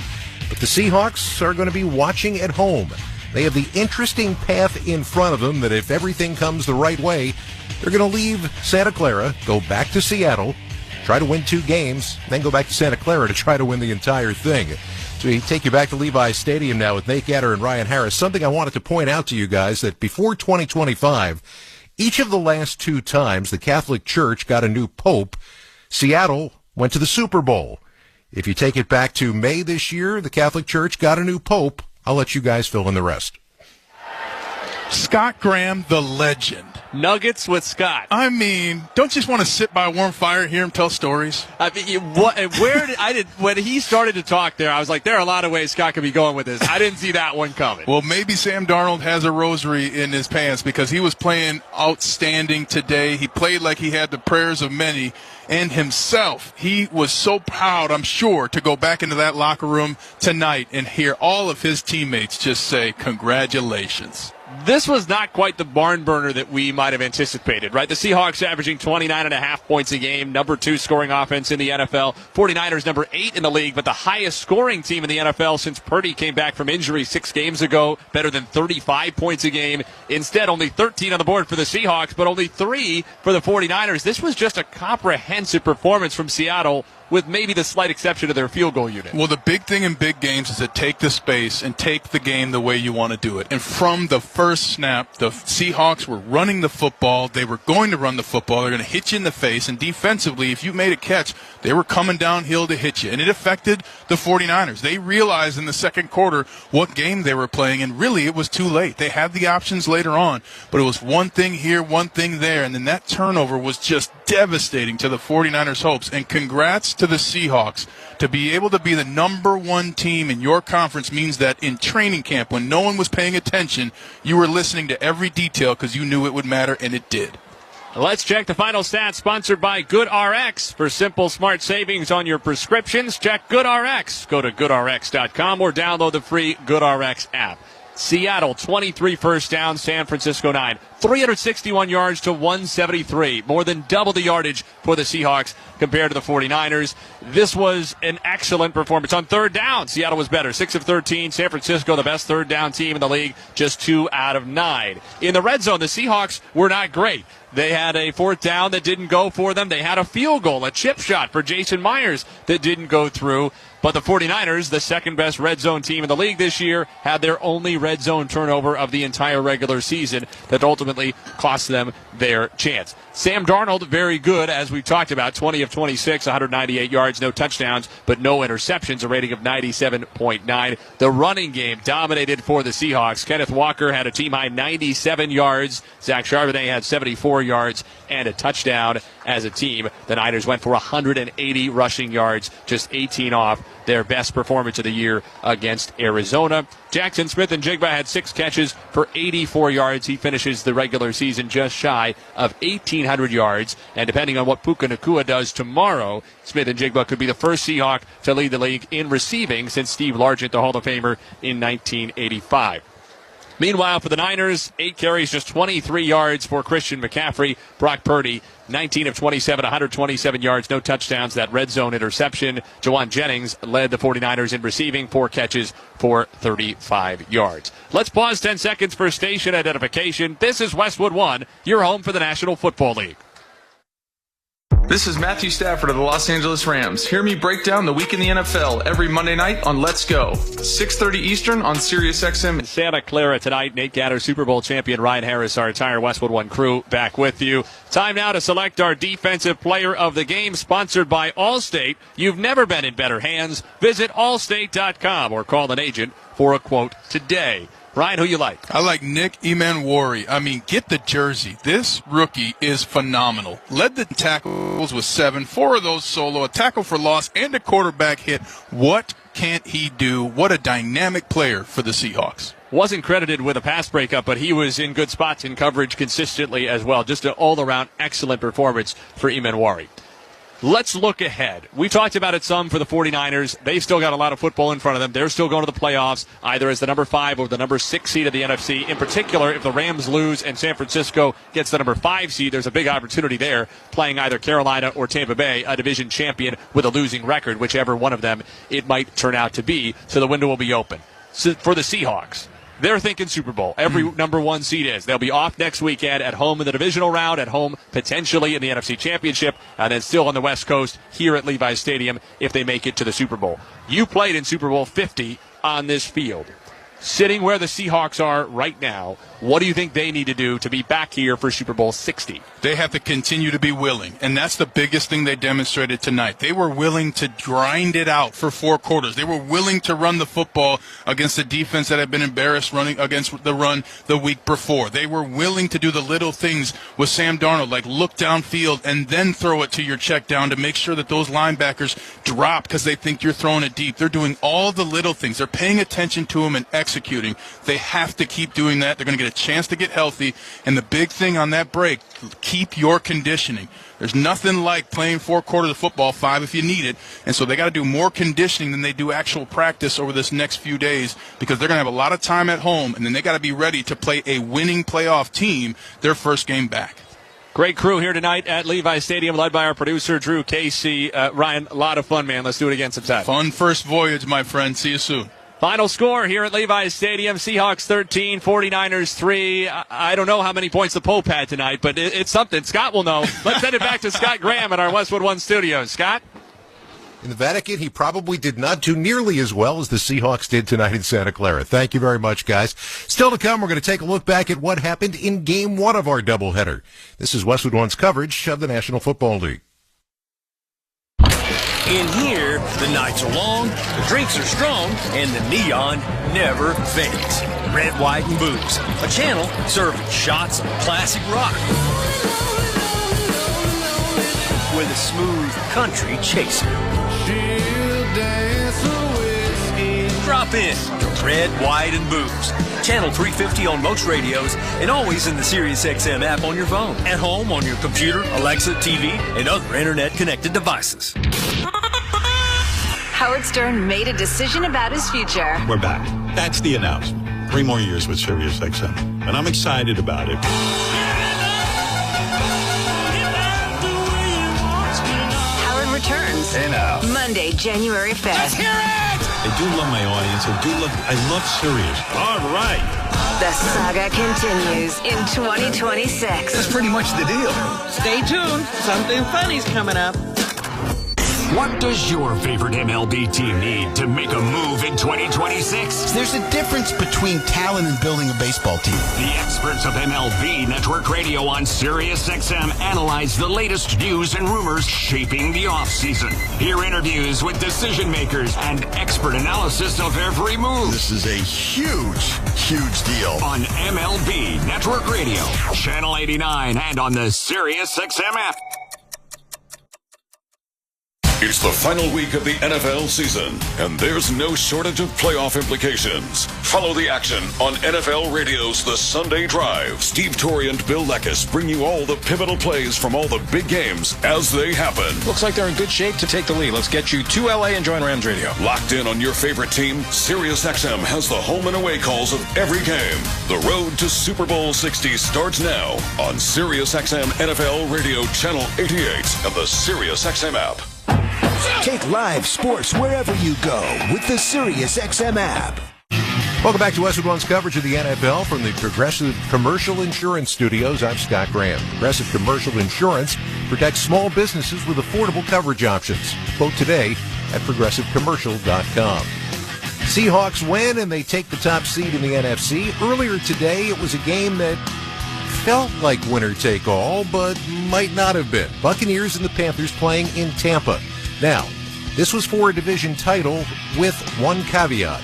But the Seahawks are going to be watching at home. They have the interesting path in front of them that if everything comes the right way, they're going to leave Santa Clara, go back to Seattle, try to win 2 games, then go back to Santa Clara to try to win the entire thing. So we take you back to Levi's Stadium now with Nate Gatter and Ryan Harris. Something I wanted to point out to you guys that before 2025, each of the last 2 times the Catholic Church got a new pope, Seattle went to the Super Bowl. If you take it back to May this year, the Catholic Church got a new pope. I'll let you guys fill in the rest. Scott Graham, the legend. Nuggets with Scott. I mean, don't you just want to sit by a warm fire and hear him tell stories? I mean, when he started to talk there, I was like, there are a lot of ways Scott could be going with this. I didn't see that one coming. Well, maybe Sam Darnold has a rosary in his pants because he was playing outstanding today. He played like he had the prayers of many and himself. He was so proud, I'm sure, to go back into that locker room tonight and hear all of his teammates just say, congratulations. This was not quite the barn burner that we might have anticipated, right? The Seahawks averaging 29.5 points a game, number 2 scoring offense in the NFL. 49ers number 8 in the league, but the highest scoring team in the NFL since Purdy came back from injury 6 games ago, better than 35 points a game. Instead, only 13 on the board for the Seahawks, but only 3 for the 49ers. This was just a comprehensive performance from Seattle, with maybe the slight exception of their field goal unit. Well, the big thing in big games is to take the space and take the game the way you want to do it. And from the first snap, the Seahawks were running the football. They were going to run the football. They're going to hit you in the face. And defensively, if you made a catch, they were coming downhill to hit you. And it affected the 49ers. They realized in the second quarter what game they were playing, and really it was too late. They had the options later on, but it was one thing here, one thing there, and then that turnover was just devastating to the 49ers' hopes. And congrats to the Seahawks. To be able to be the number 1 team in your conference means that in training camp, when no one was paying attention, you were listening to every detail because you knew it would matter, and it did. Let's check the final stats, sponsored by GoodRx. For simple, smart savings on your prescriptions, check GoodRx. Go to GoodRx.com or download the free GoodRx app. Seattle, 23 first downs, San Francisco 9. 361 yards to 173. More than double the yardage for the Seahawks compared to the 49ers. This was an excellent performance. On third down, Seattle was better. 6 of 13. San Francisco, the best third down team in the league, just 2 out of 9. In the red zone, the Seahawks were not great. They had a 4th down that didn't go for them. They had a field goal, a chip shot for Jason Myers that didn't go through. But the 49ers, the second best red zone team in the league this year, had their only red zone turnover of the entire regular season that ultimately cost them their chance. Sam Darnold, very good, as we've talked about, 20 of 26, 198 yards, no touchdowns, but no interceptions, a rating of 97.9. The running game dominated for the Seahawks. Kenneth Walker had a team-high 97 yards. Zach Charbonnet had 74 yards and a touchdown as a team. The Niners went for 180 rushing yards, just 18 off their best performance of the year against Arizona. Jackson Smith and Jigba had 6 catches for 84 yards. He finishes the regular season just shy of 1,800 yards. And depending on what Puka Nacua does tomorrow, Smith and Jigba could be the first Seahawk to lead the league in receiving since Steve Largent, the Hall of Famer, in 1985. Meanwhile, for the Niners, 8 carries, just 23 yards for Christian McCaffrey. Brock Purdy, 19 of 27, 127 yards, no touchdowns. That red zone interception. Jawan Jennings led the 49ers in receiving, 4 catches for 35 yards. Let's pause 10 seconds for station identification. This is Westwood One, your home for the National Football League. This is Matthew Stafford of the Los Angeles Rams. Hear me break down the week in the NFL every Monday night on Let's Go, 6:30 Eastern on SiriusXM. In Santa Clara tonight, Nate Gatter, Super Bowl champion Ryan Harris, our entire Westwood One crew back with you. Time now to select our defensive player of the game, sponsored by Allstate. You've never been in better hands. Visit allstate.com or call an agent for a quote today. Ryan, who you like? I like Nick Emanwari. I mean, get the jersey. This rookie is phenomenal. Led the tackles with 7, 4 of those solo, a tackle for loss, and a quarterback hit. What can't he do? What a dynamic player for the Seahawks. Wasn't credited with a pass breakup, but he was in good spots in coverage consistently as well. Just an all-around excellent performance for Emanwari. Let's look ahead. We talked about it some for the 49ers. They've still got a lot of football in front of them. They're still going to the playoffs, either as the number 5 or the number 6 seed of the NFC. In particular, if the Rams lose and San Francisco gets the number 5 seed, there's a big opportunity there, playing either Carolina or Tampa Bay, a division champion with a losing record, whichever one of them it might turn out to be. So the window will be open. So for the Seahawks, they're thinking Super Bowl. Every number 1 seed is. They'll be off next weekend, at home in the divisional round, at home potentially in the NFC Championship, and then still on the West Coast here at Levi's Stadium if they make it to the Super Bowl. You played in Super Bowl 50 on this field. Sitting where the Seahawks are right now, what do you think they need to do to be back here for Super Bowl 60? They have to continue to be willing, and that's the biggest thing they demonstrated tonight. They were willing to grind it out for 4 quarters. They were willing to run the football against a defense that had been embarrassed running against the run the week before. They were willing to do the little things with Sam Darnold, like look downfield and then throw it to your check down to make sure that those linebackers drop because they think you're throwing it deep. They're doing all the little things. They're paying attention to them and executing. They have to keep doing that. They're going to get a chance to get healthy, and the big thing on that break, keep your conditioning. There's nothing like playing 4 quarters of football, 5 if you need it, and so they got to do more conditioning than they do actual practice over this next few days because they're going to have a lot of time at home, and then they got to be ready to play a winning playoff team their first game back. Great crew here tonight at Levi's Stadium, led by our producer, Drew Casey. Ryan, a lot of fun, man. Let's do it again sometime. Fun first voyage, my friend. See you soon. Final score here at Levi's Stadium, Seahawks 13, 49ers 3. I don't know how many points the Pope had tonight, but it's something. Scott will know. Let's send it back to Scott Graham at our Westwood One studios. Scott? In the Vatican, he probably did not do nearly as well as the Seahawks did tonight in Santa Clara. Thank you very much, guys. Still to come, we're going to take a look back at what happened in Game 1 of our doubleheader. This is Westwood One's coverage of the National Football League. In here, the nights are long, the drinks are strong, and the neon never fades. Red, White, and Booze, a channel serving shots of classic rock with a smooth country chaser. Drop in to Red, White, and Booze. Channel 350 on most radios and always in the SiriusXM app on your phone. At home, on your computer, Alexa, TV, and other internet-connected devices. Howard Stern made a decision about his future. We're back. That's the announcement. 3 more years with SiriusXM. And I'm excited about it. Howard returns. Hey now. Monday, January 5th. Let's hear it! I do love my audience. I love Sirius. All right. The saga continues in 2026. That's pretty much the deal. Stay tuned. Something funny's coming up. What does your favorite MLB team need to make a move in 2026? There's a difference between talent and building a baseball team. The experts of MLB Network Radio on SiriusXM analyze the latest news and rumors shaping the offseason. Hear interviews with decision makers and expert analysis of every move. This is a huge deal. On MLB Network Radio, Channel 89, and on the SiriusXM app. It's the final week of the NFL season, and there's no shortage of playoff implications. Follow the action on NFL Radio's The Sunday Drive. Steve Torrey and Bill Leckis bring you all the pivotal plays from all the big games as they happen. Looks like they're in good shape to take the lead. Let's get you to LA and join Rams Radio. Locked in on your favorite team, SiriusXM has the home and away calls of every game. The road to Super Bowl 60 starts now on SiriusXM NFL Radio Channel 88 and the SiriusXM app. Take live sports wherever you go with the SiriusXM app. Welcome back to Westwood One's coverage of the NFL from the Progressive Commercial Insurance Studios. I'm Scott Graham. Progressive Commercial Insurance protects small businesses with affordable coverage options. Quote today at progressivecommercial.com. Seahawks win and they take the top seed in the NFC. Earlier today, it was a game that felt like winner take all, but might not have been. Buccaneers and the Panthers playing in Tampa. Now, this was for a division title with one caveat.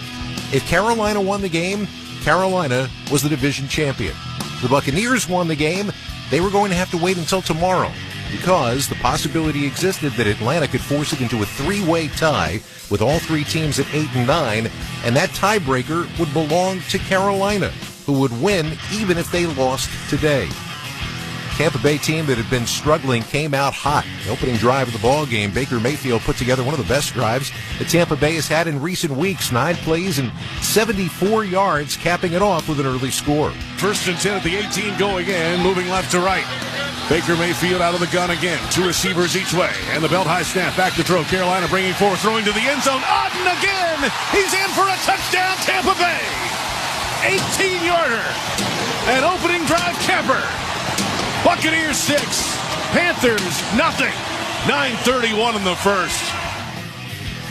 If Carolina won the game, Carolina was the division champion. If the Buccaneers won the game, they were going to have to wait until tomorrow because the possibility existed that Atlanta could force it into a three-way tie with all three teams at 8 and 9, and that tiebreaker would belong to Carolina, who would win even if they lost today. Tampa Bay team that had been struggling came out hot. The opening drive of the ball game, Baker Mayfield put together one of the best drives that Tampa Bay has had in recent weeks. 9 plays and 74 yards, capping it off with an early score. First and 10 at the 18 going in, moving left to right. Baker Mayfield out of the gun again. 2 receivers each way. And the belt high snap back to throw. Carolina bringing forward, throwing to the end zone. Otten again. He's in for a touchdown, Tampa Bay. 18-yarder. An opening drive camper. Buccaneers 6, Panthers nothing. 9:31 in the first.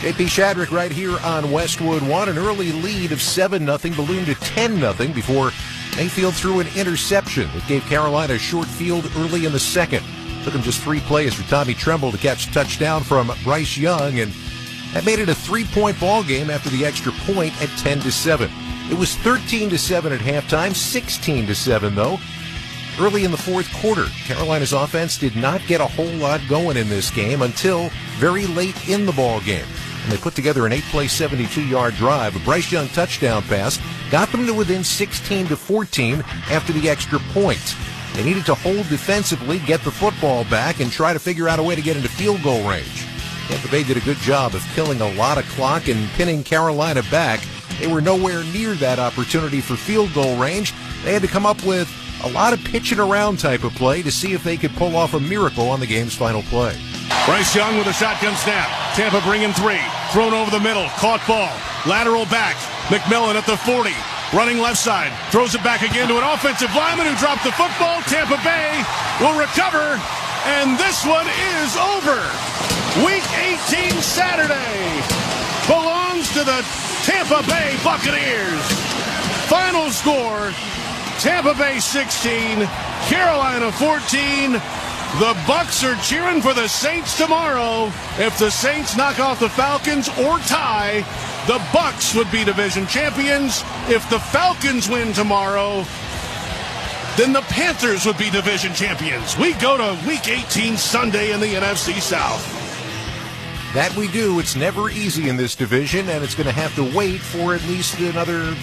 JP Shadrick right here on Westwood One. An early lead of 7-0 ballooned to 10-0 before Mayfield threw an interception that gave Carolina a short field early in the second. Took him just 3 plays for Tommy Tremble to catch a touchdown from Bryce Young, and that made it a 3-point ball game after the extra point at 10-7. It was 13-7 at halftime, 16-7 though. Early in the fourth quarter, Carolina's offense did not get a whole lot going in this game until very late in the ball game. And they put together an 8-play, 72-yard drive. A Bryce Young touchdown pass got them to within 16-14 after the extra point. They needed to hold defensively, get the football back, and try to figure out a way to get into field goal range. Tampa Bay did a good job of killing a lot of clock and pinning Carolina back. They were nowhere near that opportunity for field goal range. They had to come up with a lot of pitching around type of play to see if they could pull off a miracle on the game's final play. Bryce Young with a shotgun snap. Tampa bringing 3. Thrown over the middle. Caught ball. Lateral back. McMillan at the 40. Running left side. Throws it back again to an offensive lineman who dropped the football. Tampa Bay will recover. And this one is over. Week 18 Saturday belongs to the Tampa Bay Buccaneers. Final score, Tampa Bay 16, Carolina 14. The Bucs are cheering for the Saints tomorrow. If the Saints knock off the Falcons or tie, the Bucs would be division champions. If the Falcons win tomorrow, then the Panthers would be division champions. We go to Week 18 Sunday in the NFC South. That we do. It's never easy in this division, and it's going to have to wait for at least another,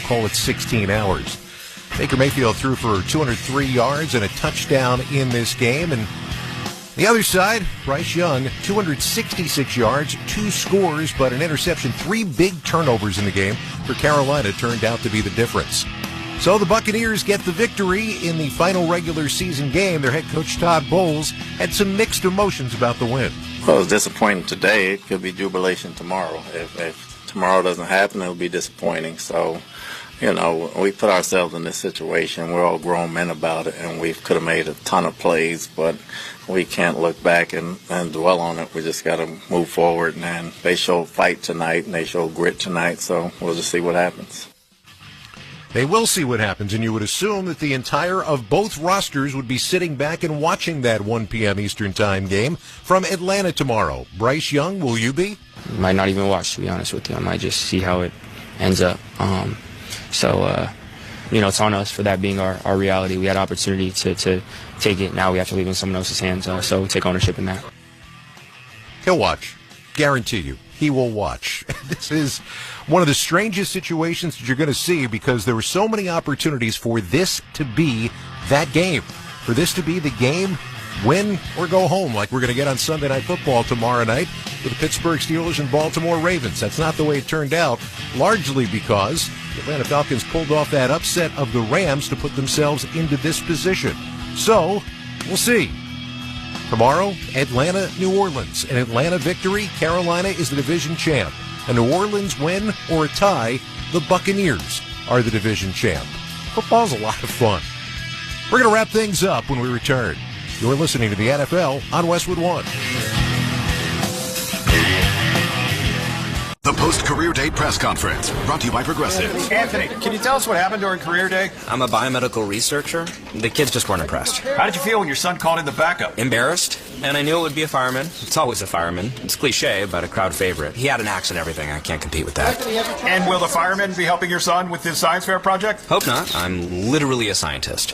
call it 16 hours. Baker Mayfield threw for 203 yards and a touchdown in this game. And the other side, Bryce Young, 266 yards, 2 scores, but an interception. 3 big turnovers in the game for Carolina turned out to be the difference. So the Buccaneers get the victory in the final regular season game. Their head coach, Todd Bowles, had some mixed emotions about the win. Well, it's disappointing today. It could be jubilation tomorrow. If tomorrow doesn't happen, it'll be disappointing. So, we put ourselves in this situation. We're all grown men about it, and we could have made a ton of plays, but we can't look back and dwell on it. We just got to move forward, and they showed fight tonight, and they showed grit tonight, so we'll just see what happens. They will see what happens, and you would assume that the entire of both rosters would be sitting back and watching that 1 p.m. Eastern Time game from Atlanta tomorrow. Bryce Young, will you be? Might not even watch, to be honest with you. I might just see how it ends up. It's on us for that being our reality. We had opportunity to take it. Now we have to leave it in someone else's hands, so take ownership in that. He'll watch. Guarantee you. He will watch. This is one of the strangest situations that you're going to see because there were so many opportunities for this to be that game. For this to be the game, win or go home, like we're going to get on Sunday Night Football tomorrow night with the Pittsburgh Steelers and Baltimore Ravens. That's not the way it turned out, largely because the Atlanta Falcons pulled off that upset of the Rams to put themselves into this position. So, we'll see. Tomorrow, Atlanta, New Orleans. An Atlanta victory, Carolina is the division champ. A New Orleans win or a tie, the Buccaneers are the division champ. Football's a lot of fun. We're going to wrap things up when we return. You're listening to the NFL on Westwood One. The post-career day press conference brought to you by Progressive. Anthony, can you tell us what happened during career day? I'm a biomedical researcher. The kids just weren't impressed. How did you feel when your son called in the backup? Embarrassed, and I knew it would be a fireman. It's always a fireman. It's cliche, but a crowd favorite. He had an axe and everything. I can't compete with that. And will the fireman be helping your son with his science fair project? Hope not. I'm literally a scientist.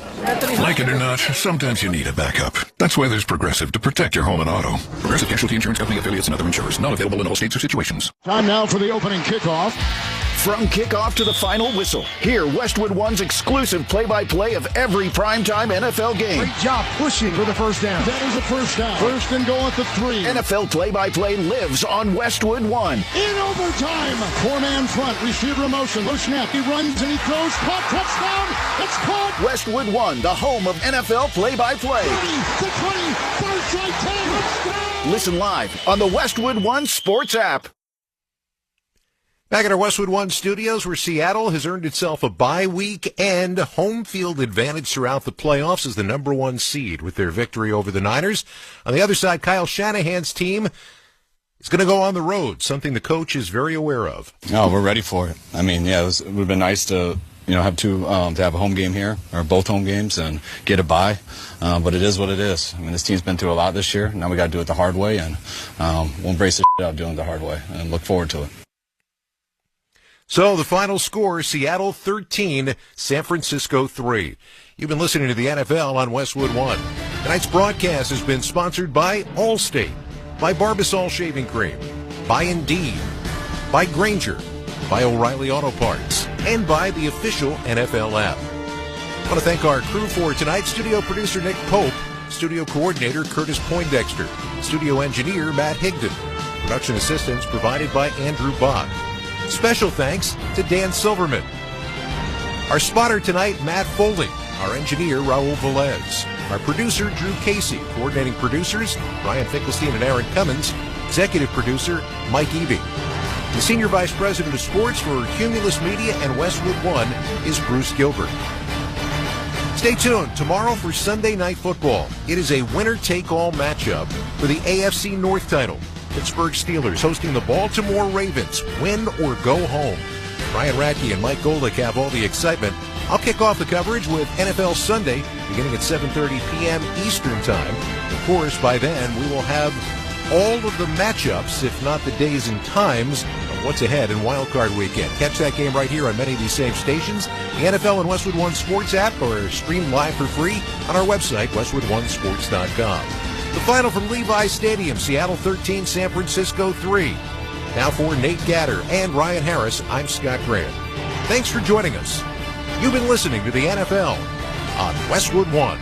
Like it or not, sometimes you need a backup. That's why there's Progressive to protect your home and auto. Progressive Casualty Insurance Company affiliates and other insurers. Not available in all states or situations. Time now for the opening kickoff. From kickoff to the final whistle, hear Westwood One's exclusive play-by-play of every primetime NFL game. Great job pushing for the first down. That is a first down. First and goal at the 3. NFL play-by-play lives on Westwood One. In overtime, 4-man front, receiver motion, low snap, he runs and he throws, caught, touchdown, it's caught. Westwood One, the home of NFL play-by-play. 30, the 20, third strike, 10, touchdown. Listen live on the Westwood One Sports app. Back at our Westwood One studios, where Seattle has earned itself a bye week and home field advantage throughout the playoffs as the number 1 seed with their victory over the Niners. On the other side, Kyle Shanahan's team is going to go on the road, something the coach is very aware of. No, we're ready for it. I mean, yeah, it would have been nice to have to have a home game here, or both home games, and get a bye. But it is what it is. I mean, this team's been through a lot this year. Now we got to do it the hard way, and we'll embrace the shit out of doing it the hard way and look forward to it. So the final score, Seattle 13, San Francisco 3. You've been listening to the NFL on Westwood One. Tonight's broadcast has been sponsored by Allstate, by Barbasol Shaving Cream, by Indeed, by Granger, by O'Reilly Auto Parts, and by the official NFL app. I want to thank our crew for tonight. Studio producer Nick Pope, studio coordinator Curtis Poindexter, studio engineer Matt Higdon, production assistance provided by Andrew Bach. Special thanks to Dan Silverman. Our spotter tonight, Matt Foley. Our engineer, Raul Velez. Our producer, Drew Casey. Coordinating producers, Brian Finkelstein and Aaron Cummins. Executive producer, Mike Eby. The Senior Vice President of Sports for Cumulus Media and Westwood One is Bruce Gilbert. Stay tuned tomorrow for Sunday Night Football. It is a winner-take-all matchup for the AFC North title. Pittsburgh Steelers hosting the Baltimore Ravens. Win or go home. Ryan Radke and Mike Golick have all the excitement. I'll kick off the coverage with NFL Sunday beginning at 7:30 p.m. Eastern Time. Of course, by then, we will have all of the matchups, if not the days and times, of what's ahead in Wildcard Weekend. Catch that game right here on many of these same stations. The NFL and Westwood One Sports app are streamed live for free on our website, westwoodonesports.com. The final from Levi's Stadium, Seattle 13, San Francisco 3. Now for Nate Gatter and Ryan Harris, I'm Scott Grant. Thanks for joining us. You've been listening to the NFL on Westwood One.